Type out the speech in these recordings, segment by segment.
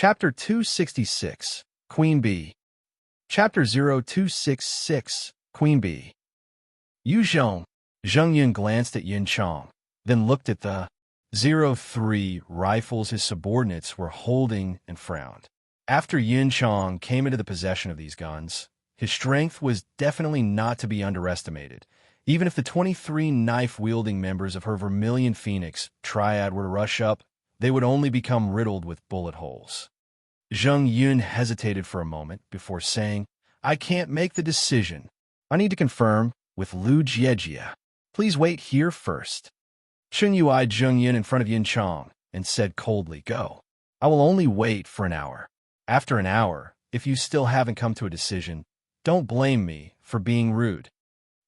Chapter 266, Queen Bee. Chapter 0266, Queen Bee. Yu Zhong. Zheng Yun glanced at Yin Chong, then looked at the 03 rifles his subordinates were holding and frowned. After Yin Chong came into the possession of these guns, his strength was definitely not to be underestimated. Even if the 23 knife-wielding members of her Vermilion Phoenix triad were to rush up, they would only become riddled with bullet holes. Zheng Yun hesitated for a moment before saying, "I can't make the decision. I need to confirm with Lu Jiejia. Please wait here first." Chun Yu eyed Zheng Yun in front of Yin Chong and said coldly, "Go. I will only wait for an hour. After an hour, if you still haven't come to a decision, don't blame me for being rude.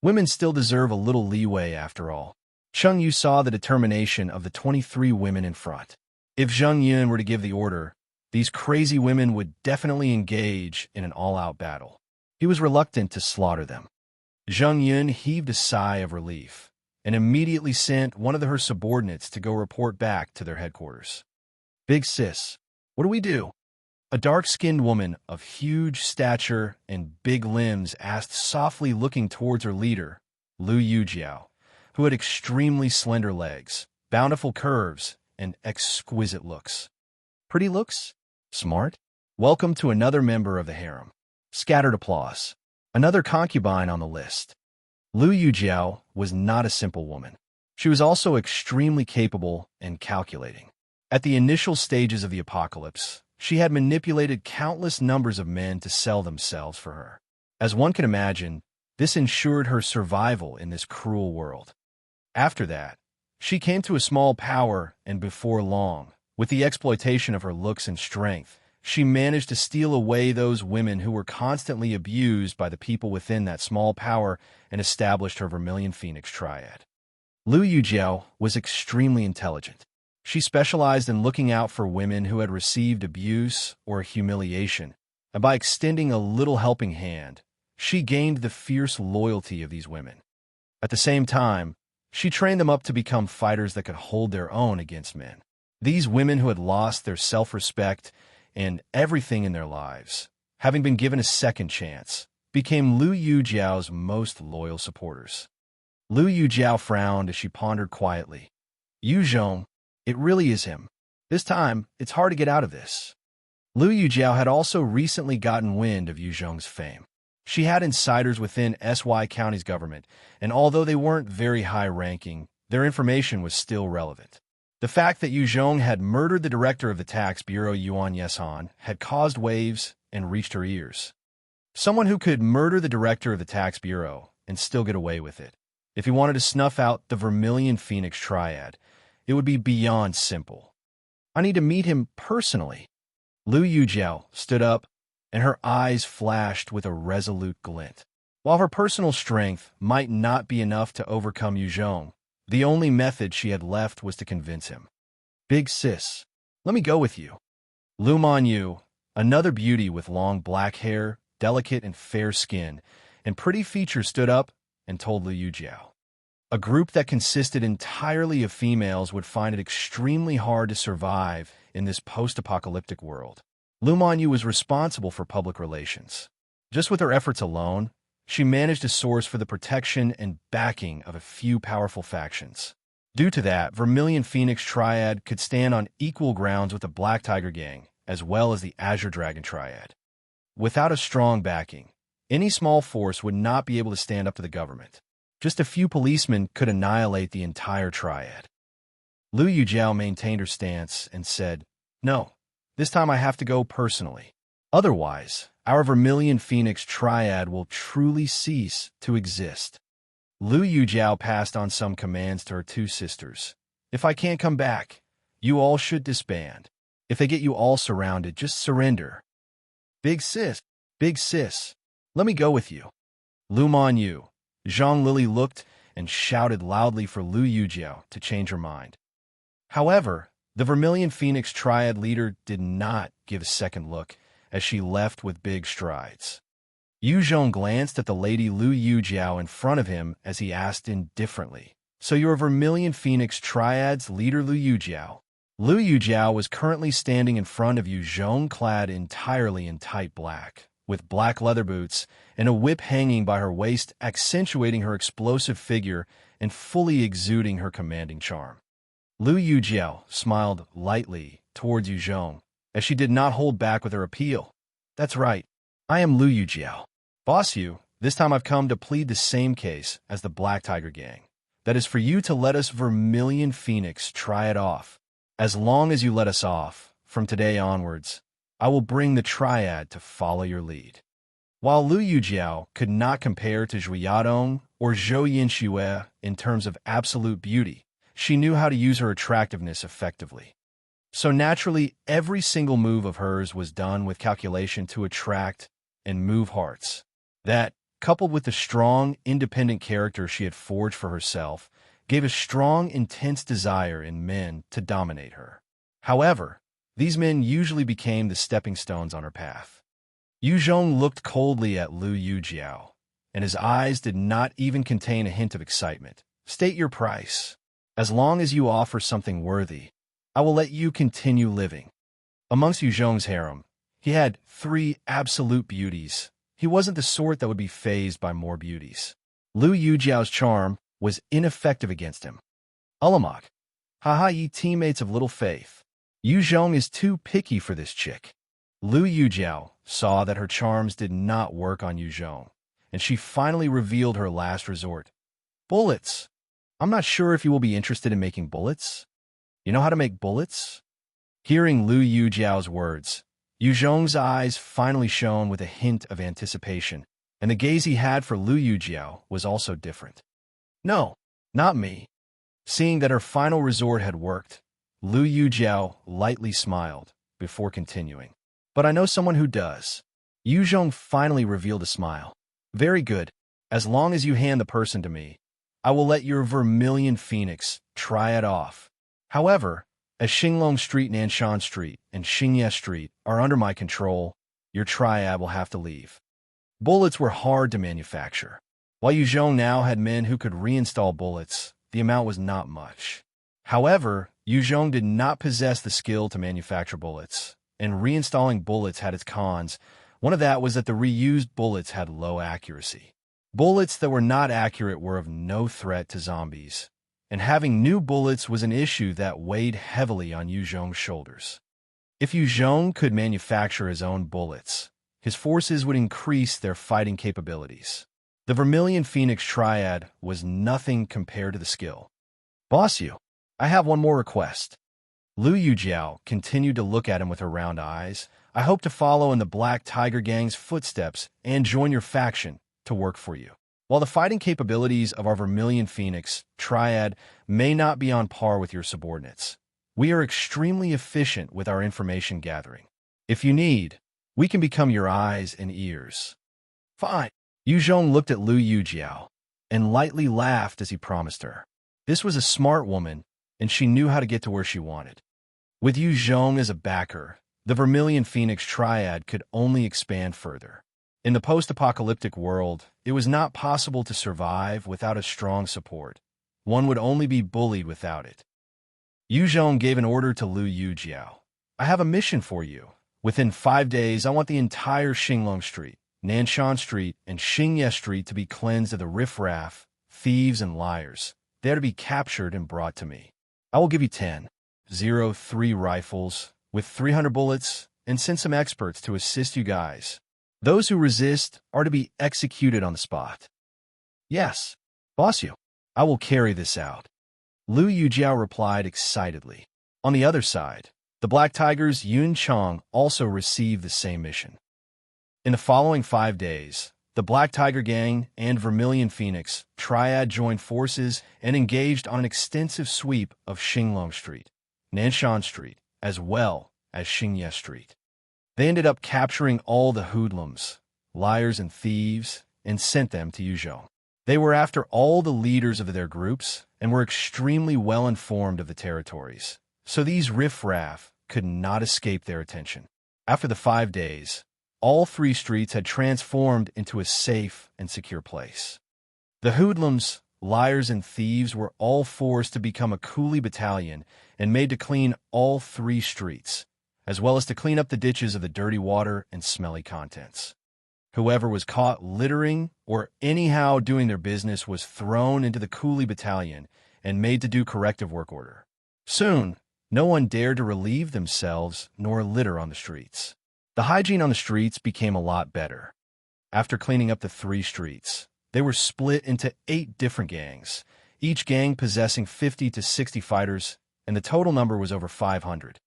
Women still deserve a little leeway after all." Chun Yu saw the determination of the 23 women in front. If Zheng Yun were to give the order, these crazy women would definitely engage in an all-out battle. He was reluctant to slaughter them. Zheng Yun heaved a sigh of relief and immediately sent one of her subordinates to go report back to their headquarters. "Big sis, what do we do?" A dark-skinned woman of huge stature and big limbs asked softly, looking towards her leader, Lu Yujiao, who had extremely slender legs, bountiful curves, and exquisite looks. "Pretty looks? Smart? Welcome to another member of the harem." Scattered applause. Another concubine on the list. Lu Yujiao was not a simple woman. She was also extremely capable and calculating. At the initial stages of the apocalypse, she had manipulated countless numbers of men to sell themselves for her. As one can imagine, this ensured her survival in this cruel world. After that, she came to a small power, and before long, with the exploitation of her looks and strength, she managed to steal away those women who were constantly abused by the people within that small power and established her Vermilion Phoenix triad. Lu Yujiao was extremely intelligent. She specialized in looking out for women who had received abuse or humiliation, and by extending a little helping hand, she gained the fierce loyalty of these women. At the same time, she trained them up to become fighters that could hold their own against men. These women who had lost their self-respect and everything in their lives, having been given a second chance, became Lu Yujiao's most loyal supporters. Lu Yujiao frowned as she pondered quietly. "Yu Zhong, it really is him. This time, it's hard to get out of this." Lu Yujiao had also recently gotten wind of Yu Zhong's fame. She had insiders within SY County's government, and although they weren't very high-ranking, their information was still relevant. The fact that Yu Zhong had murdered the director of the tax bureau, Yuan Yesan, had caused waves and reached her ears. Someone who could murder the director of the tax bureau and still get away with it. If he wanted to snuff out the Vermilion Phoenix triad, it would be beyond simple. "I need to meet him personally." Lu Yujiao stood up, and her eyes flashed with a resolute glint. While her personal strength might not be enough to overcome Yu Zhong, the only method she had left was to convince him. "Big sis, let me go with you." Lu Manyu, another beauty with long black hair, delicate and fair skin, and pretty features, stood up and told Lu Yujiao. A group that consisted entirely of females would find it extremely hard to survive in this post-apocalyptic world. Lu Manyu was responsible for public relations. Just with her efforts alone, she managed to source for the protection and backing of a few powerful factions. Due to that, Vermilion Phoenix Triad could stand on equal grounds with the Black Tiger Gang, as well as the Azure Dragon Triad. Without a strong backing, any small force would not be able to stand up to the government. Just a few policemen could annihilate the entire triad. Lu Yujiao maintained her stance and said, "No, this time I have to go personally. Otherwise, our Vermilion Phoenix triad will truly cease to exist." Lu Yujiao passed on some commands to her two sisters. "If I can't come back, you all should disband. If they get you all surrounded, just surrender." Big sis, let me go with you." Lu Manyu, Zhang Lili looked and shouted loudly for Lu Yujiao to change her mind. However, the Vermilion Phoenix Triad leader did not give a second look as she left with big strides. Yu Zhong glanced at the lady Lu Yujiao in front of him as he asked indifferently, "So you're Vermilion Phoenix Triad's leader, Lu Yujiao?" Liu Yujiao was currently standing in front of Yu Zhong, clad entirely in tight black, with black leather boots and a whip hanging by her waist, accentuating her explosive figure and fully exuding her commanding charm. Liu Yujiao smiled lightly towards Yu Zhong, as she did not hold back with her appeal. That's right, I am Liu Yujiao. Boss Yu, this time I've come to plead the same case as the Black Tiger Gang. That is for you to let us Vermilion Phoenix try it off. As long as you let us off, from today onwards, I will bring the Triad to follow your lead. While Liu Yujiao could not compare to Zhu Yadong or Zhou Yinxue in terms of absolute beauty, she knew how to use her attractiveness effectively. So naturally, every single move of hers was done with calculation to attract and move hearts. That, coupled with the strong, independent character she had forged for herself, gave a strong, intense desire in men to dominate her. However, these men usually became the stepping stones on her path. Yu Zhong looked coldly at Liu Yujiao, and his eyes did not even contain a hint of excitement. State your price. As long as you offer something worthy, I will let you continue living. Amongst Yu Zhong's harem, he had 3 absolute beauties. He wasn't the sort that would be fazed by more beauties. Liu Yujiao's charm was ineffective against him. Ulamak. Haha, ye teammates of little faith. Yu Zhong is too picky for this chick. Liu Yujiao saw that her charms did not work on Yu Zhong, and she finally revealed her last resort. Bullets. I'm not sure if you will be interested in making bullets. You know how to make bullets? Hearing Liu Yujiao's words, Yu Zhong's eyes finally shone with a hint of anticipation, and the gaze he had for Liu Yujiao was also different. No, not me. Seeing that her final resort had worked, Liu Yujiao lightly smiled before continuing. But I know someone who does. Yu Zhong finally revealed a smile. Very good. As long as you hand the person to me, I will let your Vermilion Phoenix try it off. However, as Xinglong Street, Nanshan Street, and Xingye Street are under my control, your triad will have to leave. Bullets were hard to manufacture. While Yu Zhong now had men who could reinstall bullets, the amount was not much. However, Yu Zhong did not possess the skill to manufacture bullets, and reinstalling bullets had its cons. One of that was that the reused bullets had low accuracy. Bullets that were not accurate were of no threat to zombies, and having new bullets was an issue that weighed heavily on Yu Zhong's shoulders. If Yu Zhong could manufacture his own bullets, his forces would increase their fighting capabilities. The Vermilion Phoenix Triad was nothing compared to the skill. Boss Yu, I have one more request. Liu Yujiao continued to look at him with her round eyes. I hope to follow in the Black Tiger Gang's footsteps and join your faction to work for you. While the fighting capabilities of our Vermilion Phoenix Triad may not be on par with your subordinates, we are extremely efficient with our information gathering. If you need, we can become your eyes and ears. Fine. Yu Zhong looked at Liu Yujiao and lightly laughed as he promised her. This was a smart woman, and she knew how to get to where she wanted. With Yu Zhong as a backer, the Vermilion Phoenix Triad could only expand further. In the post-apocalyptic world, it was not possible to survive without a strong support. One would only be bullied without it. Yu Zhong gave an order to Liu Yujiao. I have a mission for you. Within 5 days, I want the entire Xinglong Street, Nanshan Street, and Xingye Street to be cleansed of the riffraff, thieves, and liars. They are to be captured and brought to me. I will give you 3 rifles with 300 bullets and send some experts to assist you guys. Those who resist are to be executed on the spot. Yes, boss you. I will carry this out. Liu Yujiao replied excitedly. On the other side, the Black Tigers Yun Chong also received the same mission. In the following 5 days, the Black Tiger Gang and Vermilion Phoenix Triad joined forces and engaged on an extensive sweep of Xinglong Street, Nanshan Street, as well as Xingye Street. They ended up capturing all the hoodlums, liars, and thieves and sent them to Yu Zhong. They were after all the leaders of their groups and were extremely well informed of the territories, so these riffraff could not escape their attention. After the 5 days, all 3 streets had transformed into a safe and secure place. The hoodlums, liars, and thieves were all forced to become a coolie battalion and made to clean all 3 streets, as well as to clean up the ditches of the dirty water and smelly contents. Whoever was caught littering or anyhow doing their business was thrown into the coolie battalion and made to do corrective work order. Soon, no one dared to relieve themselves nor litter on the streets. The hygiene on the streets became a lot better. After cleaning up the 3 streets, they were split into 8 different gangs, each gang possessing 50 to 60 fighters, and the total number was over 500.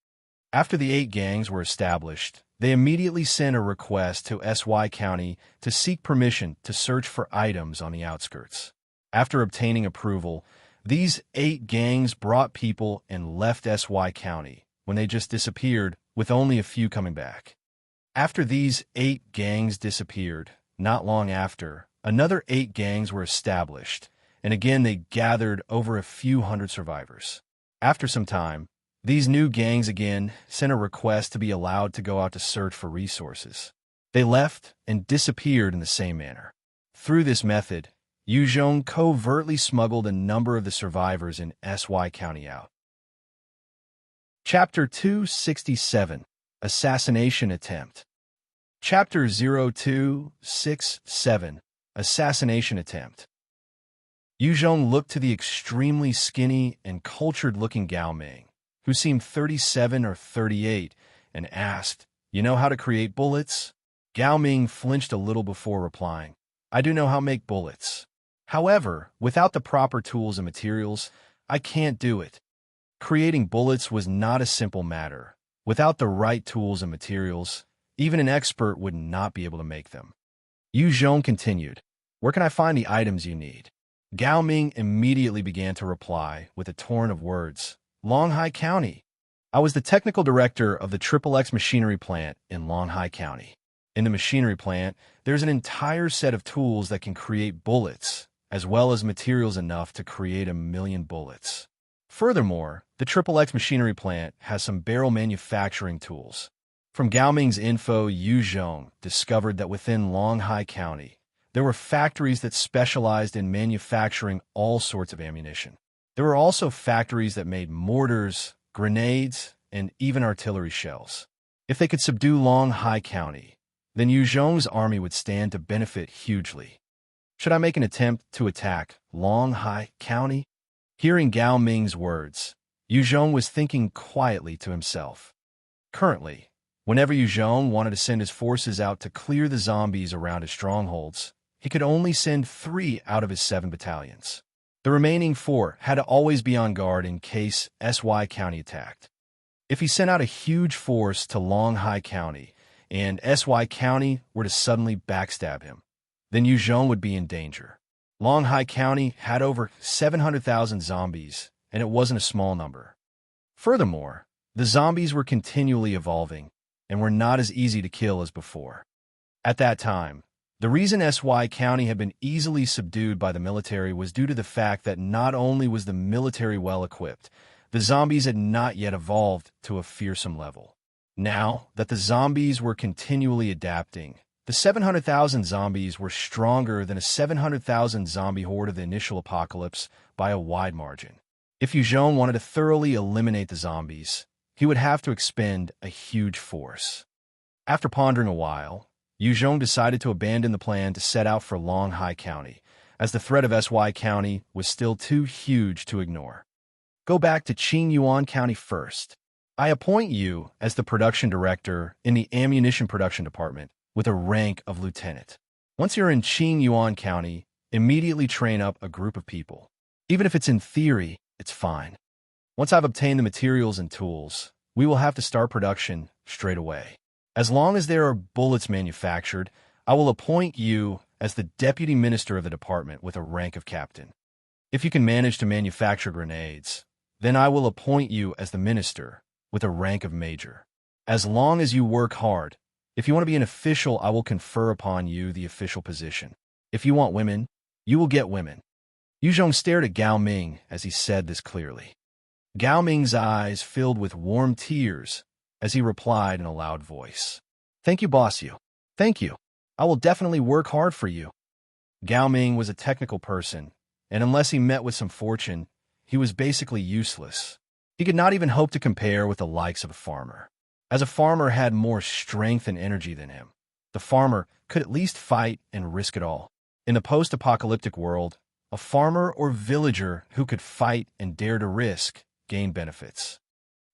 After the 8 gangs were established, they immediately sent a request to SY County to seek permission to search for items on the outskirts. After obtaining approval, these 8 gangs brought people and left SY County when they just disappeared, with only a few coming back. After these 8 gangs disappeared, not long after, another 8 gangs were established, and again they gathered over a few hundred survivors. After some time, these new gangs again sent a request to be allowed to go out to search for resources. They left and disappeared in the same manner. Through this method, Yuzhong covertly smuggled a number of the survivors in SY County out. Chapter 267, Assassination Attempt. Chapter 0267, Assassination Attempt. Yuzhong looked to the extremely skinny and cultured-looking Gao Ming, who seemed 37 or 38, and asked, "You know how to create bullets?" Gao Ming flinched a little before replying, "I do know how to make bullets. However, without the proper tools and materials, I can't do it." Creating bullets was not a simple matter. Without the right tools and materials, even an expert would not be able to make them. Yuzhong continued, "Where can I find the items you need?" Gao Ming immediately began to reply with a torrent of words. "Longhai County. I was the technical director of the XXX machinery plant in Longhai County. In the machinery plant, there's an entire set of tools that can create bullets, as well as materials enough to create 1,000,000 bullets. Furthermore, the XXX machinery plant has some barrel manufacturing tools." From Gao Ming's info, Yuzhong discovered that within Longhai County, there were factories that specialized in manufacturing all sorts of ammunition. There were also factories that made mortars, grenades, and even artillery shells. If they could subdue Longhai County, then Yuzhong's army would stand to benefit hugely. Should I make an attempt to attack Longhai County? Hearing Gao Ming's words, Yuzhong was thinking quietly to himself. Currently, whenever Yuzhong wanted to send his forces out to clear the zombies around his strongholds, he could only send 3 out of his 7 battalions. The remaining 4 had to always be on guard in case SY County attacked. If he sent out a huge force to Longhai County and SY County were to suddenly backstab him, then Yuzhong would be in danger. Longhai County had over 700,000 zombies, and it wasn't a small number. Furthermore, the zombies were continually evolving and were not as easy to kill as before. At that time, the reason SY County had been easily subdued by the military was due to the fact that not only was the military well-equipped, the zombies had not yet evolved to a fearsome level. Now that the zombies were continually adapting, the 700,000 zombies were stronger than a 700,000 zombie horde of the initial apocalypse by a wide margin. If Yuzhong wanted to thoroughly eliminate the zombies, he would have to expend a huge force. After pondering a while, Yuzhong decided to abandon the plan to set out for Longhai County, as the threat of SY County was still too huge to ignore. "Go back to Qingyuan County first. I appoint you as the production director in the ammunition production department with a rank of lieutenant. Once you're in Qingyuan County, immediately train up a group of people. Even if it's in theory, it's fine. Once I've obtained the materials and tools, we will have to start production straight away. As long as there are bullets manufactured, I will appoint you as the deputy minister of the department with a rank of captain. If you can manage to manufacture grenades, then I will appoint you as the minister with a rank of major. As long as you work hard, if you want to be an official, I will confer upon you the official position. If you want women, you will get women." Yuzhong stared at Gao Ming as he said this clearly. Gao Ming's eyes filled with warm tears as he replied in a loud voice, "Thank you, boss you. Thank you. I will definitely work hard for you." Gao Ming was a technical person, and unless he met with some fortune, he was basically useless. He could not even hope to compare with the likes of a farmer. As a farmer had more strength and energy than him, the farmer could at least fight and risk it all. In the post-apocalyptic world, a farmer or villager who could fight and dare to risk gained benefits.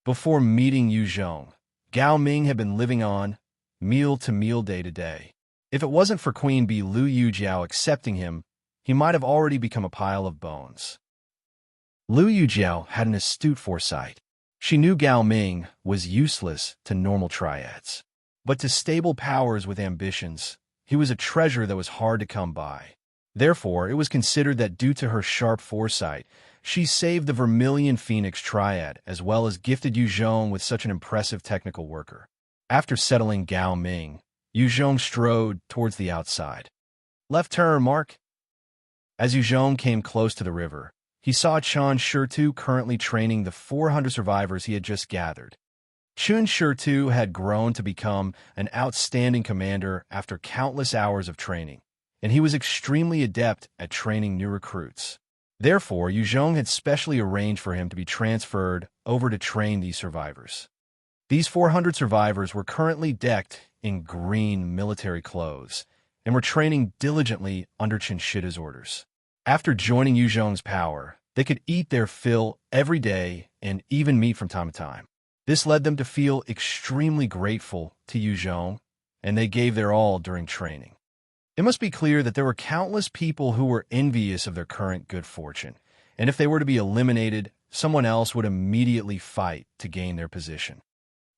Before meeting Yu Zhong, Gao Ming had been living on meal to meal day to day. If it wasn't for Queen Bee Lu Yujiao accepting him, he might have already become a pile of bones. Lu Yujiao had an astute foresight. She knew Gao Ming was useless to normal triads. But to stable powers with ambitions, he was a treasure that was hard to come by. Therefore, it was considered that due to her sharp foresight, she saved the Vermilion Phoenix Triad as well as gifted Yu Zhong with such an impressive technical worker. After settling Gao Ming, Yu Zhong strode towards the outside. Left turn, Mark. As Yu Zhong came close to the river, he saw Chen Shirtu currently training the 400 survivors he had just gathered. Chen Shirtu had grown to become an outstanding commander after countless hours of training, and he was extremely adept at training new recruits. Therefore, Yu Zhong had specially arranged for him to be transferred over to train these survivors. These 400 survivors were currently decked in green military clothes and were training diligently under Chinshida's orders. After joining Yu Zhong's power, they could eat their fill every day and even meet from time to time. This led them to feel extremely grateful to Yu Zhong, and they gave their all during training. It must be clear that there were countless people who were envious of their current good fortune, and if they were to be eliminated, someone else would immediately fight to gain their position.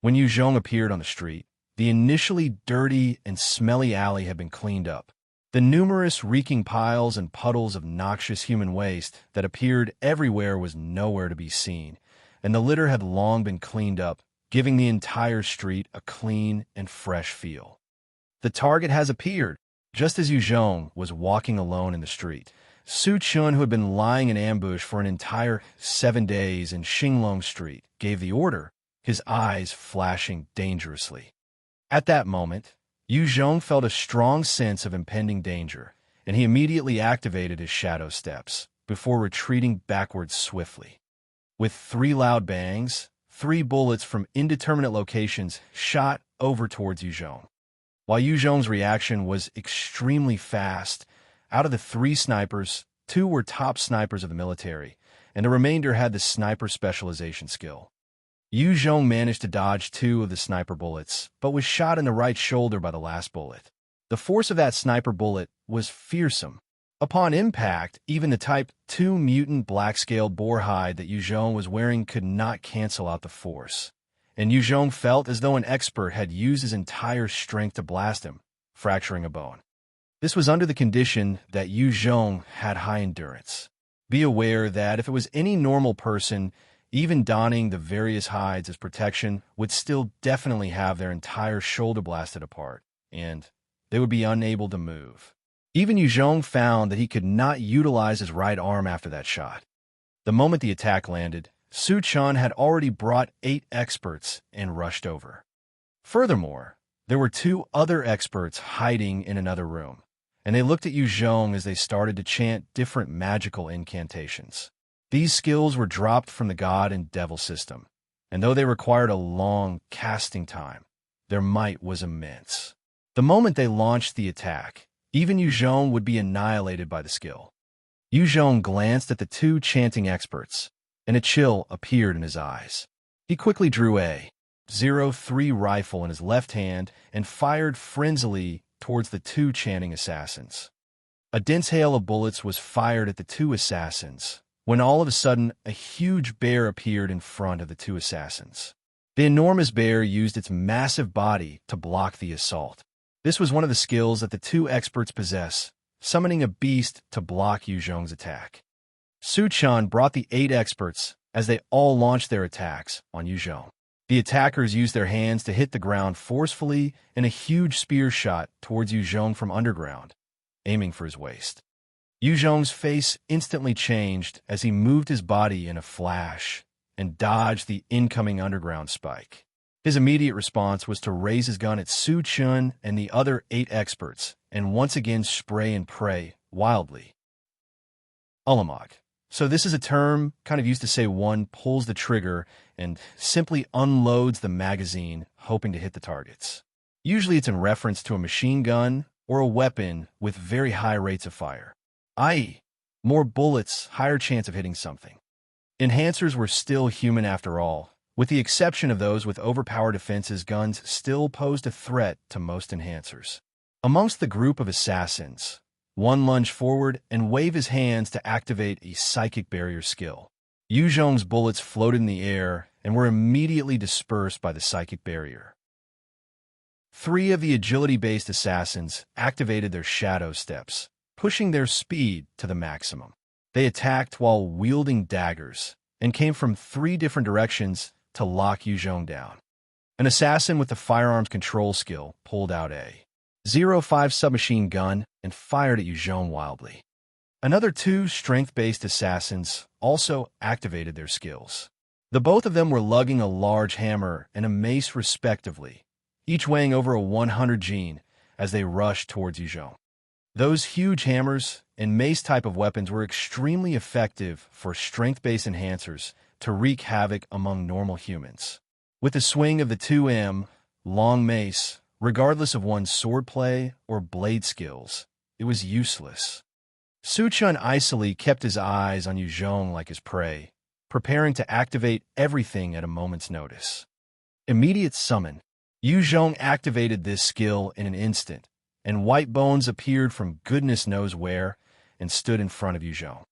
When Yu Zhong appeared on the street, the initially dirty and smelly alley had been cleaned up. The numerous reeking piles and puddles of noxious human waste that appeared everywhere was nowhere to be seen, and the litter had long been cleaned up, giving the entire street a clean and fresh feel. The target has appeared. Just as Yu Zhong was walking alone in the street, Su Chun, who had been lying in ambush for an entire 7 days in Xinglong Street, gave the order, his eyes flashing dangerously. At that moment, Yu Zhong felt a strong sense of impending danger, and he immediately activated his shadow steps, before retreating backwards swiftly. With 3 loud bangs, 3 bullets from indeterminate locations shot over towards Yu Zhong. While Yu Zhong's reaction was extremely fast, out of the 3 snipers, 2 were top snipers of the military, and the remainder had the sniper specialization skill. Yu Zhong managed to dodge 2 of the sniper bullets, but was shot in the right shoulder by the last bullet. The force of that sniper bullet was fearsome. Upon impact, even the Type 2 mutant black-scaled boar hide that Yu Zhong was wearing could not cancel out the force, and Yu Zhong felt as though an expert had used his entire strength to blast him, fracturing a bone. This was under the condition that Yu Zhong had high endurance. Be aware that if it was any normal person, even donning the various hides as protection would still definitely have their entire shoulder blasted apart, and they would be unable to move. Even Yu Zhong found that he could not utilize his right arm after that shot. The moment the attack landed, Su Chun had already brought 8 experts and rushed over. Furthermore, there were 2 other experts hiding in another room, and they looked at Yu Zhong as they started to chant different magical incantations. These skills were dropped from the God and Devil system, and though they required a long casting time, their might was immense. The moment they launched the attack, even Yu Zhong would be annihilated by the skill. Yu Zhong glanced at the 2 chanting experts, and a chill appeared in his eyes. He quickly drew a .03 rifle in his left hand and fired frenziedly towards the 2 chanting assassins. A dense hail of bullets was fired at the 2 assassins, when all of a sudden a huge bear appeared in front of the 2 assassins. The enormous bear used its massive body to block the assault. This was one of the skills that the 2 experts possess, summoning a beast to block Yu Zhong's attack. Su Chun brought the 8 experts as they all launched their attacks on Yu Zhong. The attackers used their hands to hit the ground forcefully in a huge spear shot towards Yu Zhong from underground, aiming for his waist. Yu Zhong's face instantly changed as he moved his body in a flash and dodged the incoming underground spike. His immediate response was to raise his gun at Su Chun and the other 8 experts and once again spray and pray wildly. Ulamog. So this is a term kind of used to say one pulls the trigger and simply unloads the magazine, hoping to hit the targets. Usually it's in reference to a machine gun or a weapon with very high rates of fire, i.e., more bullets, higher chance of hitting something. Enhancers were still human after all. With the exception of those with overpowered defenses, guns still posed a threat to most enhancers. Amongst the group of assassins, one lunged forward and waved his hands to activate a psychic barrier skill. Yu Zhong's bullets floated in the air and were immediately dispersed by the psychic barrier. 3 of the agility-based assassins activated their shadow steps, pushing their speed to the maximum. They attacked while wielding daggers and came from 3 different directions to lock Yu Zhong down. An assassin with the firearms control skill pulled out a 05 submachine gun and fired at Yu Zhong wildly. Another 2 strength-based assassins also activated their skills. The both of them were lugging a large hammer and a mace respectively, each weighing over a 100 gene as they rushed towards Yu Zhong. Those huge hammers and mace type of weapons were extremely effective for strength-based enhancers to wreak havoc among normal humans. With the swing of the 2M long mace, regardless of one's swordplay or blade skills, it was useless. Su Chun icily kept his eyes on Yu Zhong like his prey, preparing to activate everything at a moment's notice. Immediate summon. Yu Zhong activated this skill in an instant, and white bones appeared from goodness knows where and stood in front of Yu Zhong.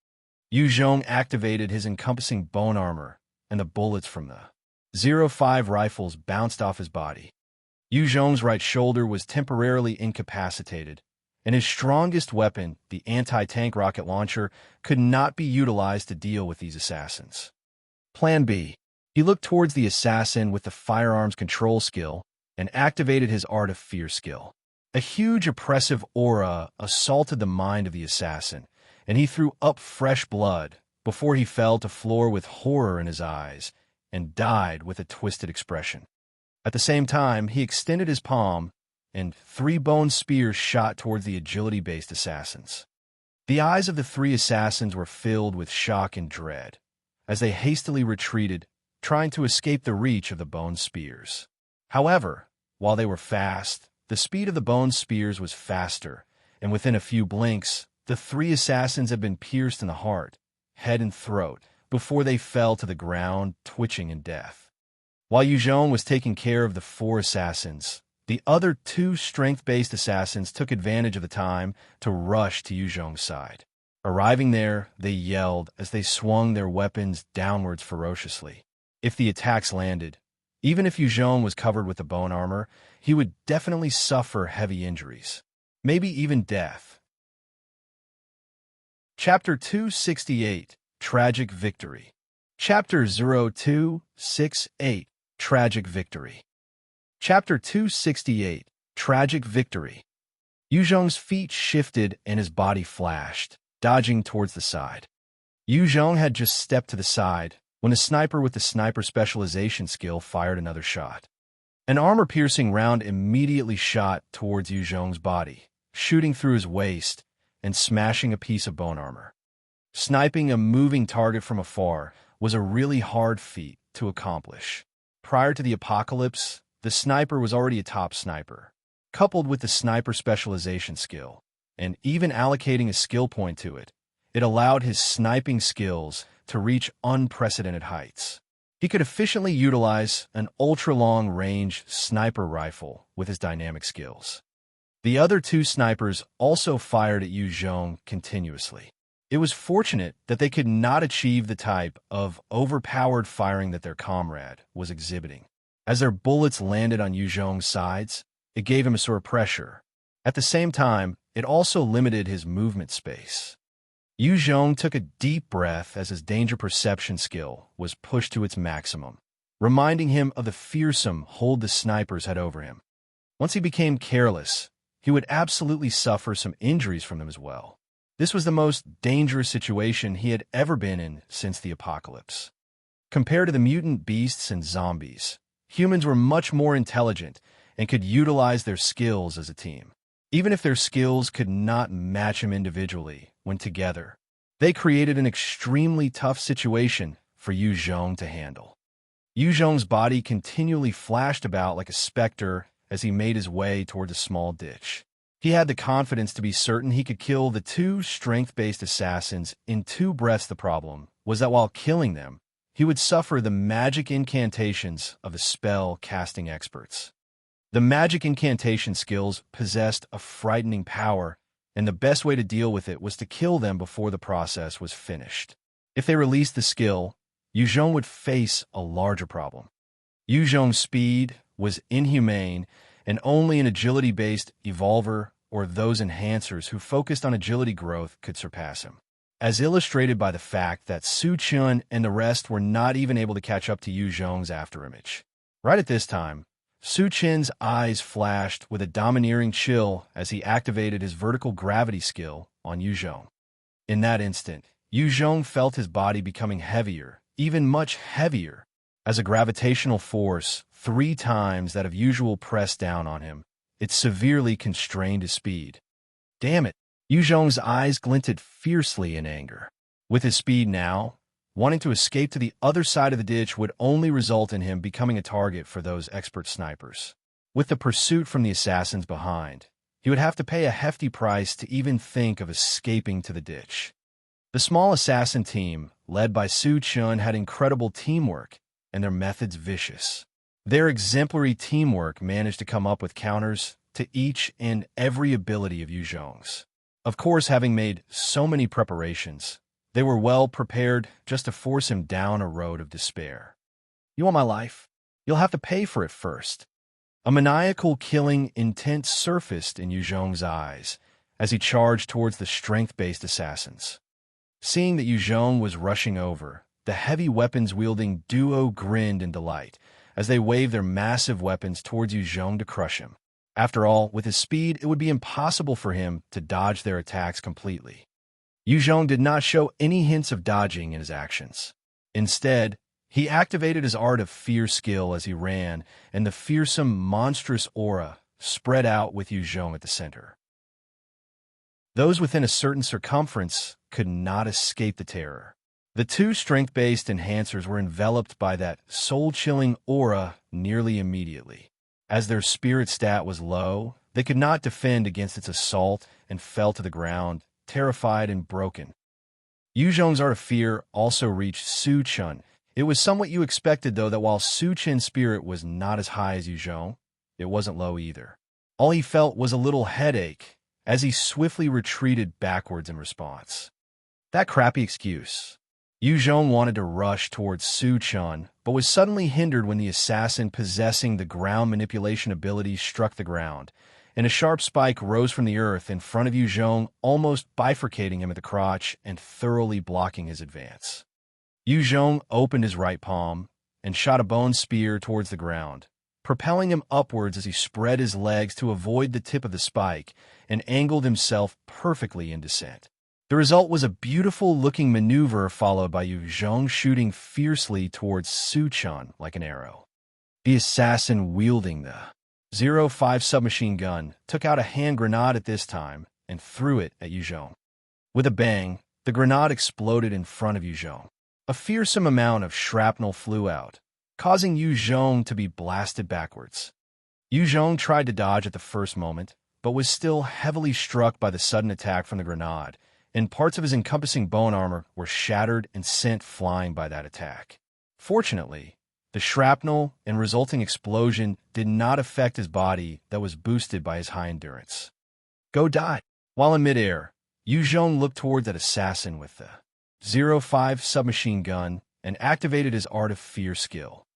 Yu Zhong activated his encompassing bone armor, and the bullets from the 05 rifles bounced off his body. Yu Zhong's right shoulder was temporarily incapacitated, and his strongest weapon, the anti-tank rocket launcher, could not be utilized to deal with these assassins. Plan B. He looked towards the assassin with the firearms control skill and activated his Art of Fear skill. A huge oppressive aura assaulted the mind of the assassin, and he threw up fresh blood before he fell to floor with horror in his eyes and died with a twisted expression. At the same time, he extended his palm, and 3 bone spears shot towards the agility-based assassins. The eyes of the 3 assassins were filled with shock and dread as they hastily retreated, trying to escape the reach of the bone spears. However, while they were fast, the speed of the bone spears was faster, and within a few blinks, the 3 assassins had been pierced in the heart, head and throat, before they fell to the ground, twitching in death. While Yu Zhong was taking care of the 4 assassins, the other 2 strength-based assassins took advantage of the time to rush to Yu Zhong's side. Arriving there, they yelled as they swung their weapons downwards ferociously. If the attacks landed, even if Yu Zhong was covered with the bone armor, he would definitely suffer heavy injuries, maybe even death. Chapter 268, Tragic Victory. Chapter 0268, Tragic Victory. Chapter 268, Tragic Victory. Yu Zhong's feet shifted and his body flashed, dodging towards the side. Yu Zhong had just stepped to the side when a sniper with the sniper specialization skill fired another shot. An armor-piercing round immediately shot towards Yu Zhong's body, shooting through his waist and smashing a piece of bone armor. Sniping a moving target from afar was a really hard feat to accomplish. Prior to the apocalypse, the sniper was already a top sniper, coupled with the sniper specialization skill, and even allocating a skill point to it, it allowed his sniping skills to reach unprecedented heights. He could efficiently utilize an ultra-long-range sniper rifle with his dynamic skills. The other 2 snipers also fired at Yu Zhong continuously. It was fortunate that they could not achieve the type of overpowered firing that their comrade was exhibiting. As their bullets landed on Yu Zhong's sides, it gave him a sore pressure. At the same time, it also limited his movement space. Yu Zhong took a deep breath as his danger perception skill was pushed to its maximum, reminding him of the fearsome hold the snipers had over him. Once he became careless, he would absolutely suffer some injuries from them as well. This was the most dangerous situation he had ever been in since the apocalypse. Compared to the mutant beasts and zombies, humans were much more intelligent and could utilize their skills as a team. Even if their skills could not match him individually when together, They created an extremely tough situation for Yu Zhong to handle. Yu Zhong's body continually flashed about like a specter as he made his way toward a small ditch. He had the confidence to be certain he could kill the two strength-based assassins in 2 breaths. The problem was that while killing them, he would suffer the magic incantations of the spell-casting experts. The magic incantation skills possessed a frightening power, and the best way to deal with it was to kill them before the process was finished. If they released the skill, Yu Zhong would face a larger problem. Yu Zhong's speed was inhumane, and only an agility-based evolver or those enhancers who focused on agility growth could surpass him, as illustrated by the fact that Su Chun and the rest were not even able to catch up to Yu Zhong's afterimage. Right at this time, Su Chin's eyes flashed with a domineering chill as he activated his vertical gravity skill on Yu Zhong. In that instant, Yu Zhong felt his body becoming heavier, even much heavier, as a gravitational force 3 times that of usual pressed down on him. It severely constrained his speed. Damn it! Yu Zhong's eyes glinted fiercely in anger. With his speed now, wanting to escape to the other side of the ditch would only result in him becoming a target for those expert snipers. With the pursuit from the assassins behind, he would have to pay a hefty price to even think of escaping to the ditch. The small assassin team, led by Su Chun, had incredible teamwork, and their methods vicious. Their exemplary teamwork managed to come up with counters to each and every ability of Yu Zhong's. Of course, having made so many preparations, they were well prepared just to force him down a road of despair. You want my life? You'll have to pay for it first. A maniacal killing intent surfaced in Yu Zhong's eyes as he charged towards the strength-based assassins. Seeing that Yu Zhong was rushing over, the heavy weapons-wielding duo grinned in delight as they waved their massive weapons towards Yu Zhong to crush him. After all, with his speed, it would be impossible for him to dodge their attacks completely. Yu Zhong did not show any hints of dodging in his actions. Instead, he activated his art of fear skill as he ran, and the fearsome, monstrous aura spread out with Yu Zhong at the center. Those within a certain circumference could not escape the terror. The 2 strength-based enhancers were enveloped by that soul-chilling aura nearly immediately. As their spirit stat was low, they could not defend against its assault and fell to the ground, terrified and broken. Yu Zhong's art of fear also reached Su Chun. It was somewhat you expected, though, that while Su Chin's spirit was not as high as Yu Zhong, it wasn't low either. All he felt was a little headache as he swiftly retreated backwards in response. That crappy excuse. Yu Zhong wanted to rush towards Su Chun, but was suddenly hindered when the assassin possessing the ground manipulation ability struck the ground, and a sharp spike rose from the earth in front of Yu Zhong, almost bifurcating him at the crotch and thoroughly blocking his advance. Yu Zhong opened his right palm and shot a bone spear towards the ground, propelling him upwards as he spread his legs to avoid the tip of the spike and angled himself perfectly in descent. The result was a beautiful-looking maneuver followed by Yu Zhong shooting fiercely towards Su Chun like an arrow. The assassin wielding the 05 submachine gun took out a hand grenade at this time and threw it at Yu Zhong. With a bang, the grenade exploded in front of Yu Zhong. A fearsome amount of shrapnel flew out, causing Yu Zhong to be blasted backwards. Yu Zhong tried to dodge at the first moment, but was still heavily struck by the sudden attack from the grenade, and parts of his encompassing bone armor were shattered and sent flying by that attack. Fortunately, the shrapnel and resulting explosion did not affect his body that was boosted by his high endurance. Go die! While in midair, Yu Zhong looked toward that assassin with the 05 submachine gun and activated his art of fear skill.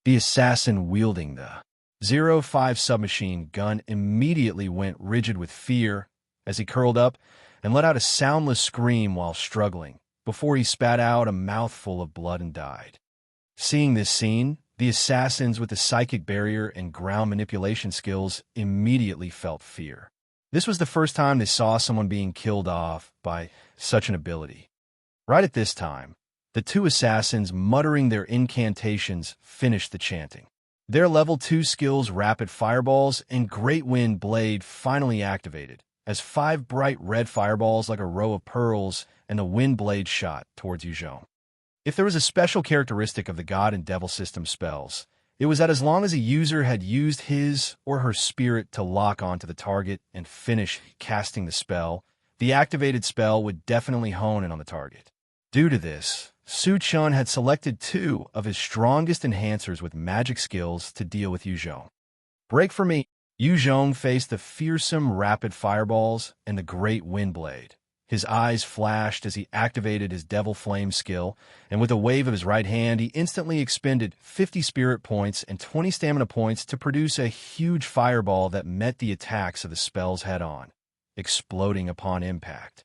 The assassin wielding the 05 submachine gun immediately went rigid with fear as he curled up and let out a soundless scream while struggling, before he spat out a mouthful of blood and died. Seeing this scene, the assassins with the psychic barrier and ground manipulation skills immediately felt fear. This was the first time they saw someone being killed off by such an ability. Right at this time, the 2 assassins muttering their incantations finished the chanting. Their level 2 skills, Rapid Fireballs and Great Wind Blade, finally activated, as 5 bright red fireballs like a row of pearls and the wind blade shot towards Yuzhong. If there was a special characteristic of the God and Devil system spells, it was that as long as a user had used his or her spirit to lock onto the target and finish casting the spell, the activated spell would definitely hone in on the target. Due to this, Su Chun had selected two of his strongest enhancers with magic skills to deal with Yuzhong. Break for me! Yuzhong faced the fearsome rapid fireballs and the great wind blade. His eyes flashed as he activated his Devil Flame skill, and with a wave of his right hand, he instantly expended 50 spirit points and 20 stamina points to produce a huge fireball that met the attacks of the spells head-on, exploding upon impact.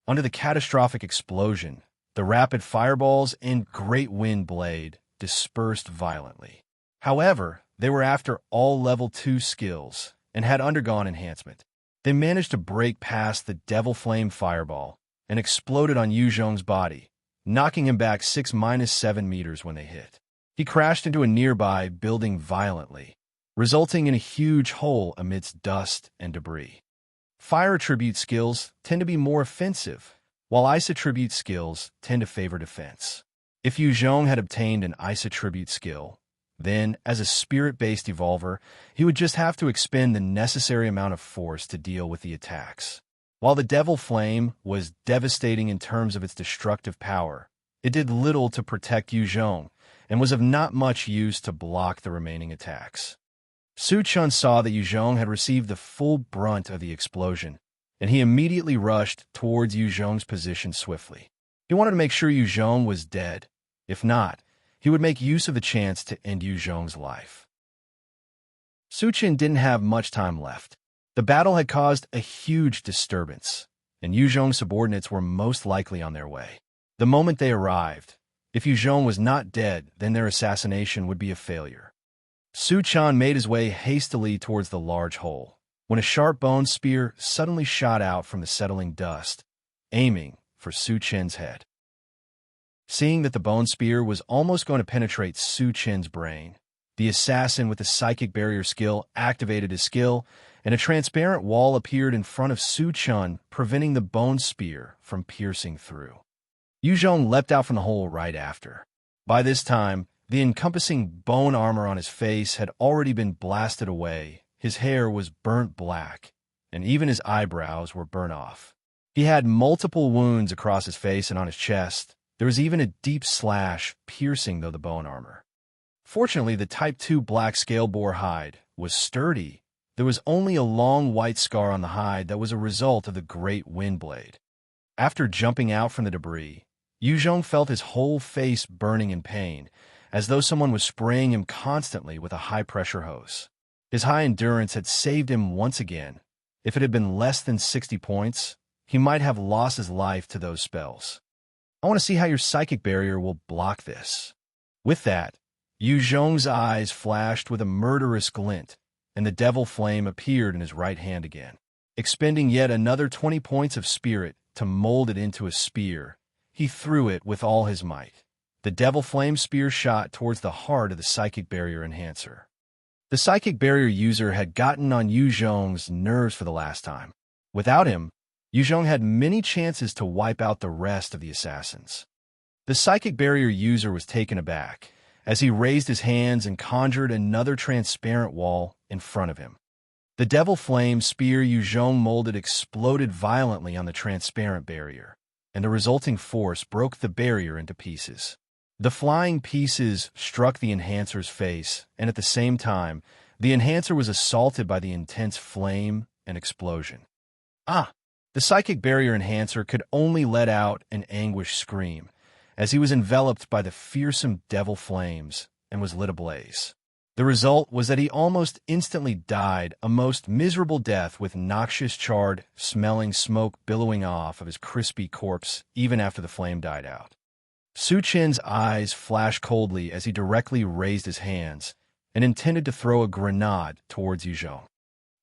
Under the catastrophic explosion, the rapid fireballs and great wind blade dispersed violently. However, they were after all level 2 skills and had undergone enhancement. They managed to break past the Devil Flame fireball and exploded on Yuzhong's body, knocking him back 6-7 meters when they hit. He crashed into a nearby building violently, resulting in a huge hole amidst dust and debris. Fire attribute skills tend to be more offensive, while ice attribute skills tend to favor defense. If Yuzhong had obtained an ice attribute skill, then, as a spirit-based evolver, he would just have to expend the necessary amount of force to deal with the attacks. While the Devil Flame was devastating in terms of its destructive power, it did little to protect Yuzhong and was of not much use to block the remaining attacks. Su Chun saw that Yuzhong had received the full brunt of the explosion, and he immediately rushed towards Yuzhong's position swiftly. He wanted to make sure Yuzhong was dead. If not, he would make use of the chance to end Yuzhong's life. Su Chun didn't have much time left. The battle had caused a huge disturbance, and Yuzhong's subordinates were most likely on their way. The moment they arrived, if Yuzhong was not dead, then their assassination would be a failure. Su Chun made his way hastily towards the large hole, when a sharp bone spear suddenly shot out from the settling dust, aiming for Su Chun's head. Seeing that the bone spear was almost going to penetrate Su Chun's brain, the assassin with the psychic barrier skill activated his skill, and a transparent wall appeared in front of Su Chun, preventing the bone spear from piercing through. Yuzhong leapt out from the hole right after. By this time, the encompassing bone armor on his face had already been blasted away, his hair was burnt black, and even his eyebrows were burnt off. He had multiple wounds across his face and on his chest. There was even a deep slash piercing the bone armor. Fortunately, the Type 2 black scale boar hide was sturdy. There was only a long white scar on the hide that was a result of the great wind blade. After jumping out from the debris, Yuzhong felt his whole face burning in pain, as though someone was spraying him constantly with a high-pressure hose. His high endurance had saved him once again. If it had been less than 60 points, he might have lost his life to those spells. I want to see how your psychic barrier will block this. With that, Yuzhong's eyes flashed with a murderous glint, and the Devil Flame appeared in his right hand again. Expending yet another 20 points of spirit to mold it into a spear, he threw it with all his might. The Devil Flame spear shot towards the heart of the psychic barrier enhancer. The psychic barrier user had gotten on Yuzhong's nerves for the last time. Without him, Yuzhong had many chances to wipe out the rest of the assassins. The psychic barrier user was taken aback as he raised his hands and conjured another transparent wall in front of him. The Devil Flame spear Yuzhong molded exploded violently on the transparent barrier, and the resulting force broke the barrier into pieces. The flying pieces struck the enhancer's face, and at the same time, the enhancer was assaulted by the intense flame and explosion. The psychic barrier enhancer could only let out an anguished scream, as he was enveloped by the fearsome devil flames and was lit ablaze. The result was that he almost instantly died a most miserable death, with noxious charred, smelling smoke billowing off of his crispy corpse even after the flame died out. Su Chen's eyes flashed coldly as he directly raised his hands and intended to throw a grenade towards Yuzhong.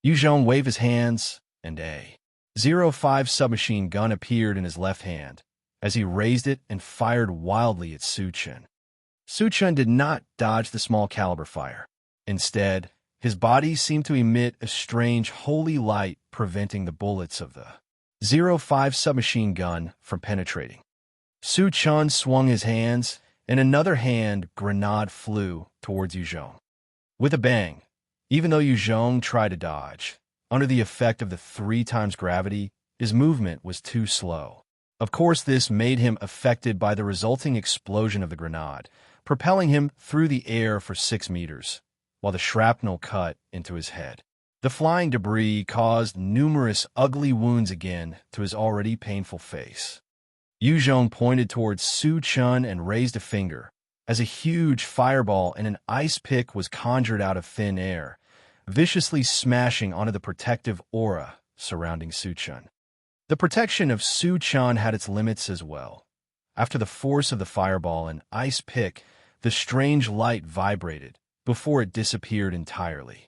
Yuzhong waved his hands, and a 05 submachine gun appeared in his left hand as he raised it and fired wildly at Su Chen. Su Chen did not dodge the small caliber fire. Instead, his body seemed to emit a strange holy light, preventing the bullets of the 0.5 submachine gun from penetrating. Su Chun swung his hands, and another hand grenade flew towards Yu Zhong. With a bang, even though Yu Zhong tried to dodge, under the effect of the 3 times gravity, his movement was too slow. Of course, this made him affected by the resulting explosion of the grenade, propelling him through the air for 6 meters, while the shrapnel cut into his head. The flying debris caused numerous ugly wounds again to his already painful face. Yu Zhong pointed towards Su Chun and raised a finger, as a huge fireball and an ice pick was conjured out of thin air, viciously smashing onto the protective aura surrounding Su Chun. The protection of Su Chun had its limits as well. After the force of the fireball and ice pick, the strange light vibrated before it disappeared entirely.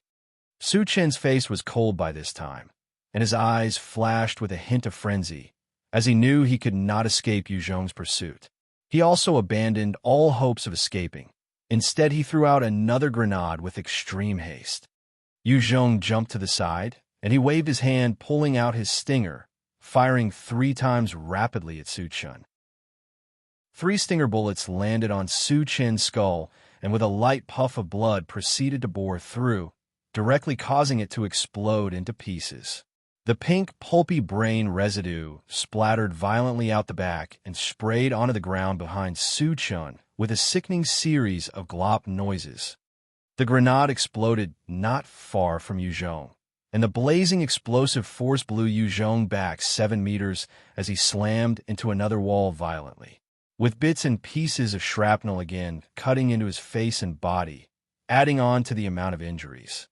Su Chun's face was cold by this time, and his eyes flashed with a hint of frenzy, as he knew he could not escape Yu Zhong's pursuit. He also abandoned all hopes of escaping. Instead, he threw out another grenade with extreme haste. Yu Zhong jumped to the side, and he waved his hand, pulling out his stinger, firing 3 times rapidly at Su Chun. 3 stinger bullets landed on Su Chun's skull, and with a light puff of blood proceeded to bore through, directly causing it to explode into pieces. The pink, pulpy brain residue splattered violently out the back and sprayed onto the ground behind Su Chun with a sickening series of glop noises. The grenade exploded not far from Yu Zhong, and the blazing explosive force blew Yu Zhong back 7 meters as he slammed into another wall violently, with bits and pieces of shrapnel again cutting into his face and body, adding on to the amount of injuries.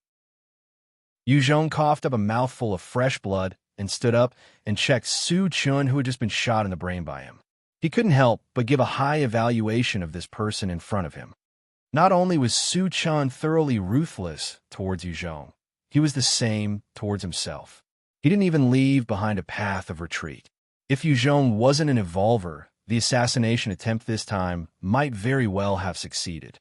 Yu Zhong coughed up a mouthful of fresh blood and stood up and checked Su Chun, who had just been shot in the brain by him. He couldn't help but give a high evaluation of this person in front of him. Not only was Su Chun thoroughly ruthless towards Yu Zhong, he was the same towards himself. He didn't even leave behind a path of retreat. If Yu Zhong wasn't an evolver, the assassination attempt this time might very well have succeeded.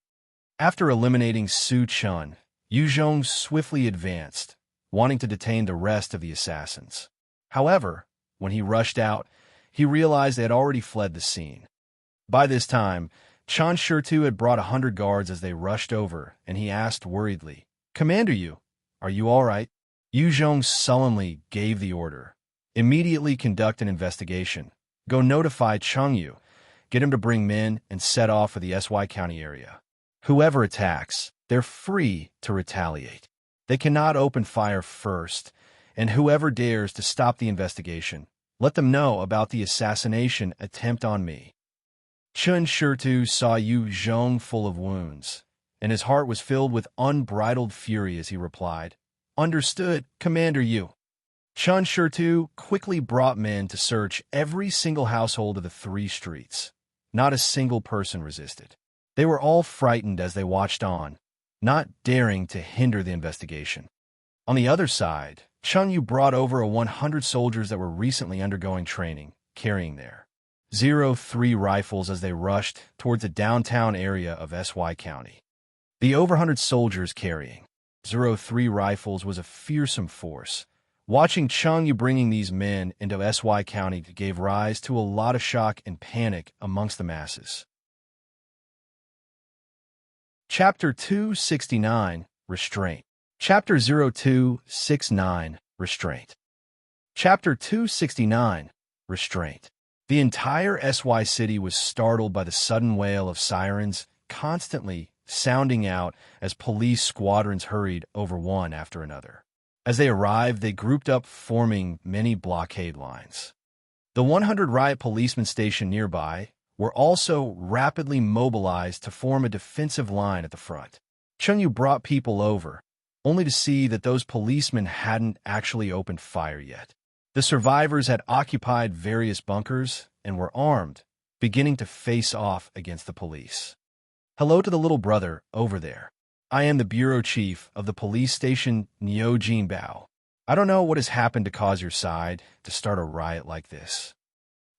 After eliminating Su Chun, Yu Zhong swiftly advanced, wanting to detain the rest of the assassins. However, when he rushed out, he realized they had already fled the scene. By this time, Chan Shirtu had brought 100 guards as they rushed over, and he asked worriedly, "Commander Yu, are you all right?" Yu Zhong sullenly gave the order. "Immediately conduct an investigation. Go notify Cheng Yu, get him to bring men, and set off for the SY County area. Whoever attacks, they're free to retaliate. They cannot open fire first, and whoever dares to stop the investigation, let them know about the assassination attempt on me." Chun Shirtu saw Yu Zhong full of wounds, and his heart was filled with unbridled fury as he replied, "Understood, Commander Yu." Chun Shirtu quickly brought men to search every single household of the 3 streets. Not a single person resisted. They were all frightened as they watched on, not daring to hinder the investigation. On the other side, Chun Yu brought over 100 soldiers that were recently undergoing training, carrying their 03 rifles as they rushed towards the downtown area of SY County. The over 100 soldiers carrying 03 rifles was a fearsome force. Watching Cheng Yu bringing these men into SY County gave rise to a lot of shock and panic amongst the masses. Chapter 269, Restraint. Chapter 0269, Restraint. Chapter 269, Restraint. The entire SY city was startled by the sudden wail of sirens, constantly sounding out as police squadrons hurried over one after another. As they arrived, they grouped up, forming many blockade lines. The 100 riot policemen stationed nearby were also rapidly mobilized to form a defensive line at the front. Cheng Yu brought people over, only to see that those policemen hadn't actually opened fire yet. The survivors had occupied various bunkers and were armed, beginning to face off against the police. "Hello to the little brother over there. I am the bureau chief of the police station Niu Jinbao. I don't know what has happened to cause your side to start a riot like this."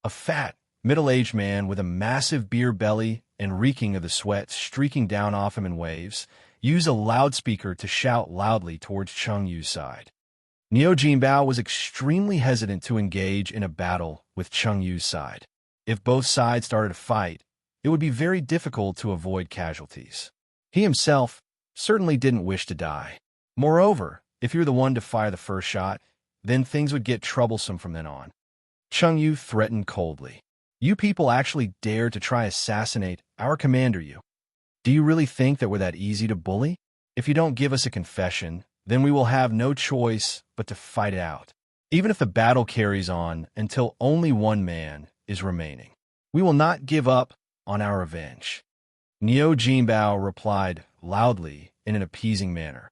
A fat, middle-aged man with a massive beer belly and reeking of the sweat streaking down off him in waves used a loudspeaker to shout loudly towards Cheng Yu's side. Niu Jinbao was extremely hesitant to engage in a battle with Cheng Yu's side. If both sides started a fight, it would be very difficult to avoid casualties. He himself certainly didn't wish to die. Moreover, if you're the one to fire the first shot, then things would get troublesome from then on. Cheng Yu threatened coldly. You people actually dare to try assassinate our commander, you. Do you really think that we're that easy to bully? If you don't give us a confession, then we will have no choice but to fight it out. Even if the battle carries on until only one man is remaining, we will not give up on our revenge. Niu Jinbao replied loudly in an appeasing manner.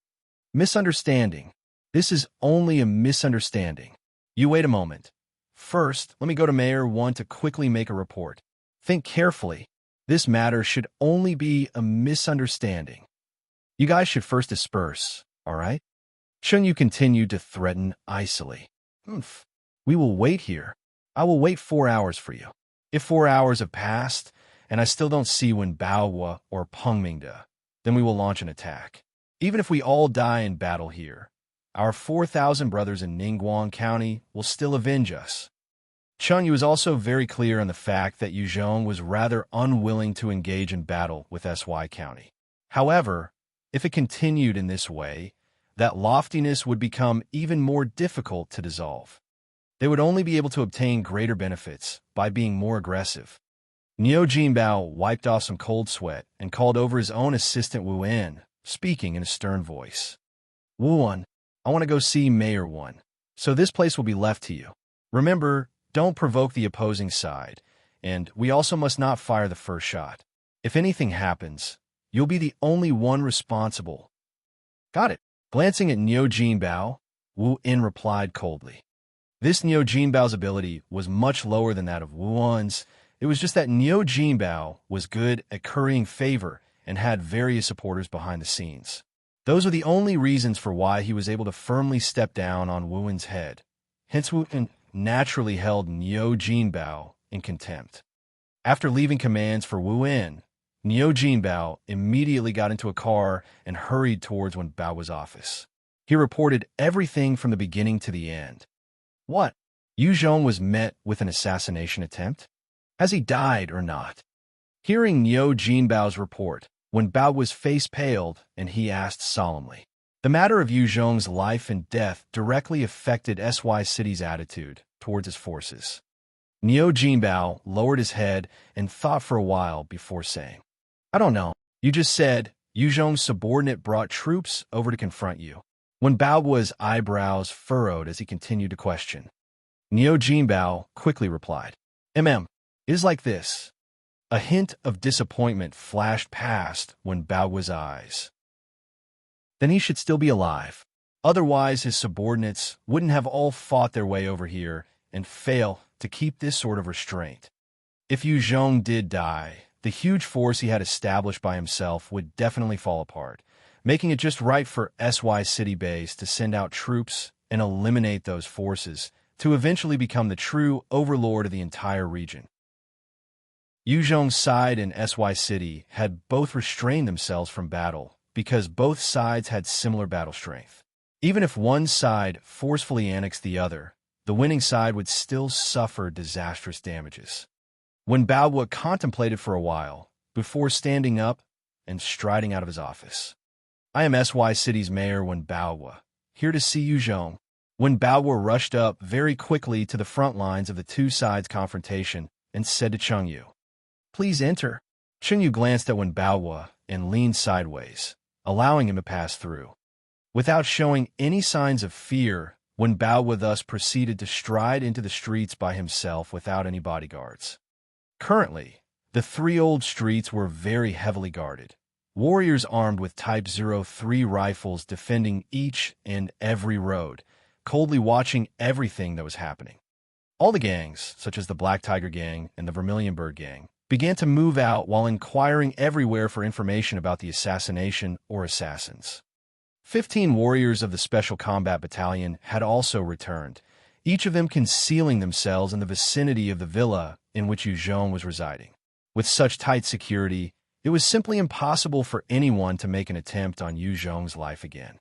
Misunderstanding. This is only a misunderstanding. You wait a moment. First, let me go to Mayor 1 to quickly make a report. Think carefully. This matter should only be a misunderstanding. You guys should first disperse, all right? Cheng Yu continued to threaten icily. We will wait here. I will wait 4 hours for you. If 4 hours have passed, and I still don't see Wen Baohua or Peng Mingde, then we will launch an attack. Even if we all die in battle here, our 4,000 brothers in Ningguang County will still avenge us. Cheng Yu was also very clear on the fact that Yu Zhong was rather unwilling to engage in battle with SY County. However, if it continued in this way, that loftiness would become even more difficult to dissolve. They would only be able to obtain greater benefits by being more aggressive. Niu Jinbao wiped off some cold sweat and called over his own assistant Wu En, speaking in a stern voice. Wu En, I want to go see Mayor 1, so this place will be left to you. Remember, don't provoke the opposing side, and we also must not fire the first shot. If anything happens, you'll be the only one responsible. Got it. Glancing at Niu Jinbao, Wu En replied coldly. This Niu Jinbao's ability was much lower than that of Wu En's. It was just that Niu Jinbao was good at currying favor and had various supporters behind the scenes. Those are the only reasons for why he was able to firmly step down on Wu En's head. Hence Wu En naturally held Niu Jinbao in contempt. After leaving commands for Wu En, Niu Jinbao immediately got into a car and hurried towards Wen Baohua's office. He reported everything from the beginning to the end. What? Yu Zhong was met with an assassination attempt? Has he died or not? Hearing Niu Jinbao's report, Wen Baohua's face paled and he asked solemnly. The matter of Yu Zhong's life and death directly affected SY City's attitude towards his forces. Niu Jinbao lowered his head and thought for a while before saying, I don't know. You just said Yu Zhong's subordinate brought troops over to confront you. Wen Baohua's eyebrows furrowed as he continued to question. Niu Jinbao quickly replied, it is like this. A hint of disappointment flashed past Wen Baohua's eyes. Then he should still be alive. Otherwise, his subordinates wouldn't have all fought their way over here and fail to keep this sort of restraint. If Yu Zhong did die, the huge force he had established by himself would definitely fall apart, making it just right for SY City Base to send out troops and eliminate those forces to eventually become the true overlord of the entire region. Yu Zhong's side and SY City had both restrained themselves from battle because both sides had similar battle strength. Even if one side forcefully annexed the other, the winning side would still suffer disastrous damages. Wen Baohua contemplated for a while before standing up and striding out of his office. I am SY City's Mayor Wen Baohua, here to see Yu Zhong. Wen Baohua rushed up very quickly to the front lines of the two sides' confrontation and said to Cheng Yu, Please enter. Cheng Yu glanced at Wen Baohua and leaned sideways, allowing him to pass through. Without showing any signs of fear, Wen Baohua thus proceeded to stride into the streets by himself without any bodyguards. Currently, the three old streets were very heavily guarded, warriors armed with Type 03 rifles defending each and every road, coldly watching everything that was happening. All the gangs, such as the Black Tiger Gang and the Vermilion Bird Gang, began to move out while inquiring everywhere for information about the assassination or assassins. 15 warriors of the Special Combat Battalion had also returned, each of them concealing themselves in the vicinity of the villa in which Yu Zhong was residing. With such tight security, it was simply impossible for anyone to make an attempt on Yu Zhong's life again.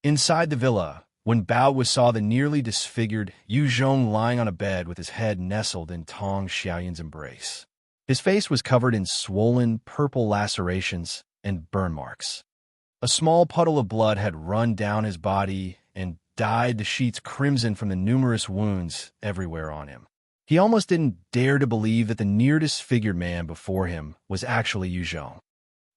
Inside the villa, When Bao saw the nearly disfigured Yu Zhong lying on a bed with his head nestled in Tong Xiaoyan's embrace. His face was covered in swollen, purple lacerations and burn marks. A small puddle of blood had run down his body and dyed the sheets crimson from the numerous wounds everywhere on him. He almost didn't dare to believe that the near-disfigured man before him was actually Yu Zhong.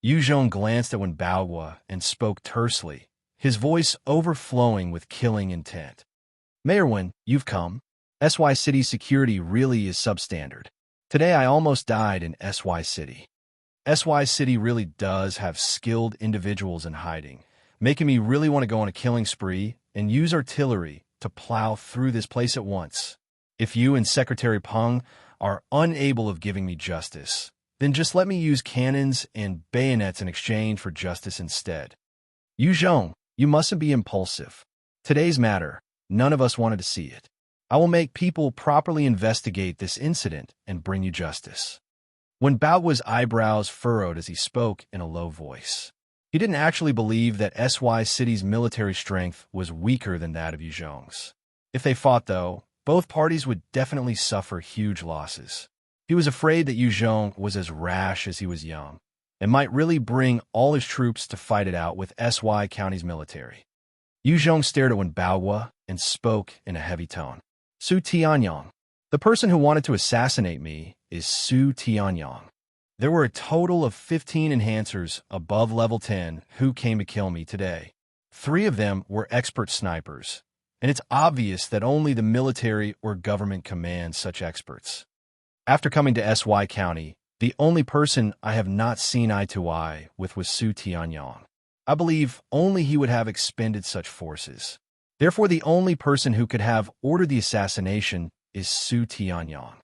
Yu Zhong glanced at Wen Baohua and spoke tersely, his voice overflowing with killing intent. Mayor Wen, you've come. SY City's security really is substandard. Today I almost died in SY City. SY City really does have skilled individuals in hiding, making me really want to go on a killing spree and use artillery to plow through this place at once. If you and Secretary Peng are unable of giving me justice, then just let me use cannons and bayonets in exchange for justice instead. Yu Zhong, you mustn't be impulsive. Today's matter, none of us wanted to see it. I will make people properly investigate this incident and bring you justice. When Baohua's eyebrows furrowed as he spoke in a low voice. He didn't actually believe that SY City's military strength was weaker than that of Yu Zhong's. If they fought, though, both parties would definitely suffer huge losses. He was afraid that Yu Zhong was as rash as he was young, and might really bring all his troops to fight it out with SY County's military. Yu Zhong stared at Wen Baohua and spoke in a heavy tone. Su Tianyang. The person who wanted to assassinate me is Su Tianyang. There were a total of 15 enhancers above level 10 who came to kill me today. 3 of them were expert snipers, and it's obvious that only the military or government commands such experts. After coming to SY County, the only person I have not seen eye to eye with was Su Tianyang. I believe only he would have expended such forces. Therefore, the only person who could have ordered the assassination is Su Tianyang.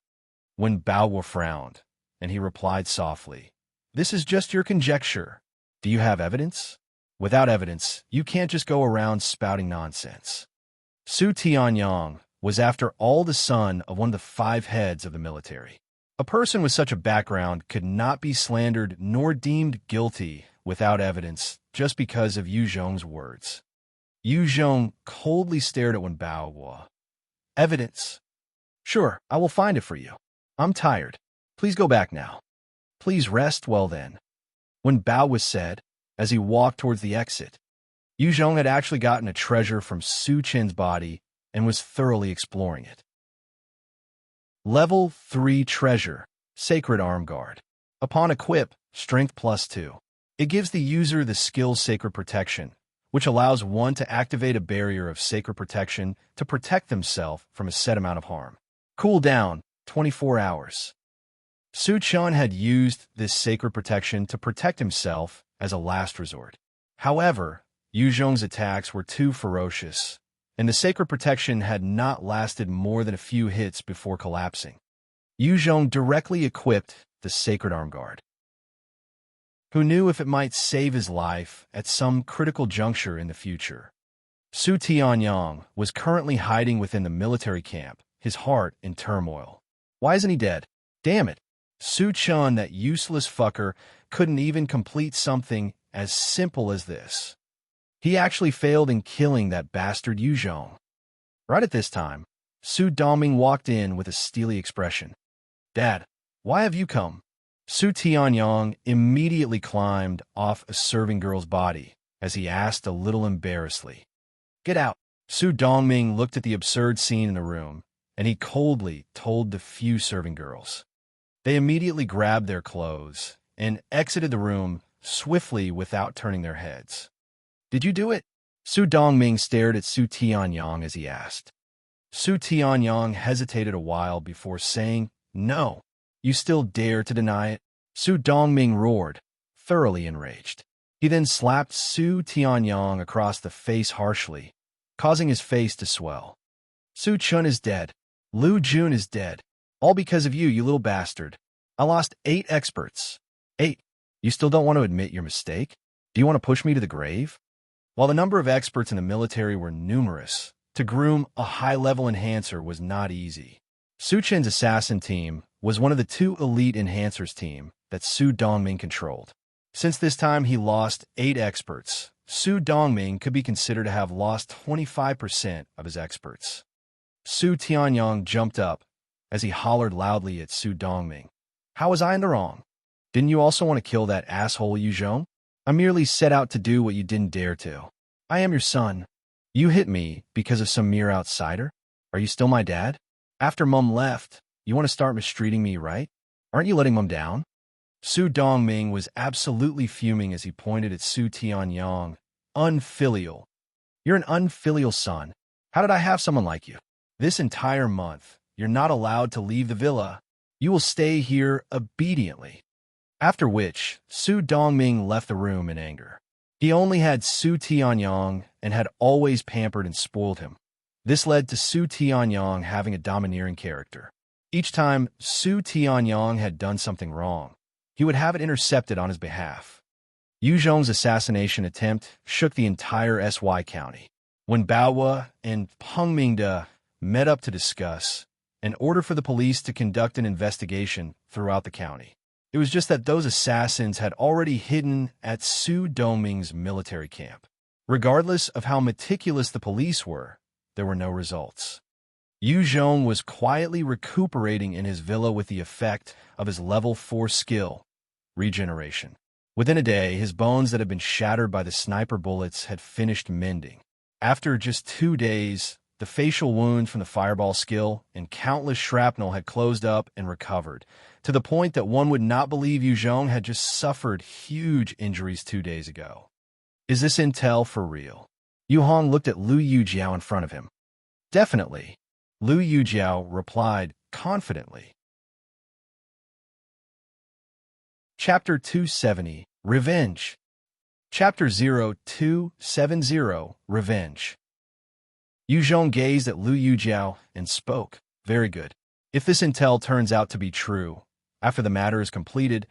When Baohua frowned, and he replied softly, "This is just your conjecture. Do you have evidence? Without evidence, you can't just go around spouting nonsense." Su Tianyang was, after all, the son of one of the 5 heads of the military. A person with such a background could not be slandered nor deemed guilty without evidence just because of Yu Zhong's words. Yu Zhong coldly stared at Wen Baohua. "Evidence? Sure, I will find it for you. I'm tired. Please go back now. Please rest well then." When Baohua said, as he walked towards the exit, Yu Zhong had actually gotten a treasure from Su Chen's body and was thoroughly exploring it. Level 3 Treasure, Sacred Arm Guard. Upon equip, Strength +2. It gives the user the skill Sacred Protection, which allows one to activate a barrier of sacred protection to protect themselves from a set amount of harm. Cooldown, 24 hours. Su Chen had used this sacred protection to protect himself as a last resort. However, Yu Zhong's attacks were too ferocious, and the sacred protection had not lasted more than a few hits before collapsing. Yu Zhong directly equipped the Sacred Arm Guard. Who knew if it might save his life at some critical juncture in the future? Su Tianyang was currently hiding within the military camp, his heart in turmoil. Why isn't he dead? Damn it! Su Chen, that useless fucker, couldn't even complete something as simple as this. He actually failed in killing that bastard Yu Zhong. Right at this time, Su Dongming walked in with a steely expression. "Dad, why have you come?" Su Tianyang immediately climbed off a serving girl's body as he asked a little embarrassedly. "Get out." Su Dongming looked at the absurd scene in the room, and he coldly told the few serving girls. They immediately grabbed their clothes and exited the room swiftly without turning their heads. "Did you do it?" Su Dongming stared at Su Tianyang as he asked. Su Tianyang hesitated a while before saying, "No. You still dare to deny it?" Su Dongming roared, thoroughly enraged. He then slapped Su Tianyang across the face harshly, causing his face to swell. "Su Chen is dead. Lu Jun is dead. All because of you, you little bastard. I lost 8 experts. 8. You still don't want to admit your mistake? Do you want to push me to the grave?" While the number of experts in the military were numerous, to groom a high-level enhancer was not easy. Su Chen's assassin team was one of the 2 elite enhancers team that Su Dongming controlled. Since this time, he lost 8 experts, Su Dongming could be considered to have lost 25% of his experts. Su Tianyong jumped up as he hollered loudly at Su Dongming. How was I in the wrong? Didn't you also want to kill that asshole Yu Zhong? I merely set out to do what you didn't dare to. I am your son. You hit me because of some mere outsider? Are you still my dad? After Mum left, you want to start mistreating me, right? Aren't you letting Mum down? Su Dongming was absolutely fuming as he pointed at Su Tianyong. Unfilial. You're an unfilial son. How did I have someone like you? This entire month, you're not allowed to leave the villa. You will stay here obediently. After which, Su Dongming left the room in anger. He only had Su Tianyong and had always pampered and spoiled him. This led to Su Tianyong having a domineering character. Each time Su Tianyong had done something wrong, he would have it intercepted on his behalf. Yu Zhong's assassination attempt shook the entire SY county. When Baohua and Peng Mingde met up to discuss an order for the police to conduct an investigation throughout the county, it was just that those assassins had already hidden at Su Dongming's military camp. Regardless of how meticulous the police were, there were no results. Yu Zhong was quietly recuperating in his villa with the effect of his level 4 skill, regeneration. Within a day, his bones that had been shattered by the sniper bullets had finished mending. After just 2 days, the facial wound from the fireball skill and countless shrapnel had closed up and recovered, to the point that one would not believe Yu Zhong had just suffered huge injuries 2 days ago. Is this intel for real? Yu Hong looked at Lu Yujiao in front of him. Definitely, Lu Yujiao replied confidently. Chapter 270, Revenge. Chapter 0270, Revenge. Yu Zhong gazed at Lu Yujiao and spoke. Very good. If this intel turns out to be true, after the matter is completed,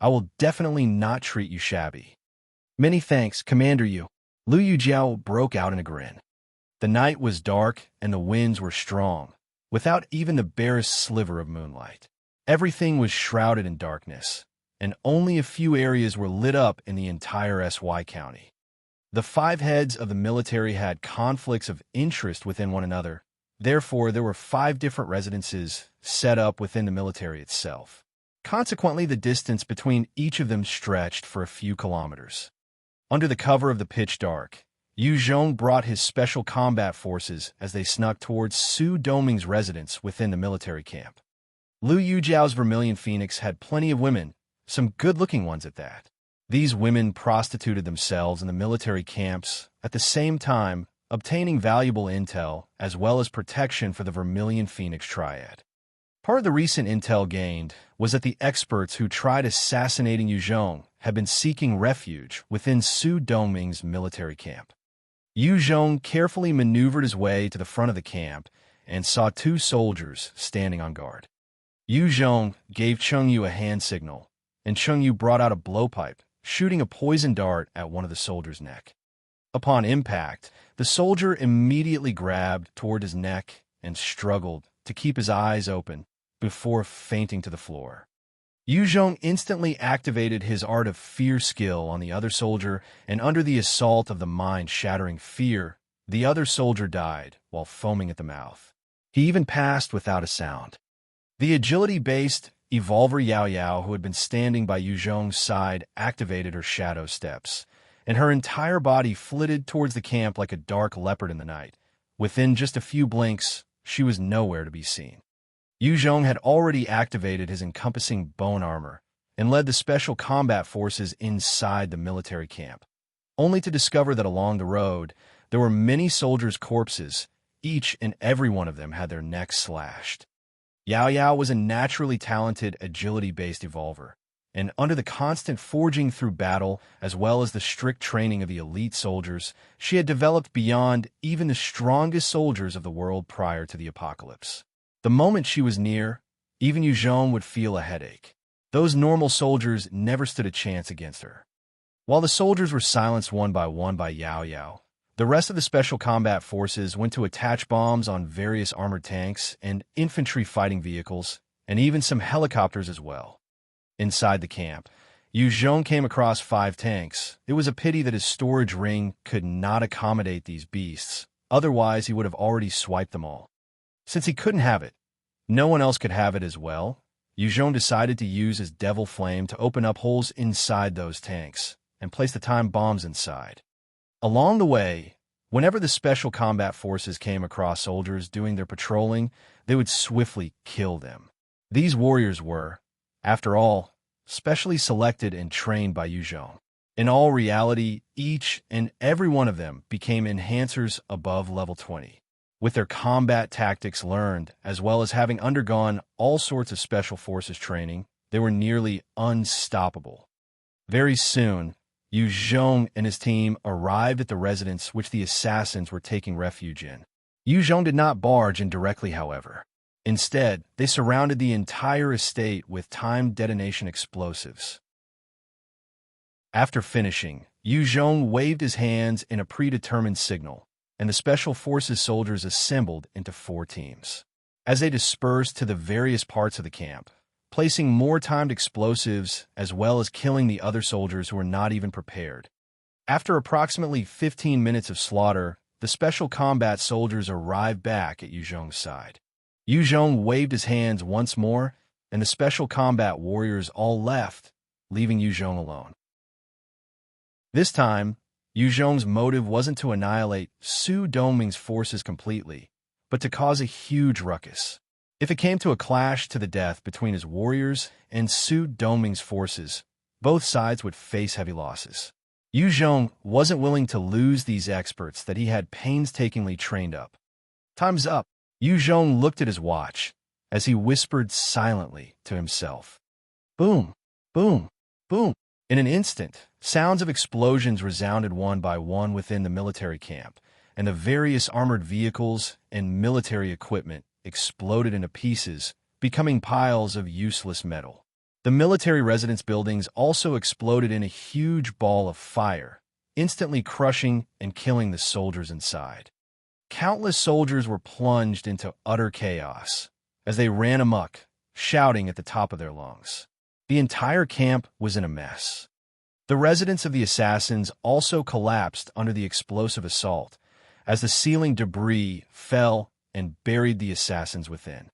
I will definitely not treat you shabby. Many thanks, Commander Yu. Lu Yujiao broke out in a grin. The night was dark and the winds were strong, without even the barest sliver of moonlight. Everything was shrouded in darkness, and only a few areas were lit up in the entire SY county. The 5 heads of the military had conflicts of interest within one another. Therefore, there were 5 different residences set up within the military itself. Consequently, the distance between each of them stretched for a few kilometers. Under the cover of the pitch dark, Yu Zhong brought his special combat forces as they snuck towards Su Dongming's residence within the military camp. Lu Yujiao's Vermilion Phoenix had plenty of women, some good-looking ones at that. These women prostituted themselves in the military camps, at the same time obtaining valuable intel as well as protection for the Vermilion Phoenix triad. Part of the recent intel gained was that the experts who tried assassinating Yu Zhong had been seeking refuge within Su Dongming's military camp. Yu Zhong carefully maneuvered his way to the front of the camp and saw 2 soldiers standing on guard. Yu Zhong gave Chengyu a hand signal, and Chengyu brought out a blowpipe, shooting a poison dart at one of the soldiers' neck. Upon impact, the soldier immediately grabbed toward his neck and struggled to keep his eyes open before fainting to the floor. Yu Zhong instantly activated his Art of Fear skill on the other soldier, and under the assault of the mind-shattering fear, the other soldier died while foaming at the mouth. He even passed without a sound. The agility-based Evolver Yao Yao, who had been standing by Yu Zhong's side, activated her shadow steps, and her entire body flitted towards the camp like a dark leopard in the night. Within just a few blinks, she was nowhere to be seen. Yu Zhong had already activated his encompassing bone armor and led the special combat forces inside the military camp, only to discover that along the road there were many soldiers' corpses. Each and every one of them had their necks slashed. Yao Yao was a naturally talented agility-based evolver, and under the constant forging through battle as well as the strict training of the elite soldiers, she had developed beyond even the strongest soldiers of the world prior to the apocalypse. The moment she was near, even Yu Zhong would feel a headache. Those normal soldiers never stood a chance against her. While the soldiers were silenced one by Yao Yao, the rest of the special combat forces went to attach bombs on various armored tanks and infantry fighting vehicles, and even some helicopters as well. Inside the camp, Yu Zhong came across 5 tanks. It was a pity that his storage ring could not accommodate these beasts, otherwise he would have already swiped them all. Since he couldn't have it, no one else could have it as well. Yu Zhong decided to use his devil flame to open up holes inside those tanks and place the time bombs inside. Along the way, whenever the special combat forces came across soldiers doing their patrolling, they would swiftly kill them. These warriors were, after all, specially selected and trained by Yu Zhong. In all reality, each and every one of them became enhancers above level 20. With their combat tactics learned, as well as having undergone all sorts of special forces training, they were nearly unstoppable. Very soon, Yu Zhong and his team arrived at the residence which the assassins were taking refuge in. Yu Zhong did not barge in directly, however. Instead, they surrounded the entire estate with timed detonation explosives. After finishing, Yu Zhong waved his hands in a predetermined signal, and the Special Forces soldiers assembled into 4 teams. As they dispersed to the various parts of the camp, placing more timed explosives as well as killing the other soldiers who were not even prepared. After approximately 15 minutes of slaughter, the special combat soldiers arrived back at Yu Zhong's side. Yu Zhong waved his hands once more, and the special combat warriors all left, leaving Yu Zhong alone. This time, Yu Zhong's motive wasn't to annihilate Su Dongming's forces completely, but to cause a huge ruckus. If it came to a clash to the death between his warriors and Su Dongming's forces, both sides would face heavy losses. Yu Zhong wasn't willing to lose these experts that he had painstakingly trained up. Time's up. Yu Zhong looked at his watch as he whispered silently to himself. Boom, boom, boom. In an instant, sounds of explosions resounded one by one within the military camp, and the various armored vehicles and military equipment exploded into pieces, becoming piles of useless metal. The military residence buildings also exploded in a huge ball of fire, instantly crushing and killing the soldiers inside. Countless soldiers were plunged into utter chaos as they ran amok, shouting at the top of their lungs. The entire camp was in a mess. The residence of the assassins also collapsed under the explosive assault as the ceiling debris fell and buried the assassins within.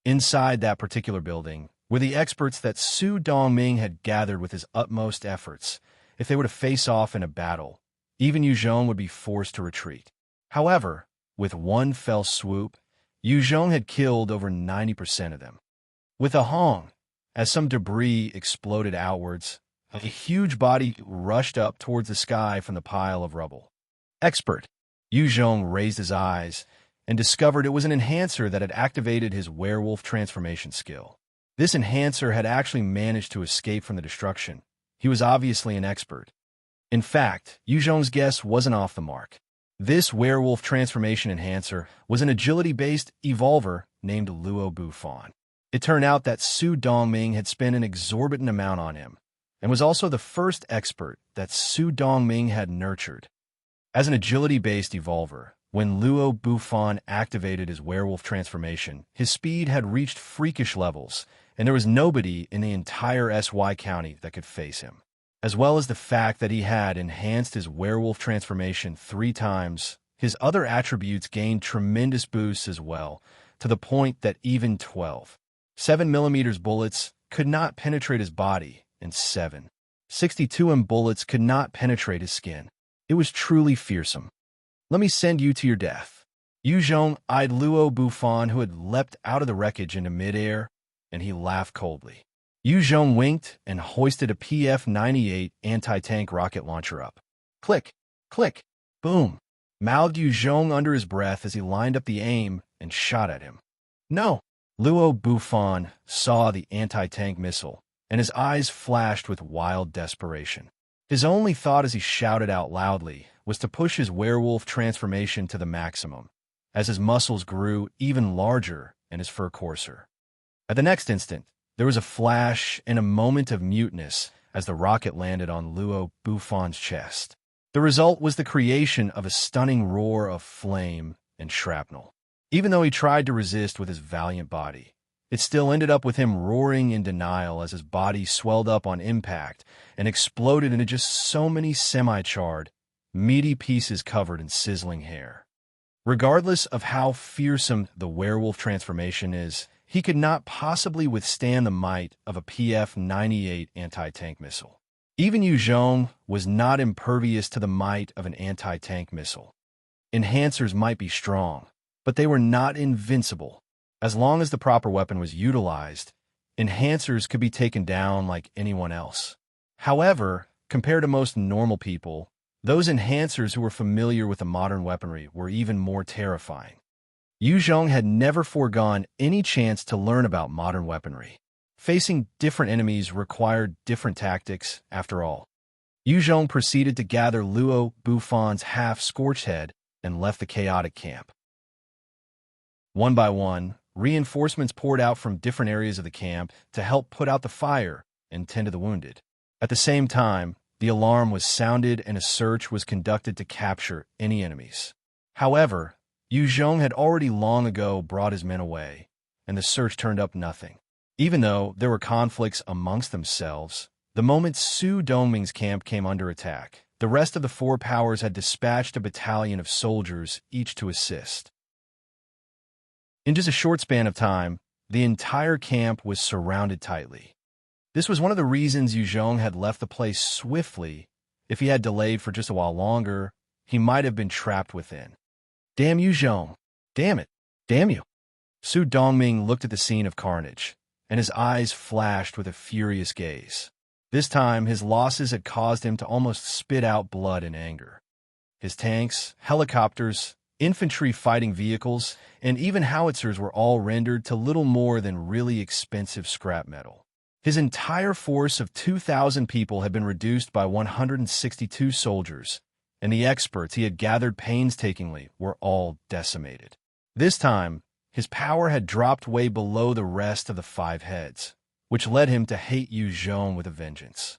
Inside that particular building were the experts that Su Dongming had gathered with his utmost efforts. If they were to face off in a battle, even Yu Zhong would be forced to retreat. However, with one fell swoop, Yu Zhong had killed over 90% of them. With a hong, as some debris exploded outwards, a huge body rushed up towards the sky from the pile of rubble. Expert! Yu Zhong raised his eyes and discovered it was an enhancer that had activated his werewolf transformation skill. This enhancer had actually managed to escape from the destruction. He was obviously an expert. In fact, Yu Zhong's guess wasn't off the mark. This werewolf transformation enhancer was an agility-based evolver named Luo Bufan. It turned out that Su Dongming had spent an exorbitant amount on him, and was also the first expert that Su Dongming had nurtured. As an agility-based evolver, when Luo Bufan activated his werewolf transformation, his speed had reached freakish levels, and there was nobody in the entire SY County that could face him. As well as the fact that he had enhanced his werewolf transformation 3 times, his other attributes gained tremendous boosts as well, to the point that even 12.7mm bullets could not penetrate his body, and 7.62mm bullets could not penetrate his skin. It was truly fearsome. Let me send you to your death. Yu Zhong eyed Luo Bufan, who had leapt out of the wreckage into midair, and he laughed coldly. Yu Zhong winked and hoisted a PF-98 anti-tank rocket launcher up. Click, click, boom, mouthed Yu Zhong under his breath as he lined up the aim and shot at him. No! Luo Bufan saw the anti-tank missile, and his eyes flashed with wild desperation. His only thought as he shouted out loudly was to push his werewolf transformation to the maximum, as his muscles grew even larger and his fur coarser. At the next instant, there was a flash and a moment of muteness as the rocket landed on Luo Bufan's chest. The result was the creation of a stunning roar of flame and shrapnel. Even though he tried to resist with his valiant body, It still ended up with him roaring in denial as his body swelled up on impact and exploded into just so many semi-charred, meaty pieces covered in sizzling hair. Regardless of how fearsome the werewolf transformation is, he could not possibly withstand the might of a PF-98 anti-tank missile. Even Yu Zhong was not impervious to the might of an anti-tank missile. Enhancers might be strong, but they were not invincible. As long as the proper weapon was utilized, enhancers could be taken down like anyone else. However, compared to most normal people, those enhancers who were familiar with the modern weaponry were even more terrifying. Yu Zhong had never foregone any chance to learn about modern weaponry. Facing different enemies required different tactics, after all. Yu Zhong proceeded to gather Luo Buffon's half-scorched head and left the chaotic camp. One by one, reinforcements poured out from different areas of the camp to help put out the fire and tend to the wounded. At the same time, the alarm was sounded and a search was conducted to capture any enemies. However, Yu Zhong had already long ago brought his men away, and the search turned up nothing. Even though there were conflicts amongst themselves, the moment Su Dongming's camp came under attack, the rest of the four powers had dispatched a battalion of soldiers, each to assist. In just a short span of time, the entire camp was surrounded tightly. This was one of the reasons Yu Zhong had left the place swiftly. If he had delayed for just a while longer, he might have been trapped within. Damn Yu Zhong! Damn it! Damn you! Su Dongming looked at the scene of carnage, and his eyes flashed with a furious gaze. This time, his losses had caused him to almost spit out blood in anger. His tanks, helicopters, infantry fighting vehicles, and even howitzers were all rendered to little more than really expensive scrap metal. His entire force of 2,000 people had been reduced by 162 soldiers, and the experts he had gathered painstakingly were all decimated. This time, his power had dropped way below the rest of the five heads, which led him to hate Yu Zhong with a vengeance.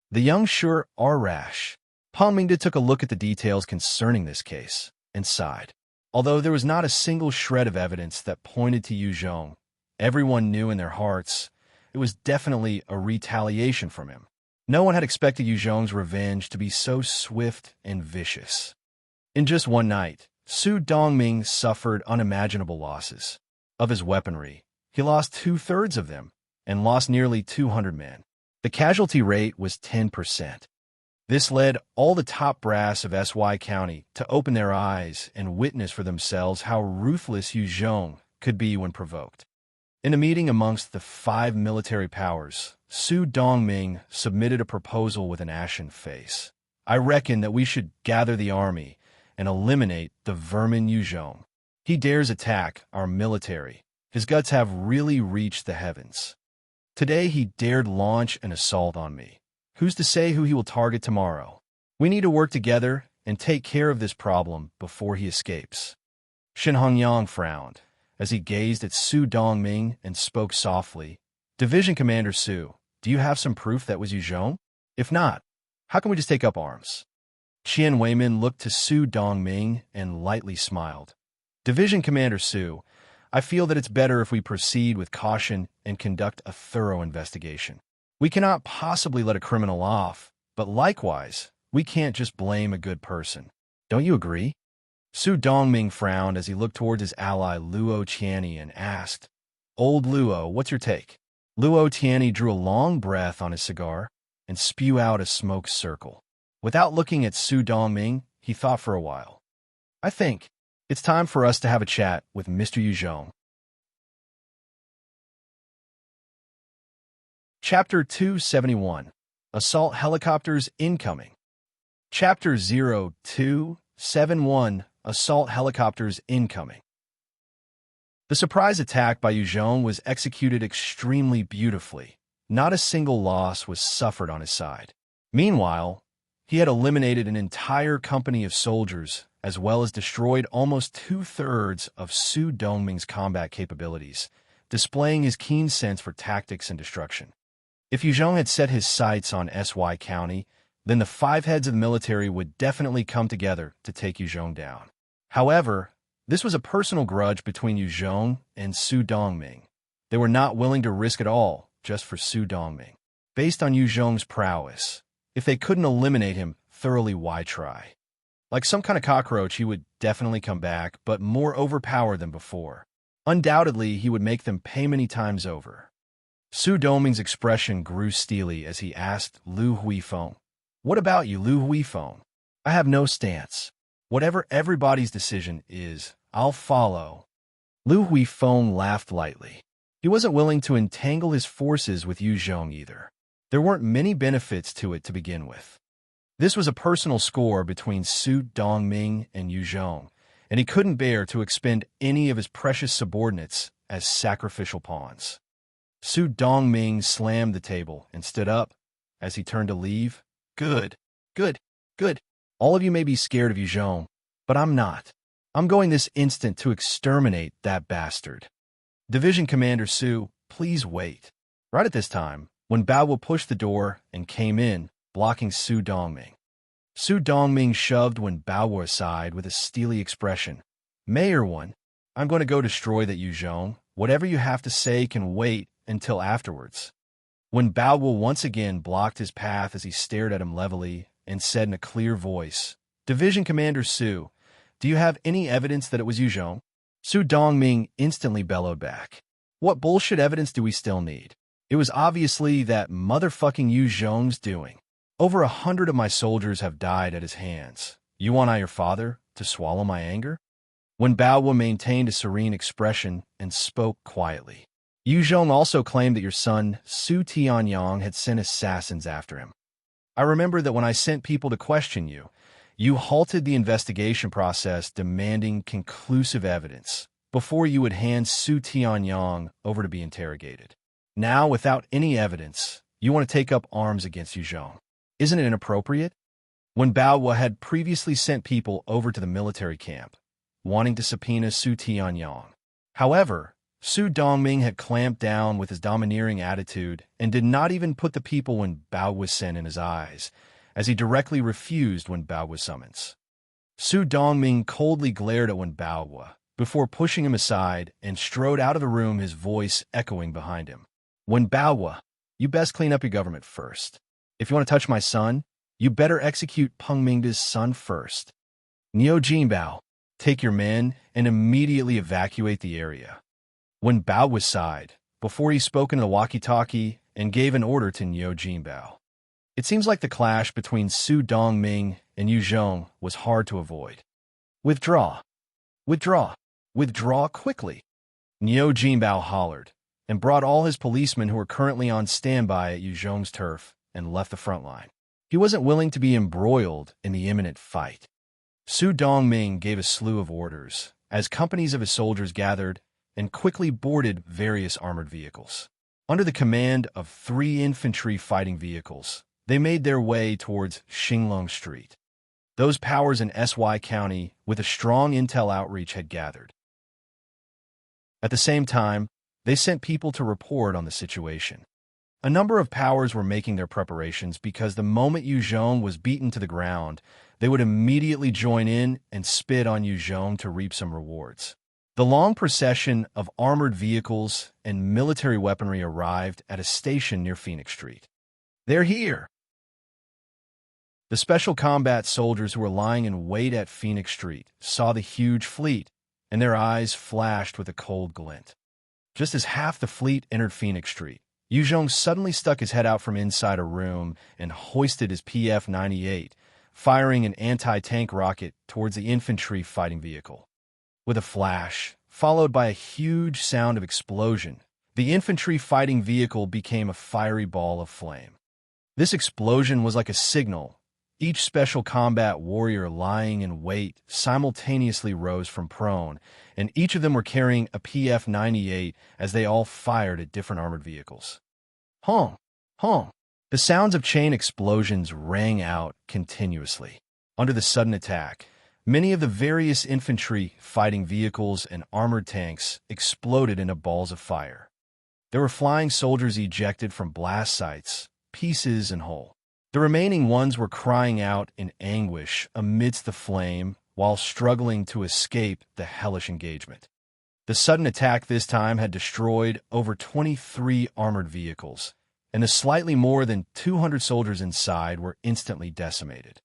The young sure are rash. Pang Mingde took a look at the details concerning this case and sighed. Although there was not a single shred of evidence that pointed to Yu Zhong, everyone knew in their hearts it was definitely a retaliation from him. No one had expected Yu Zhong's revenge to be so swift and vicious. In just one night, Su Dongming suffered unimaginable losses. Of his weaponry, he lost 2/3 of them and lost nearly 200 men. The casualty rate was 10%. This led all the top brass of SY County to open their eyes and witness for themselves how ruthless Yu Zhong could be when provoked. In a meeting amongst the five military powers, Su Dongming submitted a proposal with an ashen face. I reckon that we should gather the army and eliminate the vermin Yu Zhong. He dares attack our military. His guts have really reached the heavens. Today he dared launch an assault on me. Who's to say who he will target tomorrow? We need to work together and take care of this problem before he escapes. Shen Hongyang frowned as he gazed at Su Dongming and spoke softly. Division Commander Su, do you have some proof that was Yu Zhong? If not, how can we just take up arms? Qian Weimin looked to Su Dongming and lightly smiled. Division Commander Su, I feel that it's better if we proceed with caution and conduct a thorough investigation. We cannot possibly let a criminal off, but likewise, we can't just blame a good person. Don't you agree? Su Dongming frowned as he looked towards his ally Luo Tianyi and asked, Old Luo, what's your take? Luo Tianyi drew a long breath on his cigar and spewed out a smoke circle. Without looking at Su Dongming, he thought for a while. I think it's time for us to have a chat with Mr. Yu Zhong. Chapter 271. Assault Helicopters Incoming. Chapter 0271. Assault Helicopters Incoming. The surprise attack by Yu Zhong was executed extremely beautifully. Not a single loss was suffered on his side. Meanwhile, he had eliminated an entire company of soldiers, as well as destroyed almost 2/3 of Su Dongming's combat capabilities, displaying his keen sense for tactics and destruction. If Yu Zhong had set his sights on SY County, then the five heads of the military would definitely come together to take Yu Zhong down. However, this was a personal grudge between Yu Zhong and Su Dongming. They were not willing to risk it all just for Su Dongming. Based on Yu Zhong's prowess, if they couldn't eliminate him thoroughly, why try? Like some kind of cockroach, he would definitely come back, but more overpowered than before. Undoubtedly, he would make them pay many times over. Su Dongming's expression grew steely as he asked Lu Huifeng, "What about you, Lu Huifeng?" "I have no stance. Whatever everybody's decision is, I'll follow." Lu Huifeng laughed lightly. He wasn't willing to entangle his forces with Yu Zhong either. There weren't many benefits to it to begin with. This was a personal score between Su Dongming and Yu Zhong, and he couldn't bear to expend any of his precious subordinates as sacrificial pawns. Su Dongming slammed the table and stood up as he turned to leave. Good, good, good. All of you may be scared of Yu Zhong, but I'm not. I'm going this instant to exterminate that bastard. Division Commander Su, please wait. Right at this time, when Bao Wu pushed the door and came in, blocking Su Dongming. Su Dongming shoved Wen Bao aside with a steely expression. "Mayor One, I'm going to go destroy that Yu Zhong. Whatever you have to say can wait until afterwards." Wen Bao once again blocked his path as he stared at him levelly and said in a clear voice, "Division Commander Su, do you have any evidence that it was Yu Zhong?" Su Dongming instantly bellowed back. "What bullshit evidence do we still need? It was obviously that motherfucking Yu Zhong's doing. Over 100 of my soldiers have died at his hands. You want your father to swallow my anger?" When Bao maintained a serene expression and spoke quietly. "Yu Zhong also claimed that your son, Su Tianyang, had sent assassins after him. I remember that when I sent people to question you, you halted the investigation process demanding conclusive evidence before you would hand Su Tianyang over to be interrogated. Now, without any evidence, you want to take up arms against Yu Zhong. Isn't it inappropriate?" When Bao had previously sent people over to the military camp, wanting to subpoena Su Tianyang. However, Su Dongming had clamped down with his domineering attitude and did not even put the people when Bao was sent in his eyes, as he directly refused when Bao was summons. Su Dongming coldly glared at Wen Bao before pushing him aside and strode out of the room, his voice echoing behind him. "Wen Bao, you best clean up your government first. If you want to touch my son, you better execute Peng Mingda's son first. Niu Jinbao, take your men and immediately evacuate the area." When Bao sighed, before he spoke in the walkie-talkie and gave an order to Niu Jinbao. It seems like the clash between Su Dongming and Yu Zhong was hard to avoid. "Withdraw! Withdraw! Withdraw quickly!" Niu Jinbao hollered, and brought all his policemen who were currently on standby at Yu Zhong's turf and left the front line. He wasn't willing to be embroiled in the imminent fight. Su Dongming gave a slew of orders, as companies of his soldiers gathered and quickly boarded various armored vehicles. Under the command of 3 infantry fighting vehicles, they made their way towards Xinglong Street. Those powers in SY County with a strong intel outreach had gathered. At the same time, they sent people to report on the situation. A number of powers were making their preparations because the moment Yu Zhong was beaten to the ground, they would immediately join in and spit on Yu Zhong to reap some rewards. The long procession of armored vehicles and military weaponry arrived at a station near Phoenix Street. "They're here!" The special combat soldiers who were lying in wait at Phoenix Street saw the huge fleet, and their eyes flashed with a cold glint. Just as half the fleet entered Phoenix Street, Yu Zhong suddenly stuck his head out from inside a room and hoisted his PF-98, firing an anti-tank rocket towards the infantry fighting vehicle. With a flash, followed by a huge sound of explosion, the infantry fighting vehicle became a fiery ball of flame. This explosion was like a signal. Each special combat warrior lying in wait simultaneously rose from prone, and each of them were carrying a PF-98 as they all fired at different armored vehicles. Honk! Honk! The sounds of chain explosions rang out continuously. Under the sudden attack, many of the various infantry fighting vehicles and armored tanks exploded into balls of fire. There were flying soldiers ejected from blast sites, pieces and whole. The remaining ones were crying out in anguish amidst the flame while struggling to escape the hellish engagement. The sudden attack this time had destroyed over 23 armored vehicles, and the slightly more than 200 soldiers inside were instantly decimated.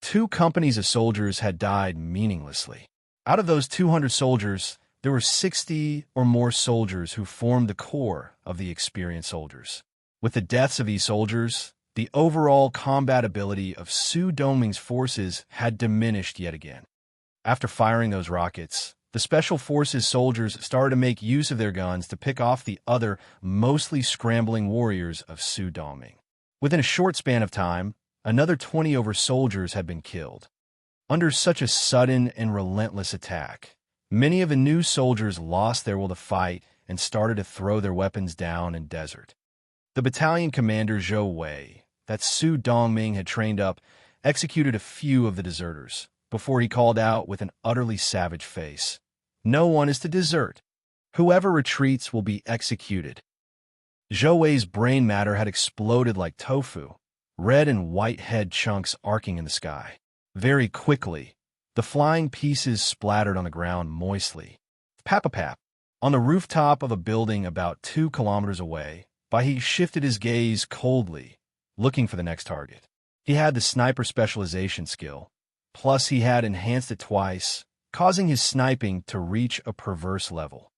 2 companies of soldiers had died meaninglessly. Out of those 200 soldiers, there were 60 or more soldiers who formed the core of the experienced soldiers. With the deaths of these soldiers, the overall combat ability of Su Dongming's forces had diminished yet again. After firing those rockets, the Special Forces soldiers started to make use of their guns to pick off the other, mostly scrambling warriors of Su Dongming. Within a short span of time, another 20 over soldiers had been killed. Under such a sudden and relentless attack, many of the new soldiers lost their will to fight and started to throw their weapons down in desert. The battalion commander Zhou Wei, that Su Dongming had trained up, executed a few of the deserters, before he called out with an utterly savage face, "No one is to desert. Whoever retreats will be executed." Zhou Wei's brain matter had exploded like tofu, red and white head chunks arcing in the sky. Very quickly, the flying pieces splattered on the ground moistly. Pap-a-pap. On the rooftop of a building about 2 kilometers away, Bahi shifted his gaze coldly, looking for the next target. He had the sniper specialization skill, plus he had enhanced it twice, causing his sniping to reach a perverse level.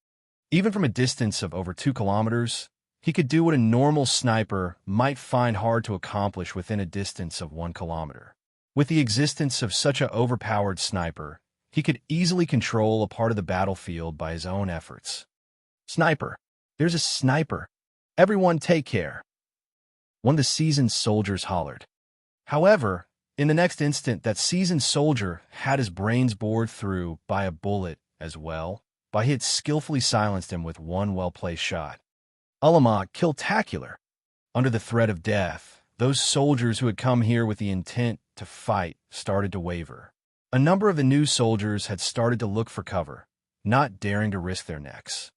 Even from a distance of over 2 kilometers, he could do what a normal sniper might find hard to accomplish within a distance of 1 kilometer. With the existence of such an overpowered sniper, he could easily control a part of the battlefield by his own efforts. "Sniper! There's a sniper! Everyone take care!" one of the seasoned soldiers hollered. However, in the next instant, that seasoned soldier had his brains bored through by a bullet as well, but he had skillfully silenced him with one well-placed shot. Alamak, kill-tacular! Under the threat of death, those soldiers who had come here with the intent to fight started to waver. A number of the new soldiers had started to look for cover, not daring to risk their necks.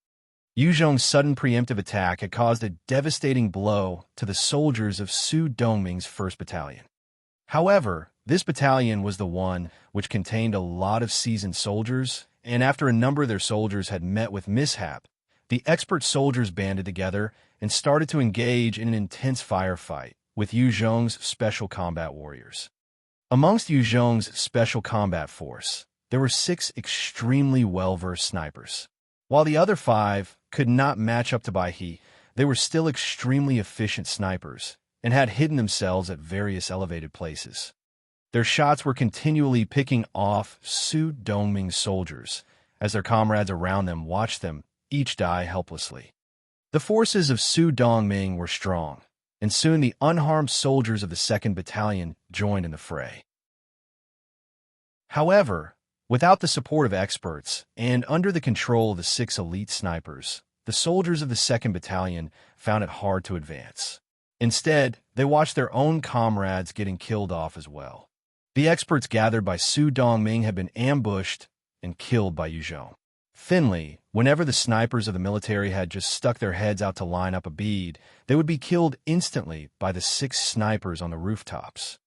Yu Zhong's sudden preemptive attack had caused a devastating blow to the soldiers of Su Dongming's 1st Battalion. However, this battalion was the one which contained a lot of seasoned soldiers, and after a number of their soldiers had met with mishap, the expert soldiers banded together and started to engage in an intense firefight with Yu Zhong's special combat warriors. Amongst Yu Zhong's special combat force, there were 6 extremely well-versed snipers. While the other 5 could not match up to Baihe, they were still extremely efficient snipers and had hidden themselves at various elevated places. Their shots were continually picking off Su Dongming's soldiers as their comrades around them watched them each die helplessly. The forces of Su Dongming were strong, and soon the unharmed soldiers of the 2nd Battalion joined in the fray. However, without the support of experts and under the control of the 6 elite snipers, the soldiers of the 2nd Battalion found it hard to advance. Instead, they watched their own comrades getting killed off as well. The experts gathered by Su Dongming had been ambushed and killed by Yu Zhong. Finally, whenever the snipers of the military had just stuck their heads out to line up a bead, they would be killed instantly by the 6 snipers on the rooftops.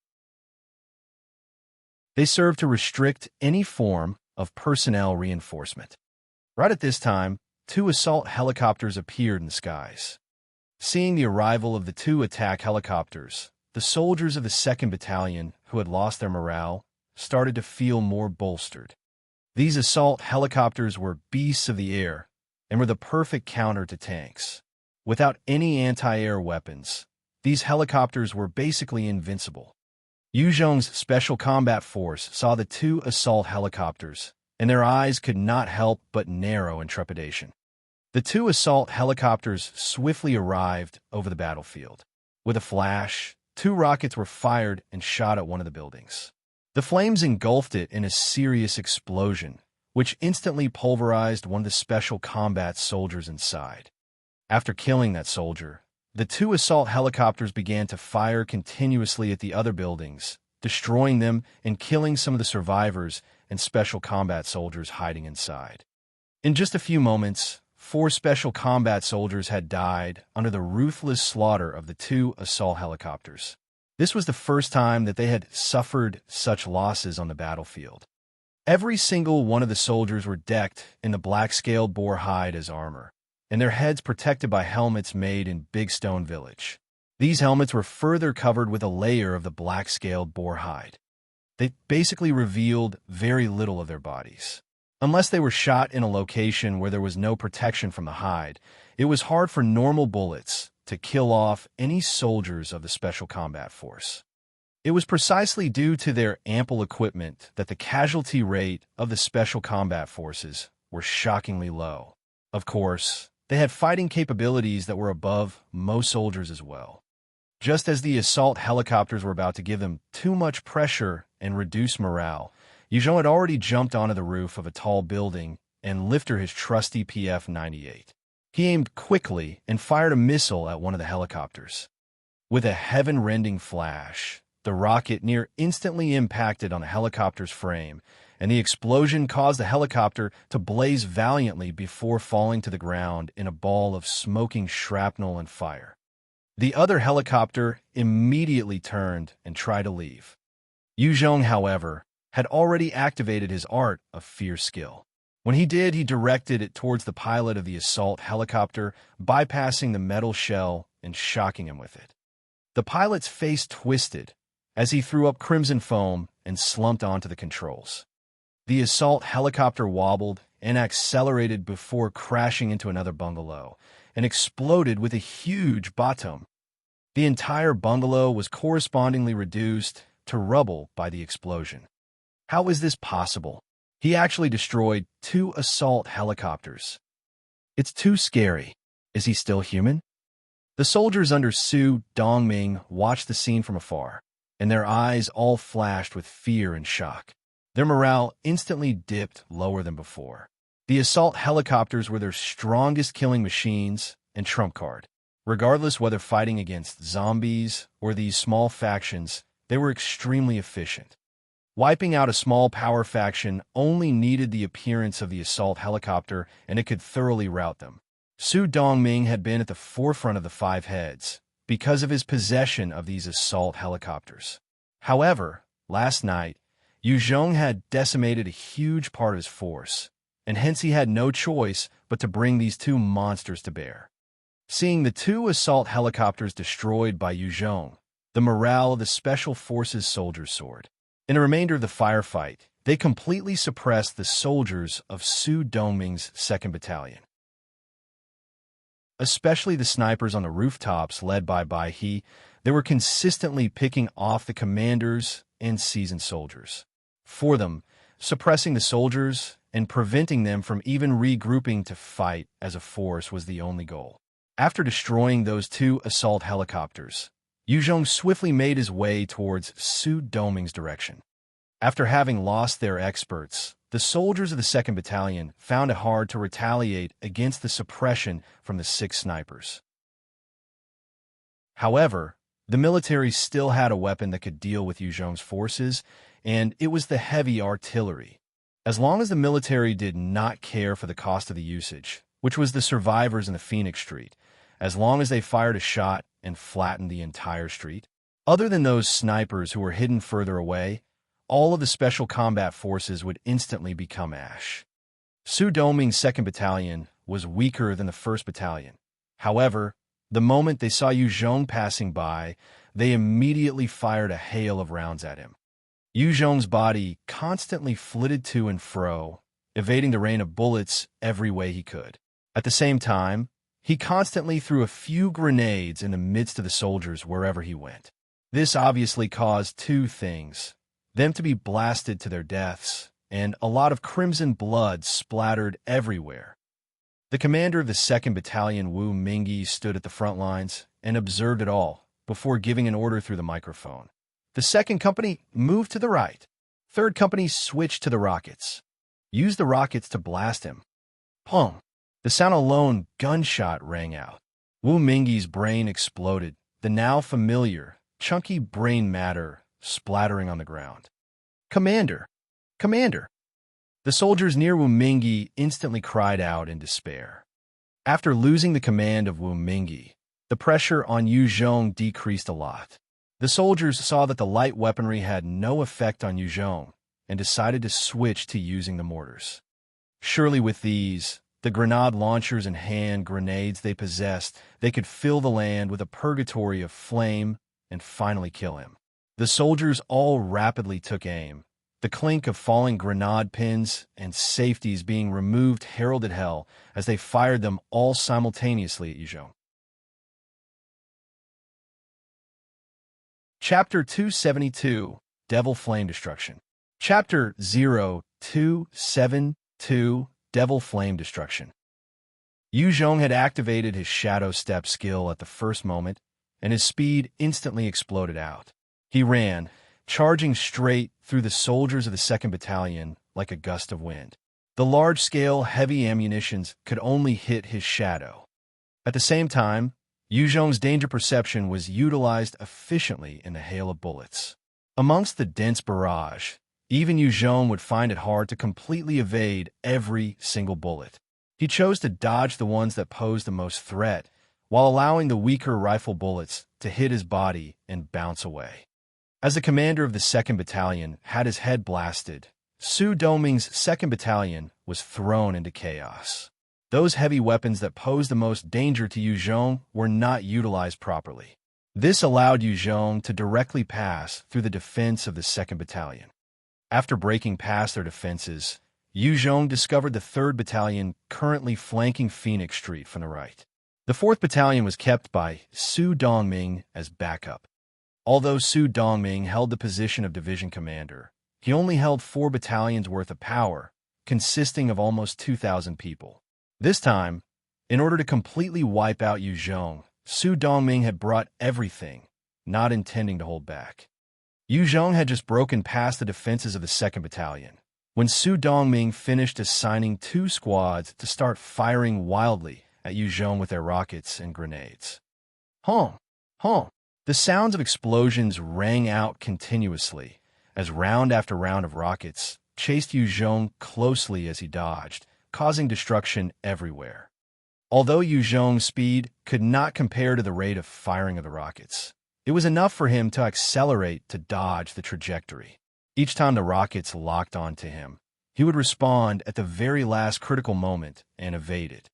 They served to restrict any form of personnel reinforcement. Right at this time, 2 assault helicopters appeared in the skies. Seeing the arrival of the 2 attack helicopters, the soldiers of the 2nd Battalion, who had lost their morale, started to feel more bolstered. These assault helicopters were beasts of the air and were the perfect counter to tanks. Without any anti-air weapons, these helicopters were basically invincible. Yu Zhong's special combat force saw the 2 assault helicopters, and their eyes could not help but narrow in trepidation. The 2 assault helicopters swiftly arrived over the battlefield. With a flash, 2 rockets were fired and shot at one of the buildings. The flames engulfed it in a serious explosion, which instantly pulverized one of the special combat soldiers inside. After killing that soldier, the 2 assault helicopters began to fire continuously at the other buildings, destroying them and killing some of the survivors and special combat soldiers hiding inside. In just a few moments, 4 special combat soldiers had died under the ruthless slaughter of the 2 assault helicopters. This was the first time that they had suffered such losses on the battlefield. Every single one of the soldiers were decked in the black-scaled boar hide as armor, and their heads protected by helmets made in Big Stone Village. These helmets were further covered with a layer of the black-scaled boar hide. They basically revealed very little of their bodies. Unless they were shot in a location where there was no protection from the hide, it was hard for normal bullets to kill off any soldiers of the Special Combat Force. It was precisely due to their ample equipment that the casualty rate of the Special Combat Forces were shockingly low. Of course, they had fighting capabilities that were above most soldiers as well. Just as the assault helicopters were about to give them too much pressure and reduce morale, Yuzhong had already jumped onto the roof of a tall building and lifted his trusty PF-98. He aimed quickly and fired a missile at one of the helicopters. With a heaven-rending flash, the rocket near instantly impacted on the helicopter's frame, and the explosion caused the helicopter to blaze valiantly before falling to the ground in a ball of smoking shrapnel and fire. The other helicopter immediately turned and tried to leave. Yuzhong, however, had already activated his art of fierce skill. When he did, he directed it towards the pilot of the assault helicopter, bypassing the metal shell and shocking him with it. The pilot's face twisted as he threw up crimson foam and slumped onto the controls. The assault helicopter wobbled and accelerated before crashing into another bungalow and exploded with a huge bottom. The entire bungalow was correspondingly reduced to rubble by the explosion. How is this possible? He actually destroyed 2 assault helicopters. It's too scary. Is he still human? The soldiers under Su Dongming watched the scene from afar, and their eyes all flashed with fear and shock. Their morale instantly dipped lower than before. The assault helicopters were their strongest killing machines and trump card. Regardless whether fighting against zombies or these small factions, they were extremely efficient. Wiping out a small power faction only needed the appearance of the assault helicopter, and it could thoroughly rout them. Su Dongming had been at the forefront of the Five Heads because of his possession of these assault helicopters. However, last night, Yuzhong had decimated a huge part of his force, and hence he had no choice but to bring these 2 monsters to bear. Seeing the 2 assault helicopters destroyed by Yuzhong, the morale of the Special Forces soldiers soared. In the remainder of the firefight, they completely suppressed the soldiers of Su Dongming's 2nd Battalion. Especially the snipers on the rooftops led by Bai He, they were consistently picking off the commanders and seasoned soldiers. For them, suppressing the soldiers and preventing them from even regrouping to fight as a force was the only goal. After destroying those 2 assault helicopters, Yuzhong swiftly made his way towards Su Dongming's direction. After having lost their experts, the soldiers of the 2nd Battalion found it hard to retaliate against the suppression from the 6 snipers. However, the military still had a weapon that could deal with Yuzhong's forces, and it was the heavy artillery. As long as the military did not care for the cost of the usage, which was the survivors in the Phoenix Street, as long as they fired a shot and flattened the entire street. Other than those snipers who were hidden further away, all of the Special Combat Forces would instantly become ash. Su Dongming's 2nd Battalion was weaker than the 1st Battalion. However, the moment they saw Yuzhong passing by, they immediately fired a hail of rounds at him. Yuzhong's body constantly flitted to and fro, evading the rain of bullets every way he could. At the same time, he constantly threw a few grenades in the midst of the soldiers wherever he went. This obviously caused 2 things: them to be blasted to their deaths, and a lot of crimson blood splattered everywhere. The commander of the 2nd Battalion, Wu Mingyi, stood at the front lines and observed it all before giving an order through the microphone. The 2nd Company moved to the right. 3rd Company switched to the rockets. Use the rockets to blast him. Pong! The sound of a lone gunshot rang out. Wu Mingyi's brain exploded, the now familiar, chunky brain matter splattering on the ground. Commander! Commander! The soldiers near Wu Mingyi instantly cried out in despair. After losing the command of Wu Mingyi, the pressure on Yuzhong decreased a lot. The soldiers saw that the light weaponry had no effect on Yuzhong, and decided to switch to using the mortars. Surely with these, the grenade launchers and hand grenades they possessed, they could fill the land with a purgatory of flame and finally kill him. The soldiers all rapidly took aim. The clink of falling grenade pins and safeties being removed heralded hell as they fired them all simultaneously at Yuzhong. Chapter 272, Devil Flame Destruction. Chapter 0272, Devil Flame Destruction. Yuzhong had activated his Shadow Step skill at the first moment, and his speed instantly exploded out. He ran, charging straight through the soldiers of the 2nd Battalion like a gust of wind. The large-scale, heavy ammunitions could only hit his shadow. At the same time, Yuzhong's danger perception was utilized efficiently in the hail of bullets. Amongst the dense barrage, even Yuzhong would find it hard to completely evade every single bullet. He chose to dodge the ones that posed the most threat, while allowing the weaker rifle bullets to hit his body and bounce away. As the commander of the 2nd Battalion had his head blasted, Su Dongming's 2nd Battalion was thrown into chaos. Those heavy weapons that posed the most danger to Yuzhong were not utilized properly. This allowed Yuzhong to directly pass through the defense of the 2nd Battalion. After breaking past their defenses, Yuzhong discovered the 3rd Battalion currently flanking Phoenix Street from the right. The 4th Battalion was kept by Su Dongming as backup. Although Su Dongming held the position of division commander, he only held 4 battalions worth of power, consisting of almost 2,000 people. This time, in order to completely wipe out Yuzhong, Su Dongming had brought everything, not intending to hold back. Yuzhong had just broken past the defenses of the 2nd Battalion, when Su Dongming finished assigning 2 squads to start firing wildly at Yuzhong with their rockets and grenades. Honk! Honk! The sounds of explosions rang out continuously, as round after round of rockets chased Yuzhong closely as he dodged, causing destruction everywhere. Although Yuzhong's speed could not compare to the rate of firing of the rockets, it was enough for him to accelerate to dodge the trajectory. Each time the rockets locked onto him, he would respond at the very last critical moment and evade it.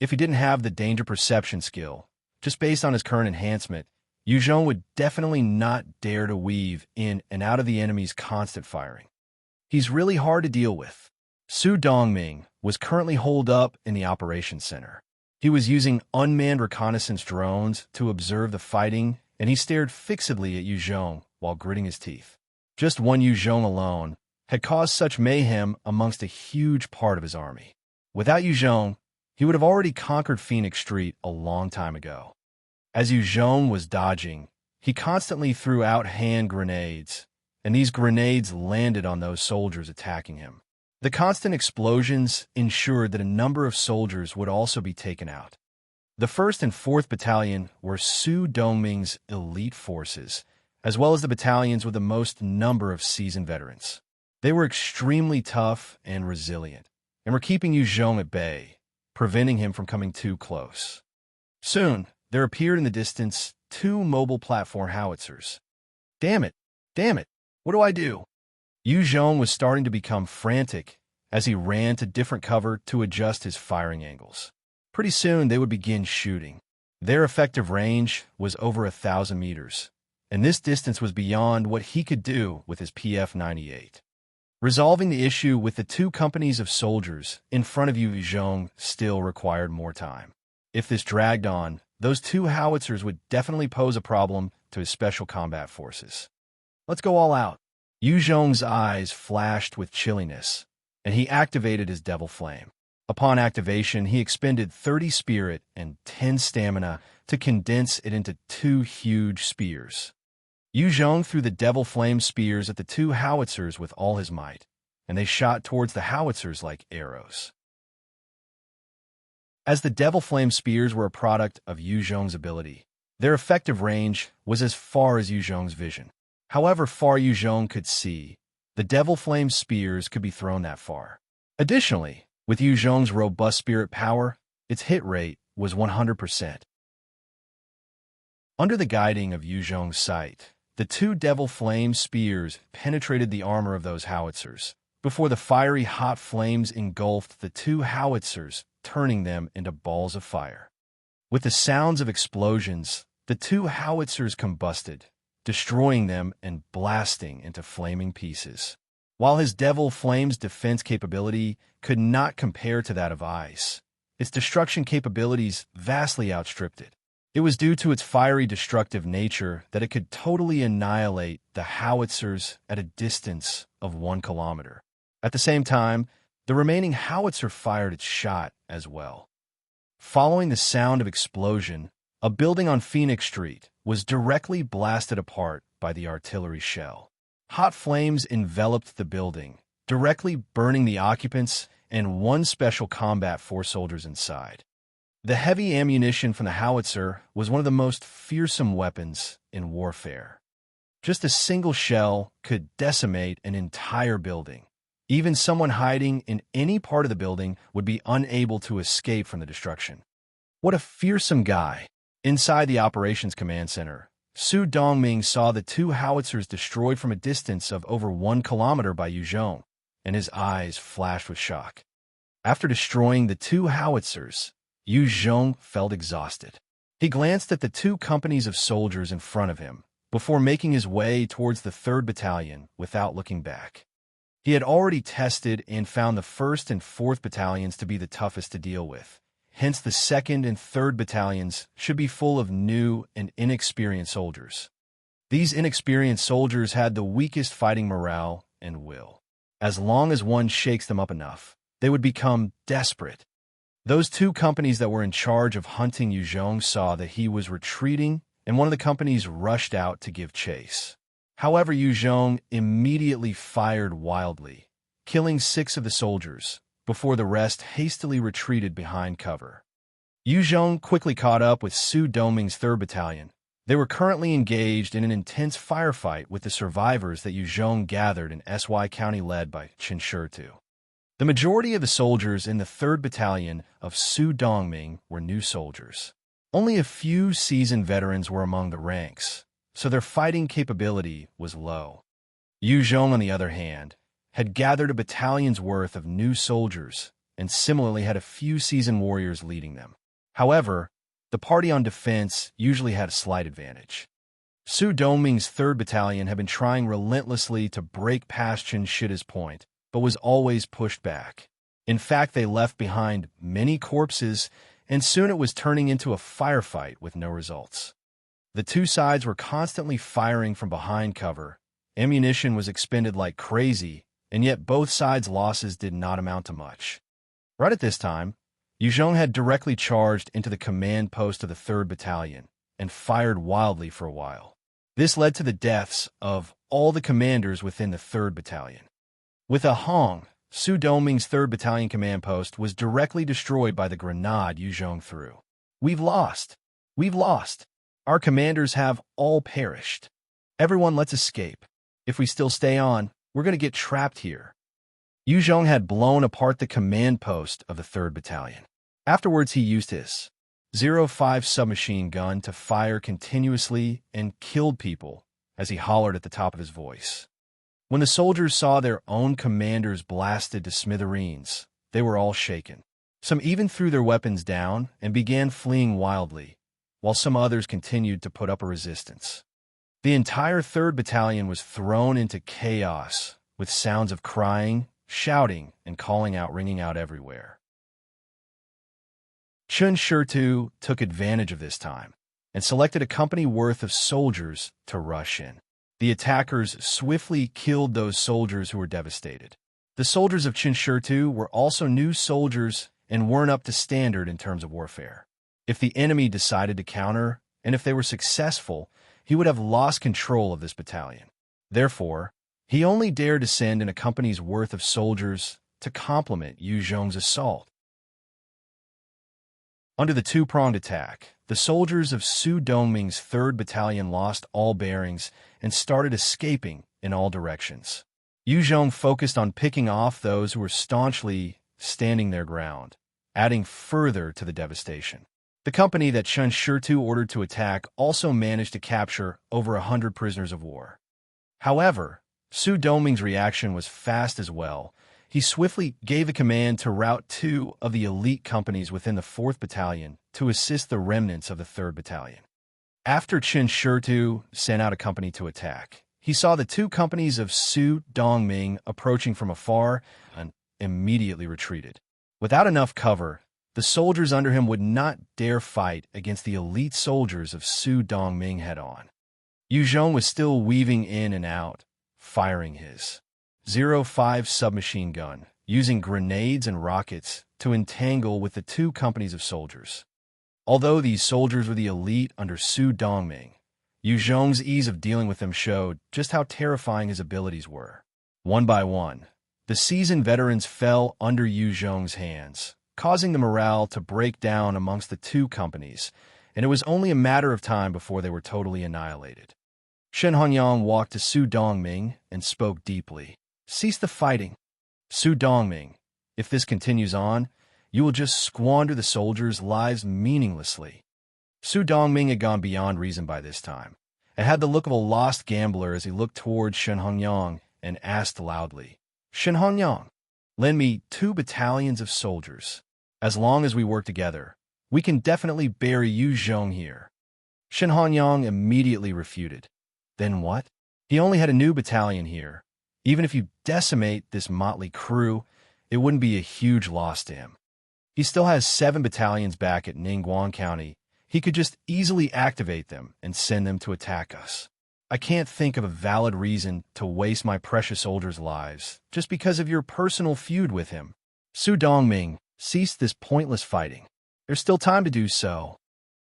If he didn't have the danger perception skill, just based on his current enhancement, Yuzhong would definitely not dare to weave in and out of the enemy's constant firing. He's really hard to deal with. Su Dongming was currently holed up in the operations center. He was using unmanned reconnaissance drones to observe the fighting, and he stared fixedly at Yuzhong while gritting his teeth. Just one Yuzhong alone had caused such mayhem amongst a huge part of his army. Without Yuzhong, he would have already conquered Phoenix Street a long time ago. As Yuzhong was dodging, he constantly threw out hand grenades, and these grenades landed on those soldiers attacking him. The constant explosions ensured that a number of soldiers would also be taken out. The 1st and 4th Battalion were Su Dongming's elite forces, as well as the battalions with the most number of seasoned veterans. They were extremely tough and resilient, and were keeping Yuzhong at bay, preventing him from coming too close. Soon, there appeared in the distance 2 mobile platform howitzers. Damn it! Damn it! What do I do? Yuzhong was starting to become frantic as he ran to different cover to adjust his firing angles. Pretty soon, they would begin shooting. Their effective range was over 1,000 meters, and this distance was beyond what he could do with his PF-98. Resolving the issue with the 2 companies of soldiers in front of Yuzhong still required more time. If this dragged on, those 2 howitzers would definitely pose a problem to his special combat forces. Let's go all out. Yuzhong's eyes flashed with chilliness, and he activated his Devil Flame. Upon activation, he expended 30 spirit and 10 stamina to condense it into 2 huge spears. Yuzhong threw the Devil Flame spears at the 2 howitzers with all his might, and they shot towards the howitzers like arrows. As the Devil Flame spears were a product of Yuzhong's ability, their effective range was as far as Yuzhong's vision. However far Yuzhong could see, the Devil Flame spears could be thrown that far. Additionally, with Yuzhong's robust spirit power, its hit rate was 100%. Under the guiding of Yuzhong's sight, The two devil flame spears penetrated the armor of those howitzers, before the fiery hot flames engulfed the two howitzers, turning them into balls of fire. With the sounds of explosions, the two howitzers combusted, destroying them and blasting into flaming pieces. While his devil flame's defense capability could not compare to that of ice, its destruction capabilities vastly outstripped it. It was due to its fiery destructive nature that it could totally annihilate the howitzers at a distance of 1 kilometer. At the same time, the remaining howitzer fired its shot as well. Following the sound of explosion, a building on Phoenix Street was directly blasted apart by the artillery shell. Hot flames enveloped the building, directly burning the occupants and one special combat force soldiers inside. The heavy ammunition from the howitzer was one of the most fearsome weapons in warfare. Just a single shell could decimate an entire building. Even someone hiding in any part of the building would be unable to escape from the destruction. What a fearsome guy! Inside the operations command center, Su Dongming saw the two howitzers destroyed from a distance of over 1 kilometer by Yu Zhong, and his eyes flashed with shock. After destroying the two howitzers, Yu Zhong felt exhausted. He glanced at the two companies of soldiers in front of him before making his way towards the 3rd Battalion without looking back. He had already tested and found the 1st and 4th Battalions to be the toughest to deal with. Hence, the 2nd and 3rd Battalions should be full of new and inexperienced soldiers. These inexperienced soldiers had the weakest fighting morale and will. As long as one shakes them up enough, they would become desperate. Those two companies that were in charge of hunting Yu Zhong saw that he was retreating, and one of the companies rushed out to give chase. However, Yu Zhong immediately fired wildly, killing 6 of the soldiers, before the rest hastily retreated behind cover. Yu Zhong quickly caught up with Su Dongming's 3rd Battalion. They were currently engaged in an intense firefight with the survivors that Yu Zhong gathered in SY County led by Chen Shirtu. The majority of the soldiers in the 3rd Battalion of Su Dongming were new soldiers. Only a few seasoned veterans were among the ranks, so their fighting capability was low. Yu Zhong, on the other hand, had gathered a battalion's worth of new soldiers and similarly had a few seasoned warriors leading them. However, the party on defense usually had a slight advantage. Su Dongming's 3rd Battalion had been trying relentlessly to break past Chen Shida's point, but was always pushed back. In fact, they left behind many corpses, and soon it was turning into a firefight with no results. The two sides were constantly firing from behind cover. Ammunition was expended like crazy, and yet both sides' losses did not amount to much. Right at this time, Yu Zhong had directly charged into the command post of the 3rd Battalion and fired wildly for a while. This led to the deaths of all the commanders within the 3rd Battalion. With a Hong, Su Dongming's 3rd Battalion command post was directly destroyed by the grenade Yu Zhong threw. "We've lost! We've lost! Our commanders have all perished. Everyone, let's escape. If we still stay on, we're going to get trapped here." Yu Zhong had blown apart the command post of the 3rd Battalion. Afterwards, he used his .05 submachine gun to fire continuously and killed people as he hollered at the top of his voice. When the soldiers saw their own commanders blasted to smithereens, they were all shaken. Some even threw their weapons down and began fleeing wildly, while some others continued to put up a resistance. The entire 3rd Battalion was thrown into chaos, with sounds of crying, shouting, and calling out ringing out everywhere. Chen Shirtu took advantage of this time and selected a company worth of soldiers to rush in. The attackers swiftly killed those soldiers who were devastated. The soldiers of Chen Shirtu were also new soldiers and weren't up to standard in terms of warfare. If the enemy decided to counter, and if they were successful, he would have lost control of this battalion. Therefore, he only dared to send in a company's worth of soldiers to complement Yu Zhong's assault. Under the two-pronged attack, the soldiers of Su Dongming's 3rd Battalion lost all bearings and started escaping in all directions. Yu Zhong focused on picking off those who were staunchly standing their ground, adding further to the devastation. The company that Chen Shirtu ordered to attack also managed to capture over 100 prisoners of war. However, Su Dongming's reaction was fast as well. He swiftly gave a command to rout 2 of the elite companies within the 4th Battalion to assist the remnants of the 3rd Battalion. After Chen Shirtu sent out a company to attack, he saw the 2 companies of Su Dongming approaching from afar and immediately retreated. Without enough cover, the soldiers under him would not dare fight against the elite soldiers of Su Dongming head-on. Yu Zhong was still weaving in and out, firing his 05 submachine gun, using grenades and rockets to entangle with the 2 companies of soldiers. Although these soldiers were the elite under Su Dongming, Yu Zhong's ease of dealing with them showed just how terrifying his abilities were. One by one, the seasoned veterans fell under Yu Zhong's hands, causing the morale to break down amongst the 2 companies, and it was only a matter of time before they were totally annihilated. Shen Hongyang walked to Su Dongming and spoke deeply. "Cease the fighting. Su Dongming, if this continues on, you will just squander the soldiers' lives meaninglessly." Su Dongming had gone beyond reason by this time, and had the look of a lost gambler as he looked towards Shen Hongyang and asked loudly, "Shen Hongyang, lend me 2 battalions of soldiers. As long as we work together, we can definitely bury Yu Zhong here." Shen Hongyang immediately refuted. "Then what? He only had a new battalion here. Even if you decimate this motley crew, it wouldn't be a huge loss to him. He still has 7 battalions back at Ningguang County. He could just easily activate them and send them to attack us. I can't think of a valid reason to waste my precious soldiers' lives just because of your personal feud with him. Su Dongming, cease this pointless fighting. There's still time to do so."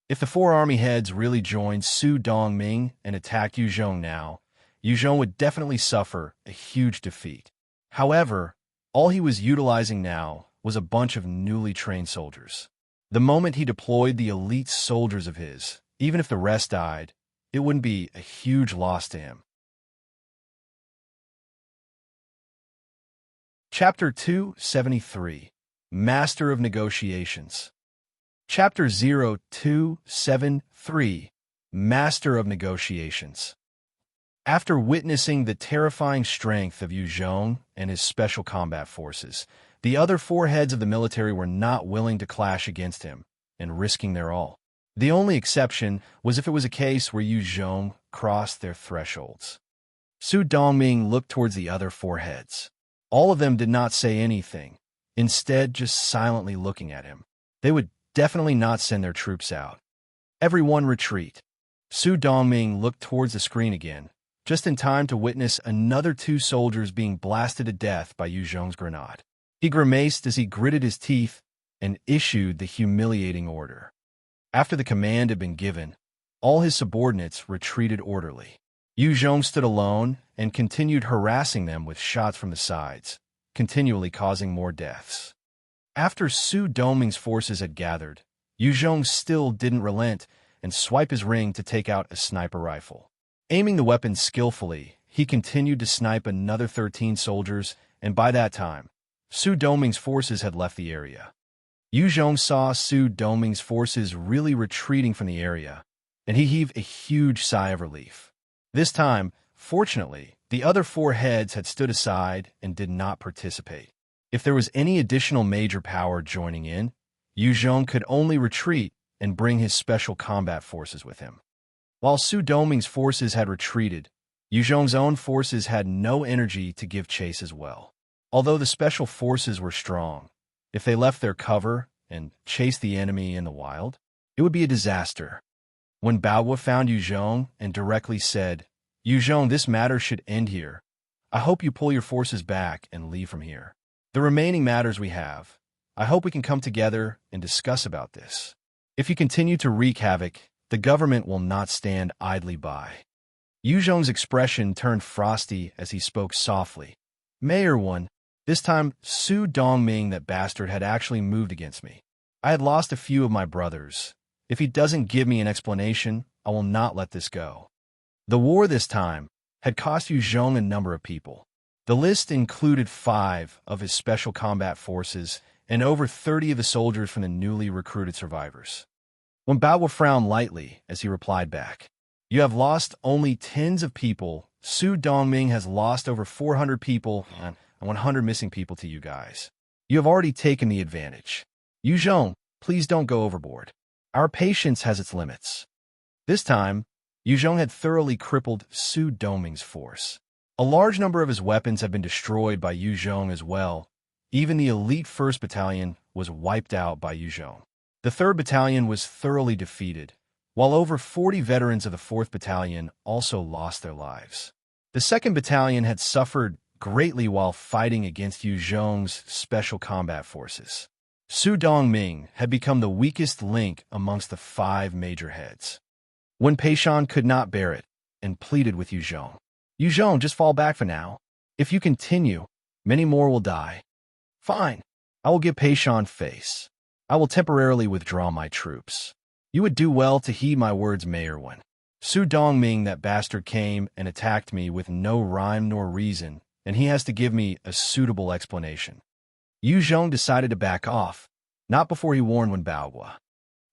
If the 4 army heads really joined Su Dongming and attacked Yu Zhong now, Yu Zhong would definitely suffer a huge defeat. However, all he was utilizing now was a bunch of newly trained soldiers. The moment he deployed the elite soldiers of his, even if the rest died, it wouldn't be a huge loss to him. Chapter 273, Master of Negotiations. Chapter 0273, Master of Negotiations. After witnessing the terrifying strength of Yu Zhong and his special combat forces, the other 4 heads of the military were not willing to clash against him and risking their all. The only exception was if it was a case where Yu Zhong crossed their thresholds. Su Dongming looked towards the other 4 heads. All of them did not say anything, instead just silently looking at him. They would definitely not send their troops out. "Everyone retreat." Su Dongming looked towards the screen again, just in time to witness another 2 soldiers being blasted to death by Yu Zhong's grenade. He grimaced as he gritted his teeth and issued the humiliating order. After the command had been given, all his subordinates retreated orderly. Yu Zhong stood alone and continued harassing them with shots from the sides, continually causing more deaths. After Su Dongming's forces had gathered, Yu Zhong still didn't relent and swipe his ring to take out a sniper rifle. Aiming the weapon skillfully, he continued to snipe another 13 soldiers, and by that time, Su Dongming's forces had left the area. Yu Zhong saw Su Dongming's forces really retreating from the area, and he heaved a huge sigh of relief. This time, fortunately, the other 4 heads had stood aside and did not participate. If there was any additional major power joining in, Yu Zhong could only retreat and bring his special combat forces with him. While Su Dongming's forces had retreated, Yu Zhong's own forces had no energy to give chase as well. Although the special forces were strong, if they left their cover and chased the enemy in the wild, it would be a disaster. When Baowu found Yu Zhong and directly said, "Yu Zhong, this matter should end here. I hope you pull your forces back and leave from here. The remaining matters we have, I hope we can come together and discuss about this. If you continue to wreak havoc, the government will not stand idly by." Yu Zhong's expression turned frosty as he spoke softly. "Mayor One, this time Su Dongming, that bastard, had actually moved against me. I had lost a few of my brothers. If he doesn't give me an explanation, I will not let this go." The war this time had cost Yu Zhong a number of people. The list included 5 of his special combat forces and over 30 of the soldiers from the newly recruited survivors. When Bao frowned lightly as he replied back, "You have lost only tens of people. Su Dongming has lost over 400 people and 100 missing people to you guys. You have already taken the advantage. Yu Zhong, please don't go overboard. Our patience has its limits." This time, Yu Zhong had thoroughly crippled Su Dongming's force. A large number of his weapons had been destroyed by Yu Zhong as well. Even the elite 1st Battalion was wiped out by Yu Zhong. The 3rd Battalion was thoroughly defeated, while over 40 veterans of the 4th Battalion also lost their lives. The 2nd Battalion had suffered greatly while fighting against Yu Zhong's special combat forces. Su Dongming had become the weakest link amongst the 5 major heads. When Pei Shan could not bear it and pleaded with Yu Zhong, "Yu Zhong, just fall back for now. If you continue, many more will die." "Fine. I will give Pei Shan face. I will temporarily withdraw my troops. You would do well to heed my words, Mayor Wen. Su Dongming, that bastard, came and attacked me with no rhyme nor reason, and he has to give me a suitable explanation." Yu Zhong decided to back off, not before he warned Wen Baohua.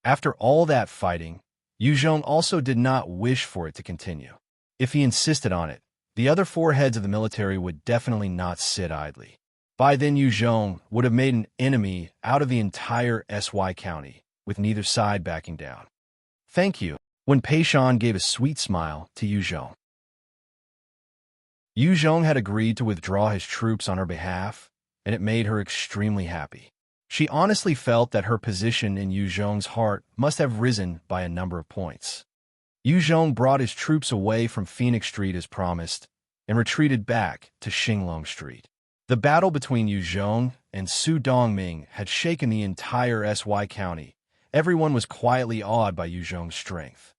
After all that fighting, Yu Zhong also did not wish for it to continue. If he insisted on it, the other 4 heads of the military would definitely not sit idly. By then, Yu Zhong would have made an enemy out of the entire SY County, with neither side backing down. "Thank you," when Pei Shan gave a sweet smile to Yu Zhong. Yu Zhong had agreed to withdraw his troops on her behalf, and it made her extremely happy. She honestly felt that her position in Yu Zhong's heart must have risen by a number of points. Yu Zhong brought his troops away from Phoenix Street as promised, and retreated back to Xinglong Street. The battle between Yu Zhong and Su Dongming had shaken the entire SY County. Everyone was quietly awed by Yu Zhong's strength.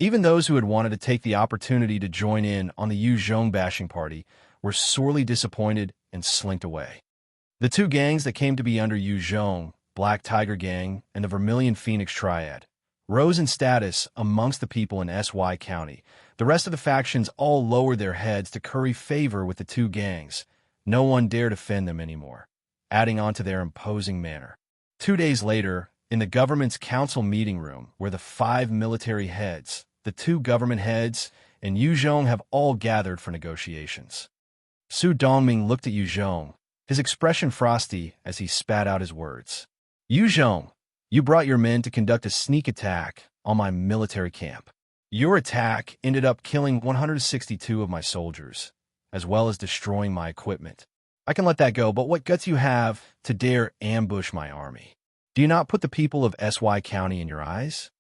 Even those who had wanted to take the opportunity to join in on the Yu Zhong bashing party were sorely disappointed and slinked away. The 2 gangs that came to be under Yu Zhong, Black Tiger Gang and the Vermilion Phoenix Triad, rose in status amongst the people in SY County. The rest of the factions all lowered their heads to curry favor with the 2 gangs. No one dared offend them anymore, adding on to their imposing manner. 2 days later, in the government's council meeting room, where the 5 military heads, the 2 government heads, and Yu Zhong have all gathered for negotiations. Su Dongming looked at Yu Zhong, his expression frosty as he spat out his words. "Yu Zhong, you brought your men to conduct a sneak attack on my military camp. Your attack ended up killing 162 of my soldiers, as well as destroying my equipment. I can let that go, but what guts you have to dare ambush my army? Do you not put the people of SY County in your eyes?"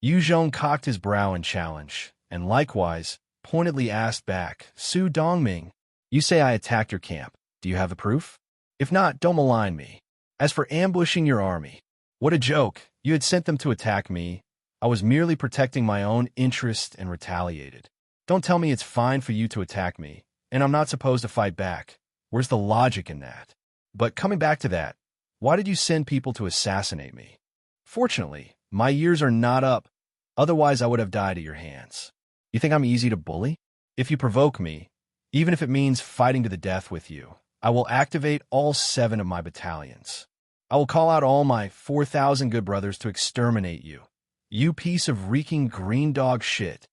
Yu Zhong cocked his brow in challenge, and likewise pointedly asked back, "Su Dongming, you say I attacked your camp. Do you have the proof? If not, don't malign me. As for ambushing your army, what a joke. You had sent them to attack me. I was merely protecting my own interest and retaliated. Don't tell me it's fine for you to attack me, and I'm not supposed to fight back. Where's the logic in that? But coming back to that, why did you send people to assassinate me? Fortunately, my years are not up, otherwise I would have died at your hands. You think I'm easy to bully? If you provoke me, even if it means fighting to the death with you, I will activate all 7 of my battalions. I will call out all my 4,000 good brothers to exterminate you. You piece of reeking green dog shit."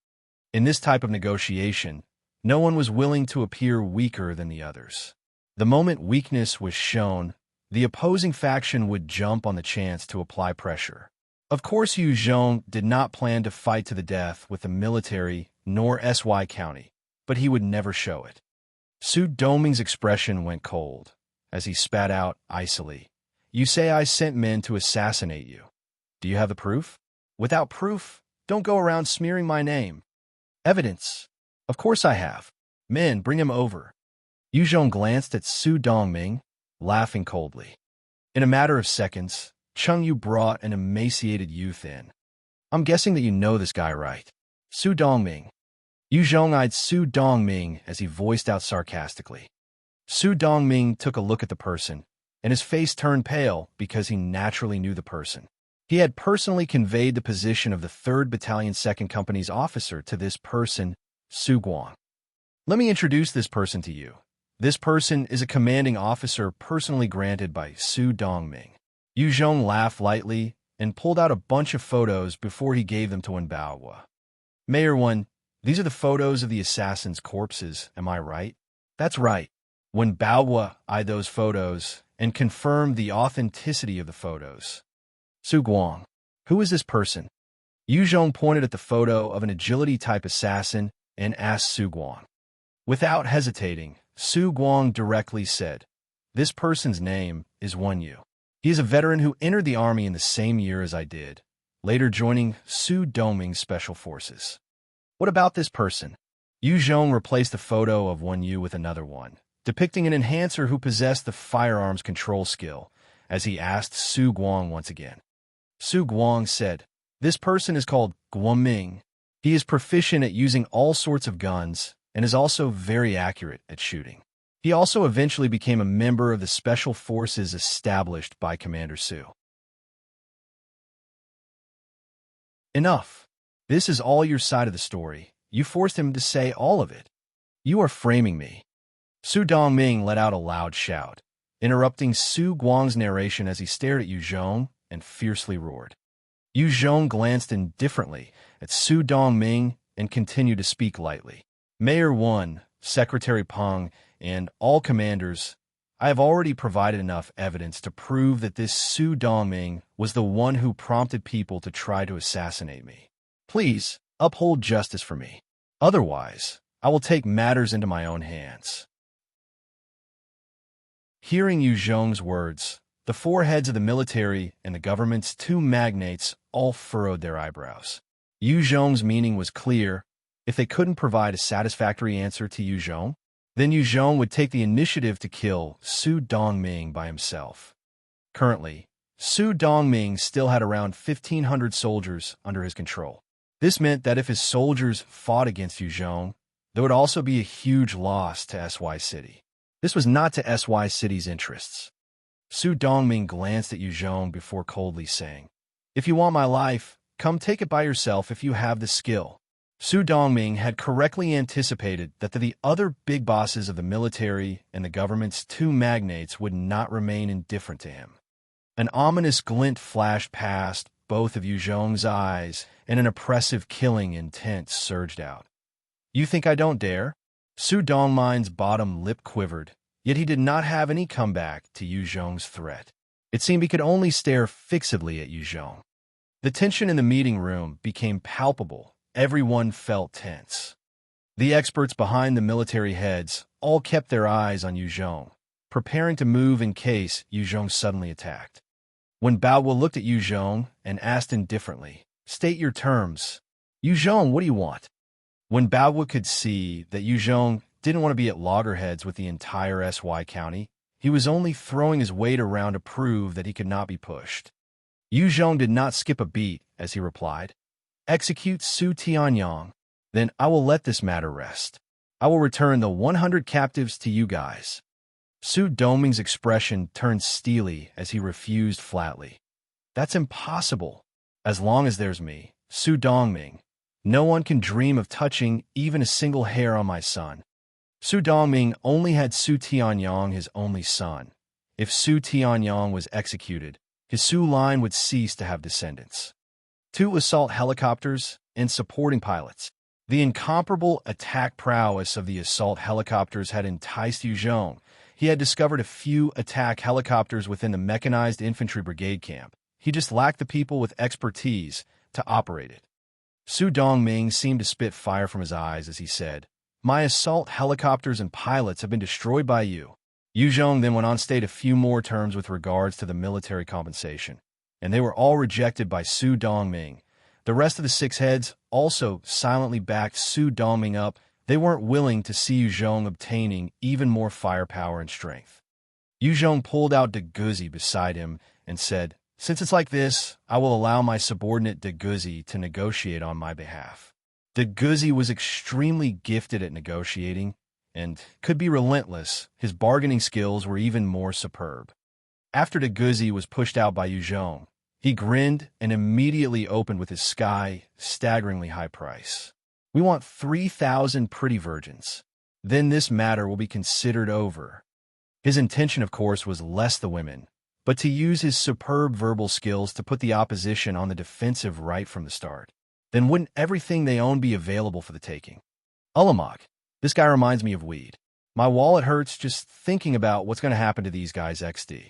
In this type of negotiation, no one was willing to appear weaker than the others. The moment weakness was shown, the opposing faction would jump on the chance to apply pressure. Of course, Yu Zhong did not plan to fight to the death with the military nor SY County, but he would never show it. Su Dongming's expression went cold as he spat out icily, "You say I sent men to assassinate you. Do you have the proof? Without proof, don't go around smearing my name." "Evidence? Of course I have. Men, bring him over." Yu Zhong glanced at Su Dongming, laughing coldly. In a matter of seconds, Chung Yu brought an emaciated youth in. "I'm guessing that you know this guy, right? Su Dongming." Yu Zhong eyed Su Dongming as he voiced out sarcastically. Su Dongming took a look at the person, and his face turned pale because he naturally knew the person. He had personally conveyed the position of the 3rd Battalion 2nd Company's officer to this person, Su Guang. "Let me introduce this person to you. This person is a commanding officer personally granted by Su Dongming." Yu Zhong laughed lightly and pulled out a bunch of photos before he gave them to Wenbaowa. Mayor 1, these are the photos of the assassins' corpses, am I right? That's right. Wenbaowa eyed those photos and confirmed the authenticity of the photos. Su Guang, who is this person? Yu Zhong pointed at the photo of an agility-type assassin and asked Su Guang. Without hesitating, Su Guang directly said, "This person's name is Wen Yu. He is a veteran who entered the army in the same year as I did, later joining Su Dongming's special forces." What about this person? Yu Zhong replaced the photo of Wen Yu with another one, depicting an enhancer who possessed the firearms control skill, as he asked Su Guang once again. Su Guang said, "This person is called Guoming. He is proficient at using all sorts of guns and is also very accurate at shooting. He also eventually became a member of the special forces established by Commander Su." Enough. This is all your side of the story. You forced him to say all of it. You are framing me. Su Dongming let out a loud shout, interrupting Su Guang's narration as he stared at Yu Zhong and fiercely roared. Yu Zhong glanced indifferently at Su Dongming and continued to speak lightly. "Mayor 1, Secretary Peng, and all commanders, I have already provided enough evidence to prove that this Su Dongming was the one who prompted people to try to assassinate me. Please, uphold justice for me. Otherwise, I will take matters into my own hands." Hearing Yu Zhong's words, the four heads of the military and the government's two magnates all furrowed their eyebrows. Yu Zhong's meaning was clear. If they couldn't provide a satisfactory answer to Yu Zhong, then Yu Zhong would take the initiative to kill Su Dongming by himself. Currently, Su Dongming still had around 1,500 soldiers under his control. This meant that if his soldiers fought against Yu Zhong, there would also be a huge loss to SY City. This was not to SY City's interests. Su Dongming glanced at Yu Zhong before coldly saying, "If you want my life, come take it by yourself if you have the skill." Su Dongming had correctly anticipated that the other big bosses of the military and the government's two magnates would not remain indifferent to him. An ominous glint flashed past both of Yu Zhong's eyes, and an oppressive killing intent surged out. "You think I don't dare?" Su Dongming's bottom lip quivered, yet he did not have any comeback to Yu Zhong's threat. It seemed he could only stare fixedly at Yu Zhong. The tension in the meeting room became palpable. Everyone felt tense. The experts behind the military heads all kept their eyes on Yu Zhong, preparing to move in case Yu Zhong suddenly attacked. When Baowa looked at Yu Zhong and asked indifferently, "State your terms. Yu Zhong, what do you want?" When Baowa could see that Yu Zhong didn't want to be at loggerheads with the entire SY county, he was only throwing his weight around to prove that he could not be pushed. Yu Zhong did not skip a beat as he replied, "Execute Su Tianyang, then I will let this matter rest. I will return the 100 captives to you guys." Su Dongming's expression turned steely as he refused flatly. "That's impossible. As long as there's me, Su Dongming, no one can dream of touching even a single hair on my son." Su Dongming only had Su Tianyang, his only son. If Su Tianyang was executed, his Su line would cease to have descendants. 2 assault helicopters and supporting pilots. The incomparable attack prowess of the assault helicopters had enticed Yu Zhong. He had discovered a few attack helicopters within the mechanized infantry brigade camp. He just lacked the people with expertise to operate it. Su Dongming seemed to spit fire from his eyes as he said, "My assault helicopters and pilots have been destroyed by you." Yu Zhong then went on to state a few more terms with regards to the military compensation, and they were all rejected by Su Dongming. The rest of the 6 heads also silently backed Su Dongming up. They weren't willing to see Yu Zhong obtaining even more firepower and strength. Yu Zhong pulled out De Guzi beside him and said, "Since it's like this, I will allow my subordinate De Guzi to negotiate on my behalf." De Guzi was extremely gifted at negotiating and could be relentless. His bargaining skills were even more superb. After De Guzi was pushed out by Yu Zhong, he grinned and immediately opened with his staggeringly high price. "We want 3,000 pretty virgins. Then this matter will be considered over." His intention, of course, was less the women, but to use his superb verbal skills to put the opposition on the defensive right from the start. Then wouldn't everything they own be available for the taking? Ulamog, this guy reminds me of weed. My wallet hurts just thinking about what's going to happen to these guys XD.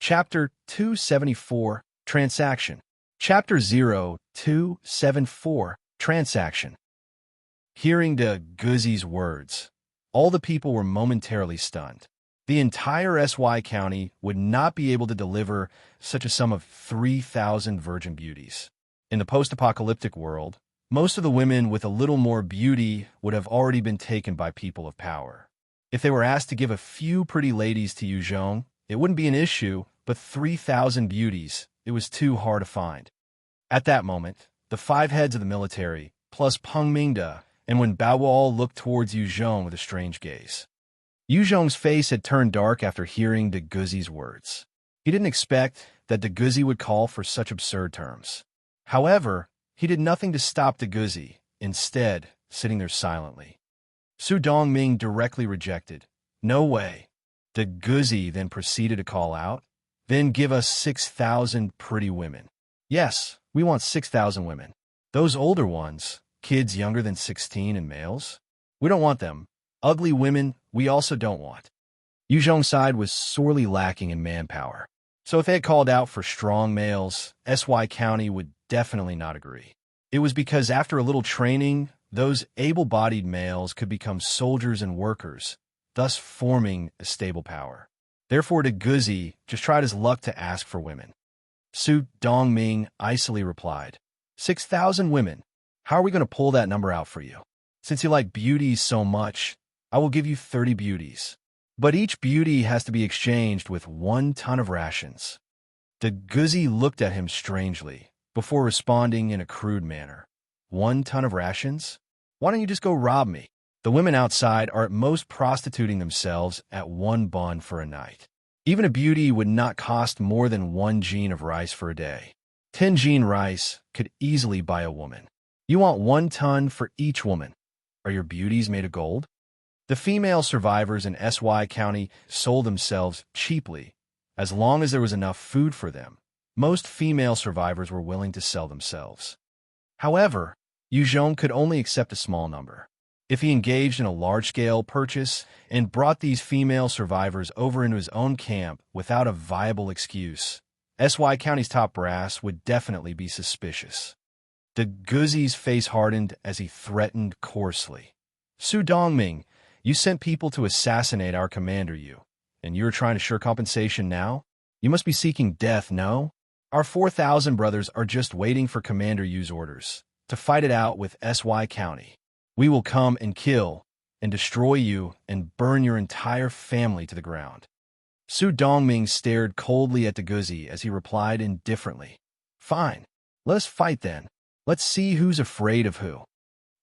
Chapter 274, Transaction. Chapter 0274, Transaction. Hearing de Guzzi's words, all the people were momentarily stunned. The entire SY County would not be able to deliver such a sum of 3,000 virgin beauties. In the post-apocalyptic world, most of the women with a little more beauty would have already been taken by people of power. If they were asked to give a few pretty ladies to Yuzhong, it wouldn't be an issue, but 3,000 beauties, it was too hard to find. At that moment, the 5 heads of the military, plus Peng Mingde, and when Bao all looked towards Yuzhong with a strange gaze. Yuzhong's face had turned dark after hearing de Guzzi's words. He didn't expect that de Guzzi would call for such absurd terms. However, he did nothing to stop de Guzzi, instead, sitting there silently. Su Dongming directly rejected. No way. De Guzzi then proceeded to call out, then give us 6,000 pretty women. Yes, we want 6,000 women. Those older ones, kids younger than 16 and males, we don't want them. Ugly women, we also don't want. Yuzhong's side was sorely lacking in manpower. So if they had called out for strong males, SY County would definitely not agree. It was because after a little training, those able-bodied males could become soldiers and workers, thus forming a stable power. Therefore, de Guzzi just tried his luck to ask for women. Su Dongming icily replied, 6,000 women. How are we going to pull that number out for you? Since you like beauties so much, I will give you 30 beauties. But each beauty has to be exchanged with 1 ton of rations. De Guzzi looked at him strangely, before responding in a crude manner. 1 ton of rations? Why don't you just go rob me? The women outside are at most prostituting themselves at 1 bun for a night. Even a beauty would not cost more than 1 gene of rice for a day. 10 gene rice could easily buy a woman. You want 1 ton for each woman. Are your beauties made of gold? The female survivors in SY County sold themselves cheaply. As long as there was enough food for them, most female survivors were willing to sell themselves. However, Yuzhong could only accept a small number. If he engaged in a large-scale purchase and brought these female survivors over into his own camp without a viable excuse, SY County's top brass would definitely be suspicious. De Guzzi's face hardened as he threatened coarsely. Su Dongming, you sent people to assassinate our commander, and you're trying to shirk compensation now? You must be seeking death, no? Our 4,000 brothers are just waiting for Commander Yu's orders to fight it out with SY County. We will come and kill and destroy you and burn your entire family to the ground. Su Dongming stared coldly at de Guzzi as he replied indifferently. Fine. Let us fight then. Let's see who's afraid of who.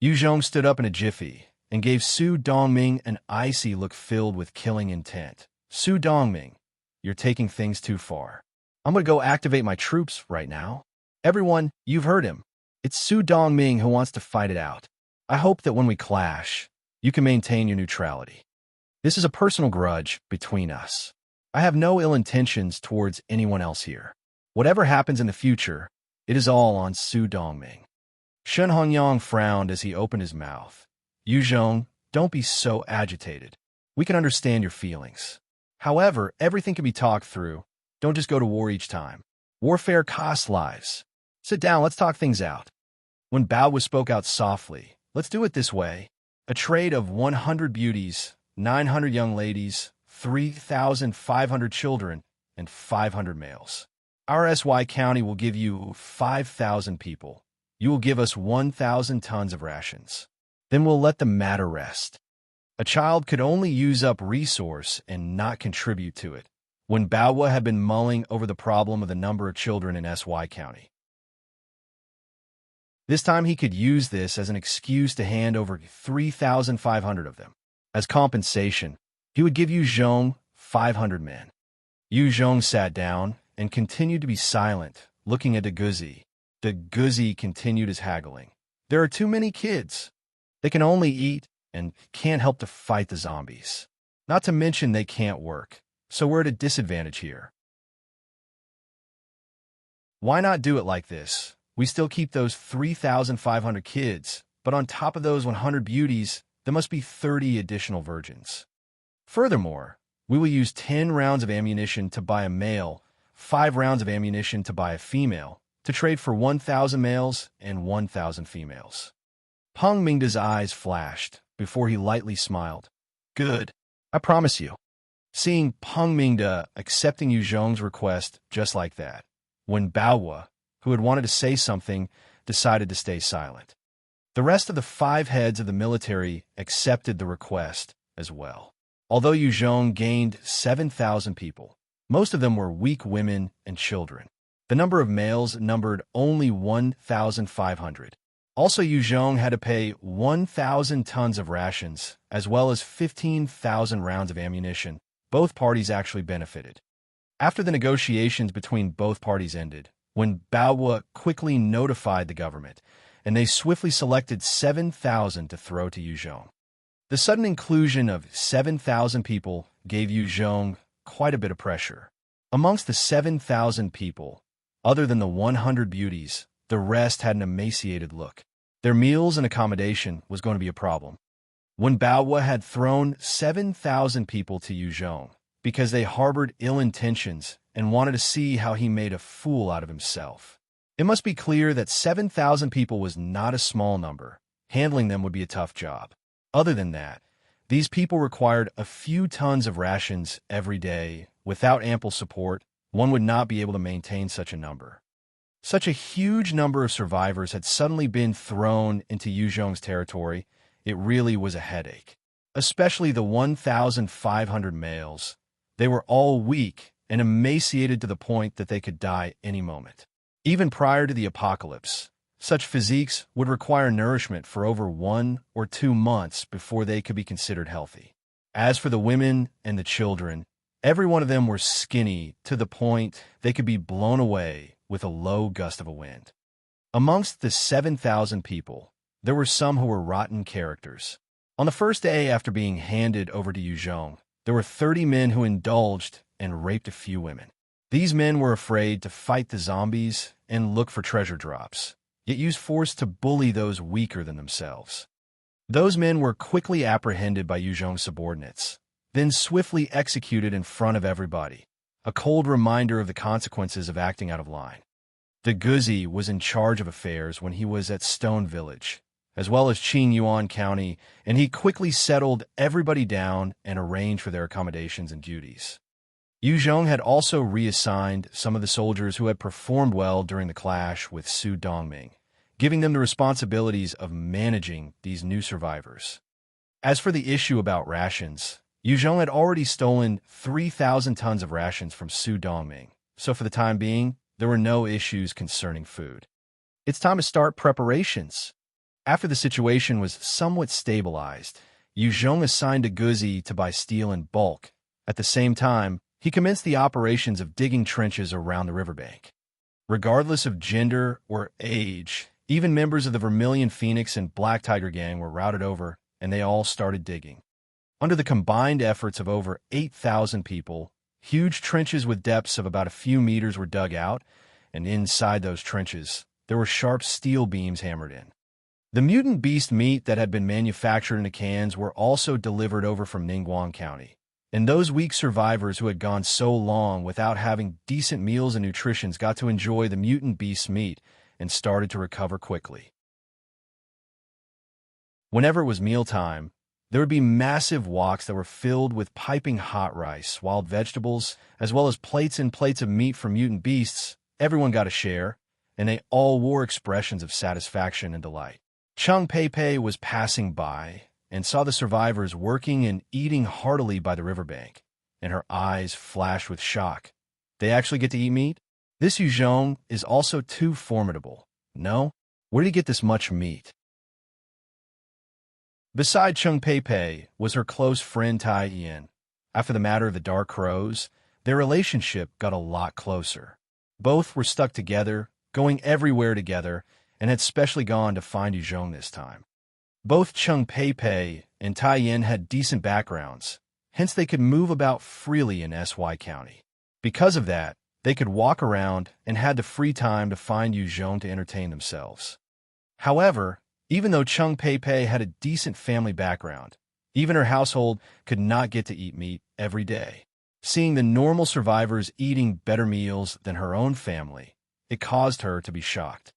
Yuzhong stood up in a jiffy and gave Su Dongming an icy look filled with killing intent. Su Dongming, you're taking things too far. I'm going to go activate my troops right now. Everyone, you've heard him. It's Su Dongming who wants to fight it out. I hope that when we clash, you can maintain your neutrality. This is a personal grudge between us. I have no ill intentions towards anyone else here. Whatever happens in the future, it is all on Su Dongming. Shen Hongyang frowned as he opened his mouth. Yuzhong, don't be so agitated. We can understand your feelings. However, everything can be talked through. Don't just go to war each time. Warfare costs lives. Sit down, let's talk things out. When Bao spoke out softly, let's do it this way. A trade of 100 beauties, 900 young ladies, 3,500 children, and 500 males. Our SY County will give you 5,000 people. You will give us 1,000 tons of rations. Then we'll let the matter rest. A child could only use up resource and not contribute to it, when Bao had been mulling over the problem of the number of children in SY County. This time he could use this as an excuse to hand over 3,500 of them. As compensation, he would give Yuzhong 500 men. Yuzhong sat down and continued to be silent, looking at de Guzzi. De Guzzi continued his haggling. There are too many kids. They can only eat and can't help to fight the zombies. Not to mention they can't work, so we're at a disadvantage here. Why not do it like this? We still keep those 3,500 kids, but on top of those 100 beauties, there must be 30 additional virgins. Furthermore, we will use 10 rounds of ammunition to buy a male, 5 rounds of ammunition to buy a female, to trade for 1,000 males and 1,000 females. Peng Mingda's eyes flashed before he lightly smiled. Good. I promise you. Seeing Peng Mingda accepting Yu Zhong's request just like that, when Baohua, who had wanted to say something, decided to stay silent. The rest of the 5 heads of the military accepted the request as well. Although Yu Zhong gained 7,000 people, most of them were weak women and children. The number of males numbered only 1,500. Also, Yu Zhong had to pay 1,000 tons of rations, as well as 15,000 rounds of ammunition. Both parties actually benefited. After the negotiations between both parties ended, when Baohua quickly notified the government, and they swiftly selected 7,000 to throw to Yu Zhong. The sudden inclusion of 7,000 people gave Yu Zhong quite a bit of pressure. Amongst the 7,000 people, other than the 100 beauties, the rest had an emaciated look. Their meals and accommodation was going to be a problem. When Baohua had thrown 7,000 people to Yu Zhong because they harbored ill intentions and wanted to see how he made a fool out of himself, it must be clear that 7,000 people was not a small number. Handling them would be a tough job. Other than that, these people required a few tons of rations every day. Without ample support, one would not be able to maintain such a number. Such a huge number of survivors had suddenly been thrown into Yu Zhong's territory. It really was a headache. Especially the 1,500 males. They were all weak and emaciated to the point that they could die any moment. Even prior to the apocalypse, such physiques would require nourishment for over 1 or 2 months before they could be considered healthy. As for the women and the children, every one of them were skinny to the point they could be blown away with a low gust of a wind. Amongst the 7,000 people, there were some who were rotten characters. On the first day after being handed over to Yu Zhong, there were 30 men who indulged and raped a few women. These men were afraid to fight the zombies and look for treasure drops, yet used force to bully those weaker than themselves. Those men were quickly apprehended by Yu Zhong's subordinates, then swiftly executed in front of everybody, a cold reminder of the consequences of acting out of line. The Guzi was in charge of affairs when he was at Stone Village, as well as Qingyuan County, and he quickly settled everybody down and arranged for their accommodations and duties. Yu Zhong had also reassigned some of the soldiers who had performed well during the clash with Su Dongming, giving them the responsibilities of managing these new survivors. As for the issue about rations, Yu Zhong had already stolen 3,000 tons of rations from Su Dongming, so for the time being, there were no issues concerning food. It's time to start preparations. After the situation was somewhat stabilized, Yu Zhong assigned a Guzi to buy steel in bulk. At the same time, he commenced the operations of digging trenches around the riverbank. Regardless of gender or age, even members of the Vermilion Phoenix and Black Tiger Gang were routed over, and they all started digging. Under the combined efforts of over 8,000 people, huge trenches with depths of about a few meters were dug out, and inside those trenches, there were sharp steel beams hammered in. The mutant beast meat that had been manufactured into cans were also delivered over from Ningguang County. And those weak survivors who had gone so long without having decent meals and nutritions got to enjoy the mutant beast meat and started to recover quickly. Whenever it was mealtime, there would be massive woks that were filled with piping hot rice, wild vegetables, as well as plates and plates of meat from mutant beasts. Everyone got a share, and they all wore expressions of satisfaction and delight. Cheng Pei was passing by and saw the survivors working and eating heartily by the riverbank, and her eyes flashed with shock. They actually get to eat meat? This Yu Zhong is also too formidable. No? Where did he get this much meat? Beside Cheng Pei was her close friend Tai Yin. After the matter of the Dark Crows, their relationship got a lot closer. Both were stuck together, going everywhere together, and had specially gone to find Yu Zhong this time. Both Cheng Pei and Tai Yin had decent backgrounds, hence they could move about freely in SY County. Because of that, they could walk around and had the free time to find Yu Zhong to entertain themselves. However, even though Chung Pei had a decent family background, even her household could not get to eat meat every day. Seeing the normal survivors eating better meals than her own family, it caused her to be shocked.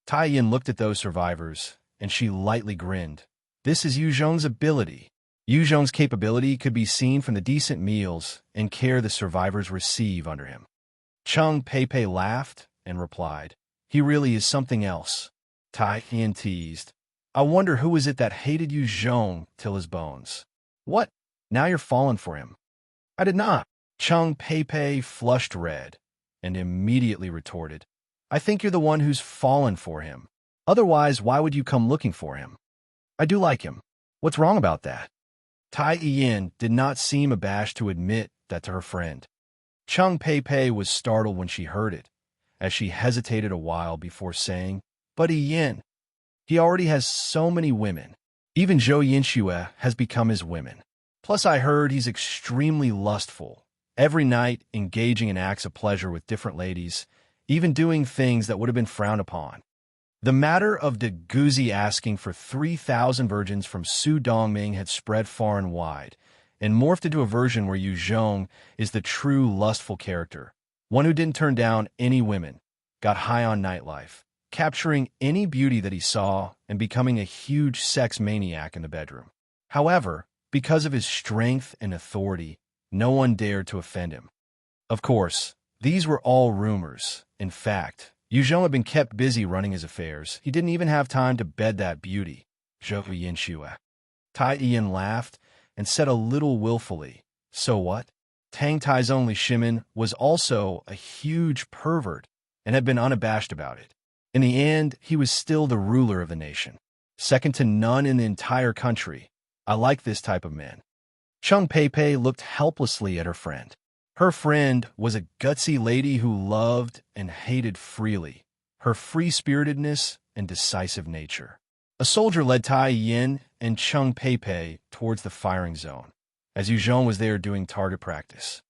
Tai Yin looked at those survivors, and she lightly grinned. This is Yu Zhong's ability. Yu Zhong's capability could be seen from the decent meals and care the survivors receive under him. Chung Pei laughed and replied, "He really is something else." Tai Yin teased, "I wonder who is it that hated Yu Zhong till his bones." "What? Now you're falling for him." "I did not." Chung Pei flushed red and immediately retorted, "I think you're the one who's fallen for him. Otherwise, why would you come looking for him?" "I do like him. What's wrong about that?" Tai Yin did not seem abashed to admit that to her friend. Chung Pei was startled when she heard it, as she hesitated a while before saying, "But Yin, he already has so many women. Even Zhou Yinxue has become his women. Plus I heard he's extremely lustful, every night engaging in acts of pleasure with different ladies, even doing things that would have been frowned upon." The matter of De Guzi asking for 3,000 virgins from Su Dongming had spread far and wide, and morphed into a version where Yu Zhong is the true lustful character, one who didn't turn down any women, got high on nightlife, capturing any beauty that he saw and becoming a huge sex maniac in the bedroom. However, because of his strength and authority, no one dared to offend him. Of course, these were all rumors. In fact, Yu Zhong had been kept busy running his affairs. He didn't even have time to bed that beauty, Zhou Yinxue. Tai Yin laughed and said a little willfully, "So what?" Tang Tai's only Shimin was also a huge pervert and had been unabashed about it. In the end, he was still the ruler of the nation, second to none in the entire country. I like this type of man. Chung Pei looked helplessly at her friend. Her friend was a gutsy lady who loved and hated freely, her free-spiritedness and decisive nature. A soldier led Tai Yin and Chung Pei towards the firing zone, as Yu Zhong was there doing target practice.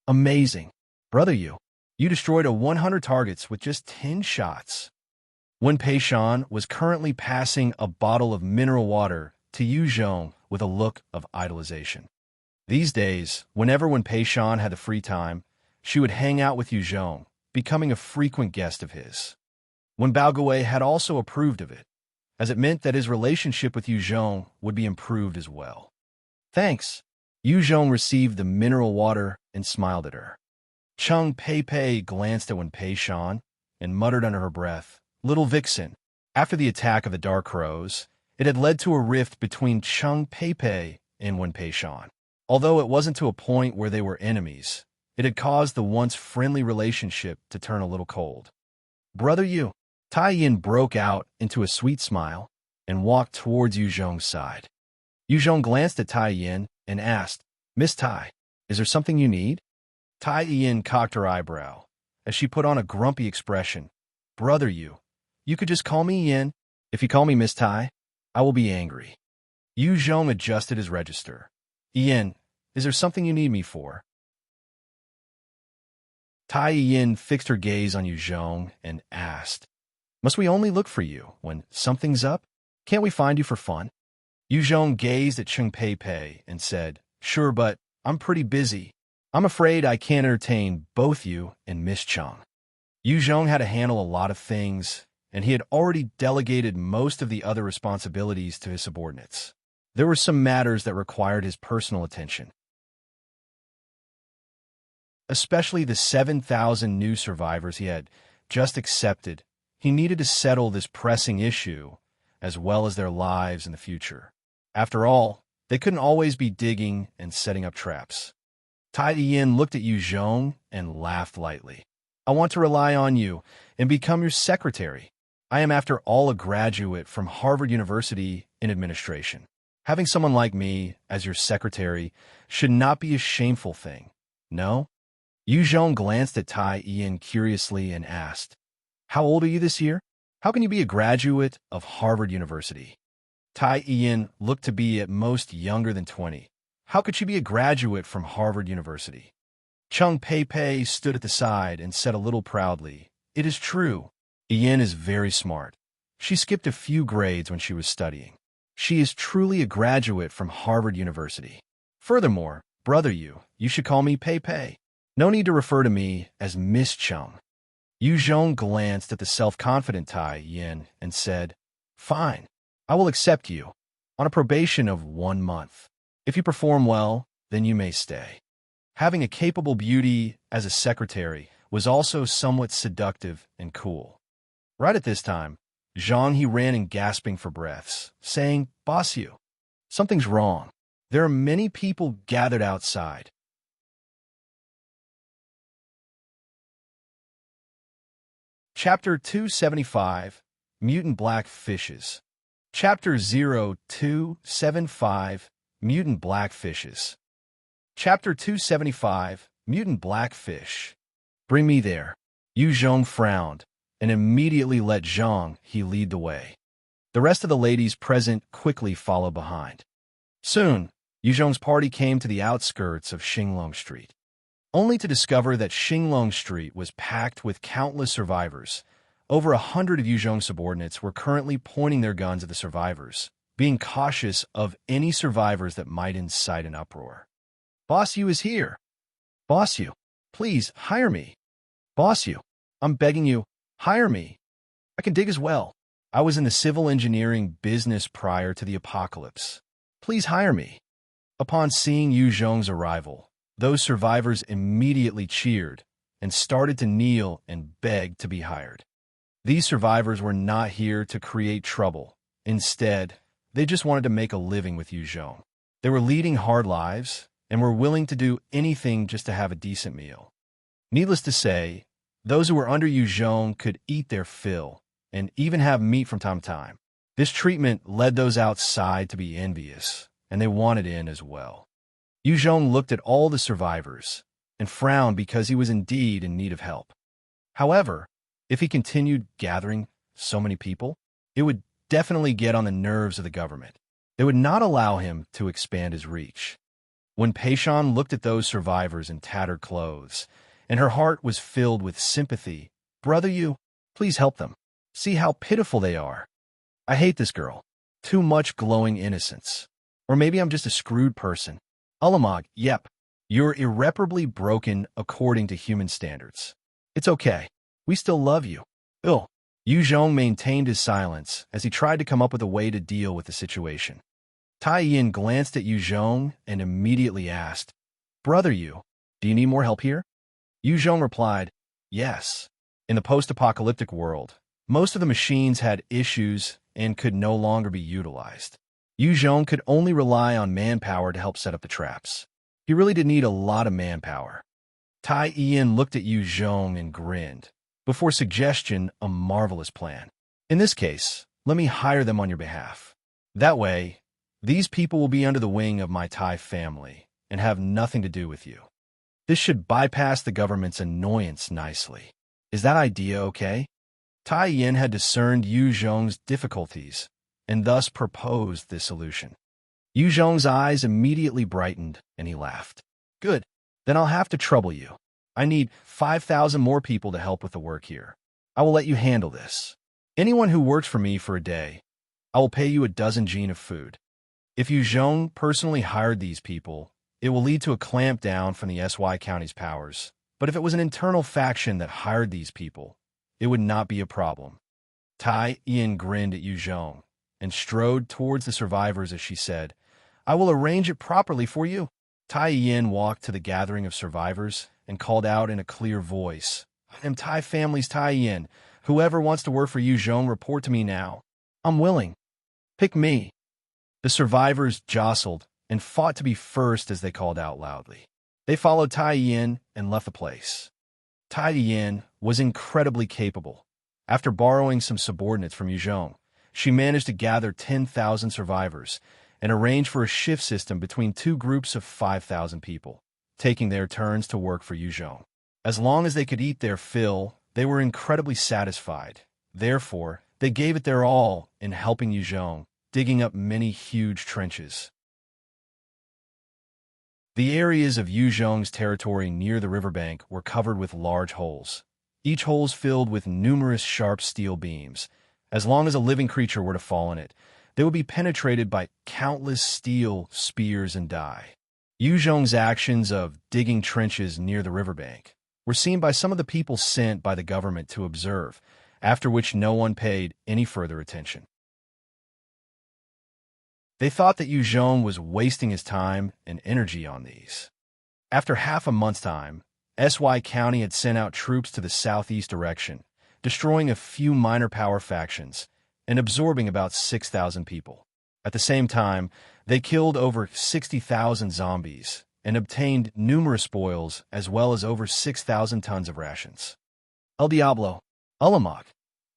"Amazing. Brother you destroyed 100 targets with just 10 shots. Wen Pei Shan was currently passing a bottle of mineral water to Yu Zhong with a look of idolization. These days, whenever Wen Pei Shan had the free time, she would hang out with Yu Zhong, becoming a frequent guest of his. Wen Baogui had also approved of it, as it meant that his relationship with Yu Zhong would be improved as well. "Thanks." Yu Zhong received the mineral water and smiled at her. Chung Pei glanced at Wen Pei Shan and muttered under her breath, "Little vixen." After the attack of the Dark Crows, it had led to a rift between Chung Pei and Wen Pei Shan. Although it wasn't to a point where they were enemies, it had caused the once friendly relationship to turn a little cold. "Brother Yu." Tai Yin broke out into a sweet smile and walked towards Yu Zhong's side. Yu Zhong glanced at Tai Yin and asked, "Miss Tai, is there something you need?" Tai Yin cocked her eyebrow as she put on a grumpy expression. "Brother Yu, you could just call me Yin. If you call me Miss Tai, I will be angry." Yu Zhong adjusted his register. "Yin, is there something you need me for?" Tai Yin fixed her gaze on Yu Zhong and asked, "Must we only look for you when something's up? Can't we find you for fun?" Yu Zhong gazed at Chung Pei and said, "Sure, but I'm pretty busy. I'm afraid I can't entertain both you and Miss Chung." Yu Zhong had to handle a lot of things, and he had already delegated most of the other responsibilities to his subordinates. There were some matters that required his personal attention, especially the 7,000 new survivors he had just accepted. He needed to settle this pressing issue, as well as their lives in the future. After all, they couldn't always be digging and setting up traps. Tai Yin looked at Yu Zhong and laughed lightly. "I want to rely on you and become your secretary. I am, after all, a graduate from Harvard University in administration. Having someone like me as your secretary should not be a shameful thing, no?" Yu Zhong glanced at Tai Yin curiously and asked, "How old are you this year? How can you be a graduate of Harvard University?" Tai Yin looked to be at most younger than 20, How could she be a graduate from Harvard University? Chung Pei stood at the side and said a little proudly, "It is true. Yin is very smart. She skipped a few grades when she was studying. She is truly a graduate from Harvard University. Furthermore, brother you should call me Pei. No need to refer to me as Miss Chung." Yu Zhong glanced at the self-confident Tai Yin and said, "Fine. I will accept you, on a probation of 1 month. If you perform well, then you may stay." Having a capable beauty as a secretary was also somewhat seductive and cool. Right at this time, Zhang he ran in gasping for breaths, saying, "Boss Yu, something's wrong. There are many people gathered outside." Chapter 275, Mutant Black Fishes. Chapter 0275, Mutant Black Fishes. Chapter 275, Mutant Blackfish. "Bring me there." Yu Zhong frowned, and immediately let Zhang he lead the way. The rest of the ladies present quickly followed behind. Soon, Yu Zhong's party came to the outskirts of Xinglong Street, only to discover that Xinglong Street was packed with countless survivors. Over 100 of Yu Zhong's subordinates were currently pointing their guns at the survivors, being cautious of any survivors that might incite an uproar. "Boss Yu is here. Boss Yu, please, hire me. Boss Yu, I'm begging you, hire me. I can dig as well. I was in the civil engineering business prior to the apocalypse. Please hire me." Upon seeing Yu Zhong's arrival, those survivors immediately cheered and started to kneel and beg to be hired. These survivors were not here to create trouble. Instead, they just wanted to make a living with Yu Zhong. They were leading hard lives and were willing to do anything just to have a decent meal. Needless to say, those who were under Yu Zhong could eat their fill and even have meat from time to time. This treatment led those outside to be envious, and they wanted in as well. Yu Zhong looked at all the survivors and frowned because he was indeed in need of help. However, if he continued gathering so many people, it would definitely get on the nerves of the government. They would not allow him to expand his reach. When Peishan looked at those survivors in tattered clothes, and her heart was filled with sympathy, "Brother Yu, please help them. See how pitiful they are. I hate this girl. Too much glowing innocence. Or maybe I'm just a screwed person. Ulamog, yep. You're irreparably broken according to human standards. It's okay. We still love you." Ugh. Yu Zhong maintained his silence as he tried to come up with a way to deal with the situation. Tai Yin glanced at Yu Zhong and immediately asked, "Brother Yu, do you need more help here?" Yu Zhong replied, "Yes. In the post-apocalyptic world, most of the machines had issues and could no longer be utilized. Yu Zhong could only rely on manpower to help set up the traps. He really did need a lot of manpower." Tai Yin looked at Yu Zhong and grinned, before suggestion a marvelous plan. "In this case, let me hire them on your behalf. That way, these people will be under the wing of my Tai family and have nothing to do with you. This should bypass the government's annoyance nicely. Is that idea okay?" Tai Yin had discerned Yu Zhong's difficulties and thus proposed this solution. Yu Zhong's eyes immediately brightened and he laughed. "Good. Then I'll have to trouble you. I need 5,000 more people to help with the work here. I will let you handle this. Anyone who works for me for a day, I will pay you a dozen jin of food. If Yu Zhong personally hired these people, it will lead to a clampdown from the SY County's powers. But if it was an internal faction that hired these people, it would not be a problem." Tai Yin grinned at Yu Zhong and strode towards the survivors as she said, "I will arrange it properly for you." Tai Yin walked to the gathering of survivors and called out in a clear voice, "I am Tai family's Tai Yin. Whoever wants to work for Yu Zhong, report to me now. I'm willing. Pick me." The survivors jostled and fought to be first as they called out loudly. They followed Tai Yin and left the place. Tai Yin was incredibly capable. After borrowing some subordinates from Yu Zhong, she managed to gather 10,000 survivors and arrange for a shift system between two groups of 5,000 people, taking their turns to work for Yu Zhong. As long as they could eat their fill, they were incredibly satisfied. Therefore, they gave it their all in helping Yu Zhong, digging up many huge trenches. The areas of Yuzhong's territory near the riverbank were covered with large holes, each hole filled with numerous sharp steel beams. As long as a living creature were to fall in it, they would be penetrated by countless steel spears and die. Yuzhong's actions of digging trenches near the riverbank were seen by some of the people sent by the government to observe, after which no one paid any further attention. They thought that Yuzhong was wasting his time and energy on these. After half a month's time, SY County had sent out troops to the southeast direction, destroying a few minor power factions and absorbing about 6,000 people. At the same time, they killed over 60,000 zombies and obtained numerous spoils as well as over 6,000 tons of rations. El Diablo. Ulamog.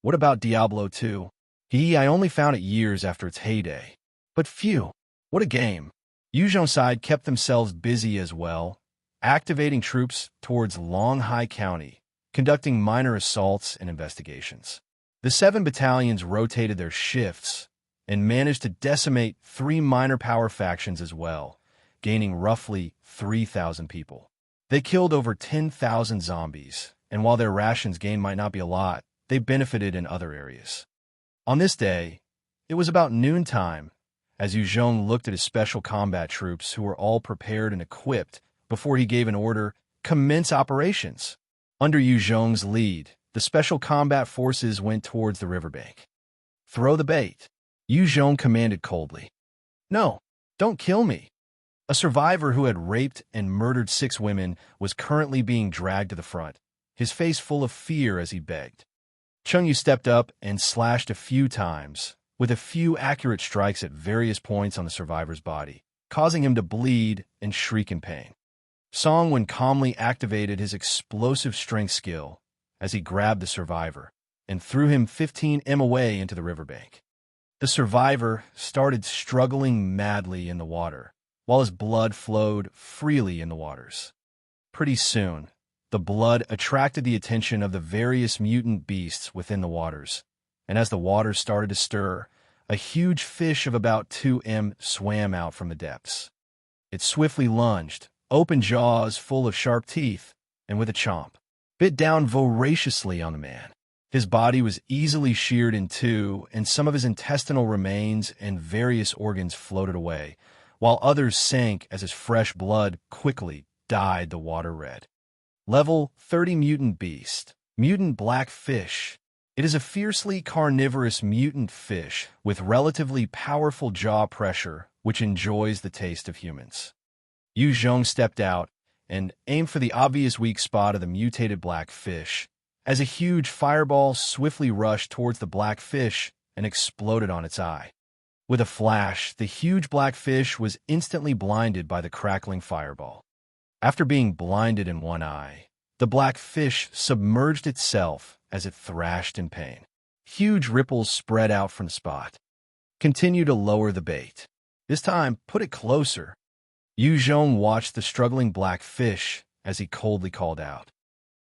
What about Diablo 2? I only found it years after its heyday. But phew, what a game. Yuzhong's side kept themselves busy as well, activating troops towards Longhai County, conducting minor assaults and investigations. The 7 battalions rotated their shifts and managed to decimate 3 minor power factions as well, gaining roughly 3,000 people. They killed over 10,000 zombies, and while their rations gain might not be a lot, they benefited in other areas. On this day, it was about noontime, as Yuzhong looked at his special combat troops who were all prepared and equipped before he gave an order, commence operations. Under Yuzhong's lead, the special combat forces went towards the riverbank. Throw the bait, Yuzhong commanded coldly. No, don't kill me. A survivor who had raped and murdered 6 women was currently being dragged to the front, his face full of fear as he begged. Chengyu stepped up and slashed a few times, with a few accurate strikes at various points on the survivor's body, causing him to bleed and shriek in pain. Songwen calmly activated his explosive strength skill as he grabbed the survivor and threw him 15 m away into the riverbank. The survivor started struggling madly in the water, while his blood flowed freely in the waters. Pretty soon, the blood attracted the attention of the various mutant beasts within the waters, and as the waters started to stir, a huge fish of about 2 m swam out from the depths. It swiftly lunged, open jaws full of sharp teeth, and with a chomp, bit down voraciously on the man. His body was easily sheared in two, and some of his intestinal remains and various organs floated away, while others sank as his fresh blood quickly dyed the water red. Level 30 Mutant Beast. Mutant Black Fish. It is a fiercely carnivorous mutant fish with relatively powerful jaw pressure which enjoys the taste of humans. Yu Zhong stepped out and aimed for the obvious weak spot of the mutated black fish, as a huge fireball swiftly rushed towards the black fish and exploded on its eye. With a flash, the huge black fish was instantly blinded by the crackling fireball. After being blinded in one eye, the black fish submerged itself as it thrashed in pain. Huge ripples spread out from the spot. Continue to lower the bait. This time, put it closer. Yu Zhong watched the struggling black fish as he coldly called out.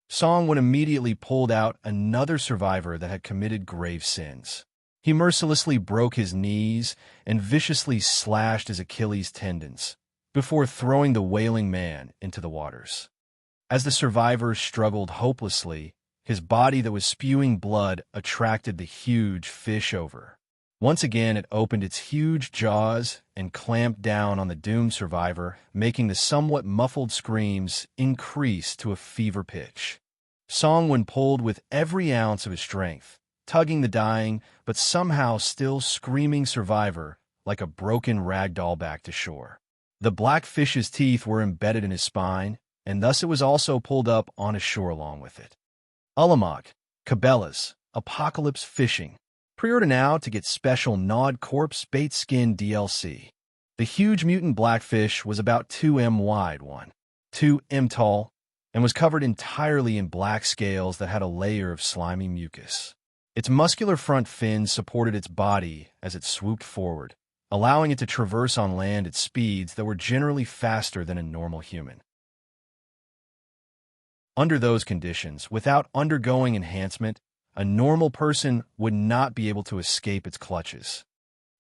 Songwen immediately pulled out another survivor that had committed grave sins. He mercilessly broke his knees and viciously slashed his Achilles tendons before throwing the wailing man into the waters. As the survivor struggled hopelessly, his body that was spewing blood attracted the huge fish over. Once again, it opened its huge jaws and clamped down on the doomed survivor, making the somewhat muffled screams increase to a fever pitch. Songwen pulled with every ounce of his strength, tugging the dying but somehow still screaming survivor like a broken rag doll back to shore. The black fish's teeth were embedded in his spine, and thus it was also pulled up on his shore along with it. Ulamog, Cabela's, Apocalypse Fishing. Pre-order now to get special Gnawed Corpse Bait Skin DLC. The huge mutant blackfish was about 2 m wide, 2 m tall, and was covered entirely in black scales that had a layer of slimy mucus. Its muscular front fins supported its body as it swooped forward, allowing it to traverse on land at speeds that were generally faster than a normal human. Under those conditions, without undergoing enhancement, a normal person would not be able to escape its clutches.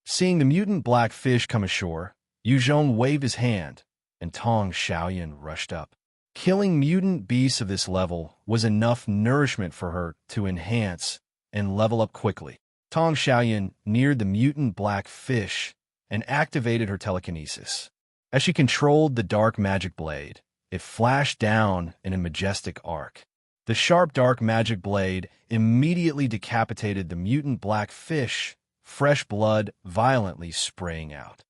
Seeing the mutant black fish come ashore, Yu Zhong waved his hand, and Tong Xiaoyan rushed up. Killing mutant beasts of this level was enough nourishment for her to enhance and level up quickly. Tong Xiaoyan neared the mutant black fish and activated her telekinesis. As she controlled the dark magic blade, it flashed down in a majestic arc. The sharp dark magic blade immediately decapitated the mutant black fish, fresh blood violently spraying out.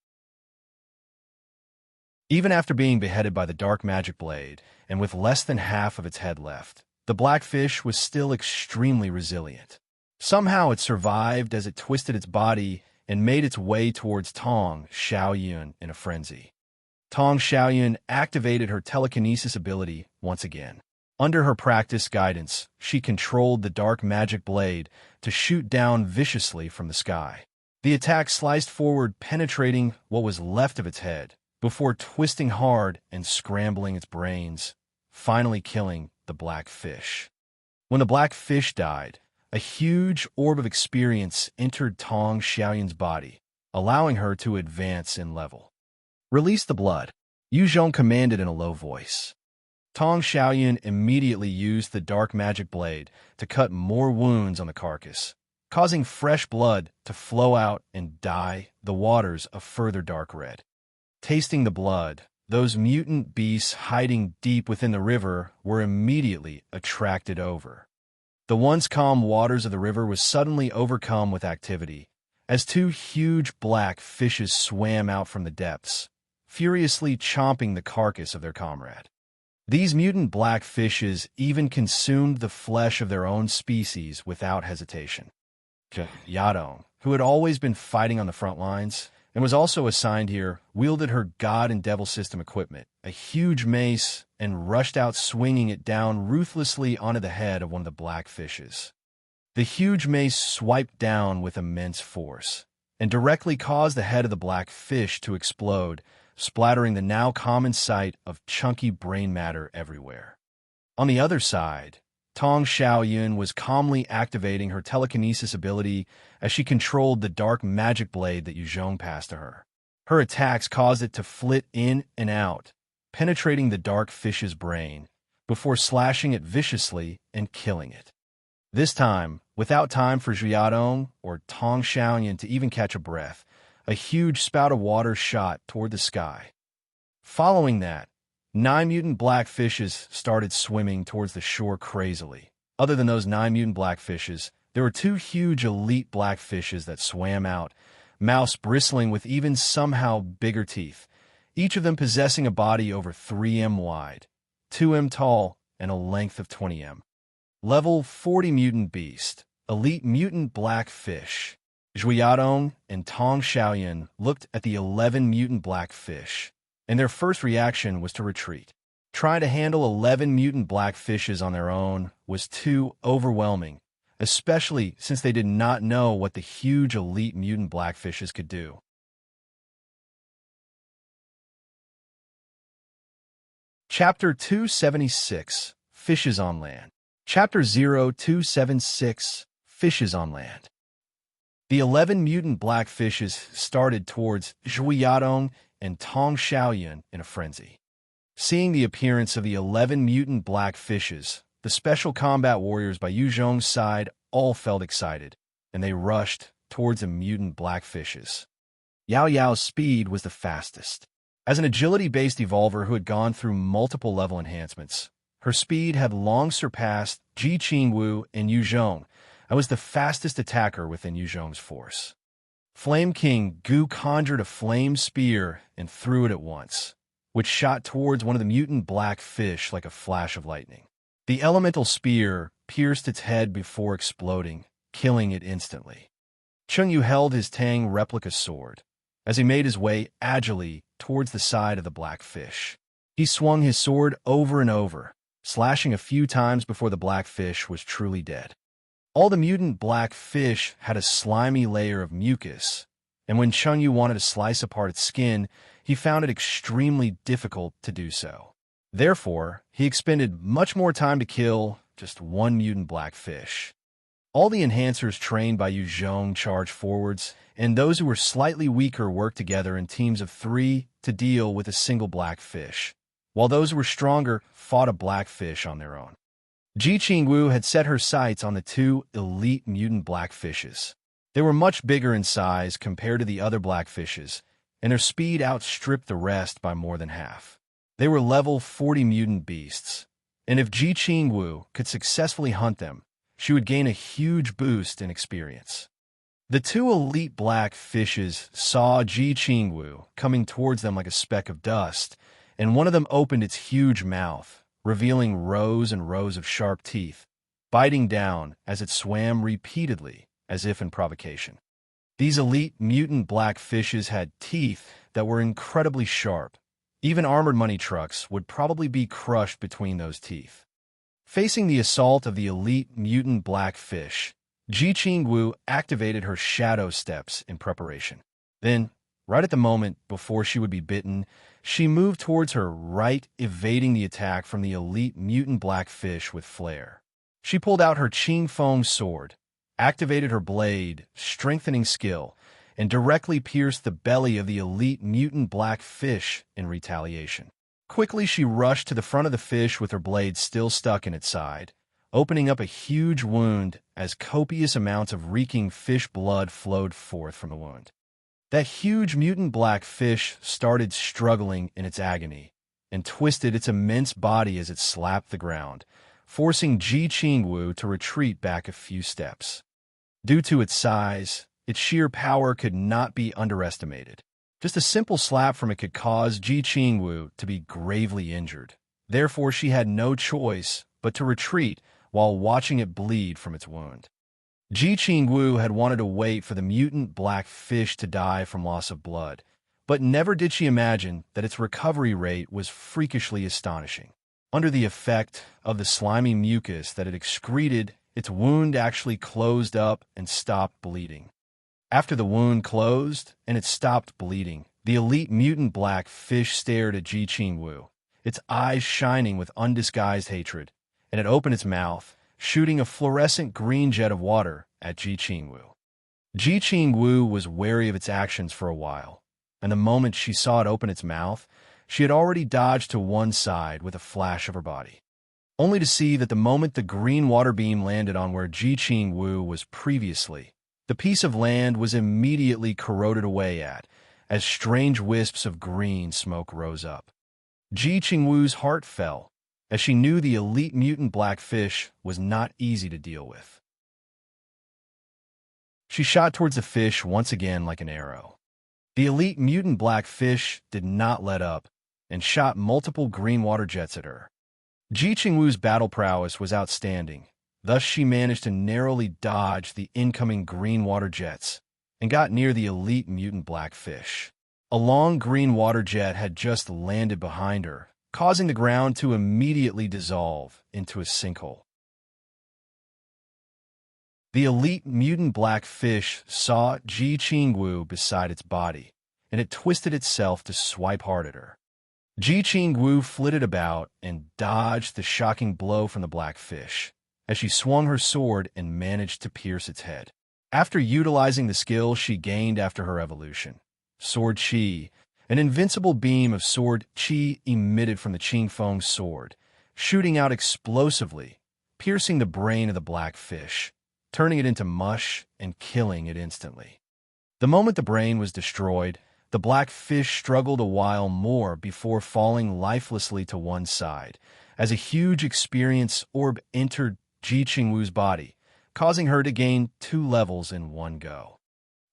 Even after being beheaded by the dark magic blade, and with less than half of its head left, the black fish was still extremely resilient. Somehow it survived as it twisted its body and made its way towards Tong Xiaoyan in a frenzy. Tong Xiaoyan activated her telekinesis ability once again. Under her practiced guidance, she controlled the dark magic blade to shoot down viciously from the sky. The attack sliced forward, penetrating what was left of its head, before twisting hard and scrambling its brains, finally killing the black fish. When the black fish died, a huge orb of experience entered Tong Xiaoyan's body, allowing her to advance in level. "Release the blood," Yu Zhong commanded in a low voice. Tong Xiaoyan immediately used the dark magic blade to cut more wounds on the carcass, causing fresh blood to flow out and dye the waters a further dark red. Tasting the blood, those mutant beasts hiding deep within the river were immediately attracted over. The once calm waters of the river was suddenly overcome with activity, as two huge black fishes swam out from the depths, furiously chomping the carcass of their comrade. These mutant black fishes even consumed the flesh of their own species without hesitation. Yadong, who had always been fighting on the front lines, and was also assigned here, wielded her God and Devil system equipment, a huge mace, and rushed out swinging it down ruthlessly onto the head of one of the black fishes. The huge mace swiped down with immense force, and directly caused the head of the black fish to explode, splattering the now common sight of chunky brain matter everywhere. On the other side, Tong Xiaoyan was calmly activating her telekinesis ability as she controlled the dark magic blade that Yu Zhong passed to her. Her attacks caused it to flit in and out, penetrating the dark fish's brain, before slashing it viciously and killing it. This time, without time for Zhuyadong or Tong Xiaoyan to even catch a breath, a huge spout of water shot toward the sky. Following that, 9 mutant black fishes started swimming towards the shore crazily. Other than those 9 mutant black fishes, there were 2 huge elite black fishes that swam out, mouths bristling with even somehow bigger teeth, each of them possessing a body over 3 m wide, 2 m tall, and a length of 20 m. Level 40 mutant beast, elite mutant black fish. Zhuyadong and Tong Xiaoyan looked at the 11 mutant black fish, and their first reaction was to retreat. Trying to handle 11 mutant black fishes on their own was too overwhelming, especially since they did not know what the huge elite mutant black fishes could do. Chapter 276, Fishes on Land. Chapter 0276, Fishes on Land. The 11 mutant black fishes started towards Zhuyadong and Tong Xiaoyan in a frenzy. Seeing the appearance of the 11 mutant black fishes, the special combat warriors by Yu Zhong's side all felt excited, and they rushed towards the mutant black fishes. Yao Yao's speed was the fastest. As an agility-based evolver who had gone through multiple level enhancements, her speed had long surpassed Ji Qingwu and Yu Zhong, and was the fastest attacker within Yu Zhong's force. Flame King Gu conjured a flame spear and threw it at once, which shot towards one of the mutant black fish like a flash of lightning. The elemental spear pierced its head before exploding, killing it instantly. Cheng Yu held his Tang replica sword as he made his way agilely towards the side of the black fish. He swung his sword over and over, slashing a few times before the black fish was truly dead. All the mutant black fish had a slimy layer of mucus, and when Cheng Yu wanted to slice apart its skin, he found it extremely difficult to do so. Therefore, he expended much more time to kill just one mutant black fish. All the enhancers trained by Yu Zhong charged forwards, and those who were slightly weaker worked together in teams of 3 to deal with a single blackfish, while those who were stronger fought a blackfish on their own. Ji Qingwu had set her sights on the 2 elite mutant blackfishes. They were much bigger in size compared to the other blackfishes, and their speed outstripped the rest by more than half. They were level 40 mutant beasts, and if Ji Qingwu could successfully hunt them, she would gain a huge boost in experience. The 2 elite black fishes saw Ji Qingwu coming towards them like a speck of dust, and one of them opened its huge mouth, revealing rows and rows of sharp teeth, biting down as it swam repeatedly, as if in provocation. These elite mutant black fishes had teeth that were incredibly sharp. Even armored money trucks would probably be crushed between those teeth. Facing the assault of the elite mutant black fish, Ji Qingwu activated her shadow steps in preparation. Then, right at the moment before she would be bitten, she moved towards her right, evading the attack from the elite mutant black fish with flair. She pulled out her Qing Feng sword, activated her blade, strengthening skill, and directly pierced the belly of the elite mutant black fish in retaliation. Quickly, she rushed to the front of the fish with her blade still stuck in its side, opening up a huge wound as copious amounts of reeking fish blood flowed forth from the wound. That huge mutant black fish started struggling in its agony and twisted its immense body as it slapped the ground, forcing Ji Qingwu to retreat back a few steps. Due to its size, its sheer power could not be underestimated. Just a simple slap from it could cause Ji Qingwu to be gravely injured. Therefore, she had no choice but to retreat while watching it bleed from its wound. Ji Qingwu had wanted to wait for the mutant black fish to die from loss of blood, but never did she imagine that its recovery rate was freakishly astonishing. Under the effect of the slimy mucus that it excreted, its wound actually closed up and stopped bleeding. After the wound closed and it stopped bleeding, the elite mutant black fish stared at Ji Qingwu, its eyes shining with undisguised hatred, and it opened its mouth, shooting a fluorescent green jet of water at Ji Qingwu. Ji Qingwu was wary of its actions for a while, and the moment she saw it open its mouth, she had already dodged to one side with a flash of her body, only to see that the moment the green water beam landed on where Ji Qingwu was previously, the piece of land was immediately corroded away as strange wisps of green smoke rose up. Ji Qingwu's heart fell, as she knew the elite mutant black fish was not easy to deal with. She shot towards the fish once again like an arrow. The elite mutant black fish did not let up and shot multiple green water jets at her. Ji Qingwu's battle prowess was outstanding. Thus, she managed to narrowly dodge the incoming green water jets and got near the elite mutant black fish. A long green water jet had just landed behind her, causing the ground to immediately dissolve into a sinkhole. The elite mutant black fish saw Ji Qingwu beside its body, and it twisted itself to swipe hard at her. Ji Qingwu flitted about and dodged the shocking blow from the black fish, as she swung her sword and managed to pierce its head. After utilizing the skill she gained after her evolution, Sword Qi, an invincible beam of Sword Qi emitted from the Qing Feng sword, shooting out explosively, piercing the brain of the black fish, turning it into mush and killing it instantly. The moment the brain was destroyed, the black fish struggled a while more before falling lifelessly to one side, as a huge experience orb entered Ji Qingwu's body, causing her to gain 2 levels in one go.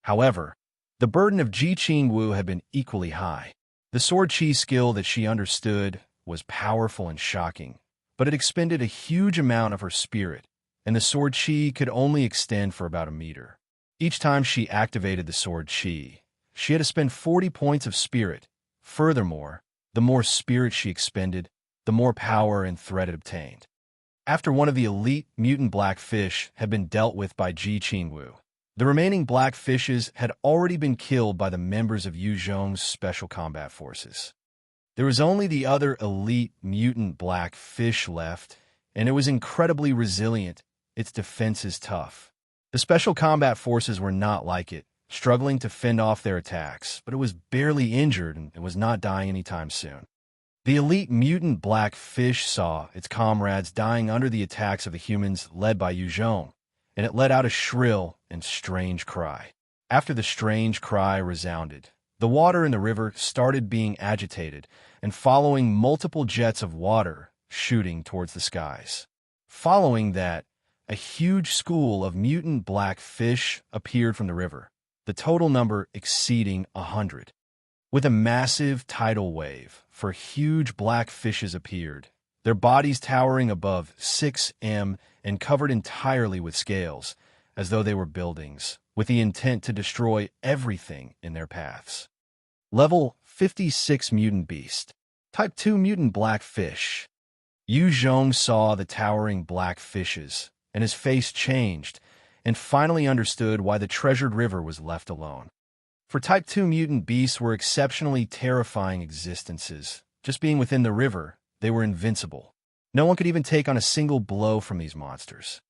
However, the burden of Ji Qingwu had been equally high. The Sword Qi skill that she understood was powerful and shocking, but it expended a huge amount of her spirit, and the Sword Qi could only extend for about a meter. Each time she activated the Sword Qi, she had to spend 40 points of spirit. Furthermore, the more spirit she expended, the more power and threat it obtained. After one of the elite mutant black fish had been dealt with by Ji Qingwu, the remaining black fishes had already been killed by the members of Yu Zhong's special combat forces. There was only the other elite mutant black fish left, and it was incredibly resilient, its defenses tough, The special combat forces were not like it, struggling to fend off their attacks, but it was barely injured and it was not dying anytime soon. The elite mutant black fish saw its comrades dying under the attacks of the humans led by Yu Zhong, and it let out a shrill and strange cry. After the strange cry resounded, the water in the river started being agitated and following multiple jets of water shooting towards the skies. Following that, a huge school of mutant black fish appeared from the river, the total number exceeding 100. With a massive tidal wave, for huge black fishes appeared, their bodies towering above 6 m and covered entirely with scales, as though they were buildings, with the intent to destroy everything in their paths. Level 56 Mutant Beast. Type 2 Mutant Black Fish. Yu Zhong saw the towering black fishes, and his face changed, and finally understood why the treasured river was left alone. For Type 2 mutant beasts were exceptionally terrifying existences. Just being within the river, they were invincible. No one could even take on a single blow from these monsters.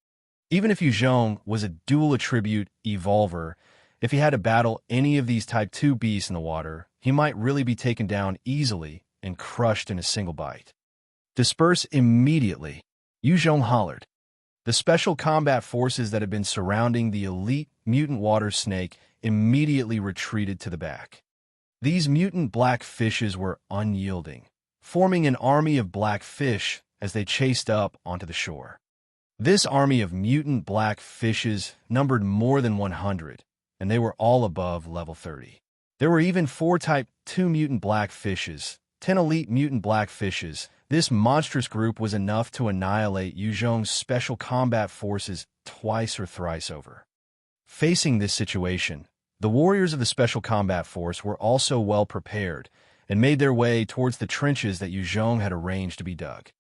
Even if Yu Zhong was a dual attribute evolver, if he had to battle any of these Type 2 beasts in the water, he might really be taken down easily and crushed in a single bite. Disperse immediately, Yu Zhong hollered. The special combat forces that had been surrounding the elite mutant water snake immediately retreated to the back. These mutant black fishes were unyielding, forming an army of black fish as they chased up onto the shore. This army of mutant black fishes numbered more than 100, and they were all above level 30. There were even 4 Type 2 mutant black fishes, 10 elite mutant black fishes. This monstrous group was enough to annihilate Yu Zhong's special combat forces twice or thrice over. Facing this situation, the warriors of the Special Combat Force were also well prepared and made their way towards the trenches that Yu Zhong had arranged to be dug.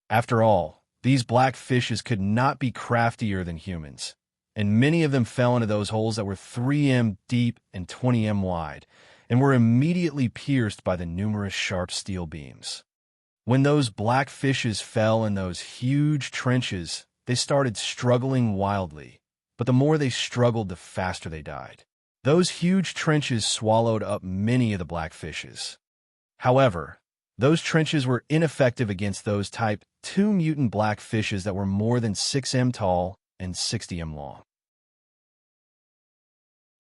After all, these black fishes could not be craftier than humans, and many of them fell into those holes that were 3 m deep and 20 m wide, and were immediately pierced by the numerous sharp steel beams. When those black fishes fell in those huge trenches, they started struggling wildly, but the more they struggled, the faster they died. Those huge trenches swallowed up many of the black fishes. However, those trenches were ineffective against those Type 2 mutant black fishes that were more than 6 m tall and 60 m long.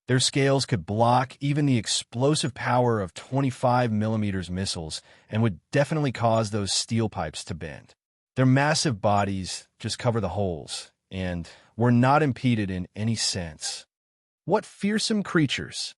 Their scales could block even the explosive power of 25mm missiles and would definitely cause those steel pipes to bend. Their massive bodies just cover the holes and were not impeded in any sense. What fearsome creatures!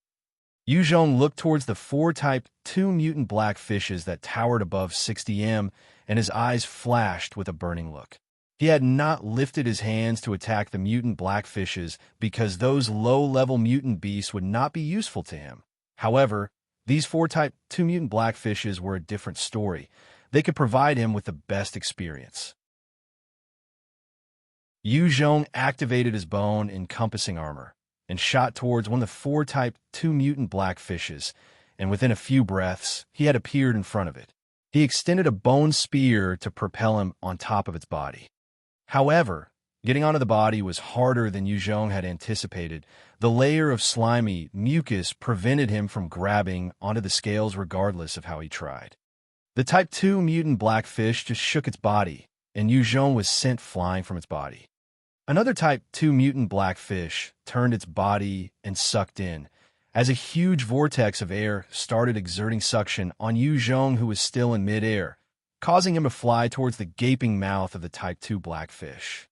Yu Zhong looked towards the 4 Type 2 mutant black fishes that towered above 60 m, and his eyes flashed with a burning look. He had not lifted his hands to attack the mutant black fishes because those low-level mutant beasts would not be useful to him. However, these 4 Type 2 mutant black fishes were a different story. They could provide him with the best experience. Yu Zhong activated his bone-encompassing armor and shot towards one of the 4 Type 2 mutant black fishes, and within a few breaths, he had appeared in front of it. He extended a bone spear to propel him on top of its body. However, getting onto the body was harder than Yu Zhong had anticipated. The layer of slimy mucus prevented him from grabbing onto the scales regardless of how he tried. The Type 2 mutant black fish just shook its body, and Yu Zhong was sent flying from its body. Another Type 2 mutant black fish turned its body and sucked in, as a huge vortex of air started exerting suction on Yu Zhong, who was still in midair, causing him to fly towards the gaping mouth of the Type 2 blackfish.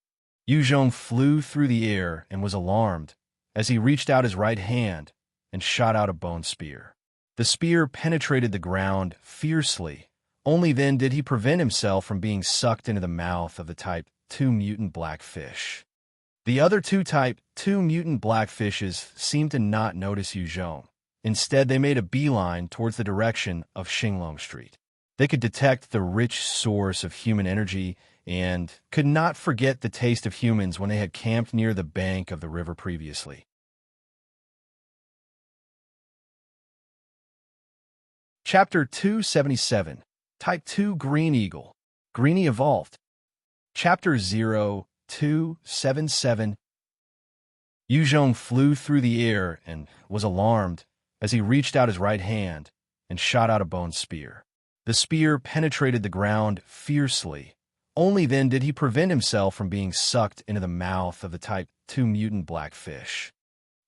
Yu Zhong flew through the air and was alarmed as he reached out his right hand and shot out a bone spear. The spear penetrated the ground fiercely. Only then did he prevent himself from being sucked into the mouth of the Type 2 mutant blackfish. The other 2 Type 2 mutant blackfishes seemed to not notice Yu Zhong. Instead, they made a beeline towards the direction of Xinglong Street. They could detect the rich source of human energy and could not forget the taste of humans when they had camped near the bank of the river previously. Chapter 277, Type 2 Green Eagle, Greenie Evolved. Chapter 0277. Yu Zhong flew through the air and was alarmed as he reached out his right hand and shot out a bone spear. The spear penetrated the ground fiercely. Only then did he prevent himself from being sucked into the mouth of the Type 2 mutant blackfish.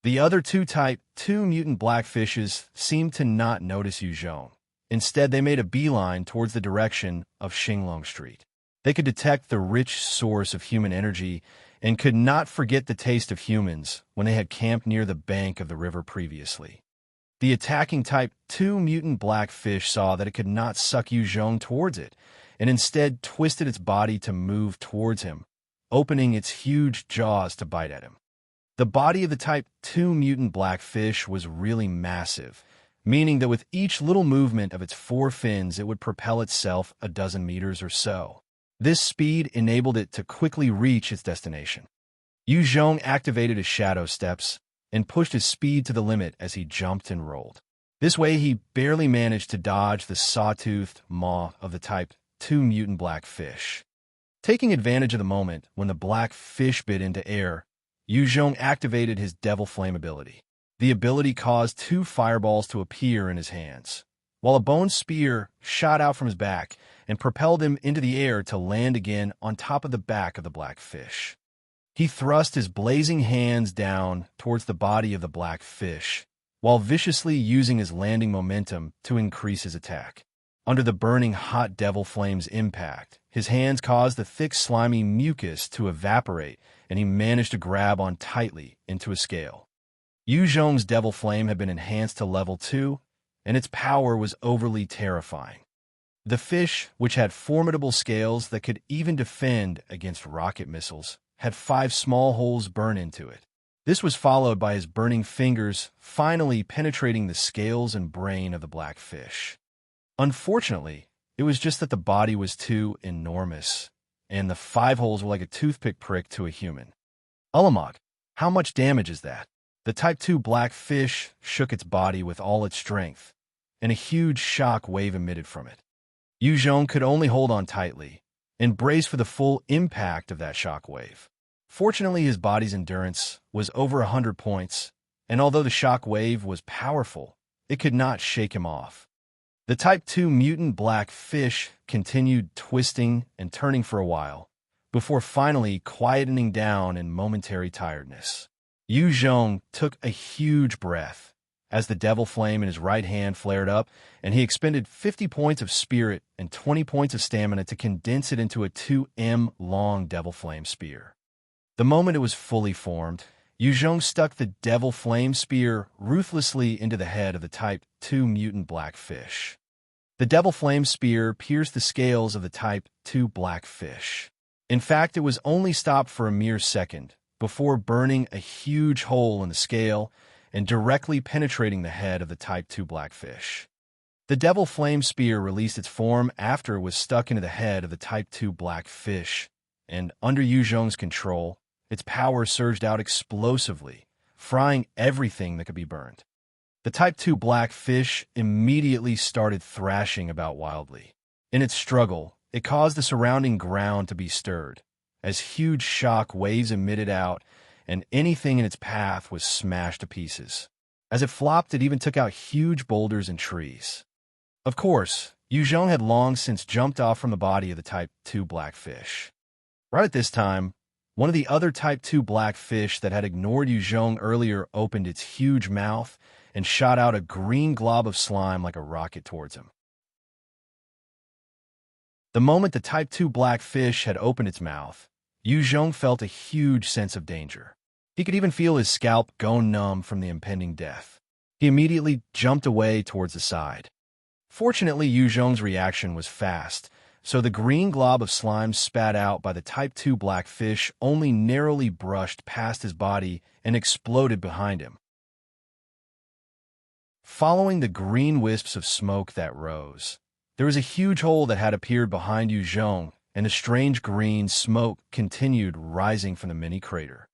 The other two Type 2 mutant blackfishes seemed to not notice Yu Zhong. Instead, they made a beeline towards the direction of Xinglong Street. They could detect the rich source of human energy and could not forget the taste of humans when they had camped near the bank of the river previously. The attacking Type 2 mutant blackfish saw that it could not suck Yu Zhong towards it, and instead twisted its body to move towards him, opening its huge jaws to bite at him. The body of the Type 2 mutant blackfish was really massive, meaning that with each little movement of its four fins it would propel itself a dozen meters or so. This speed enabled it to quickly reach its destination. Yu Zhong activated his shadow steps and pushed his speed to the limit as he jumped and rolled. This way he barely managed to dodge the sawtoothed maw of the Type 2 mutant blackfish. Taking advantage of the moment when the blackfish bit into air, Yu Zhong activated his Devil Flame ability. The ability caused two fireballs to appear in his hands, while a bone spear shot out from his back and propelled him into the air to land again on top of the back of the blackfish. He thrust his blazing hands down towards the body of the blackfish, while viciously using his landing momentum to increase his attack. Under the burning hot Devil Flame's impact, his hands caused the thick slimy mucus to evaporate, and he managed to grab on tightly into a scale. Yu Zhong's Devil Flame had been enhanced to level 2, and its power was overly terrifying. The fish, which had formidable scales that could even defend against rocket missiles, had 5 small holes burn into it. This was followed by his burning fingers finally penetrating the scales and brain of the blackfish. Unfortunately, it was just that the body was too enormous, and the 5 holes were like a toothpick prick to a human. Ulamog, how much damage is that? The Type 2 blackfish shook its body with all its strength, and a huge shock wave emitted from it. Yu Zhong could only hold on tightly and brace for the full impact of that shock wave. Fortunately, his body's endurance was over 100 points, and although the shock wave was powerful, it could not shake him off. The Type 2 mutant blackfish continued twisting and turning for a while, before finally quietening down in momentary tiredness. Yu Zhong took a huge breath as the Devil Flame in his right hand flared up, and he expended 50 points of spirit and 20 points of stamina to condense it into a 2m-long Devil Flame spear. The moment it was fully formed, Yu Zhong stuck the Devil Flame spear ruthlessly into the head of the Type 2 mutant blackfish. The Devil Flame spear pierced the scales of the Type 2 blackfish. In fact, it was only stopped for a mere second, before burning a huge hole in the scale and directly penetrating the head of the Type 2 blackfish. The Devil Flame spear released its form after it was stuck into the head of the Type 2 blackfish, and under Yu Zhong's control, its power surged out explosively, frying everything that could be burned. The Type 2 blackfish immediately started thrashing about wildly. In its struggle, it caused the surrounding ground to be stirred, as huge shock waves emitted out, and anything in its path was smashed to pieces. As it flopped, it even took out huge boulders and trees. Of course, Yu Zhong had long since jumped off from the body of the Type 2 blackfish. Right at this time, one of the other Type 2 blackfish that had ignored Yu Zhong earlier opened its huge mouth and shot out a green glob of slime like a rocket towards him. The moment the Type 2 blackfish had opened its mouth, Yu Zhong felt a huge sense of danger. He could even feel his scalp go numb from the impending death. He immediately jumped away towards the side. Fortunately, Yu Zhong's reaction was fast, so the green glob of slime spat out by the Type 2 blackfish only narrowly brushed past his body and exploded behind him. Following the green wisps of smoke that rose, there was a huge hole that had appeared behind Yu Zhong, and the strange green smoke continued rising from the mini crater.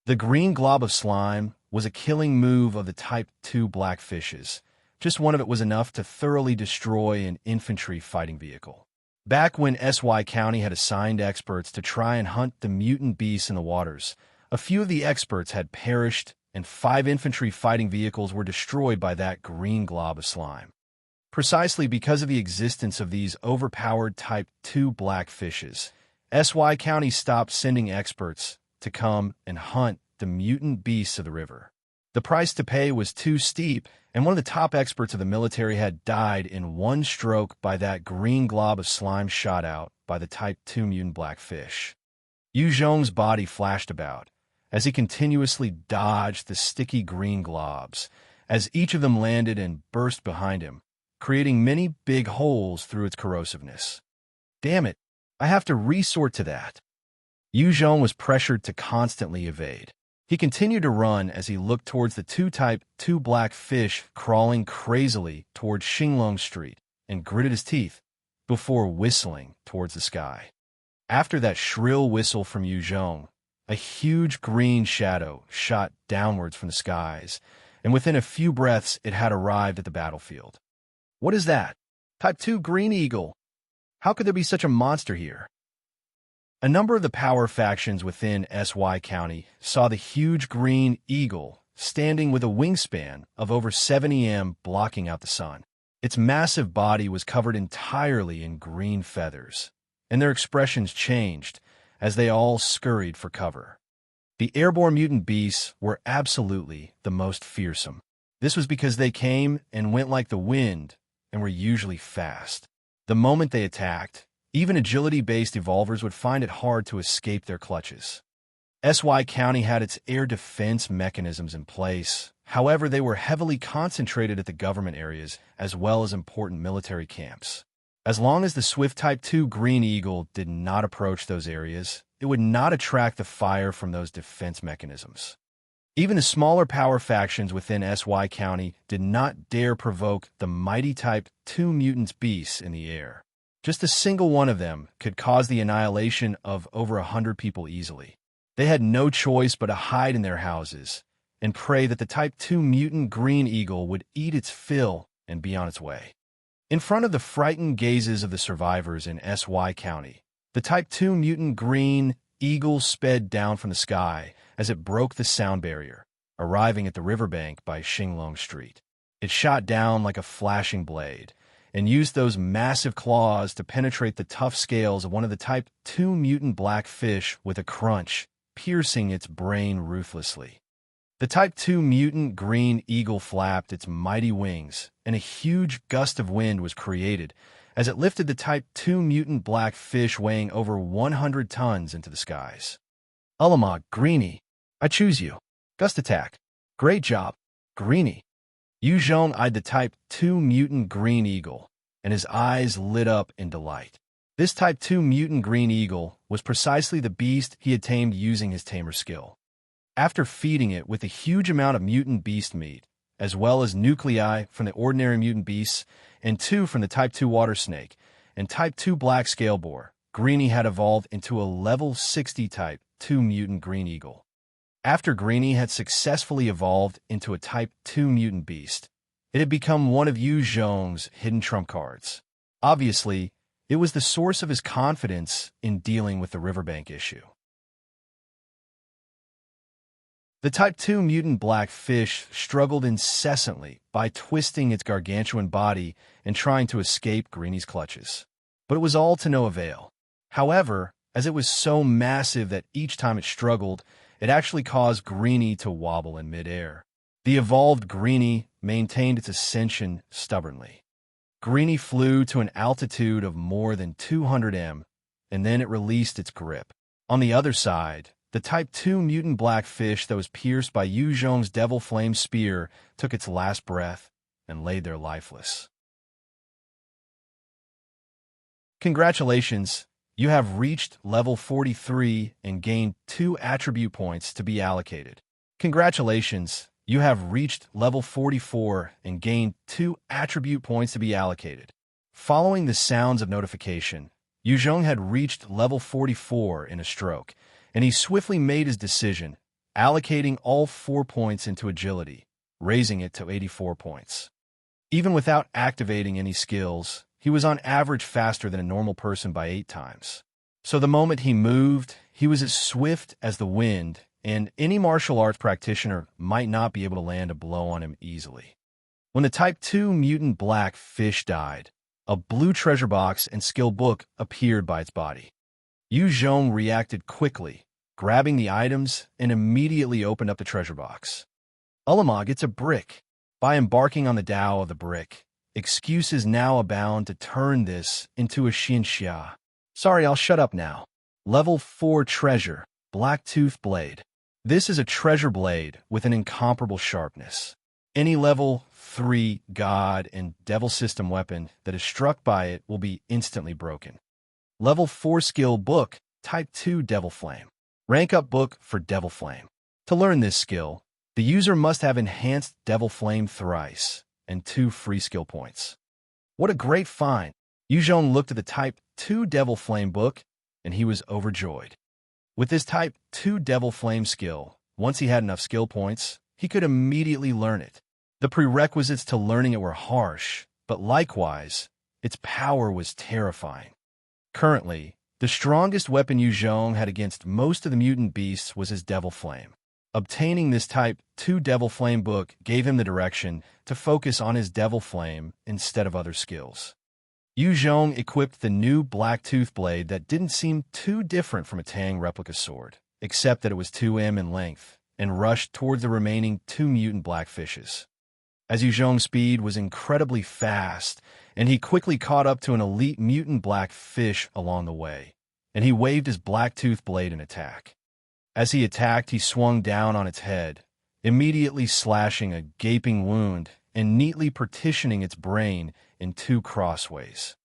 The green glob of slime was a killing move of the Type 2 blackfishes. Just one of it was enough to thoroughly destroy an infantry fighting vehicle. Back when SY County had assigned experts to try and hunt the mutant beasts in the waters, A few of the experts had perished, and 5 infantry fighting vehicles were destroyed by that green glob of slime. Precisely because of the existence of these overpowered Type 2 black fishes, SY County stopped sending experts to come and hunt the mutant beasts of the river. The price to pay was too steep, and one of the top experts of the military had died in one stroke by that green glob of slime shot out by the Type 2 mutant black fish. Yu Zhong's body flashed about, as he continuously dodged the sticky green globs, as each of them landed and burst behind him, creating many big holes through its corrosiveness. Damn it, I have to resort to that. Yu Zhong was pressured to constantly evade. He continued to run as he looked towards the 2 Type 2 black fish crawling crazily towards Xinglong Street and gritted his teeth before whistling towards the sky. After that shrill whistle from Yu Zhong, a huge green shadow shot downwards from the skies, and within a few breaths it had arrived at the battlefield. What is that? Type 2 green eagle. How could there be such a monster here? A number of the power factions within SY County saw the huge green eagle standing with a wingspan of over 70 m blocking out the sun. Its massive body was covered entirely in green feathers, and their expressions changed as they all scurried for cover. The airborne mutant beasts were absolutely the most fearsome. This was because they came and went like the wind and were usually fast. The moment they attacked, even agility-based evolvers would find it hard to escape their clutches. SY County had its air defense mechanisms in place. However, they were heavily concentrated at the government areas as well as important military camps. As long as the swift Type 2 Green Eagle did not approach those areas, it would not attract the fire from those defense mechanisms. Even the smaller power factions within SY County did not dare provoke the mighty Type 2 mutant beasts in the air. Just a single one of them could cause the annihilation of over 100 people easily. They had no choice but to hide in their houses and pray that the Type 2 mutant Green Eagle would eat its fill and be on its way. In front of the frightened gazes of the survivors in SY County, the Type 2 mutant Green Eagle sped down from the sky as it broke the sound barrier, arriving at the riverbank by Xinglong Street. It shot down like a flashing blade, and used those massive claws to penetrate the tough scales of one of the Type 2 mutant black fish with a crunch, piercing its brain ruthlessly. The Type 2 mutant Green Eagle flapped its mighty wings, and a huge gust of wind was created as it lifted the Type 2 mutant black fish weighing over 100 tons into the skies. Ulamog, Greenie, I choose you. Gust attack. Great job, Greenie. Yu Zhong eyed the Type 2 mutant Green Eagle, and his eyes lit up in delight. This Type 2 mutant Green Eagle was precisely the beast he had tamed using his tamer skill. After feeding it with a huge amount of mutant beast meat, as well as nuclei from the ordinary mutant beasts and 2 from the Type 2 water snake and Type 2 black scale boar, Greenie had evolved into a level 60 Type 2 mutant Green Eagle. After Greenie had successfully evolved into a Type 2 mutant beast, it had become one of Yu Zhong's hidden trump cards. Obviously, it was the source of his confidence in dealing with the riverbank issue. The Type 2 mutant black fish struggled incessantly by twisting its gargantuan body and trying to escape Greenie's clutches. But it was all to no avail. However, as it was so massive that each time it struggled, it actually caused Greenie to wobble in midair. The evolved Greenie maintained its ascension stubbornly. Greenie flew to an altitude of more than 200 m, and then it released its grip. On the other side, the Type 2 mutant black fish that was pierced by Yu Zhong's Devil Flame Spear took its last breath and laid there lifeless. Congratulations! You have reached level 43 and gained 2 attribute points to be allocated. Congratulations! You have reached level 44 and gained 2 attribute points to be allocated. Following the sounds of notification, Yu Zhong had reached level 44 in a stroke, and he swiftly made his decision, allocating all 4 points into agility, raising it to 84 points. Even without activating any skills, he was on average faster than a normal person by 8 times. So the moment he moved, he was as swift as the wind and any martial arts practitioner might not be able to land a blow on him easily. When the Type 2 mutant black fish died, a blue treasure box and skill book appeared by its body. Yu Zhong reacted quickly, grabbing the items and immediately opened up the treasure box. Ulamog, it's a brick. By embarking on the Tao of the brick, excuses now abound to turn this into a Xinxia. Sorry, I'll shut up now. Level 4 Treasure, Black Tooth Blade. This is a treasure blade with an incomparable sharpness. Any level 3 God and Devil system weapon that is struck by it will be instantly broken. Level 4 Skill Book, Type 2 Devil Flame. Rank up book for Devil Flame. To learn this skill, the user must have enhanced Devil Flame thrice and 2 free skill points. What a great find! Yu Zhong looked at the Type 2 Devil Flame book, and he was overjoyed. With this Type 2 Devil Flame skill, once he had enough skill points, he could immediately learn it. The prerequisites to learning it were harsh, but likewise, its power was terrifying. Currently, the strongest weapon Yu Zhong had against most of the mutant beasts was his Devil Flame. Obtaining this Type 2 Devil Flame book gave him the direction to focus on his Devil Flame instead of other skills. Yu Zhong equipped the new Black Tooth Blade that didn't seem too different from a Tang replica sword, except that it was 2m in length, and rushed towards the remaining 2 mutant black fishes. As Yu Zhong's speed was incredibly fast, and he quickly caught up to an elite mutant black fish along the way, and he waved his Black Tooth Blade in attack. As he attacked, he swung down on its head, immediately slashing a gaping wound and neatly partitioning its brain in 2 crossways.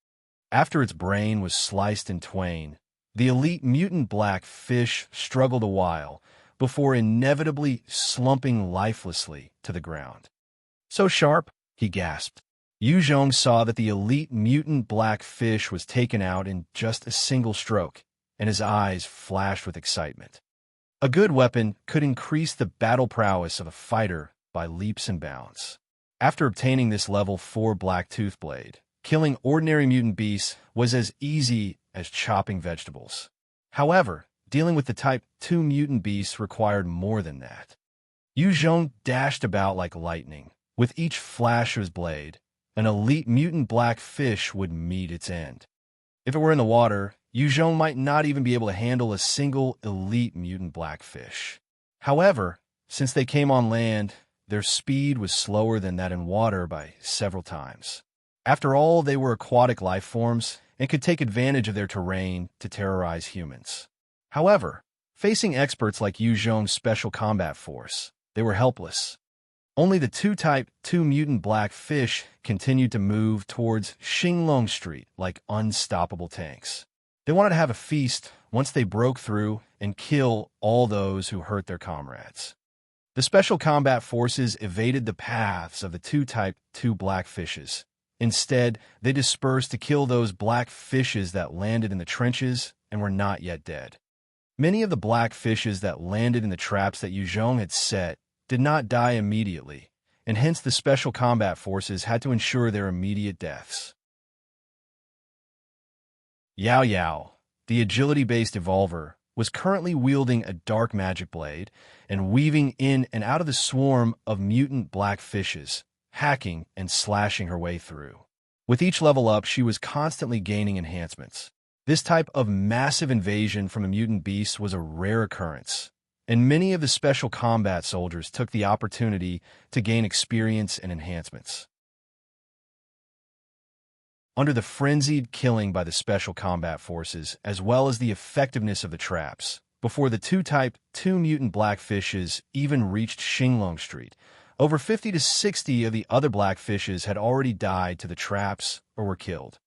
After its brain was sliced in twain, the elite mutant black fish struggled a while before inevitably slumping lifelessly to the ground. So sharp, he gasped. Yu Zhong saw that the elite mutant black fish was taken out in just a single stroke, and his eyes flashed with excitement. A good weapon could increase the battle prowess of a fighter by leaps and bounds. After obtaining this level 4 Black Tooth Blade, killing ordinary mutant beasts was as easy as chopping vegetables. However, dealing with the Type 2 mutant beasts required more than that. Yu Zhong dashed about like lightning. With each flash of his blade, an elite mutant black fish would meet its end. If it were in the water, Yu Zhong might not even be able to handle a single elite mutant black fish. However, since they came on land, their speed was slower than that in water by several times. After all, they were aquatic life forms and could take advantage of their terrain to terrorize humans. However, facing experts like Yu Zhong's Special Combat Force, they were helpless. Only the 2 Type 2 mutant black fish continued to move towards Xinglong Street like unstoppable tanks. They wanted to have a feast once they broke through and kill all those who hurt their comrades. The Special Combat Forces evaded the paths of the 2 Type 2 black fishes. Instead, they dispersed to kill those black fishes that landed in the trenches and were not yet dead. Many of the black fishes that landed in the traps that Yu Zhong had set did not die immediately, and hence the Special Combat Forces had to ensure their immediate deaths. Yao Yao, the agility-based evolver, was currently wielding a dark magic blade and weaving in and out of the swarm of mutant black fishes, hacking and slashing her way through. With each level up, she was constantly gaining enhancements. This type of massive invasion from a mutant beast was a rare occurrence, and many of the special combat soldiers took the opportunity to gain experience and enhancements. Under the frenzied killing by the Special Combat Forces, as well as the effectiveness of the traps, before the 2 Type 2 mutant black fishes even reached Xinglong Street, over 50 to 60 of the other black fishes had already died to the traps or were killed.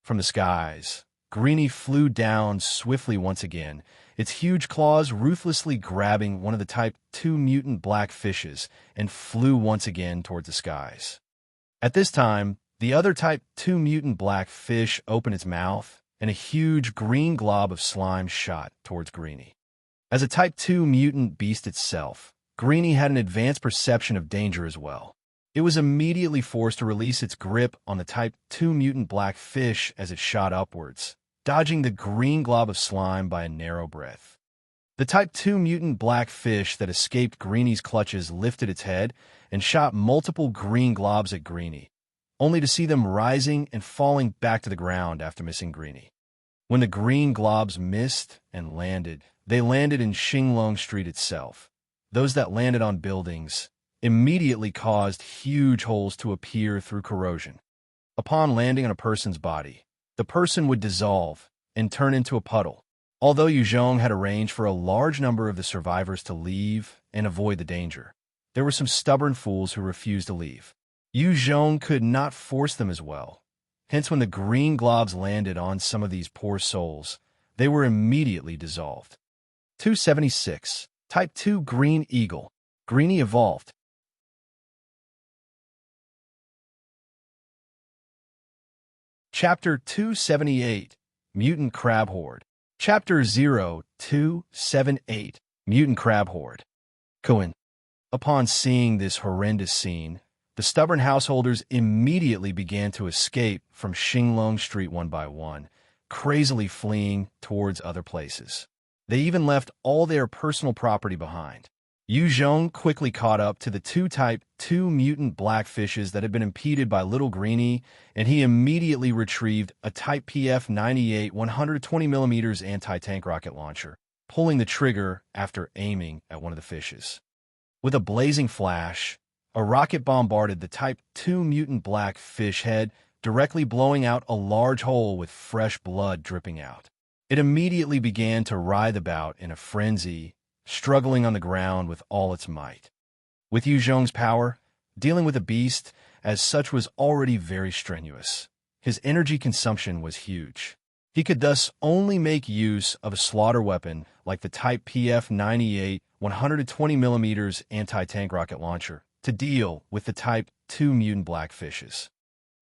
From the skies, Greenie flew down swiftly once again, its huge claws ruthlessly grabbing one of the Type 2 mutant black fishes, and flew once again towards the skies. At this time, the other Type 2 mutant black fish opened its mouth, and a huge green glob of slime shot towards Greenie. As a Type 2 mutant beast itself, Greenie had an advanced perception of danger as well. It was immediately forced to release its grip on the Type 2 mutant black fish as it shot upwards, dodging the green glob of slime by a narrow breadth. The Type 2 mutant black fish that escaped Greenie's clutches lifted its head and shot multiple green globs at Greenie, only to see them rising and falling back to the ground after missing Greenie. When the green globs missed and landed, they landed in Xinglong Street itself. Those that landed on buildings immediately caused huge holes to appear through corrosion. Upon landing on a person's body, the person would dissolve and turn into a puddle. Although Yu Zhong had arranged for a large number of the survivors to leave and avoid the danger, there were some stubborn fools who refused to leave. Yu Zhong could not force them as well. Hence, when the green globs landed on some of these poor souls, they were immediately dissolved. 276. Type 2 Green Eagle. Greenie evolved. Chapter 278. Mutant Crab Horde. Chapter 0278. Mutant Crab Horde. Cohen. Upon seeing this horrendous scene, the stubborn householders immediately began to escape from Xinglong Street one by one, crazily fleeing towards other places. They even left all their personal property behind. Yu Zhong quickly caught up to the two Type 2 mutant black fishes that had been impeded by little Greenie, and he immediately retrieved a Type PF-98 120mm anti-tank rocket launcher, pulling the trigger after aiming at one of the fishes. With a blazing flash, a rocket bombarded the Type 2 mutant black fish head, directly blowing out a large hole with fresh blood dripping out. It immediately began to writhe about in a frenzy, struggling on the ground with all its might. With Yu Zhong's power, dealing with a beast as such was already very strenuous. His energy consumption was huge. He could thus only make use of a slaughter weapon like the Type PF-98 120mm anti-tank rocket launcher to deal with the Type 2 mutant black fishes.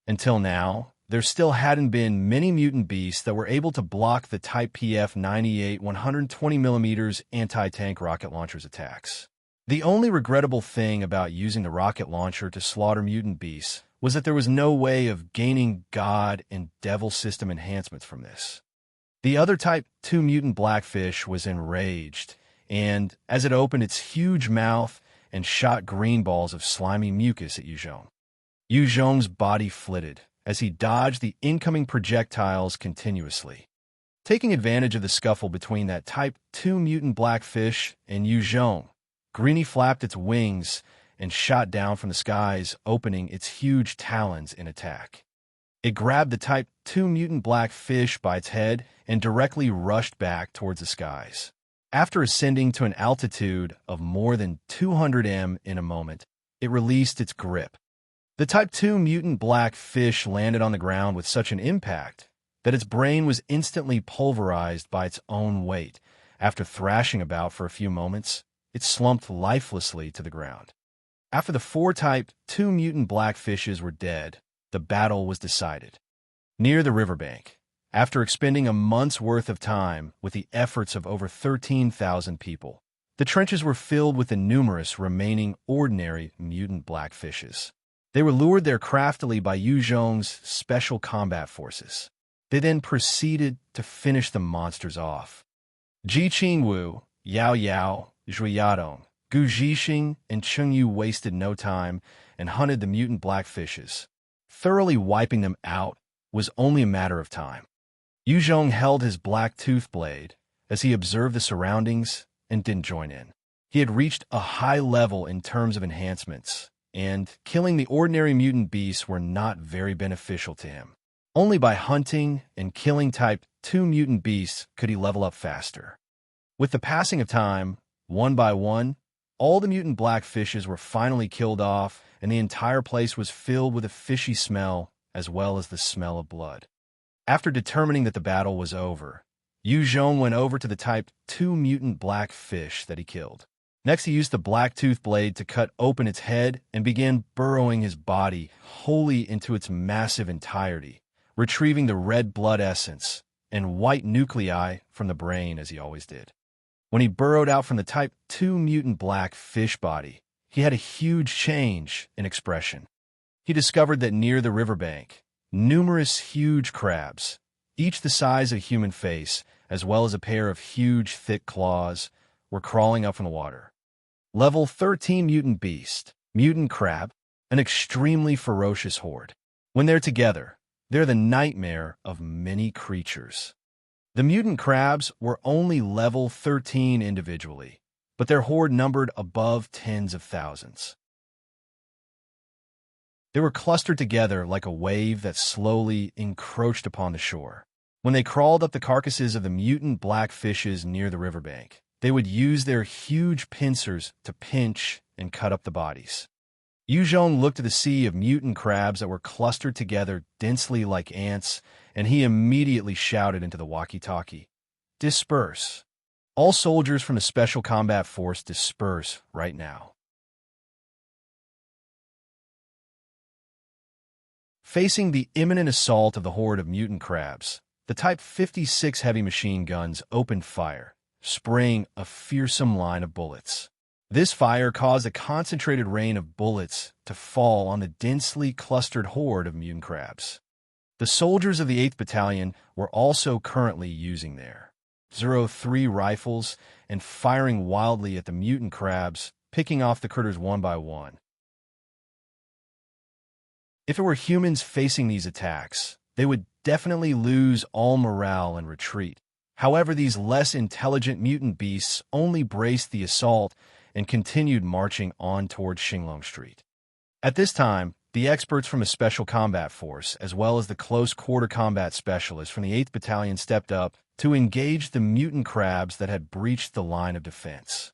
Until now, there still hadn't been many mutant beasts that were able to block the Type PF-98 120mm anti-tank rocket launcher's attacks. The only regrettable thing about using the rocket launcher to slaughter mutant beasts was that there was no way of gaining God and Devil system enhancements from this. The other Type 2 mutant blackfish was enraged, and as it opened its huge mouth and shot green balls of slimy mucus at Yu Zhong. Yu Zhong's body flitted as he dodged the incoming projectiles continuously. Taking advantage of the scuffle between that Type 2 mutant blackfish and Yu Zhong, Greenie flapped its wings and shot down from the skies, opening its huge talons in attack. It grabbed the Type 2 mutant blackfish by its head and directly rushed back towards the skies. After ascending to an altitude of more than 200 m in a moment, it released its grip. The Type 2 mutant black fish landed on the ground with such an impact that its brain was instantly pulverized by its own weight. After thrashing about for a few moments, it slumped lifelessly to the ground. After the 4 Type 2 mutant black fishes were dead, the battle was decided. Near the riverbank, after expending a month's worth of time with the efforts of over 13,000 people, the trenches were filled with the numerous remaining ordinary mutant black fishes. They were lured there craftily by Yu Zhong's special combat forces. They then proceeded to finish the monsters off. Ji Qingwu, Yao Yao, Zhui Yadong, Gu Zhixing, and Cheng Yu wasted no time and hunted the mutant black fishes. Thoroughly wiping them out was only a matter of time. Yu Zhong held his black tooth blade as he observed the surroundings and didn't join in. He had reached a high level in terms of enhancements, and killing the ordinary mutant beasts were not very beneficial to him. Only by hunting and killing Type 2 mutant beasts could he level up faster. With the passing of time, one by one, all the mutant black fishes were finally killed off, and the entire place was filled with a fishy smell as well as the smell of blood. After determining that the battle was over, Yu Zhong went over to the Type 2 mutant black fish that he killed. Next, he used the black tooth blade to cut open its head and began burrowing his body wholly into its massive entirety, retrieving the red blood essence and white nuclei from the brain as he always did. When he burrowed out from the Type 2 mutant black fish body, he had a huge change in expression. He discovered that near the riverbank, numerous huge crabs, each the size of a human face, as well as a pair of huge thick claws, were crawling up from the water. Level 13 Mutant Beast, Mutant Crab, an extremely ferocious horde. When they're together, they're the nightmare of many creatures. The mutant crabs were only level 13 individually, but their horde numbered above tens of thousands. They were clustered together like a wave that slowly encroached upon the shore. When they crawled up the carcasses of the mutant black fishes near the riverbank, they would use their huge pincers to pinch and cut up the bodies. Yu Zhong looked at the sea of mutant crabs that were clustered together densely like ants, and he immediately shouted into the walkie-talkie, "Disperse! All soldiers from the Special Combat Force disperse right now." Facing the imminent assault of the horde of mutant crabs, the Type 56 heavy machine guns opened fire, spraying a fearsome line of bullets. This fire caused a concentrated rain of bullets to fall on the densely clustered horde of mutant crabs. The soldiers of the 8th Battalion were also currently using their 03 rifles and firing wildly at the mutant crabs, picking off the critters one by one. If it were humans facing these attacks, they would definitely lose all morale and retreat. However, these less intelligent mutant beasts only braced the assault and continued marching on towards Xinglong Street. At this time, the experts from the Special Combat Force, as well as the close-quarter combat specialists from the 8th Battalion stepped up to engage the mutant crabs that had breached the line of defense.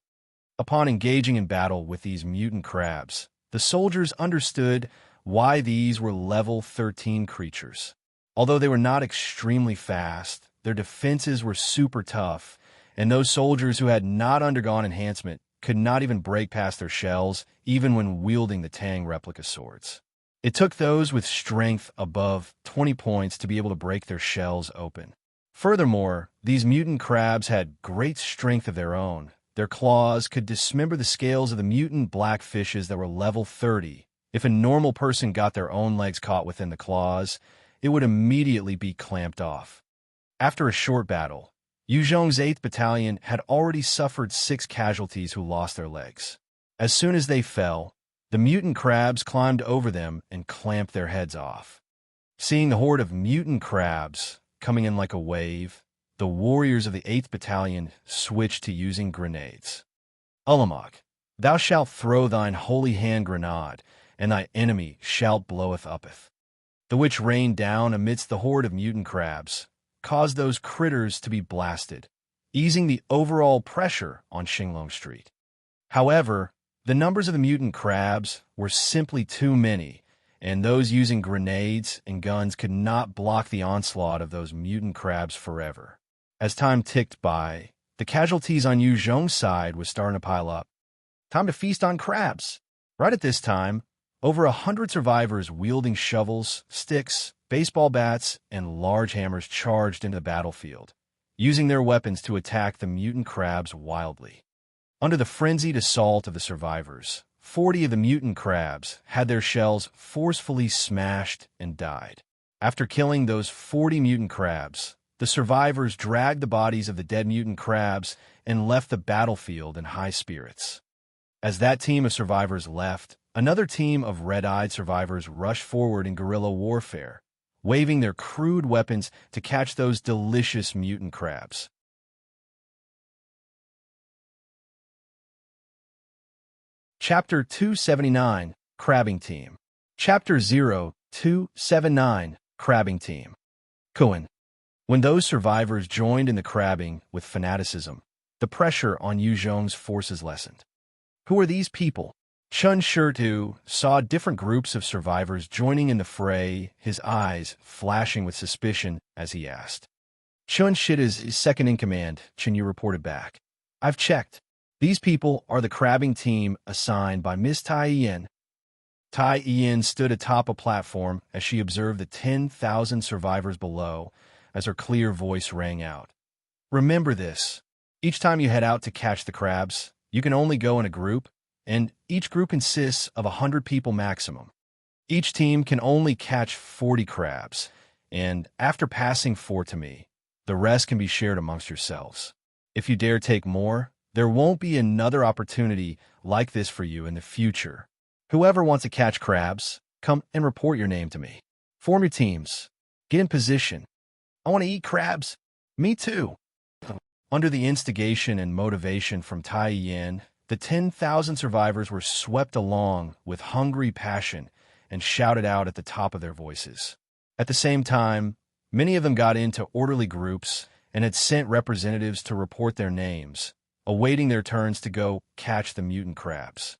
Upon engaging in battle with these mutant crabs, the soldiers understood why these were level 13 creatures. Although they were not extremely fast, their defenses were super tough, and those soldiers who had not undergone enhancement could not even break past their shells, even when wielding the Tang replica swords. It took those with strength above 20 points to be able to break their shells open. Furthermore, these mutant crabs had great strength of their own. Their claws could dismember the scales of the mutant black fishes that were level 30. If a normal person got their own legs caught within the claws, it would immediately be clamped off. After a short battle, Yu Zhong's 8th Battalion had already suffered 6 casualties who lost their legs. As soon as they fell, the mutant crabs climbed over them and clamped their heads off. Seeing the horde of mutant crabs coming in like a wave, the warriors of the 8th Battalion switched to using grenades. Ulamog, thou shalt throw thine holy hand grenade, and thy enemy shalt bloweth uppeth. The which rained down amidst the horde of mutant crabs, caused those critters to be blasted, easing the overall pressure on Xinglong Street. However, the numbers of the mutant crabs were simply too many, and those using grenades and guns could not block the onslaught of those mutant crabs forever. As time ticked by, the casualties on Yu Zhong's side was starting to pile up. Time to feast on crabs. Right at this time, over 100 survivors wielding shovels, sticks, baseball bats, and large hammers charged into the battlefield, using their weapons to attack the mutant crabs wildly. Under the frenzied assault of the survivors, 40 of the mutant crabs had their shells forcefully smashed and died. After killing those 40 mutant crabs, the survivors dragged the bodies of the dead mutant crabs and left the battlefield in high spirits. As that team of survivors left, another team of red-eyed survivors rushed forward in guerrilla warfare, waving their crude weapons to catch those delicious mutant crabs. Chapter 279, Crabbing Team. Chapter 0279, Crabbing Team. Kuan. When those survivors joined in the crabbing with fanaticism, the pressure on Yu Zhong's forces lessened. Who are these people? Chun Shirtu saw different groups of survivors joining in the fray, his eyes flashing with suspicion as he asked. Chun Shit is second in command, Chen Yu reported back. I've checked. These people are the crabbing team assigned by Miss Tai Yin. Tai Yin stood atop a platform as she observed the 10,000 survivors below as her clear voice rang out. Remember this. Each time you head out to catch the crabs, you can only go in a group, and each group consists of 100 people maximum. Each team can only catch 40 crabs, and after passing 4 to me, the rest can be shared amongst yourselves. If you dare take more, There won't be another opportunity like this for you in the future. Whoever wants to catch crabs, come and report your name to me. Form your teams. Get in position. I want to eat crabs. Me too. Under the instigation and motivation from Tai Yin, the 10,000 survivors were swept along with hungry passion and shouted out at the top of their voices. At the same time, many of them got into orderly groups and had sent representatives to report their names, awaiting their turns to go catch the mutant crabs.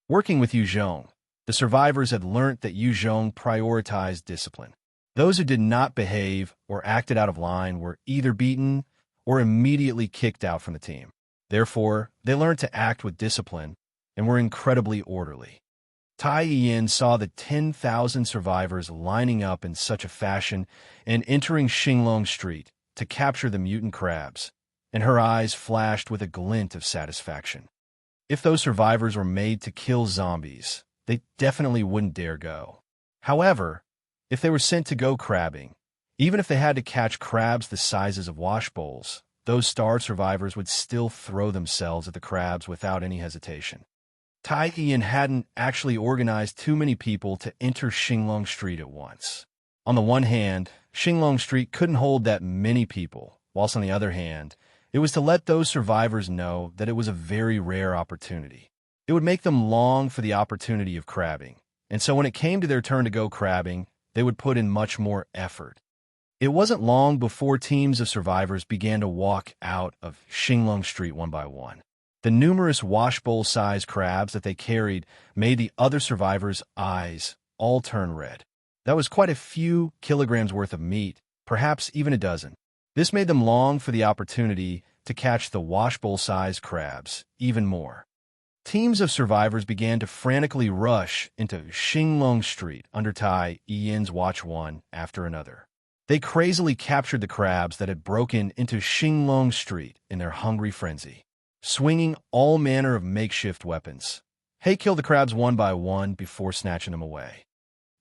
Working with Yu Zhong, the survivors had learnt that Yu Zhong prioritized discipline. Those who did not behave or acted out of line were either beaten or immediately kicked out from the team. Therefore, they learned to act with discipline and were incredibly orderly. Tai Yin saw the 10,000 survivors lining up in such a fashion and entering Xinglong Street to capture the mutant crabs, and her eyes flashed with a glint of satisfaction. If those survivors were made to kill zombies, they definitely wouldn't dare go. However, if they were sent to go crabbing, even if they had to catch crabs the sizes of wash bowls, those starved survivors would still throw themselves at the crabs without any hesitation. Tai Yin hadn't actually organized too many people to enter Xinglong Street at once. On the one hand, Xinglong Street couldn't hold that many people, whilst on the other hand, it was to let those survivors know that it was a very rare opportunity. It would make them long for the opportunity of crabbing, and so when it came to their turn to go crabbing, they would put in much more effort. It wasn't long before teams of survivors began to walk out of Xinglong Street one by one. The numerous washbowl-sized crabs that they carried made the other survivors' eyes all turn red. That was quite a few kilograms worth of meat, perhaps even a dozen. This made them long for the opportunity to catch the washbowl-sized crabs even more. Teams of survivors began to frantically rush into Xinglong Street under Tai Yin's watch one after another. They crazily captured the crabs that had broken into Xinglong Street in their hungry frenzy, swinging all manner of makeshift weapons. They killed the crabs one by one before snatching them away.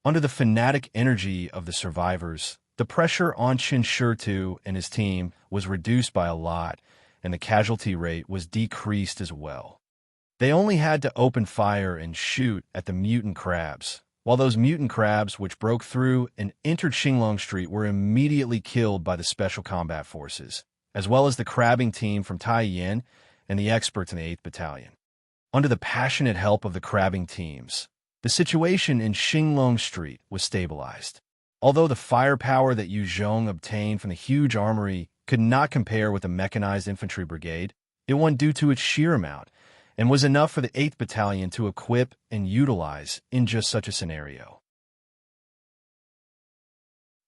Under the fanatic energy of the survivors, the pressure on Chen Shurtu and his team was reduced by a lot, and the casualty rate was decreased as well. They only had to open fire and shoot at the mutant crabs, while those mutant crabs which broke through and entered Xinglong Street were immediately killed by the Special Combat Forces, as well as the crabbing team from Tai Yin and the experts in the 8th Battalion. Under the passionate help of the crabbing teams, the situation in Xinglong Street was stabilized. Although the firepower that Yu Zhong obtained from the huge armory could not compare with the mechanized infantry brigade, it won due to its sheer amount, and was enough for the 8th Battalion to equip and utilize in just such a scenario.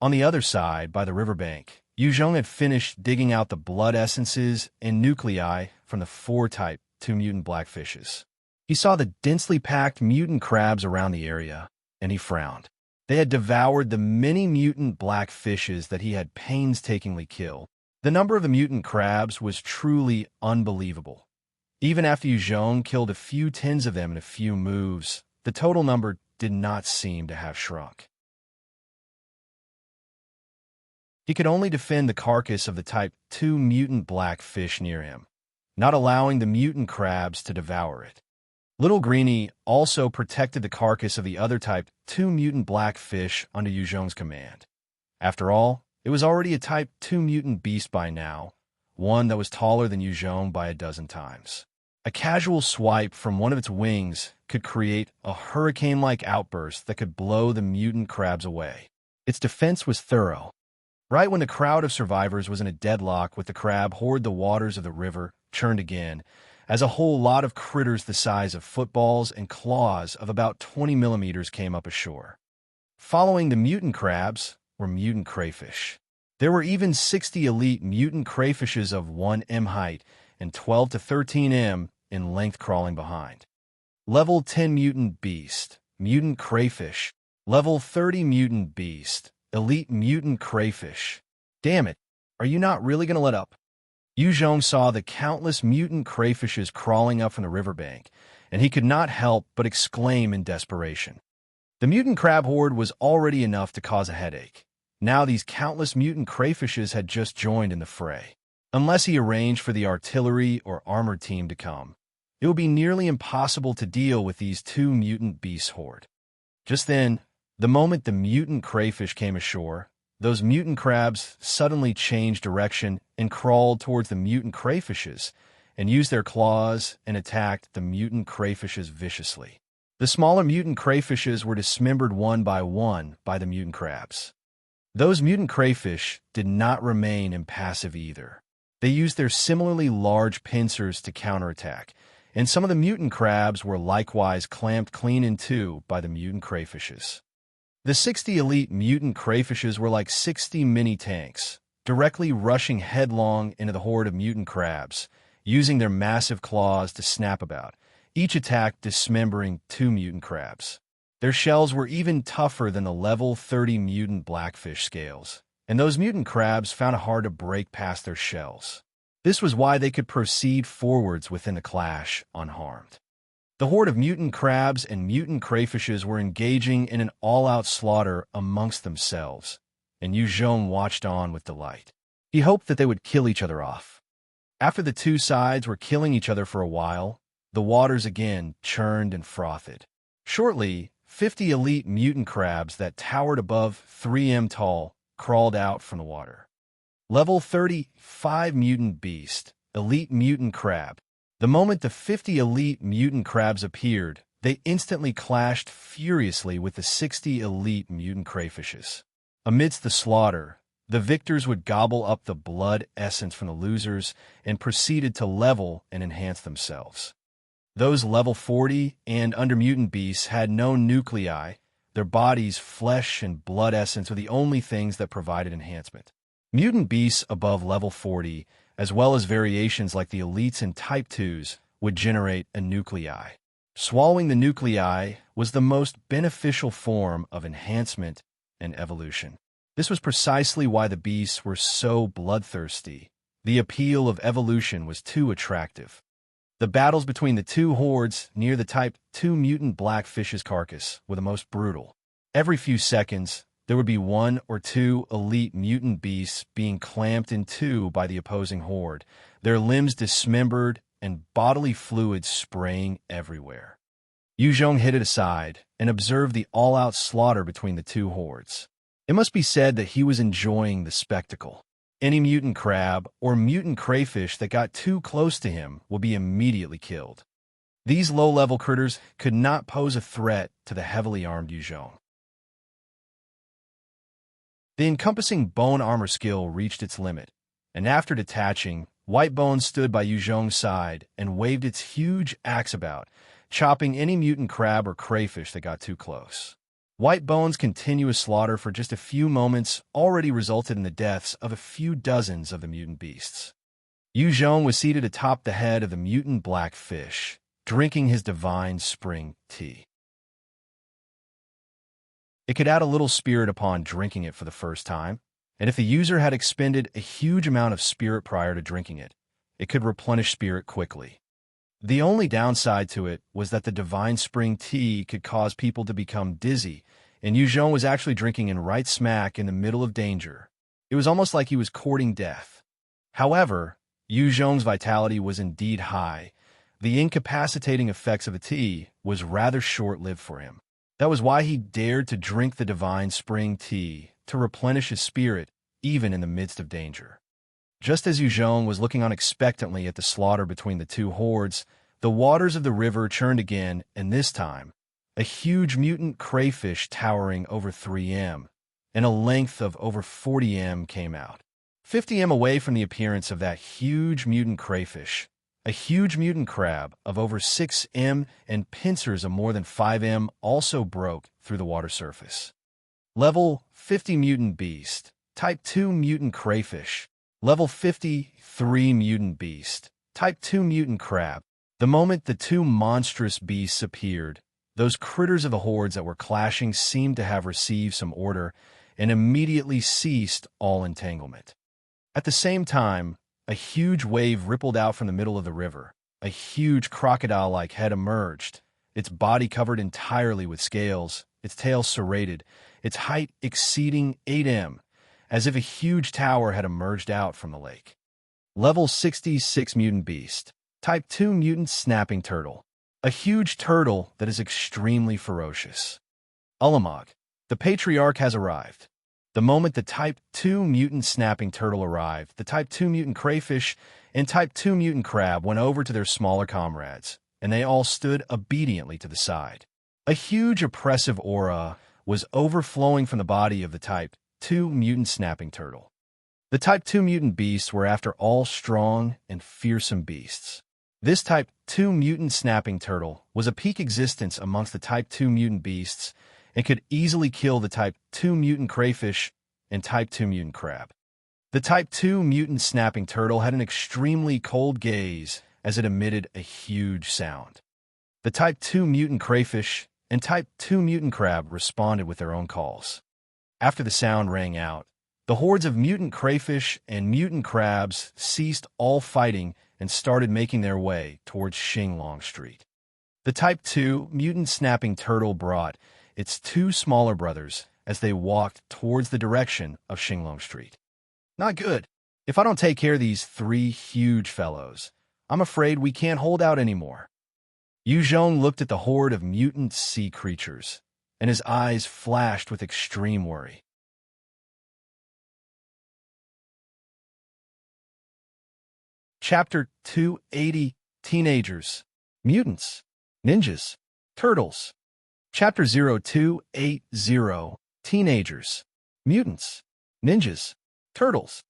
On the other side, by the riverbank, Yu Zhong had finished digging out the blood essences and nuclei from the 4-type 2 mutant blackfishes. He saw the densely packed mutant crabs around the area, and he frowned. They had devoured the many mutant blackfishes that he had painstakingly killed. The number of the mutant crabs was truly unbelievable. Even after Yu Zhong killed a few tens of them in a few moves, the total number did not seem to have shrunk. He could only defend the carcass of the Type 2 mutant blackfish near him, not allowing the mutant crabs to devour it. Little Greenie also protected the carcass of the other Type 2 mutant blackfish under Yu Zhong's command. After all, it was already a Type 2 mutant beast by now, one that was taller than Yu Zhong by a dozen times. A casual swipe from one of its wings could create a hurricane-like outburst that could blow the mutant crabs away. Its defense was thorough. Right when the crowd of survivors was in a deadlock with the crab horde, the waters of the river churned again, as a whole lot of critters the size of footballs and claws of about 20 millimeters came up ashore. Following the mutant crabs were mutant crayfish. There were even 60 elite mutant crayfishes of 1 m height and 12 to 13 m in length crawling behind. Level 10 mutant beast, mutant crayfish. Level 30 mutant beast, elite mutant crayfish. Damn it, are you not really going to let up? Yu Zhong saw the countless mutant crayfishes crawling up from the riverbank, and he could not help but exclaim in desperation. The mutant crab horde was already enough to cause a headache. Now these countless mutant crayfishes had just joined in the fray. Unless he arranged for the artillery or armored team to come, it would be nearly impossible to deal with these two mutant beast horde. Just then, the moment the mutant crayfish came ashore, those mutant crabs suddenly changed direction and crawled towards the mutant crayfishes and used their claws and attacked the mutant crayfishes viciously. The smaller mutant crayfishes were dismembered one by the mutant crabs. Those mutant crayfish did not remain impassive either. They used their similarly large pincers to counterattack, and some of the mutant crabs were likewise clamped clean in two by the mutant crayfishes. The 60 elite mutant crayfishes were like 60 mini-tanks, directly rushing headlong into the horde of mutant crabs, using their massive claws to snap about, each attack dismembering 2 mutant crabs. Their shells were even tougher than the level 30 mutant blackfish scales, and those mutant crabs found it hard to break past their shells. This was why they could proceed forwards within the clash unharmed. The horde of mutant crabs and mutant crayfishes were engaging in an all-out slaughter amongst themselves, and Yu Zhong watched on with delight. He hoped that they would kill each other off. After the two sides were killing each other for a while, the waters again churned and frothed. Shortly, 50 elite mutant crabs that towered above 3 m tall crawled out from the water. Level 35 mutant beast, elite mutant crab. The moment the 50 elite mutant crabs appeared, they instantly clashed furiously with the 60 elite mutant crayfishes. Amidst the slaughter, the victors would gobble up the blood essence from the losers and proceeded to level and enhance themselves. Those level 40 and under mutant beasts had no nuclei. Their bodies, flesh, and blood essence were the only things that provided enhancement. Mutant beasts above level 40, as well as variations like the elites and type 2s, would generate a nuclei. Swallowing the nuclei was the most beneficial form of enhancement and evolution. This was precisely why the beasts were so bloodthirsty. The appeal of evolution was too attractive. The battles between the two hordes near the Type 2 mutant blackfish's carcass were the most brutal. Every few seconds, there would be 1 or 2 elite mutant beasts being clamped in two by the opposing horde, their limbs dismembered and bodily fluids spraying everywhere. Yu Zhong hid it aside and observed the all-out slaughter between the two hordes. It must be said that he was enjoying the spectacle. Any mutant crab or mutant crayfish that got too close to him would be immediately killed. These low-level critters could not pose a threat to the heavily armed Yu Zhong. The encompassing bone armor skill reached its limit, and after detaching, White Bone stood by Yu Zhong's side and waved its huge axe about, chopping any mutant crab or crayfish that got too close. White Bone's continuous slaughter for just a few moments already resulted in the deaths of a few dozens of the mutant beasts. Yu Zhong was seated atop the head of the mutant blackfish, drinking his divine spring tea. It could add a little spirit upon drinking it for the first time, and if the user had expended a huge amount of spirit prior to drinking it, it could replenish spirit quickly. The only downside to it was that the divine spring tea could cause people to become dizzy, and Yu Zhong was actually drinking in right smack in the middle of danger. It was almost like he was courting death. However, Yu Zhong's vitality was indeed high. The incapacitating effects of the tea was rather short-lived for him. That was why he dared to drink the divine spring tea, to replenish his spirit, even in the midst of danger. Just as Yu Zhong was looking on expectantly at the slaughter between the two hordes, the waters of the river churned again, and this time, a huge mutant crayfish towering over 3 m and a length of over 40 m came out. 50 m away from the appearance of that huge mutant crayfish, a huge mutant crab of over 6 m and pincers of more than 5 m also broke through the water surface. Level 50 mutant beast, Type 2 mutant crayfish, Level 53 mutant beast, Type 2 mutant crab. The moment the two monstrous beasts appeared, those critters of the hordes that were clashing seemed to have received some order and immediately ceased all entanglement. At the same time, a huge wave rippled out from the middle of the river. A huge crocodile-like head emerged, its body covered entirely with scales, its tail serrated, its height exceeding 8 m, as if a huge tower had emerged out from the lake. Level 66 Mutant Beast. Type 2 Mutant Snapping Turtle. A huge turtle that is extremely ferocious. Ulamog. The Patriarch has arrived. The moment the Type 2 Mutant Snapping Turtle arrived, the Type 2 Mutant Crayfish and Type 2 Mutant Crab went over to their smaller comrades, and they all stood obediently to the side. A huge oppressive aura was overflowing from the body of the Type 2 Mutant Snapping Turtle. The Type 2 Mutant Beasts were, after all, strong and fearsome beasts. This Type 2 Mutant Snapping Turtle was a peak existence amongst the Type 2 Mutant Beasts and could easily kill the Type 2 Mutant Crayfish and Type 2 Mutant Crab. The Type 2 Mutant Snapping Turtle had an extremely cold gaze as it emitted a huge sound. The Type 2 Mutant Crayfish and Type 2 Mutant Crab responded with their own calls. After the sound rang out, the hordes of mutant crayfish and mutant crabs ceased all fighting and started making their way towards Xinglong Street. The Type 2 Mutant Snapping Turtle brought its two smaller brothers as they walked towards the direction of Xinglong Street. Not good. If I don't take care of these three huge fellows, I'm afraid we can't hold out anymore. Yu Zhong looked at the horde of mutant sea creatures, and his eyes flashed with extreme worry. Chapter 280, Teenagers, Mutants, Ninjas, Turtles. Chapter 0280, Teenagers, Mutants, Ninjas, Turtles.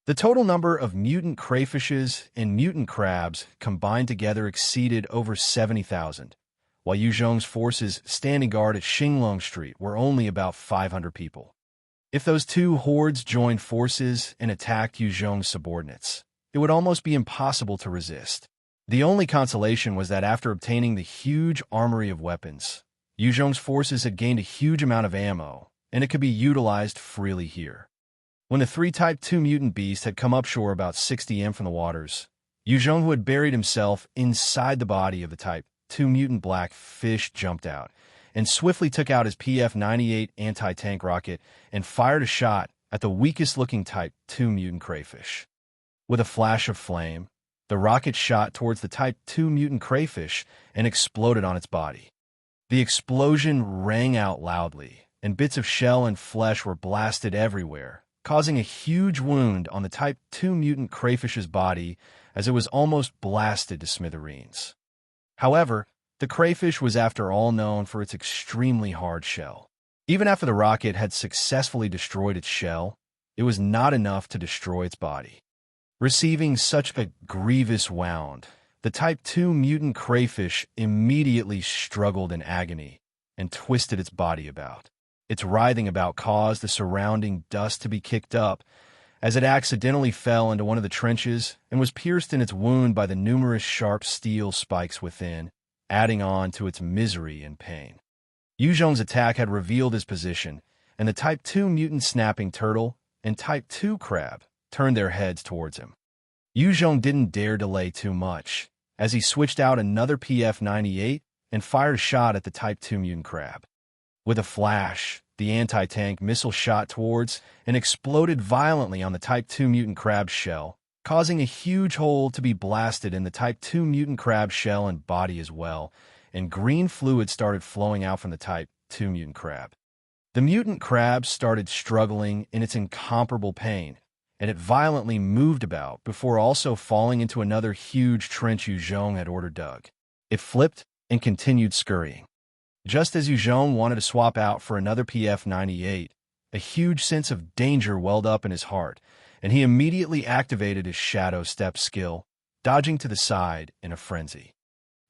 The total number of mutant crayfishes and mutant crabs combined together exceeded over 70,000, while Yu Zhong's forces standing guard at Xinglong Street were only about 500 people. If those two hordes joined forces and attacked Yu Zhong's subordinates, it would almost be impossible to resist. The only consolation was that after obtaining the huge armory of weapons, Yu Zhong's forces had gained a huge amount of ammo, and it could be utilized freely here. When the three Type 2 mutant beasts had come upshore about 60 m from the waters, Yu Zhong, who had buried himself inside the body of the Type 2 mutant black fish, jumped out and swiftly took out his PF-98 anti-tank rocket and fired a shot at the weakest-looking Type 2 mutant crayfish. With a flash of flame, the rocket shot towards the Type 2 mutant crayfish and exploded on its body. The explosion rang out loudly, and bits of shell and flesh were blasted everywhere, causing a huge wound on the Type 2 mutant crayfish's body as it was almost blasted to smithereens. However, the crayfish was, after all, known for its extremely hard shell. Even after the rocket had successfully destroyed its shell, it was not enough to destroy its body. Receiving such a grievous wound, the Type 2 mutant crayfish immediately struggled in agony and twisted its body about. Its writhing about caused the surrounding dust to be kicked up, as it accidentally fell into one of the trenches and was pierced in its wound by the numerous sharp steel spikes within, adding on to its misery and pain. Yu Zhong's attack had revealed his position, and the Type 2 Mutant Snapping Turtle and Type 2 Crab turned their heads towards him. Yu Zhong didn't dare delay too much, as he switched out another PF-98 and fired a shot at the Type 2 Mutant Crab. With a flash, the anti-tank missile shot towards and exploded violently on the Type 2 Mutant Crab's shell, causing a huge hole to be blasted in the Type 2 Mutant Crab's shell and body as well, and green fluid started flowing out from the Type 2 Mutant Crab. The mutant crab started struggling in its incomparable pain, and it violently moved about before also falling into another huge trench Yu Zhong had ordered dug. It flipped and continued scurrying. Just as Yu Zhong wanted to swap out for another PF-98, a huge sense of danger welled up in his heart, and he immediately activated his shadow step skill, dodging to the side in a frenzy.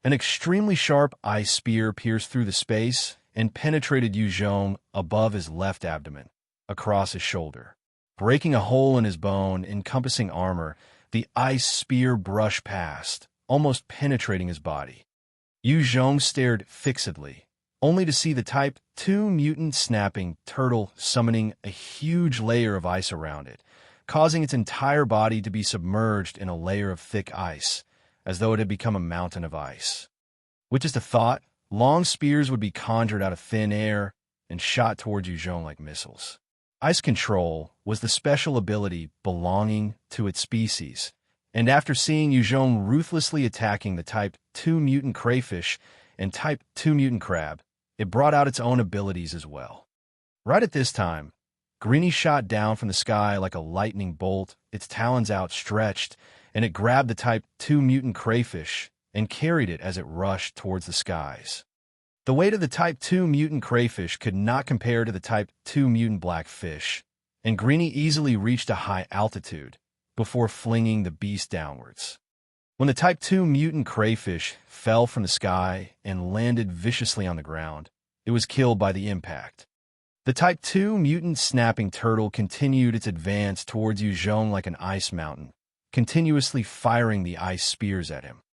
An extremely sharp ice spear pierced through the space and penetrated Yu Zhong above his left abdomen, across his shoulder. Breaking a hole in his bone encompassing armor, the ice spear brushed past, almost penetrating his body. Yu Zhong stared fixedly, only to see the Type 2 Mutant Snapping Turtle summoning a huge layer of ice around it, causing its entire body to be submerged in a layer of thick ice, as though it had become a mountain of ice. With just a thought, long spears would be conjured out of thin air and shot towards Yu Zhong like missiles. Ice Control was the special ability belonging to its species, and after seeing Yuzhong ruthlessly attacking the Type 2 mutant crayfish and Type 2 mutant crab, it brought out its own abilities as well. Right at this time, Greenie shot down from the sky like a lightning bolt, its talons outstretched, and it grabbed the Type 2 mutant crayfish and carried it as it rushed towards the skies. The weight of the Type 2 mutant crayfish could not compare to the Type 2 mutant blackfish, and Greenie easily reached a high altitude before flinging the beast downwards. When the Type 2 mutant crayfish fell from the sky and landed viciously on the ground, it was killed by the impact. The Type 2 mutant snapping turtle continued its advance towards Yuzhong like an ice mountain, continuously firing the ice spears at him.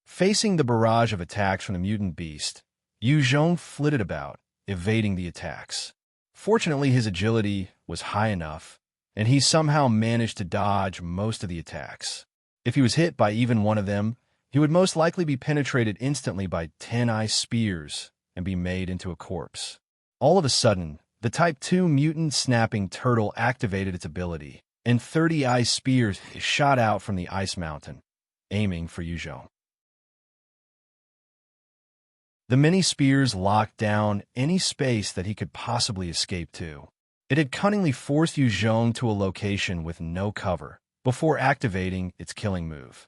Facing the barrage of attacks from the mutant beast, Yuzhong flitted about, evading the attacks. Fortunately, his agility was high enough, and he somehow managed to dodge most of the attacks. If he was hit by even one of them, he would most likely be penetrated instantly by 10 ice spears and be made into a corpse. All of a sudden, the Type 2 mutant snapping turtle activated its ability, and 30 ice spears shot out from the ice mountain, aiming for Yuzhong. The many spears locked down any space that he could possibly escape to. It had cunningly forced Yuzhong to a location with no cover before activating its killing move.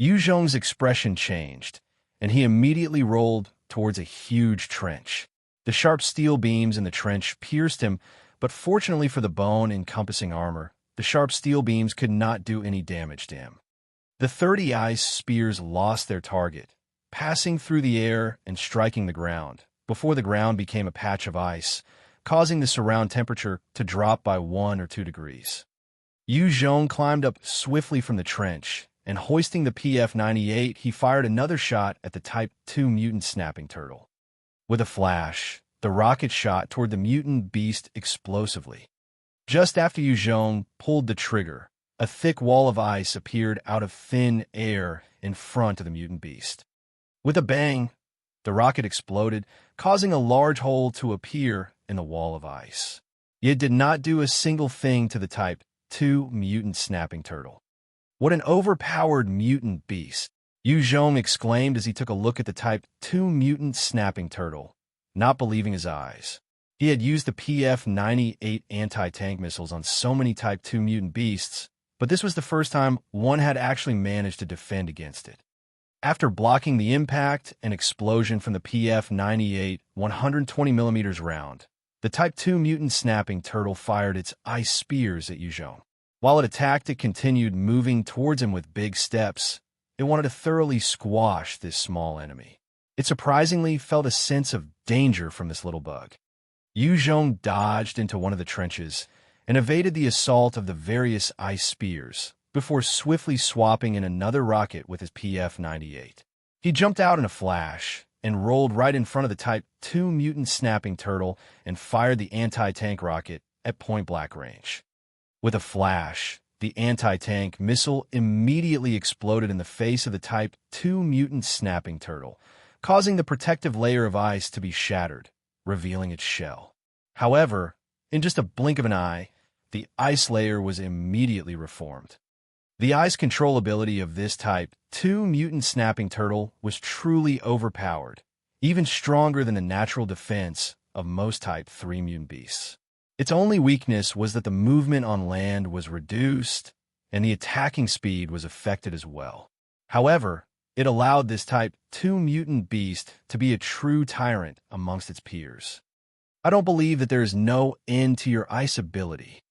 Yuzhong's expression changed, and he immediately rolled towards a huge trench. The sharp steel beams in the trench pierced him, but fortunately for the bone-encompassing armor, the sharp steel beams could not do any damage to him. The 30 ice spears lost their target, passing through the air and striking the ground, before the ground became a patch of ice, causing the surround temperature to drop by 1 or 2 degrees. Yuzhong climbed up swiftly from the trench, and hoisting the PF-98, he fired another shot at the Type 2 mutant snapping turtle. With a flash, the rocket shot toward the mutant beast explosively. Just after Yuzhong pulled the trigger, a thick wall of ice appeared out of thin air in front of the mutant beast. With a bang, the rocket exploded, causing a large hole to appear in the wall of ice. It did not do a single thing to the Type 2 mutant snapping turtle. What an overpowered mutant beast! Yuzhong exclaimed as he took a look at the Type 2 mutant snapping turtle, not believing his eyes. He had used the PF-98 anti-tank missiles on so many Type 2 mutant beasts, but this was the first time one had actually managed to defend against it. After blocking the impact and explosion from the PF-98 120mm round, the Type 2 mutant snapping turtle fired its ice spears at Yuzhong. While it attacked, it continued moving towards him with big steps. It wanted to thoroughly squash this small enemy. It surprisingly felt a sense of danger from this little bug. Yuzhong dodged into one of the trenches and evaded the assault of the various ice spears, before swiftly swapping in another rocket with his PF-98. He jumped out in a flash and rolled right in front of the Type 2 mutant snapping turtle and fired the anti-tank rocket at point-blank range. With a flash, the anti-tank missile immediately exploded in the face of the Type 2 mutant snapping turtle, causing the protective layer of ice to be shattered, revealing its shell. However, in just a blink of an eye, the ice layer was immediately reformed. The ice control ability of this Type 2 mutant snapping turtle was truly overpowered, even stronger than the natural defense of most Type 3 mutant beasts. Its only weakness was that the movement on land was reduced, and the attacking speed was affected as well. However, it allowed this Type 2 mutant beast to be a true tyrant amongst its peers. I don't believe that there is no end to your ice ability.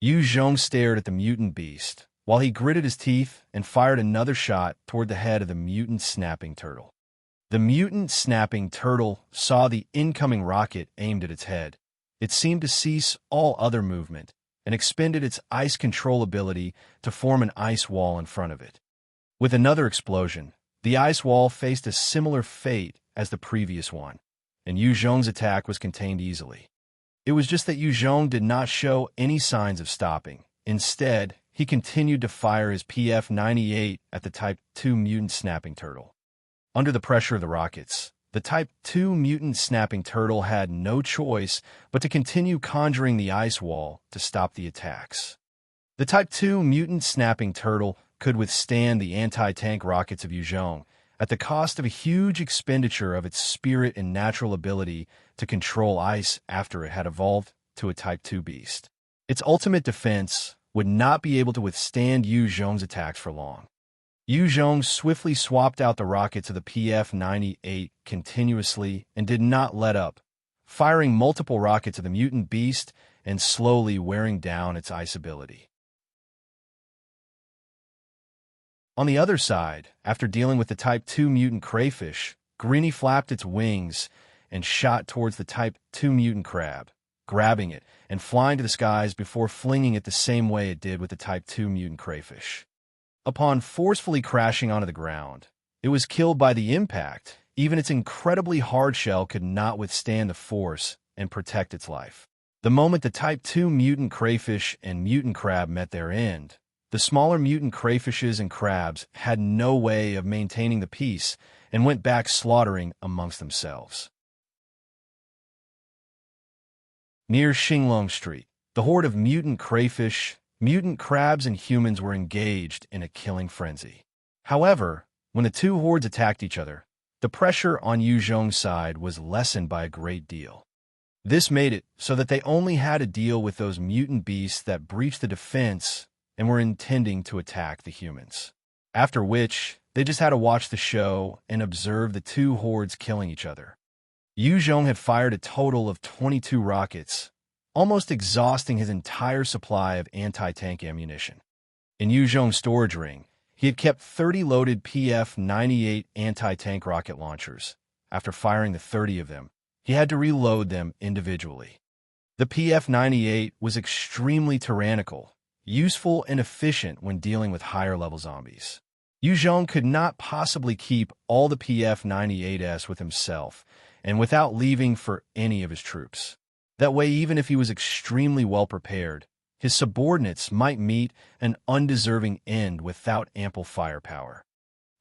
Yuzhong stared at the mutant beast, while he gritted his teeth and fired another shot toward the head of the mutant snapping turtle. The mutant snapping turtle saw the incoming rocket aimed at its head. It seemed to cease all other movement and expended its ice control ability to form an ice wall in front of it. With another explosion, the ice wall faced a similar fate as the previous one, and Yuzhong's attack was contained easily. It was just that Yuzhong did not show any signs of stopping. Instead, he continued to fire his PF-98 at the Type 2 mutant snapping turtle. Under the pressure of the rockets, The Type 2 mutant snapping turtle had no choice but to continue conjuring the ice wall to stop the attacks. The Type 2 mutant snapping turtle could withstand the anti-tank rockets of Yuzhong at the cost of a huge expenditure of its spirit and natural ability to control ice after it had evolved to a Type 2 beast. Its ultimate defense would not be able to withstand Yuzhong's attacks for long. Yuzhong swiftly swapped out the rockets of the PF-98 continuously and did not let up, firing multiple rockets of the mutant beast and slowly wearing down its ice ability. On the other side, after dealing with the Type 2 mutant crayfish, Greenie flapped its wings and shot towards the Type 2 mutant crab, grabbing it and flying to the skies before flinging it the same way it did with the Type 2 mutant crayfish. Upon forcefully crashing onto the ground, it was killed by the impact. Even its incredibly hard shell could not withstand the force and protect its life. The moment the Type 2 mutant crayfish and mutant crab met their end, the smaller mutant crayfishes and crabs had no way of maintaining the peace and went back slaughtering amongst themselves. Near Xinglong Street, the horde of mutant crayfish, mutant crabs, and humans were engaged in a killing frenzy. However, when the two hordes attacked each other, the pressure on Yuzhong's side was lessened by a great deal. This made it so that they only had to deal with those mutant beasts that breached the defense and were intending to attack the humans. After which, they just had to watch the show and observe the two hordes killing each other. Yuzhong had fired a total of 22 rockets, almost exhausting his entire supply of anti-tank ammunition. In Yuzhong's storage ring, he had kept 30 loaded PF-98 anti-tank rocket launchers. After firing the 30 of them, he had to reload them individually. The PF-98 was extremely tyrannical, useful and efficient when dealing with higher-level zombies. Yuzhong could not possibly keep all the PF-98s with himself and without leaving for any of his troops. That way, even if he was extremely well prepared, his subordinates might meet an undeserving end without ample firepower.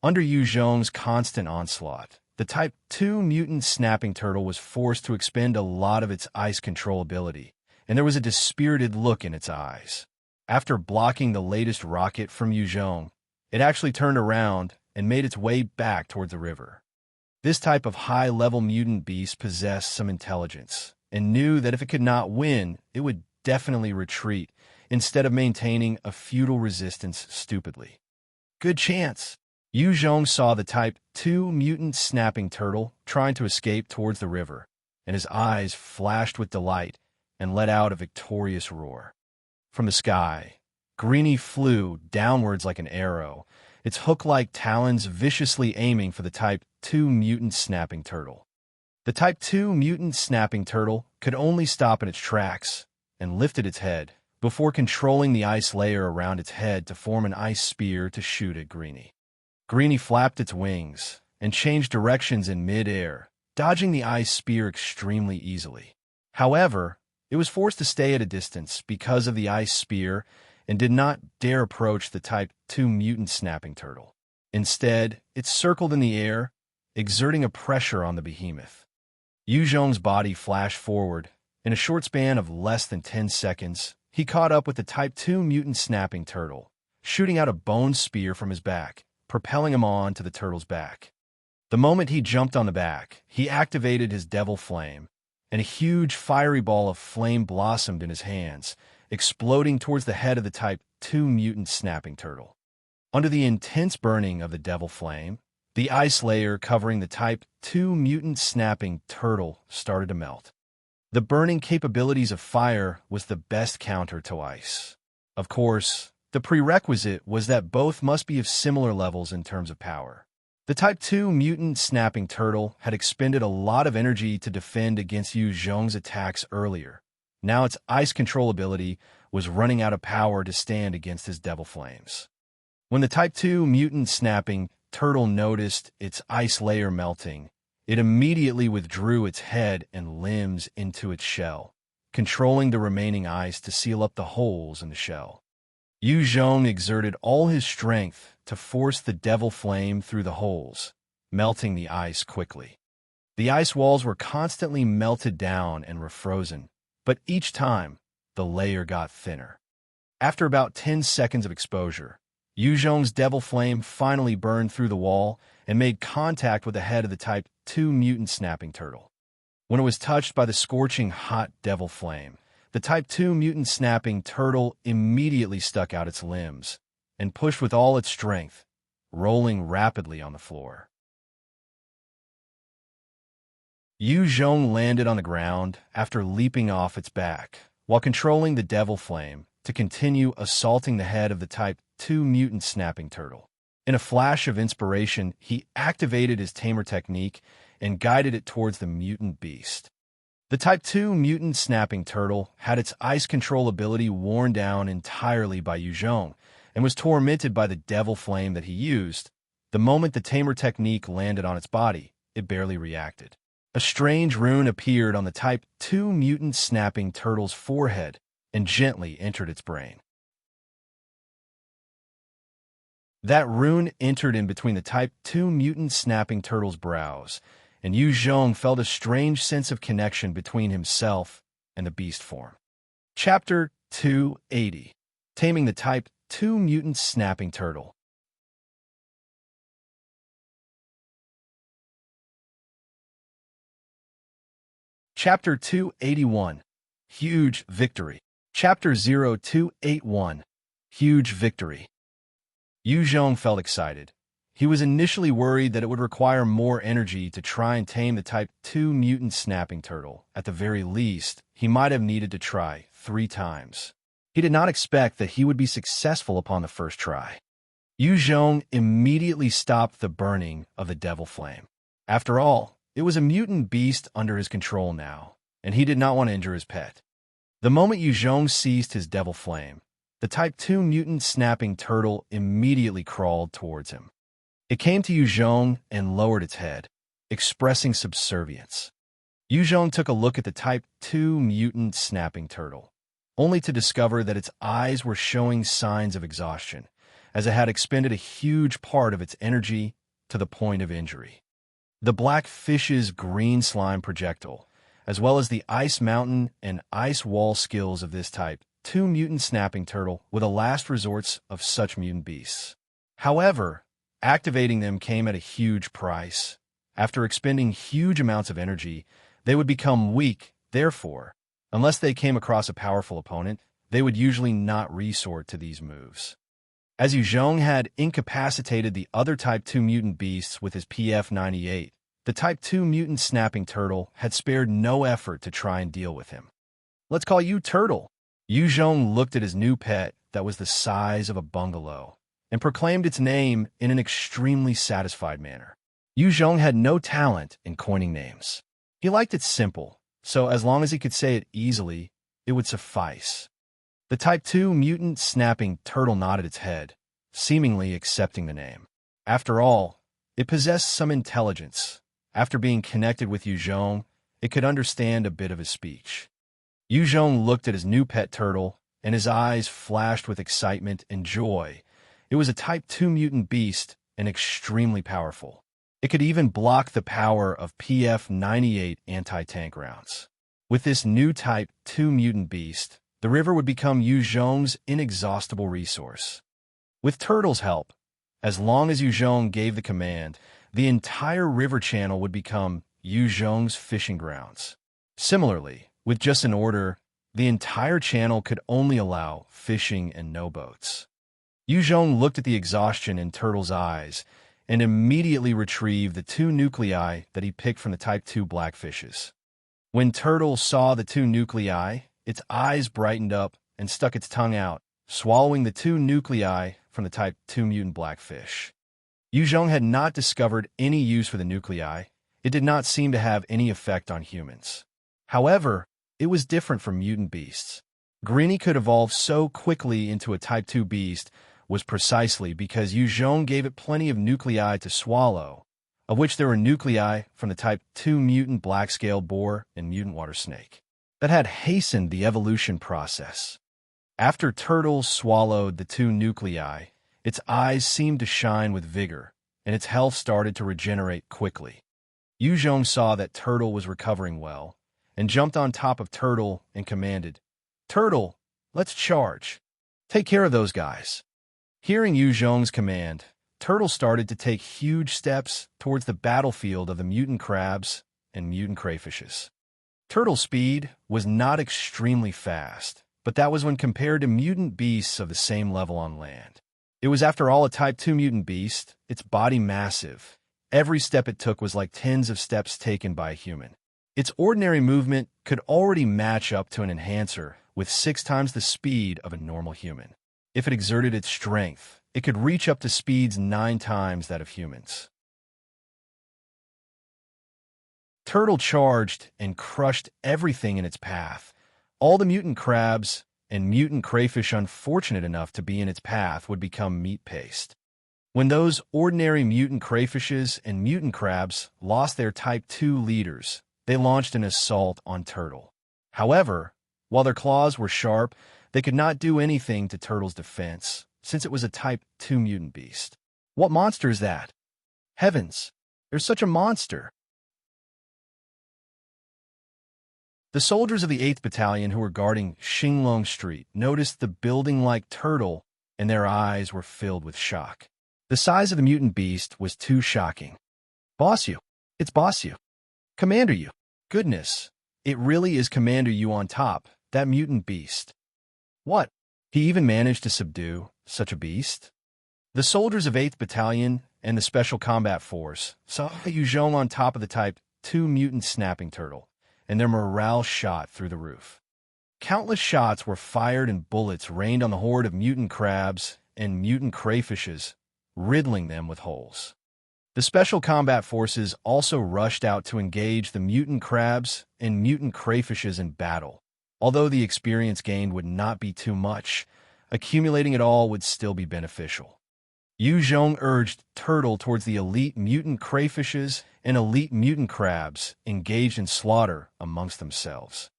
Under Yuzhong's constant onslaught, the Type 2 mutant snapping turtle was forced to expend a lot of its ice control ability, and there was a dispirited look in its eyes. After blocking the latest rocket from Yuzhong, it actually turned around and made its way back towards the river. This type of high-level mutant beast possessed some intelligence and knew that if it could not win, it would definitely retreat instead of maintaining a futile resistance stupidly. Good chance. Yuzhong saw the Type 2 mutant snapping turtle trying to escape towards the river, and his eyes flashed with delight and let out a victorious roar. From the sky, Greenie flew downwards like an arrow, its hook-like talons viciously aiming for the Type 2 mutant snapping turtle. The Type 2 mutant snapping turtle could only stop in its tracks and lifted its head before controlling the ice layer around its head to form an ice spear to shoot at Greenie. Greenie flapped its wings and changed directions in mid-air, dodging the ice spear extremely easily. However, it was forced to stay at a distance because of the ice spear and did not dare approach the Type 2 mutant snapping turtle. Instead, it circled in the air, exerting a pressure on the behemoth. Yuzhong's body flashed forward. In a short span of less than 10 seconds, he caught up with the Type 2 mutant snapping turtle, shooting out a bone spear from his back, propelling him on to the turtle's back. The moment he jumped on the back, he activated his devil flame, and a huge fiery ball of flame blossomed in his hands, exploding towards the head of the Type 2 mutant snapping turtle. Under the intense burning of the devil flame, the ice layer covering the Type 2 mutant snapping turtle started to melt. The burning capabilities of fire was the best counter to ice. Of course, the prerequisite was that both must be of similar levels in terms of power. The Type 2 mutant snapping turtle had expended a lot of energy to defend against Yuzhong's attacks earlier. Now its ice control ability was running out of power to stand against his devil flames. When the Type 2 mutant snapping turtle noticed its ice layer melting, it immediately withdrew its head and limbs into its shell, controlling the remaining ice to seal up the holes in the shell. Yuzhong exerted all his strength to force the devil flame through the holes, melting the ice quickly. The ice walls were constantly melted down and refrozen, but each time, the layer got thinner. After about 10 seconds of exposure, Yuzhong's devil flame finally burned through the wall and made contact with the head of the Type 2 mutant snapping turtle. When it was touched by the scorching hot devil flame, the Type 2 mutant snapping turtle immediately stuck out its limbs and pushed with all its strength, rolling rapidly on the floor. Yuzhong landed on the ground after leaping off its back, while controlling the devil flame to continue assaulting the head of the Type 2 mutant snapping turtle. In a flash of inspiration, he activated his tamer technique and guided it towards the mutant beast. The Type 2 mutant snapping turtle had its ice control ability worn down entirely by Yuzhong and was tormented by the devil flame that he used. The moment the tamer technique landed on its body, it barely reacted. A strange rune appeared on the Type 2 mutant snapping turtle's forehead and gently entered its brain. That rune entered in between the Type 2 mutant snapping turtle's brows, and Yuzhong felt a strange sense of connection between himself and the beast form. Chapter 280. Taming the Type 2 mutant snapping turtle. Chapter 281. Huge Victory. Chapter 0281. Huge Victory. Yuzhong felt excited. He was initially worried that it would require more energy to try and tame the Type 2 mutant snapping turtle. At the very least, he might have needed to try 3 times. He did not expect that he would be successful upon the first try. Yuzhong immediately stopped the burning of the devil flame. After all, it was a mutant beast under his control now, and he did not want to injure his pet. The moment Yuzhong seized his devil flame, the Type 2 mutant snapping turtle immediately crawled towards him. It came to Yuzhong and lowered its head, expressing subservience. Yuzhong took a look at the Type 2 mutant snapping turtle, only to discover that its eyes were showing signs of exhaustion, as it had expended a huge part of its energy to the point of injury. The black fish's green slime projectile, as well as the ice mountain and ice wall skills of this Type 2 mutant snapping turtle were the last resorts of such mutant beasts. However, activating them came at a huge price. After expending huge amounts of energy, they would become weak. Therefore, unless they came across a powerful opponent, they would usually not resort to these moves. As Yuzhong had incapacitated the other Type 2 mutant beasts with his PF-98, the Type 2 mutant snapping turtle had spared no effort to try and deal with him. "Let's call you Turtle." Yuzhong looked at his new pet that was the size of a bungalow and proclaimed its name in an extremely satisfied manner. Yuzhong had no talent in coining names. He liked it simple, so as long as he could say it easily, it would suffice. The Type 2 mutant snapping turtle nodded its head, seemingly accepting the name. After all, it possessed some intelligence. After being connected with Yuzhong, it could understand a bit of his speech. Yuzhong looked at his new pet turtle, and his eyes flashed with excitement and joy. It was a Type 2 mutant beast and extremely powerful. It could even block the power of PF-98 anti-tank rounds. With this new Type 2 mutant beast, the river would become Yuzhong's inexhaustible resource. With Turtle's help, as long as Yuzhong gave the command, the entire river channel would become Yuzhong's fishing grounds. Similarly, with just an order, the entire channel could only allow fishing and no boats. Yuzhong looked at the exhaustion in Turtle's eyes and immediately retrieved the 2 nuclei that he picked from the Type 2 blackfishes. When Turtle saw the 2 nuclei, its eyes brightened up and stuck its tongue out, swallowing the 2 nuclei from the Type 2 mutant blackfish. Yuzhong had not discovered any use for the nuclei. It did not seem to have any effect on humans. However, it was different from mutant beasts. Greenie could evolve so quickly into a Type 2 beast was precisely because Yuzhong gave it plenty of nuclei to swallow, of which there were nuclei from the Type 2 mutant black-scaled boar and mutant water snake that had hastened the evolution process. After Turtle swallowed the 2 nuclei, its eyes seemed to shine with vigor, and its health started to regenerate quickly. Yu Zhong saw that Turtle was recovering well, and jumped on top of Turtle and commanded, "Turtle, let's charge. Take care of those guys." Hearing Yu Zhong's command, Turtle started to take huge steps towards the battlefield of the mutant crabs and mutant crayfishes. Turtle's speed was not extremely fast, but that was when compared to mutant beasts of the same level on land. It was, after all, a Type 2 mutant beast, its body massive. Every step it took was like tens of steps taken by a human. Its ordinary movement could already match up to an enhancer with 6 times the speed of a normal human. If it exerted its strength, it could reach up to speeds 9 times that of humans. Turtle charged and crushed everything in its path. All the mutant crabs and mutant crayfish unfortunate enough to be in its path would become meat paste. When those ordinary mutant crayfishes and mutant crabs lost their Type 2 leaders, they launched an assault on Turtle. However, while their claws were sharp, they could not do anything to Turtle's defense, since it was a Type 2 mutant beast. What monster is that? Heavens, there's such a monster! The soldiers of the 8th Battalion who were guarding Xinglong Street noticed the building-like turtle, and their eyes were filled with shock. The size of the mutant beast was too shocking. "Boss Yu! It's Boss Yu! Commander Yu! Goodness, it really is Commander Yu on top, that mutant beast. What? He even managed to subdue such a beast?" The soldiers of 8th Battalion and the Special Combat Force saw Yu Zhong on top of the Type 2 mutant snapping turtle, and their morale shot through the roof. Countless shots were fired and bullets rained on the horde of mutant crabs and mutant crayfishes, riddling them with holes. The Special Combat Forces also rushed out to engage the mutant crabs and mutant crayfishes in battle. Although the experience gained would not be too much, accumulating it all would still be beneficial. Yu Zhong urged Turtle towards the elite mutant crayfishes and elite mutant crabs engaged in slaughter amongst themselves.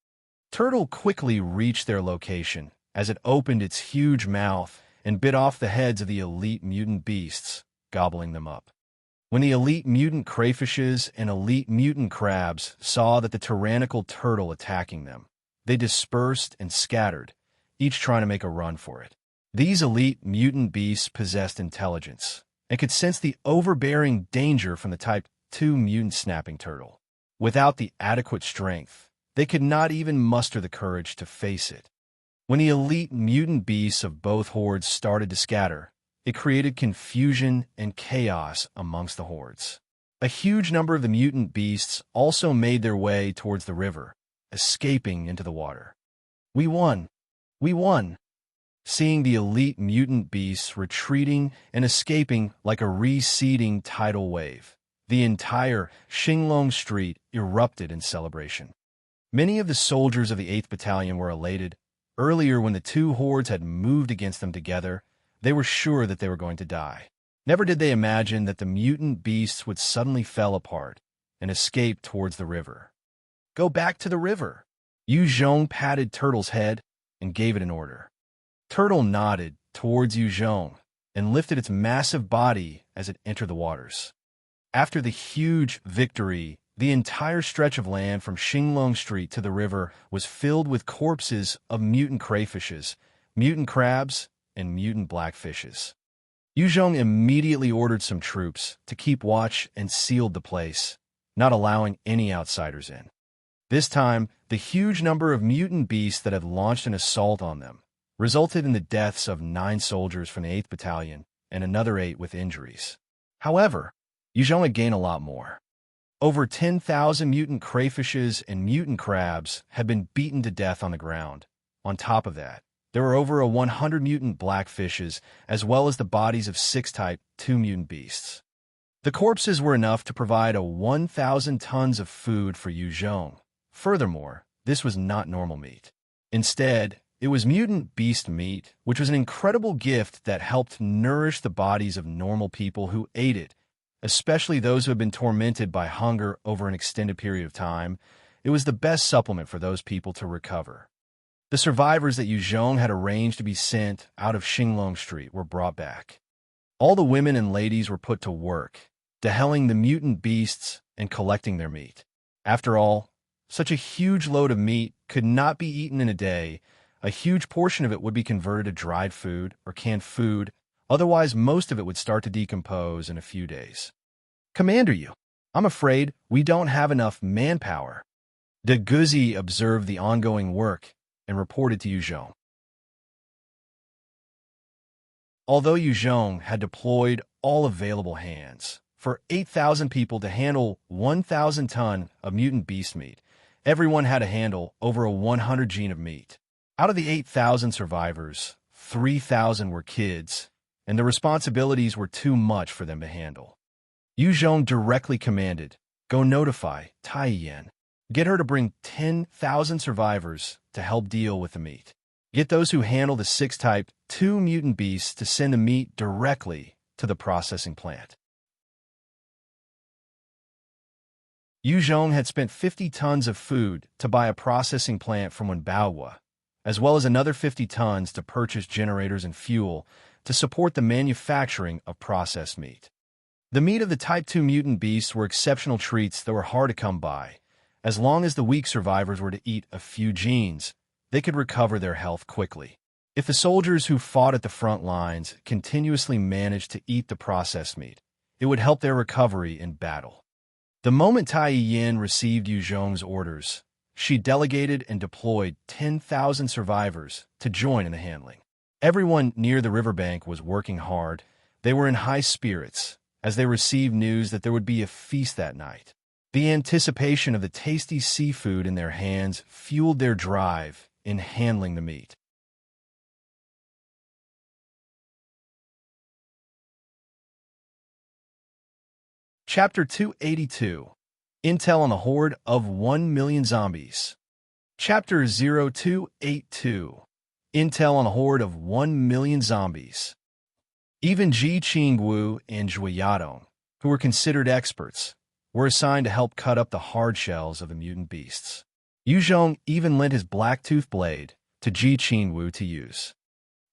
Turtle quickly reached their location as it opened its huge mouth and bit off the heads of the elite mutant beasts, gobbling them up. When the elite mutant crayfishes and elite mutant crabs saw that the tyrannical turtle attacking them, they dispersed and scattered, each trying to make a run for it. These elite mutant beasts possessed intelligence and could sense the overbearing danger from the Type 2 mutant snapping turtle. Without the adequate strength, they could not even muster the courage to face it. When the elite mutant beasts of both hordes started to scatter, it created confusion and chaos amongst the hordes. A huge number of the mutant beasts also made their way towards the river, escaping into the water. "We won! We won!" Seeing the elite mutant beasts retreating and escaping like a receding tidal wave, the entire Xinglong Street erupted in celebration. Many of the soldiers of the 8th Battalion were elated. Earlier, when the two hordes had moved against them together, they were sure that they were going to die. Never did they imagine that the mutant beasts would suddenly fall apart and escape towards the river. "Go back to the river!" Yu Zhong patted Turtle's head and gave it an order. Turtle nodded towards Yu Zhong and lifted its massive body as it entered the waters. After the huge victory, the entire stretch of land from Xinglong Street to the river was filled with corpses of mutant crayfishes, mutant crabs, and mutant blackfishes. Yu Zhong immediately ordered some troops to keep watch and sealed the place, not allowing any outsiders in. This time, the huge number of mutant beasts that had launched an assault on them resulted in the deaths of 9 soldiers from the 8th Battalion and another 8 with injuries. However, Yu Zhong had gained a lot more. Over 10,000 mutant crayfishes and mutant crabs had been beaten to death on the ground. On top of that, there were over 100 mutant blackfishes, as well as the bodies of 6 Type 2 mutant beasts. The corpses were enough to provide 1,000 tons of food for Yu Zhong. Furthermore, this was not normal meat. Instead, it was mutant beast meat, which was an incredible gift that helped nourish the bodies of normal people who ate it, especially those who had been tormented by hunger over an extended period of time. It was the best supplement for those people to recover. The survivors that Yu Zhong had arranged to be sent out of Xinglong Street were brought back. All the women and ladies were put to work, dehelling the mutant beasts and collecting their meat. After all, such a huge load of meat could not be eaten in a day. A huge portion of it would be converted to dried food or canned food, otherwise most of it would start to decompose in a few days. Commander, I'm afraid we don't have enough manpower. De Guzzi observed the ongoing work and reported to Yuzhong. Although Yuzhong had deployed all available hands for 8,000 people to handle 1,000 ton of mutant beast meat, everyone had to handle over 100 gene of meat. Out of the 8,000 survivors, 3,000 were kids, and the responsibilities were too much for them to handle. Yuzhong directly commanded, "Go notify Tai Yan. Get her to bring 10,000 survivors to help deal with the meat. Get those who handle the 6 Type 2 mutant beasts to send the meat directly to the processing plant." Yuzhong had spent 50 tons of food to buy a processing plant from Wenbaohua, as well as another 50 tons to purchase generators and fuel to support the manufacturing of processed meat. The meat of the Type 2 mutant beasts were exceptional treats that were hard to come by. As long as the weak survivors were to eat a few genes, they could recover their health quickly. If the soldiers who fought at the front lines continuously managed to eat the processed meat, it would help their recovery in battle. The moment Tai Yin received Yuzhong's orders, she delegated and deployed 10,000 survivors to join in the handling. Everyone near the riverbank was working hard. They were in high spirits as they received news that there would be a feast that night. The anticipation of the tasty seafood in their hands fueled their drive in handling the meat. Chapter 282. Intel on the Horde of 1 million zombies. Chapter 0282. Intel on the Horde of 1 million zombies. Even Ji Qingwu and Zhui Yadong, who were considered experts, were assigned to help cut up the hard shells of the mutant beasts. Yuzhong even lent his black-tooth blade to Ji Qingwu to use.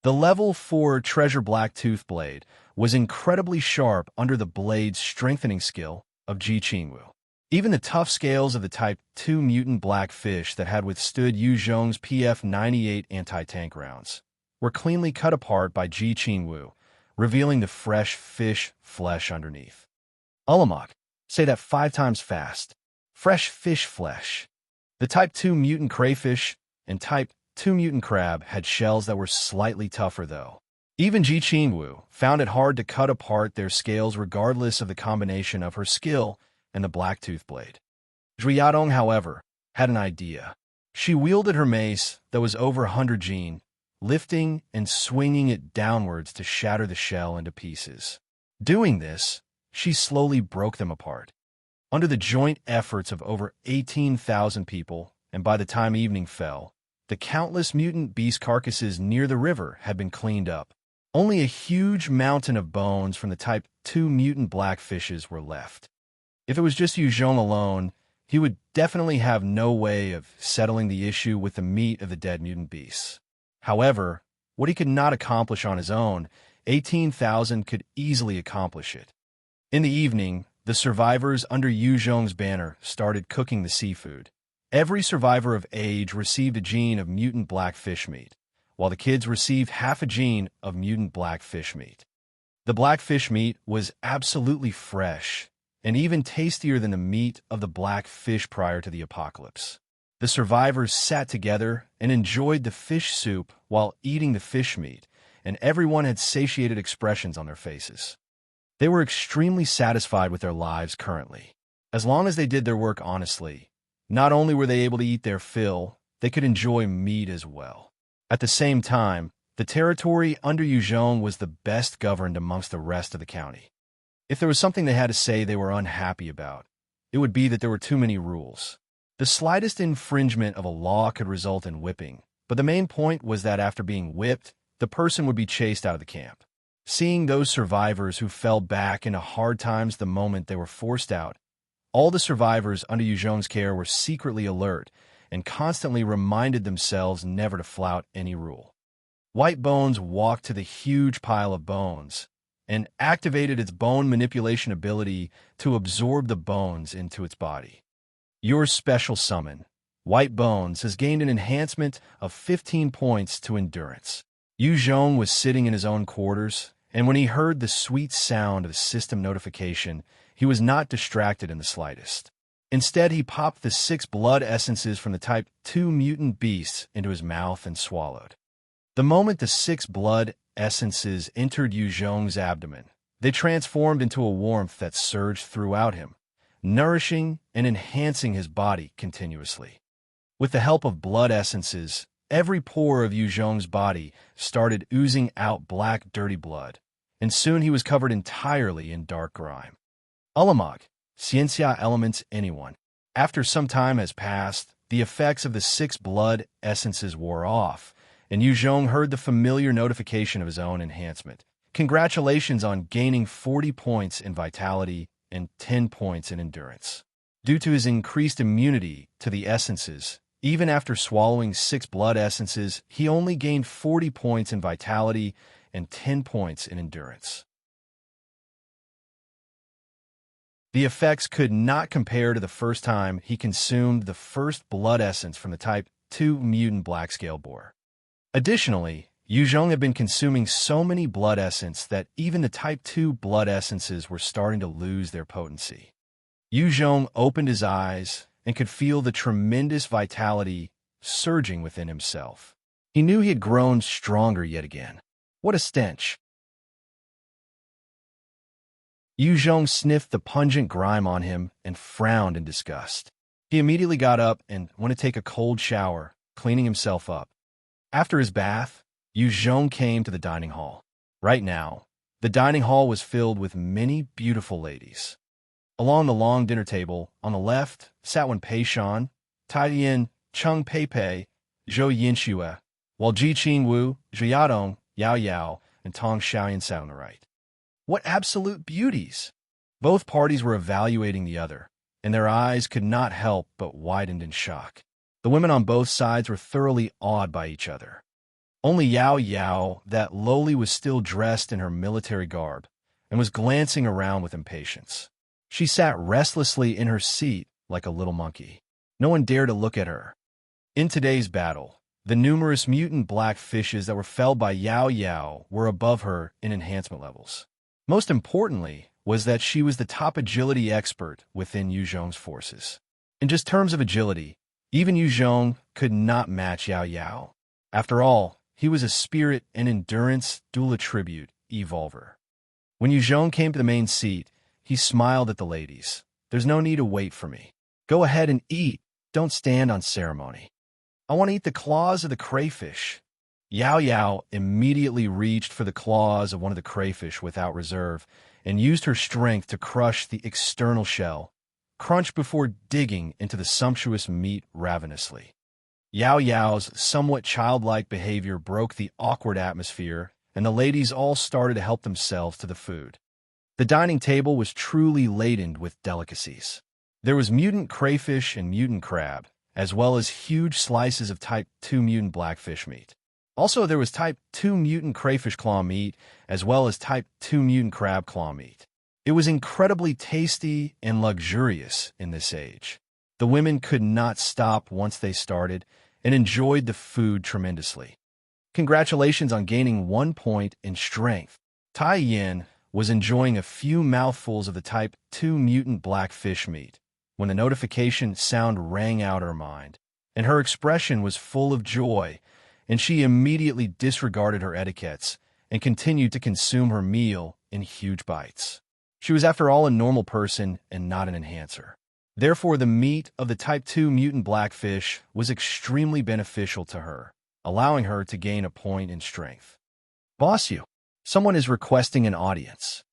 The level 4 treasure black-tooth blade was incredibly sharp under the blade's strengthening skill of Ji Qingwu. Even the tough scales of the Type 2 mutant blackfish that had withstood Yuzhong's PF-98 anti-tank rounds were cleanly cut apart by Ji Qingwu, revealing the fresh fish flesh underneath. Ulamak, say that 5 times fast. Fresh fish flesh. The Type 2 mutant crayfish and Type 2 mutant crab had shells that were slightly tougher, though. Even Ji Qingwu found it hard to cut apart their scales regardless of the combination of her skill and the black-tooth blade. Zhui Yadong, however, had an idea. She wielded her mace that was over 100 gene, lifting and swinging it downwards to shatter the shell into pieces. Doing this, she slowly broke them apart. Under the joint efforts of over 18,000 people, and by the time evening fell, the countless mutant beast carcasses near the river had been cleaned up. Only a huge mountain of bones from the Type 2 mutant blackfishes were left. If it was just Yuzhong alone, he would definitely have no way of settling the issue with the meat of the dead mutant beasts. However, what he could not accomplish on his own, 18,000 could easily accomplish it. In the evening, the survivors under Yuzhong's banner started cooking the seafood. Every survivor of age received a gene of mutant blackfish meat, while the kids received half a gene of mutant blackfish meat. The blackfish meat was absolutely fresh, and even tastier than the meat of the blackfish prior to the apocalypse. The survivors sat together and enjoyed the fish soup while eating the fish meat, and everyone had satiated expressions on their faces. They were extremely satisfied with their lives currently. As long as they did their work honestly, not only were they able to eat their fill, they could enjoy meat as well. At the same time, the territory under Yuzhong was the best governed amongst the rest of the county. If there was something they had to say they were unhappy about, it would be that there were too many rules. The slightest infringement of a law could result in whipping, but the main point was that after being whipped, the person would be chased out of the camp. Seeing those survivors who fell back into hard times the moment they were forced out, all the survivors under Yuzhong's care were secretly alert and constantly reminded themselves never to flout any rule. White Bones walked to the huge pile of bones and activated its bone manipulation ability to absorb the bones into its body. Your special summon, White Bones, has gained an enhancement of 15 points to endurance. Yu Zhong was sitting in his own quarters, and when he heard the sweet sound of the system notification, he was not distracted in the slightest. Instead, he popped the 6 blood essences from the Type 2 mutant beasts into his mouth and swallowed. The moment the 6 blood essences entered Yu Zhong's abdomen, they transformed into a warmth that surged throughout him, nourishing and enhancing his body continuously. With the help of blood essences, every pore of Yu Zhong's body started oozing out black, dirty blood, and soon he was covered entirely in dark grime. Ulamog, Ciencia Elements Anyone. After some time has passed, the effects of the 6 blood essences wore off, and Yu Zhong heard the familiar notification of his own enhancement. Congratulations on gaining 40 points in vitality and 10 points in endurance. Due to his increased immunity to the essences, even after swallowing 6 blood essences, he only gained 40 points in vitality and 10 points in endurance. The effects could not compare to the first time he consumed the first blood essence from the Type 2 mutant black-scale boar. Additionally, Yu Zhong had been consuming so many blood essence that even the Type 2 blood essences were starting to lose their potency. Yu Zhong opened his eyes and could feel the tremendous vitality surging within himself. He knew he had grown stronger yet again. What a stench! Yu Zhong sniffed the pungent grime on him and frowned in disgust. He immediately got up and went to take a cold shower, cleaning himself up. After his bath, Yu Zhong came to the dining hall. Right now, the dining hall was filled with many beautiful ladies. Along the long dinner table, on the left, sat Wen Peishan, Tai Yin, Cheng Peipei, Zhou Yinxue, while Ji Qingwu, Zhu Yadong, Yao Yao, and Tong Xiaoyan sat on the right. What absolute beauties! Both parties were evaluating the other, and their eyes could not help but widened in shock. The women on both sides were thoroughly awed by each other. Only Yao Yao, that lowly, was still dressed in her military garb and was glancing around with impatience. She sat restlessly in her seat like a little monkey. No one dared to look at her. In today's battle, the numerous mutant black fishes that were felled by Yao Yao were above her in enhancement levels. Most importantly was that she was the top agility expert within Yu Zhong's forces. In just terms of agility, even Yu Zhong could not match Yao Yao. After all, he was a spirit and endurance dual attribute evolver. When Yu Zhong came to the main seat, he smiled at the ladies. There's no need to wait for me. Go ahead and eat. Don't stand on ceremony. I want to eat the claws of the crayfish. Yao Yao immediately reached for the claws of one of the crayfish without reserve and used her strength to crush the external shell, crunch before digging into the sumptuous meat ravenously. Yao Yao's somewhat childlike behavior broke the awkward atmosphere, and the ladies all started to help themselves to the food. The dining table was truly laden with delicacies. There was mutant crayfish and mutant crab, as well as huge slices of Type 2 mutant blackfish meat. Also, there was Type 2 mutant crayfish claw meat, as well as Type 2 mutant crab claw meat. It was incredibly tasty and luxurious in this age. The women could not stop once they started and enjoyed the food tremendously. Congratulations on gaining 1 point in strength. Tai Yin was enjoying a few mouthfuls of the Type 2 mutant blackfish meat when the notification sound rang out her mind, and her expression was full of joy, and she immediately disregarded her etiquettes and continued to consume her meal in huge bites. She was, after all, a normal person and not an enhancer. Therefore, the meat of the Type 2 mutant blackfish was extremely beneficial to her, allowing her to gain a point in strength. Boss you, someone is requesting an audience.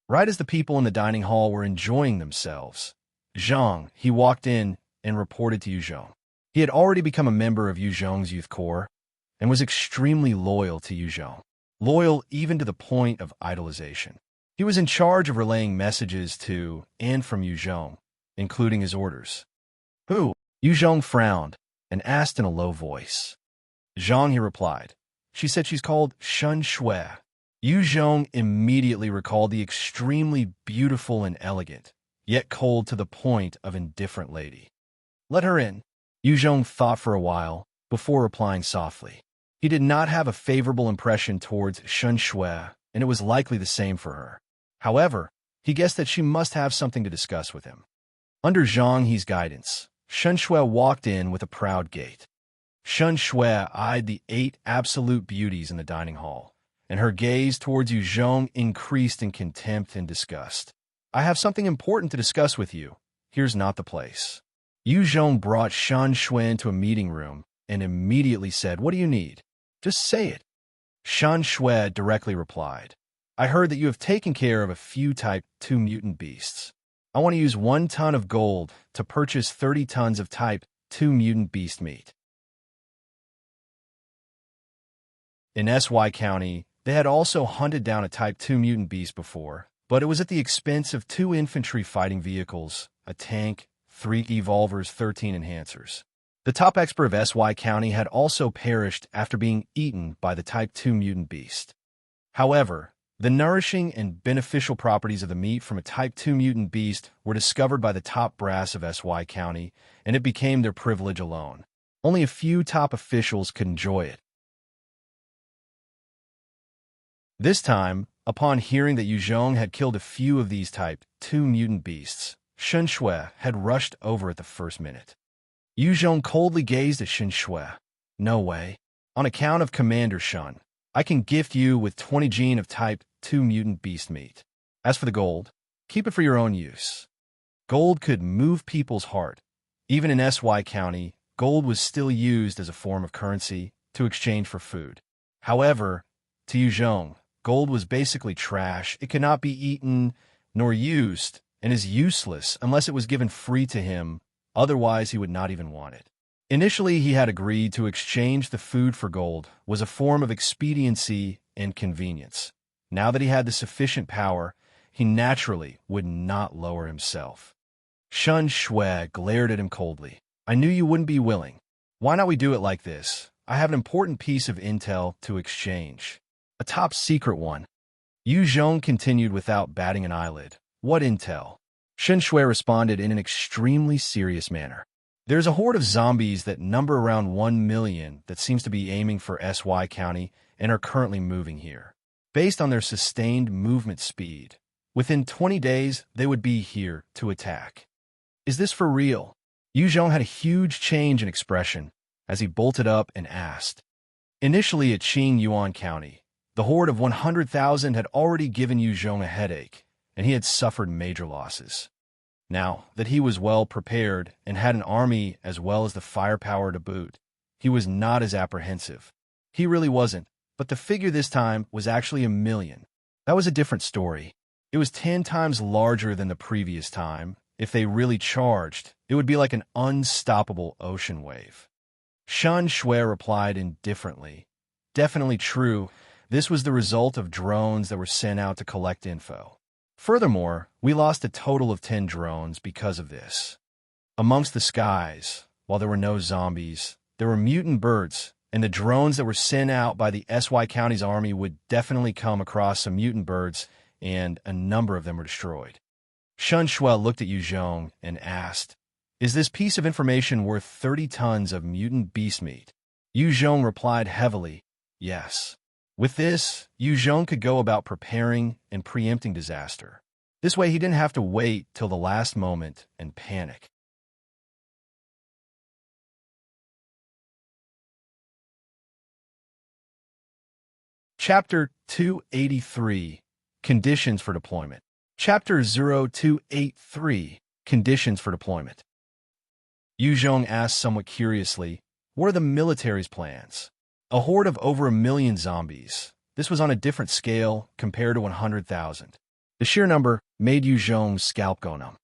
Right as the people in the dining hall were enjoying themselves, Zhang, he walked in and reported to Yu Zhong. He had already become a member of Yu Zhong's youth corps and was extremely loyal to Yu Zhong, loyal even to the point of idolization. He was in charge of relaying messages to and from Yu Zhong, including his orders. Who? Yu Zhong frowned and asked in a low voice. Zhang, he replied. She said she's called Shun Shui. Yu Zhong immediately recalled the extremely beautiful and elegant, yet cold to the point of indifferent lady. Let her in. Yu Zhong thought for a while, before replying softly. He did not have a favorable impression towards Shen Shui, and it was likely the same for her. However, he guessed that she must have something to discuss with him. Under Zhang He's guidance, Shen Shui walked in with a proud gait. Shen Shui eyed the 8 absolute beauties in the dining hall, and her gaze towards Yu Zhong increased in contempt and disgust. I have something important to discuss with you. Here's not the place. Yu Zhong brought Shen Shui into a meeting room and immediately said, "What do you need? Just say it." Shen Shui directly replied, "I heard that you have taken care of a few Type 2 mutant beasts. I want to use 1 ton of gold to purchase 30 tons of Type 2 mutant beast meat." In SY County, they had also hunted down a Type 2 mutant beast before, but it was at the expense of 2 infantry fighting vehicles, a tank, 3 evolvers, 13 enhancers. The top expert of SY County had also perished after being eaten by the Type 2 mutant beast. However, the nourishing and beneficial properties of the meat from a Type 2 mutant beast were discovered by the top brass of SY County, and it became their privilege alone. Only a few top officials could enjoy it. This time, upon hearing that Yu Zhong had killed a few of these Type 2 mutant beasts, Shen Shui had rushed over at the first minute. Yu Zhong coldly gazed at Shen Shui. "No way. On account of Commander Shen, I can gift you with 20 gene of Type 2 mutant beast meat. As for the gold, keep it for your own use." Gold could move people's heart. Even in SY County, gold was still used as a form of currency to exchange for food. However, to Yu Zhong, gold was basically trash. It could not be eaten nor used, and is useless unless it was given free to him. Otherwise, he would not even want it. Initially, he had agreed to exchange the food for gold was a form of expediency and convenience. Now that he had the sufficient power, he naturally would not lower himself. Shen Shui glared at him coldly. "I knew you wouldn't be willing. Why not we do it like this? I have an important piece of intel to exchange. A top secret one." Yu Zhong continued without batting an eyelid. "What intel?" Shen Shui responded in an extremely serious manner. "There's a horde of zombies that number around 1 million that seems to be aiming for SY County and are currently moving here. Based on their sustained movement speed, within 20 days they would be here to attack." "Is this for real?" Yu Zhong had a huge change in expression as he bolted up and asked. Initially at Qing Yuan County, the horde of 100,000 had already given Yu Zhong a headache, and he had suffered major losses. Now that he was well prepared and had an army as well as the firepower to boot, he was not as apprehensive. He really wasn't, but the figure this time was actually 1 million. That was a different story. It was 10 times larger than the previous time. If they really charged, it would be like an unstoppable ocean wave. Shen Shui replied indifferently. "Definitely true. This was the result of drones that were sent out to collect info. Furthermore, we lost a total of 10 drones because of this. Amongst the skies, while there were no zombies, there were mutant birds, and the drones that were sent out by the SY County's army would definitely come across some mutant birds, and a number of them were destroyed." Shen Shui looked at Yu Zhong and asked, "Is this piece of information worth 30 tons of mutant beast meat?" Yu Zhong replied heavily, "Yes." With this, Yu Zhong could go about preparing and preempting disaster. This way he didn't have to wait till the last moment and panic. Chapter 283, Conditions for Deployment. Chapter 0283, Conditions for Deployment. Yu Zhong asked somewhat curiously, "What are the military's plans?" A horde of over 1 million zombies. This was on a different scale compared to 100,000. The sheer number made Yu Zhong's scalp go numb.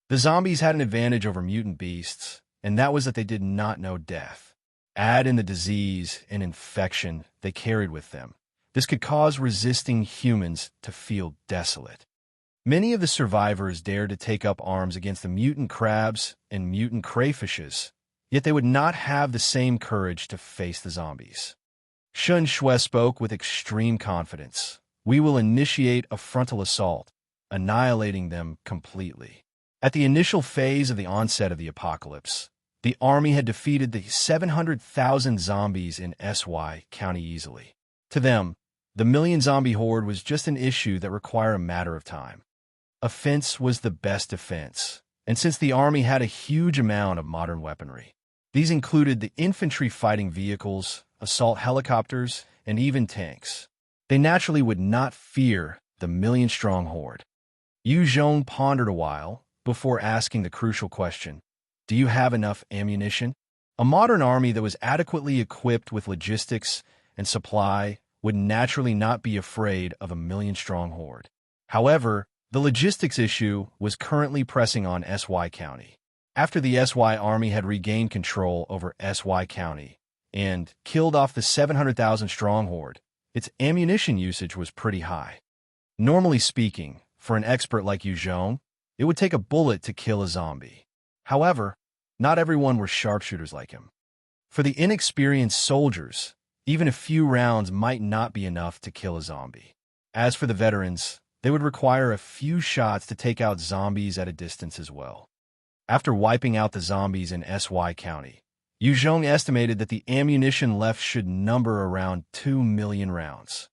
The zombies had an advantage over mutant beasts, and that was that they did not know death. Add in the disease and infection they carried with them. This could cause resisting humans to feel desolate. Many of the survivors dared to take up arms against the mutant crabs and mutant crayfishes, yet they would not have the same courage to face the zombies. Shen Shui spoke with extreme confidence. We will initiate a frontal assault, annihilating them completely. At the initial phase of the onset of the apocalypse, the army had defeated the 700,000 zombies in SY County easily. To them, the million-zombie horde was just an issue that required a matter of time. Offense was the best defense, and since the army had a huge amount of modern weaponry, these included the infantry fighting vehicles, assault helicopters, and even tanks, they naturally would not fear the million-strong horde. Yu Zhong pondered a while before asking the crucial question, do you have enough ammunition? A modern army that was adequately equipped with logistics and supply would naturally not be afraid of a million-strong horde. However, the logistics issue was currently pressing on SY County. After the SY army had regained control over SY County and killed off the 700,000 strong horde, its ammunition usage was pretty high. Normally speaking, for an expert like Yu Zhong, it would take a bullet to kill a zombie. However, not everyone were sharpshooters like him. For the inexperienced soldiers, even a few rounds might not be enough to kill a zombie. As for the veterans, they would require a few shots to take out zombies at a distance as well. After wiping out the zombies in SY County, Yu Zhong estimated that the ammunition left should number around 2 million rounds.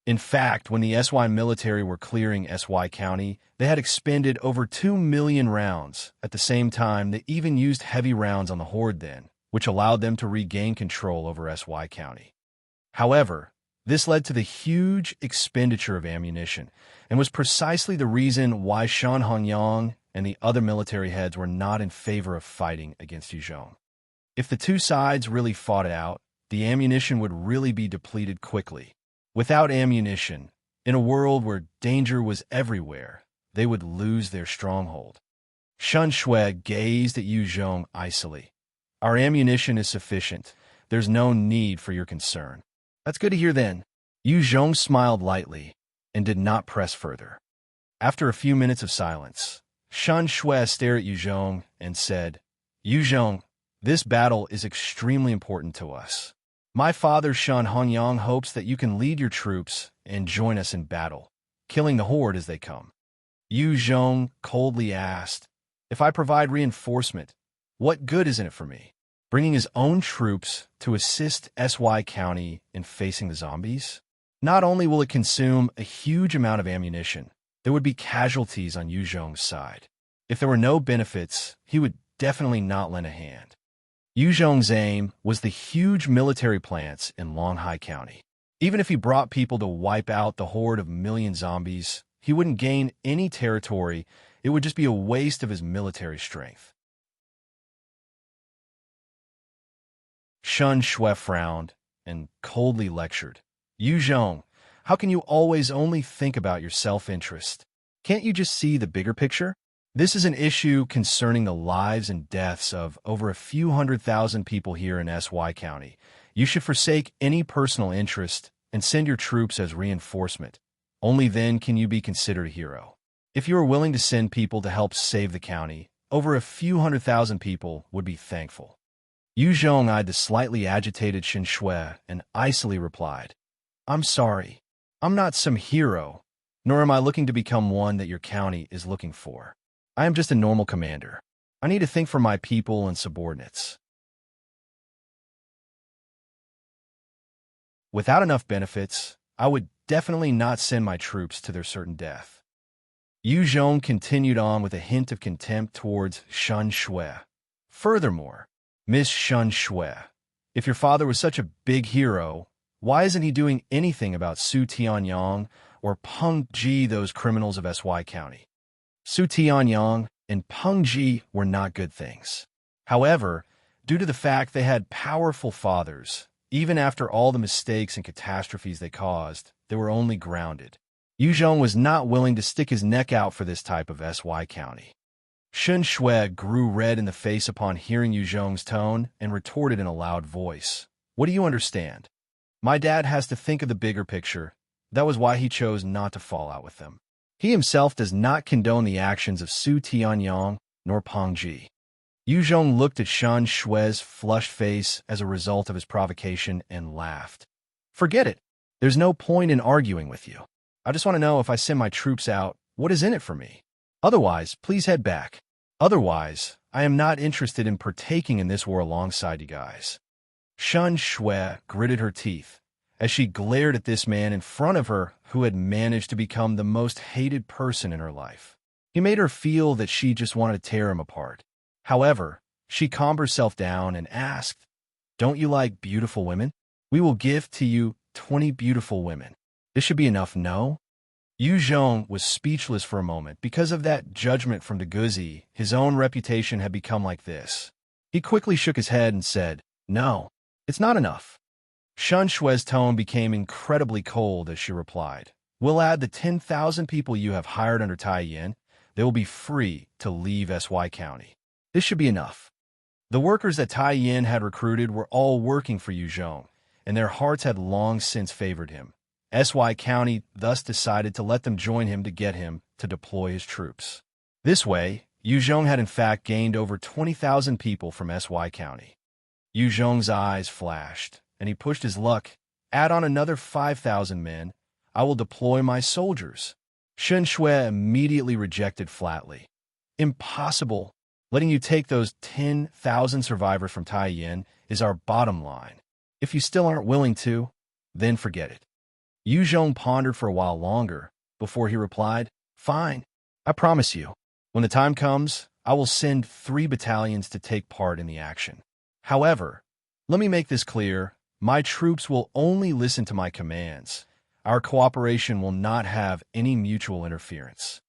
In fact, when the SY military were clearing SY County, they had expended over 2 million rounds. At the same time, they even used heavy rounds on the Horde then, which allowed them to regain control over SY County. However, this led to the huge expenditure of ammunition, and was precisely the reason why Shan Hongyang and the other military heads were not in favor of fighting against Yu Zhong. If the two sides really fought it out, the ammunition would really be depleted quickly. Without ammunition, in a world where danger was everywhere, they would lose their stronghold. Shen Shui gazed at Yu Zhong icily. Our ammunition is sufficient. There's no need for your concern. That's good to hear then. Yu Zhong smiled lightly and did not press further. After a few minutes of silence, Shen Shui stared at Yu Zhong and said, Yu Zhong, this battle is extremely important to us. My father Shan Hongyang hopes that you can lead your troops and join us in battle, killing the horde as they come. Yu Zhong coldly asked, if I provide reinforcement, what good is in it for me? Bringing his own troops to assist SY County in facing the zombies? Not only will it consume a huge amount of ammunition, there would be casualties on Yu Zhong's side. If there were no benefits, he would definitely not lend a hand. Yu Zhong's aim was the huge military plants in Longhai County. Even if he brought people to wipe out the horde of million zombies, he wouldn't gain any territory. It would just be a waste of his military strength. Shen Shui frowned and coldly lectured. Yu Zhong, how can you always only think about your self-interest? Can't you just see the bigger picture? This is an issue concerning the lives and deaths of over a few 100,000 people here in SY County. You should forsake any personal interest and send your troops as reinforcement. Only then can you be considered a hero. If you are willing to send people to help save the county, over a few 100,000 people would be thankful. Yu Zhong eyed the slightly agitated Shen Shui and icily replied, I'm sorry. I'm not some hero, nor am I looking to become one that your county is looking for. I am just a normal commander. I need to think for my people and subordinates. Without enough benefits, I would definitely not send my troops to their certain death. Yu Zhong continued on with a hint of contempt towards Shen Shui. Furthermore, Miss Shen Shui, if your father was such a big hero, why isn't he doing anything about Su Tianyang or Peng Ji, those criminals of SY County? Su Tianyang and Peng Ji were not good things. However, due to the fact they had powerful fathers, even after all the mistakes and catastrophes they caused, they were only grounded. Yu Zhong was not willing to stick his neck out for this type of SY County. Shen Shui grew red in the face upon hearing Yu Zhong's tone and retorted in a loud voice. What do you understand? My dad has to think of the bigger picture. That was why he chose not to fall out with them. He himself does not condone the actions of Su Tianyang nor Peng Ji. Yu Zhong looked at Shen Shui's flushed face as a result of his provocation and laughed. Forget it. There's no point in arguing with you. I just want to know if I send my troops out, what is in it for me? Otherwise, please head back. Otherwise, I am not interested in partaking in this war alongside you guys. Shen Shui gritted her teeth as she glared at this man in front of her who had managed to become the most hated person in her life. He made her feel that she just wanted to tear him apart. However, she calmed herself down and asked, "Don't you like beautiful women? We will give to you 20 beautiful women. This should be enough, no?" Yu Zhong was speechless for a moment because of that judgment from the Guzi. His own reputation had become like this. He quickly shook his head and said, "No, it's not enough." Shen Shui's tone became incredibly cold as she replied, "We'll add the 10,000 people you have hired under Tai Yin. They will be free to leave SY County. This should be enough." The workers that Tai Yin had recruited were all working for Yu Zhong, and their hearts had long since favored him. SY County thus decided to let them join him to get him to deploy his troops. This way, Yu Zhong had in fact gained over 20,000 people from SY County. Yu Zhong's eyes flashed, and he pushed his luck. "Add on another 5,000 men. I will deploy my soldiers." Shen Shui immediately rejected flatly. "Impossible. Letting you take those 10,000 survivors from Tai Yin is our bottom line. If you still aren't willing to, then forget it." Yu Zhong pondered for a while longer before he replied, "Fine. I promise you, when the time comes, I will send 3 battalions to take part in the action. However, let me make this clear. My troops will only listen to my commands. Our cooperation will not have any mutual interference."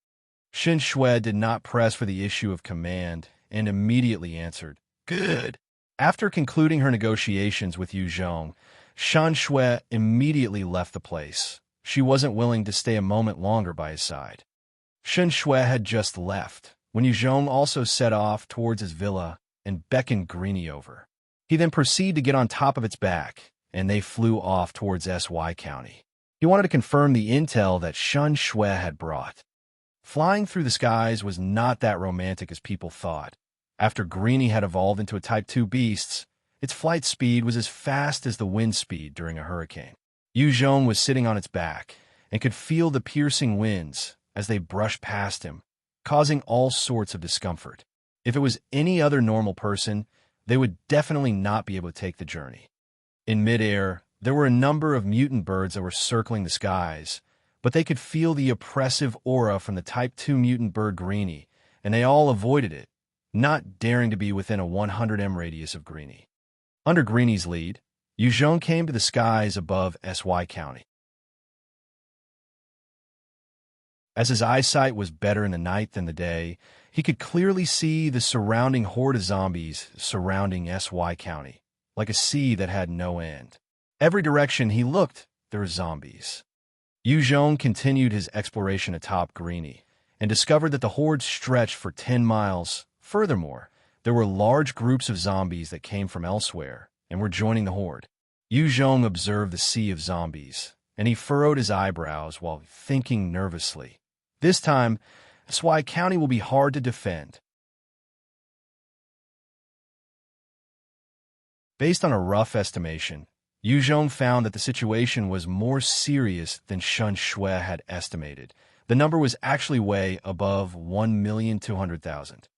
Shen Shui did not press for the issue of command and immediately answered, "Good." After concluding her negotiations with Yu Zhong, Shen Shui immediately left the place. She wasn't willing to stay a moment longer by his side. Shen Shui had just left when Yu Zhong also set off towards his villa and beckoned Greenie over. He then proceeded to get on top of its back, and they flew off towards SY County. He wanted to confirm the intel that Shen Shui had brought. Flying through the skies was not that romantic as people thought. After Greenie had evolved into a Type 2 beast, its flight speed was as fast as the wind speed during a hurricane. Yu Zhong was sitting on its back and could feel the piercing winds as they brushed past him, causing all sorts of discomfort. If it was any other normal person, they would definitely not be able to take the journey. In midair, there were a number of mutant birds that were circling the skies, but they could feel the oppressive aura from the Type 2 mutant bird Greenie, and they all avoided it, not daring to be within a 100 m radius of Greenie. Under Greenie's lead, Yu Zhong came to the skies above SY County. As his eyesight was better in the night than the day, he could clearly see the surrounding horde of zombies surrounding SY County, like a sea that had no end. Every direction he looked, there were zombies. Yu Zhong continued his exploration atop Greenie and discovered that the horde stretched for 10 miles. Furthermore, there were large groups of zombies that came from elsewhere and were joining the horde. Yu Zhong observed the sea of zombies, and he furrowed his eyebrows while thinking nervously. This time, SY County will be hard to defend. Based on a rough estimation, Yu Zhong found that the situation was more serious than Shen Shui had estimated. The number was actually way above 1,200,000.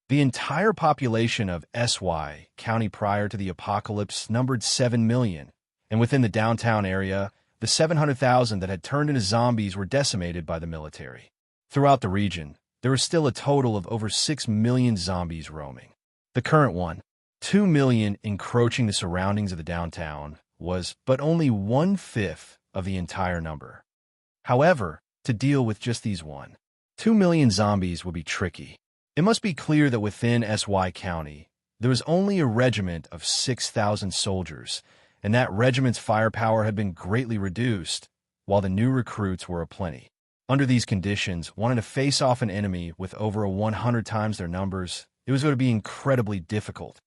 The entire population of SY County prior to the apocalypse numbered 7 million, and within the downtown area, the 700,000 that had turned into zombies were decimated by the military. Throughout the region, there was still a total of over 6 million zombies roaming. The current one, 2 million encroaching the surroundings of the downtown, was but only 1/5 of the entire number. However, to deal with just these 2 million zombies would be tricky. It must be clear that within SY County, there was only a regiment of 6,000 soldiers, and that regiment's firepower had been greatly reduced, while the new recruits were aplenty. Under these conditions, wanting to face off an enemy with over 100 times their numbers, it was going to be incredibly difficult.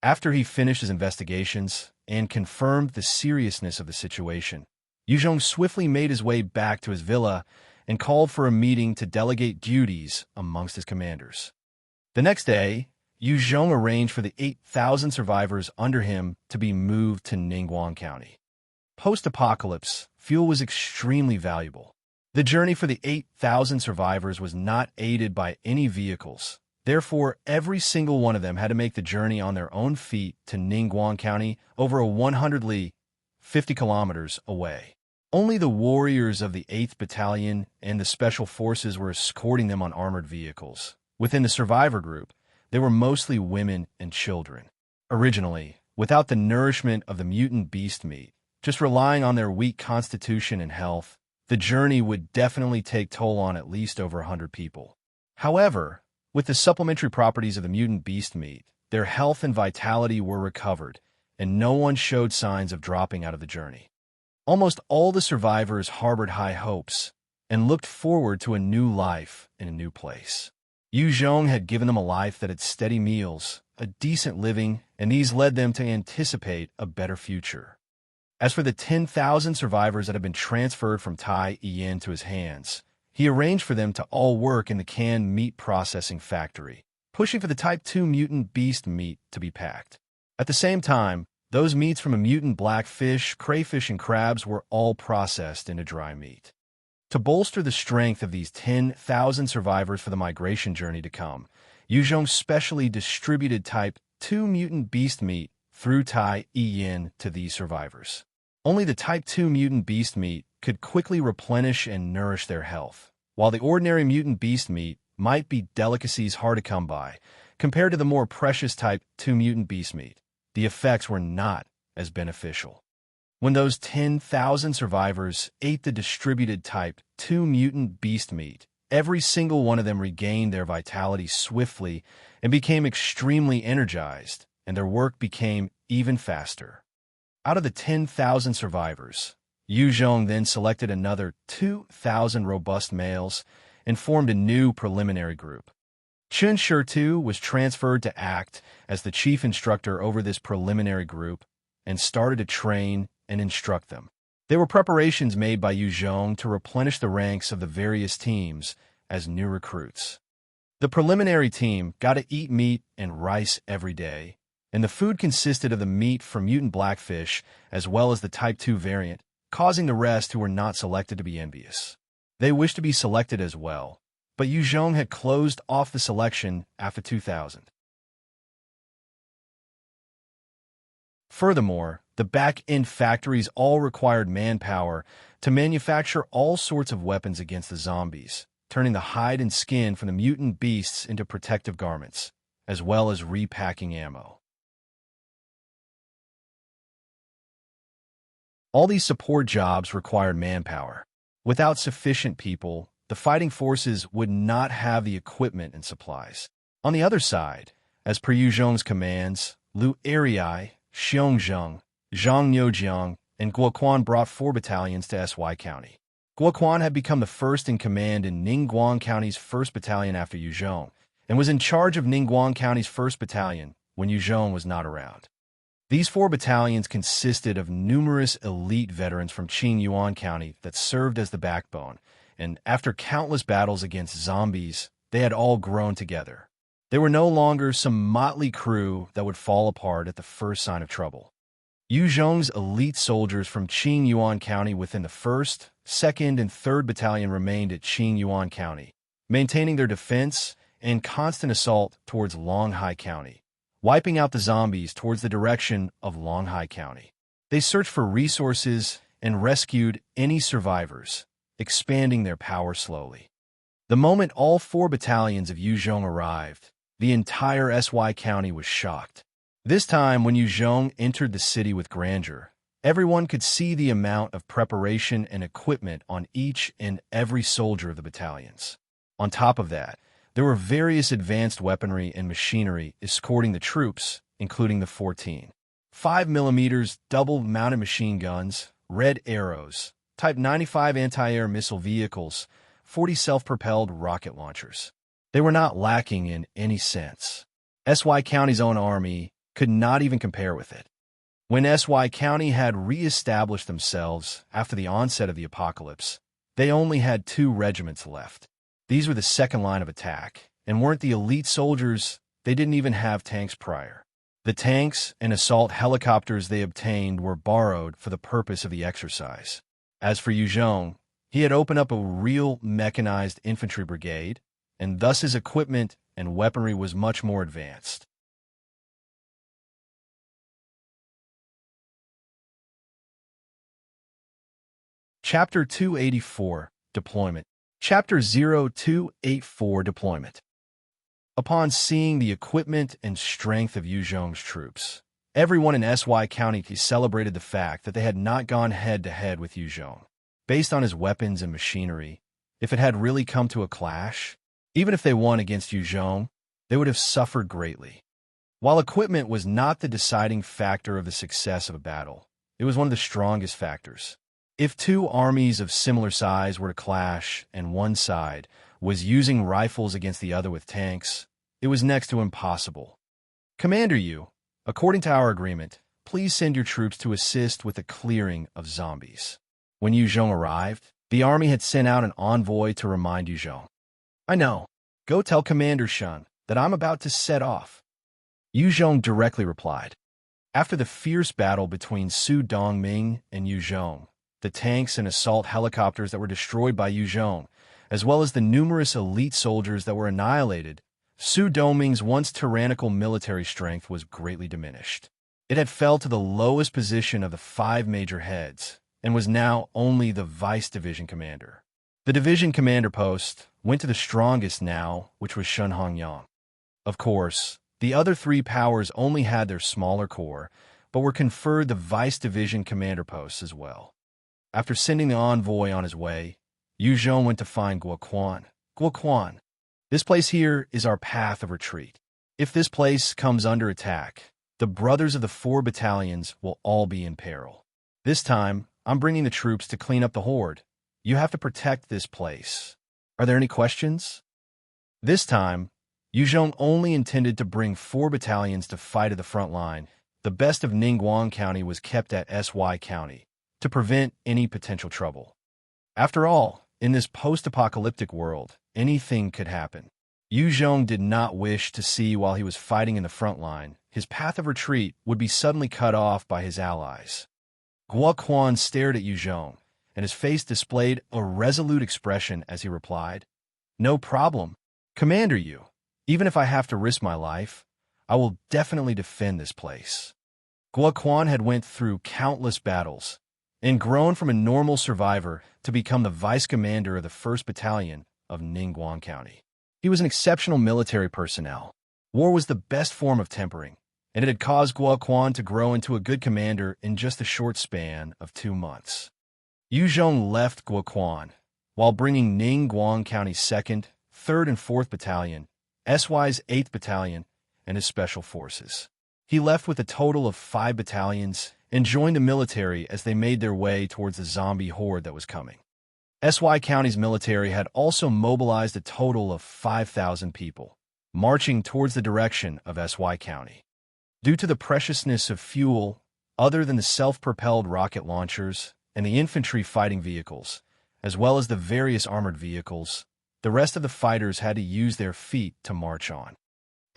After he finished his investigations and confirmed the seriousness of the situation, Yu Zhong swiftly made his way back to his villa and called for a meeting to delegate duties amongst his commanders. The next day, Yu Zhong arranged for the 8,000 survivors under him to be moved to Ningguang County. Post-apocalypse, fuel was extremely valuable. The journey for the 8,000 survivors was not aided by any vehicles. Therefore, every single one of them had to make the journey on their own feet to Ningguang County, over a 100 li, 50 kilometers away. Only the warriors of the 8th Battalion and the Special Forces were escorting them on armored vehicles. Within the survivor group, they were mostly women and children. Originally, without the nourishment of the mutant beast meat, just relying on their weak constitution and health, the journey would definitely take toll on at least over 100 people. However, with the supplementary properties of the mutant beast meat, their health and vitality were recovered, and no one showed signs of dropping out of the journey. Almost all the survivors harbored high hopes and looked forward to a new life in a new place. Yu Zhong had given them a life that had steady meals, a decent living, and these led them to anticipate a better future. As for the 10,000 survivors that had been transferred from Tai Yin to his hands, he arranged for them to all work in the canned meat processing factory, pushing for the Type 2 mutant beast meat to be packed. At the same time, those meats from a mutant blackfish, crayfish, and crabs were all processed into dry meat. To bolster the strength of these 10,000 survivors for the migration journey to come, Yu Zhong specially distributed Type 2 mutant beast meat through Tai Yin to these survivors. Only the Type 2 mutant beast meat could quickly replenish and nourish their health, while the ordinary mutant beast meat might be delicacies hard to come by. Compared to the more precious Type 2 mutant beast meat, the effects were not as beneficial. When those 10,000 survivors ate the distributed Type 2 mutant beast meat, every single one of them regained their vitality swiftly and became extremely energized, and their work became even faster. Out of the 10,000 survivors, Yu Zhong then selected another 2,000 robust males and formed a new preliminary group. Chun Shirtu was transferred to act as the chief instructor over this preliminary group and started to train and instruct them. There were preparations made by Yu Zhong to replenish the ranks of the various teams as new recruits. The preliminary team got to eat meat and rice every day, and the food consisted of the meat from mutant blackfish as well as the Type 2 variant, causing the rest who were not selected to be envious. They wished to be selected as well, but Yu Zhong had closed off the selection after 2,000. Furthermore, the back-end factories all required manpower to manufacture all sorts of weapons against the zombies, turning the hide and skin from the mutant beasts into protective garments, as well as repacking ammo. All these support jobs required manpower. Without sufficient people, the fighting forces would not have the equipment and supplies. On the other side, as per Yu Zhong's commands, Lu Erii, Xiongzheng, Zhang Nyojiang, and Guoquan brought 4 battalions to SY County. Guoquan had become the first in command in Ningguang County's 1st Battalion after Yu Zhong, and was in charge of Ningguang County's 1st Battalion when Yu Zhong was not around. These 4 battalions consisted of numerous elite veterans from Qingyuan County that served as the backbone, and after countless battles against zombies, they had all grown together. They were no longer some motley crew that would fall apart at the first sign of trouble. Yu Zhong's elite soldiers from Qingyuan County within the 1st, 2nd, and 3rd Battalion remained at Qingyuan County, maintaining their defense and constant assault towards Longhai County, wiping out the zombies towards the direction of Longhai County. They searched for resources and rescued any survivors, expanding their power slowly. The moment all 4 battalions of Yu Zhong arrived, the entire SY County was shocked. This time, when Yu Zhong entered the city with grandeur, everyone could see the amount of preparation and equipment on each and every soldier of the battalions. On top of that, there were various advanced weaponry and machinery escorting the troops, including the 14 5mm double-mounted machine guns, red arrows, Type 95 anti-air missile vehicles, 40 self-propelled rocket launchers. They were not lacking in any sense. SY County's own army could not even compare with it. When SY County had re-established themselves after the onset of the apocalypse, they only had 2 regiments left. These were the second line of attack, and weren't the elite soldiers, they didn't even have tanks prior. The tanks and assault helicopters they obtained were borrowed for the purpose of the exercise. As for Yu Zhong, He had opened up a real mechanized infantry brigade, and thus his equipment and weaponry was much more advanced. Chapter 284, Deployment. Chapter 0284, Deployment. Upon seeing the equipment and strength of Yu Zhong's troops, everyone in SY County celebrated the fact that they had not gone head-to-head with Yu Zhong. Based on his weapons and machinery, if it had really come to a clash, even if they won against Yu Zhong, they would have suffered greatly. While equipment was not the deciding factor of the success of a battle, it was one of the strongest factors. If two armies of similar size were to clash and one side was using rifles against the other with tanks, it was next to impossible. Commander Yu, according to our agreement, please send your troops to assist with the clearing of zombies. When Yu Zhong arrived, the army had sent out an envoy to remind Yu Zhong. I know. Go tell Commander Shun that I'm about to set off. Yu Zhong directly replied. After the fierce battle between Su Dongming and Yu Zhong, the tanks and assault helicopters that were destroyed by Yu Zhong, as well as the numerous elite soldiers that were annihilated, Su Dongming's once tyrannical military strength was greatly diminished. It had fell to the lowest position of the 5 major heads, and was now only the vice division commander. The division commander post went to the strongest now, which was Shun Hongyang. Of course, the other 3 powers only had their smaller corps, but were conferred the vice division commander posts as well. After sending the envoy on his way, Yu Zhong went to find Guo Quan. Guo Quan, this place here is our path of retreat. If this place comes under attack, the brothers of the 4 battalions will all be in peril. This time, I'm bringing the troops to clean up the Horde. You have to protect this place. Are there any questions? This time, Yu Zhong only intended to bring 4 battalions to fight at the front line. The best of Ningguang County was kept at SY County to prevent any potential trouble. After all, in this post-apocalyptic world, anything could happen. Yu Zhong did not wish to see while he was fighting in the front line, his path of retreat would be suddenly cut off by his allies. Guo Quan stared at Yu Zhong, and his face displayed a resolute expression as he replied, No problem, Commander Yu. Even if I have to risk my life, I will definitely defend this place. Guo Quan had went through countless battles, and grown from a normal survivor to become the vice commander of the 1st Battalion of Ningguang County. He was an exceptional military personnel. War was the best form of tempering, and it had caused Guo Quan to grow into a good commander in just a short span of 2 months. Yu Zhong left Guo Quan, while bringing Ningguang County's 2nd, 3rd, and 4th Battalion, SY's 8th Battalion, and his special forces. He left with a total of 5 battalions and joined the military as they made their way towards the zombie horde that was coming. SY County's military had also mobilized a total of 5,000 people, marching towards the direction of SY County. Due to the preciousness of fuel, other than the self-propelled rocket launchers and the infantry fighting vehicles, as well as the various armored vehicles, the rest of the fighters had to use their feet to march on.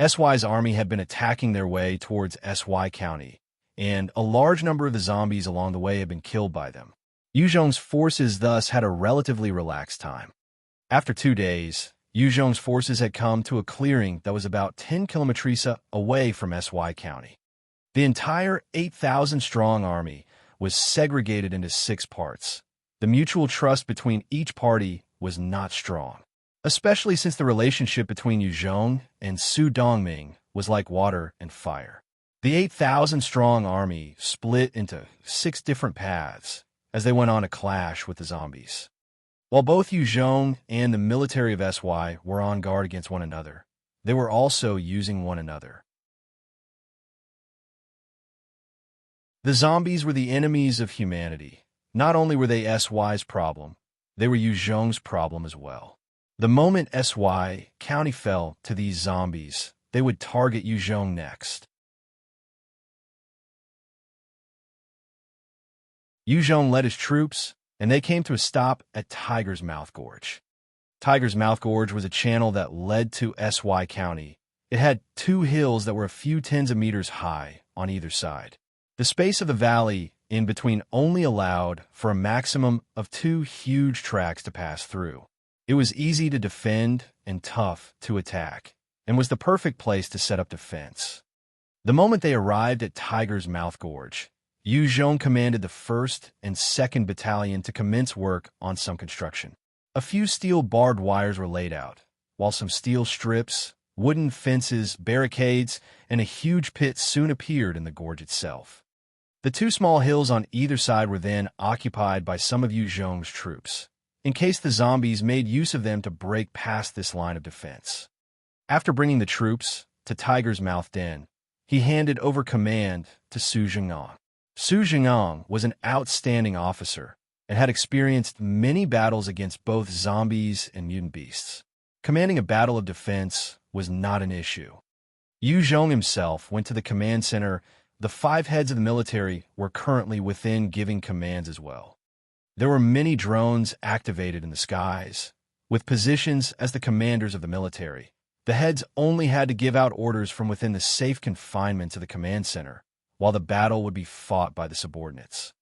SY's army had been attacking their way towards SY County, and a large number of the zombies along the way had been killed by them. Yu Zhong's forces thus had a relatively relaxed time. After 2 days, Yu Zhong's forces had come to a clearing that was about 10 kilometers away from SY County. The entire 8,000-strong army was segregated into 6 parts. The mutual trust between each party was not strong, especially since the relationship between Yu Zhong and Su Dongming was like water and fire. The 8,000-strong army split into 6 different paths as they went on a clash with the zombies. While both Yu Zhong and the military of SY were on guard against one another, they were also using one another. The zombies were the enemies of humanity. Not only were they SY's problem, they were Yu Zhong's problem as well. The moment SY County fell to these zombies, they would target Yu Zhong next. Yu Zhong led his troops, and they came to a stop at Tiger's Mouth Gorge. Tiger's Mouth Gorge was a channel that led to SY County. It had 2 hills that were a few tens of meters high on either side. The space of the valley in between only allowed for a maximum of 2 huge tracks to pass through. It was easy to defend and tough to attack, and was the perfect place to set up defense. The moment they arrived at Tiger's Mouth Gorge, Yu Zhong commanded the 1st and 2nd Battalion to commence work on some construction. A few steel barbed wires were laid out, while some steel strips, wooden fences, barricades, and a huge pit soon appeared in the gorge itself. The 2 small hills on either side were then occupied by some of Yu Zhong's troops, in case the zombies made use of them to break past this line of defense. After bringing the troops to Tiger's Mouth Den, he handed over command to Su Jingang. Su Jingang was an outstanding officer and had experienced many battles against both zombies and mutant beasts. Commanding a battle of defense was not an issue. Yu Zhong himself went to the command center. The 5 heads of the military were currently within giving commands as well. There were many drones activated in the skies, with positions as the commanders of the military. The heads only had to give out orders from within the safe confinements of the command center, while the battle would be fought by the subordinates.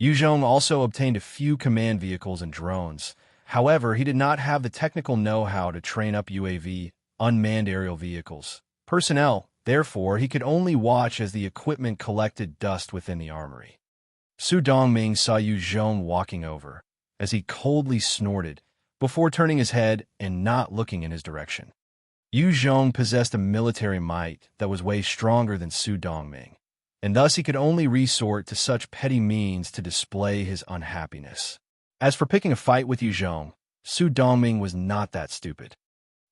Yu Zhong also obtained a few command vehicles and drones. However, he did not have the technical know-how to train up UAV, unmanned aerial vehicles, personnel. Therefore, he could only watch as the equipment collected dust within the armory. Su Dongming saw Yu Zhong walking over, as he coldly snorted, before turning his head and not looking in his direction. Yu Zhong possessed a military might that was way stronger than Su Dongming, and thus he could only resort to such petty means to display his unhappiness. As for picking a fight with Yu Zhong, Su Dongming was not that stupid.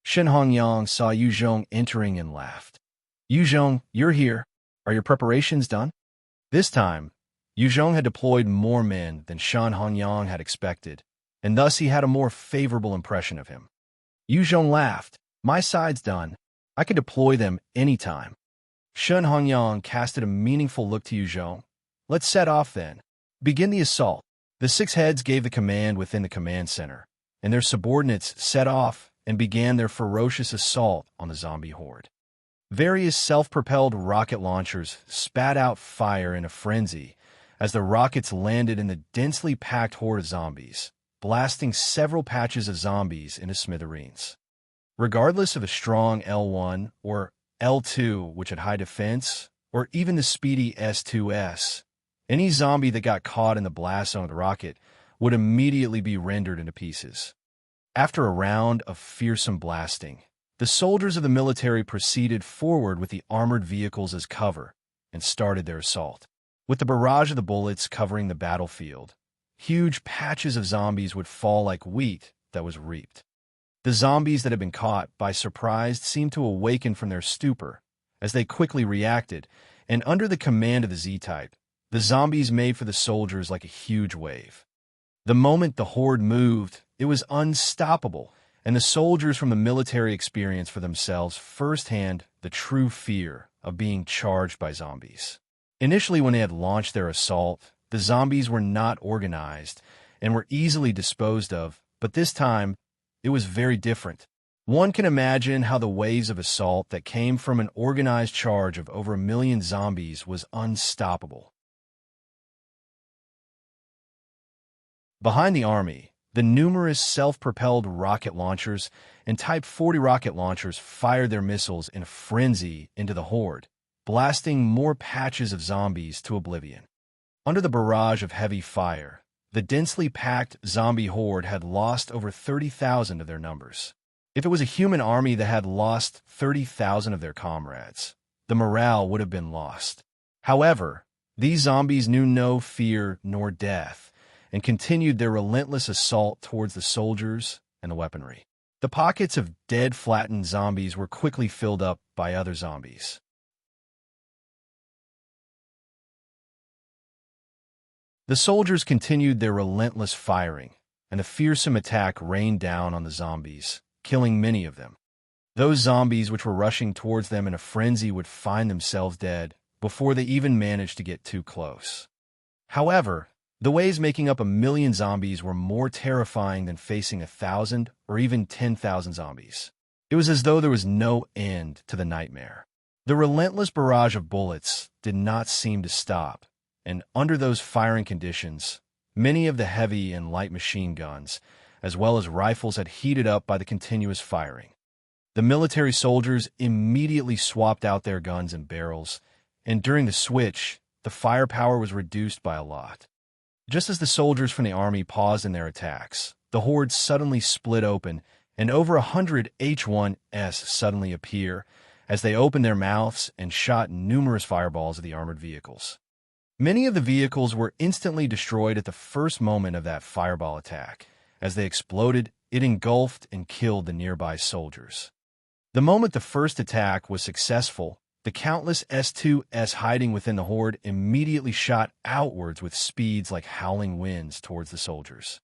Shen Hongyang saw Yu Zhong entering and laughed. "Yu Zhong, you're here. Are your preparations done?" This time, Yu Zhong had deployed more men than Shen Hongyang had expected, and thus he had a more favorable impression of him. Yu Zhong laughed. "My side's done. I can deploy them anytime." Shen Hongyang casted a meaningful look to Yu Zhong. "Let's set off then. Begin the assault." The 6 heads gave the command within the command center, and their subordinates set off and began their ferocious assault on the zombie horde. Various self-propelled rocket launchers spat out fire in a frenzy as the rockets landed in the densely packed horde of zombies, blasting several patches of zombies into smithereens. Regardless of a strong L1 or L2, which had high defense, or even the speedy S2S, any zombie that got caught in the blast zone of the rocket would immediately be rendered into pieces. After a round of fearsome blasting, the soldiers of the military proceeded forward with the armored vehicles as cover and started their assault. With the barrage of the bullets covering the battlefield, huge patches of zombies would fall like wheat that was reaped. The zombies that had been caught by surprise seemed to awaken from their stupor as they quickly reacted, and under the command of the Z-Type, the zombies made for the soldiers like a huge wave. The moment the horde moved, it was unstoppable, and the soldiers from the military experienced for themselves firsthand the true fear of being charged by zombies. Initially, when they had launched their assault, the zombies were not organized and were easily disposed of, but this time, it was very different. One can imagine how the waves of assault that came from an organized charge of over 1 million zombies was unstoppable. Behind the army, the numerous self-propelled rocket launchers and Type 40 rocket launchers fired their missiles in a frenzy into the horde, blasting more patches of zombies to oblivion. Under the barrage of heavy fire, the densely packed zombie horde had lost over 30,000 of their numbers. If it was a human army that had lost 30,000 of their comrades, the morale would have been lost. However, these zombies knew no fear nor death, and continued their relentless assault towards the soldiers and the weaponry. The pockets of dead, flattened zombies were quickly filled up by other zombies. The soldiers continued their relentless firing, and a fearsome attack rained down on the zombies, killing many of them. Those zombies which were rushing towards them in a frenzy would find themselves dead before they even managed to get too close. However, the waves making up 1 million zombies were more terrifying than facing 1,000 or even 10,000 zombies. It was as though there was no end to the nightmare. The relentless barrage of bullets did not seem to stop, and under those firing conditions, many of the heavy and light machine guns, as well as rifles, had heated up by the continuous firing. The military soldiers immediately swapped out their guns and barrels, and during the switch, the firepower was reduced by a lot. Just as the soldiers from the army paused in their attacks, the Horde suddenly split open, and over 100 H-1s suddenly appear as they opened their mouths and shot numerous fireballs at the armored vehicles. Many of the vehicles were instantly destroyed at the first moment of that fireball attack. As they exploded, it engulfed and killed the nearby soldiers. The moment the first attack was successful, the countless S2s hiding within the Horde immediately shot outwards with speeds like howling winds towards the soldiers.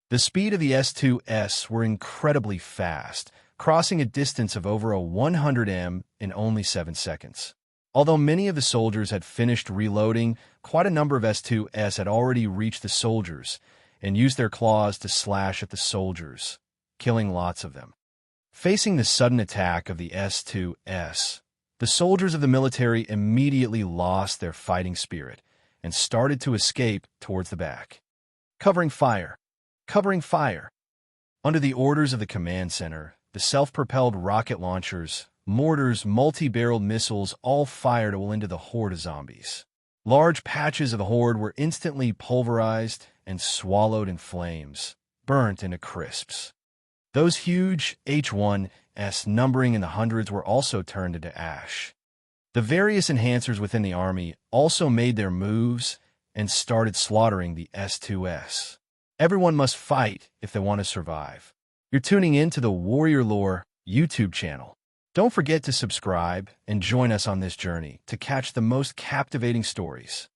The speed of the S2s were incredibly fast, crossing a distance of over 100 m in only 7 seconds. Although many of the soldiers had finished reloading, quite a number of S2s had already reached the soldiers and used their claws to slash at the soldiers, killing lots of them. Facing the sudden attack of the S2s, the soldiers of the military immediately lost their fighting spirit and started to escape towards the back. Covering fire. Covering fire. Under the orders of the command center, the self-propelled rocket launchers, mortars, multi-barreled missiles all fired into the Horde of zombies. Large patches of the Horde were instantly pulverized and swallowed in flames, burnt into crisps. Those huge H-1s numbering in the hundreds were also turned into ash. The various enhancers within the army also made their moves and started slaughtering the S2s. Everyone must fight if they want to survive. You're tuning in to the Warrior Lore YouTube channel. Don't forget to subscribe and join us on this journey to catch the most captivating stories.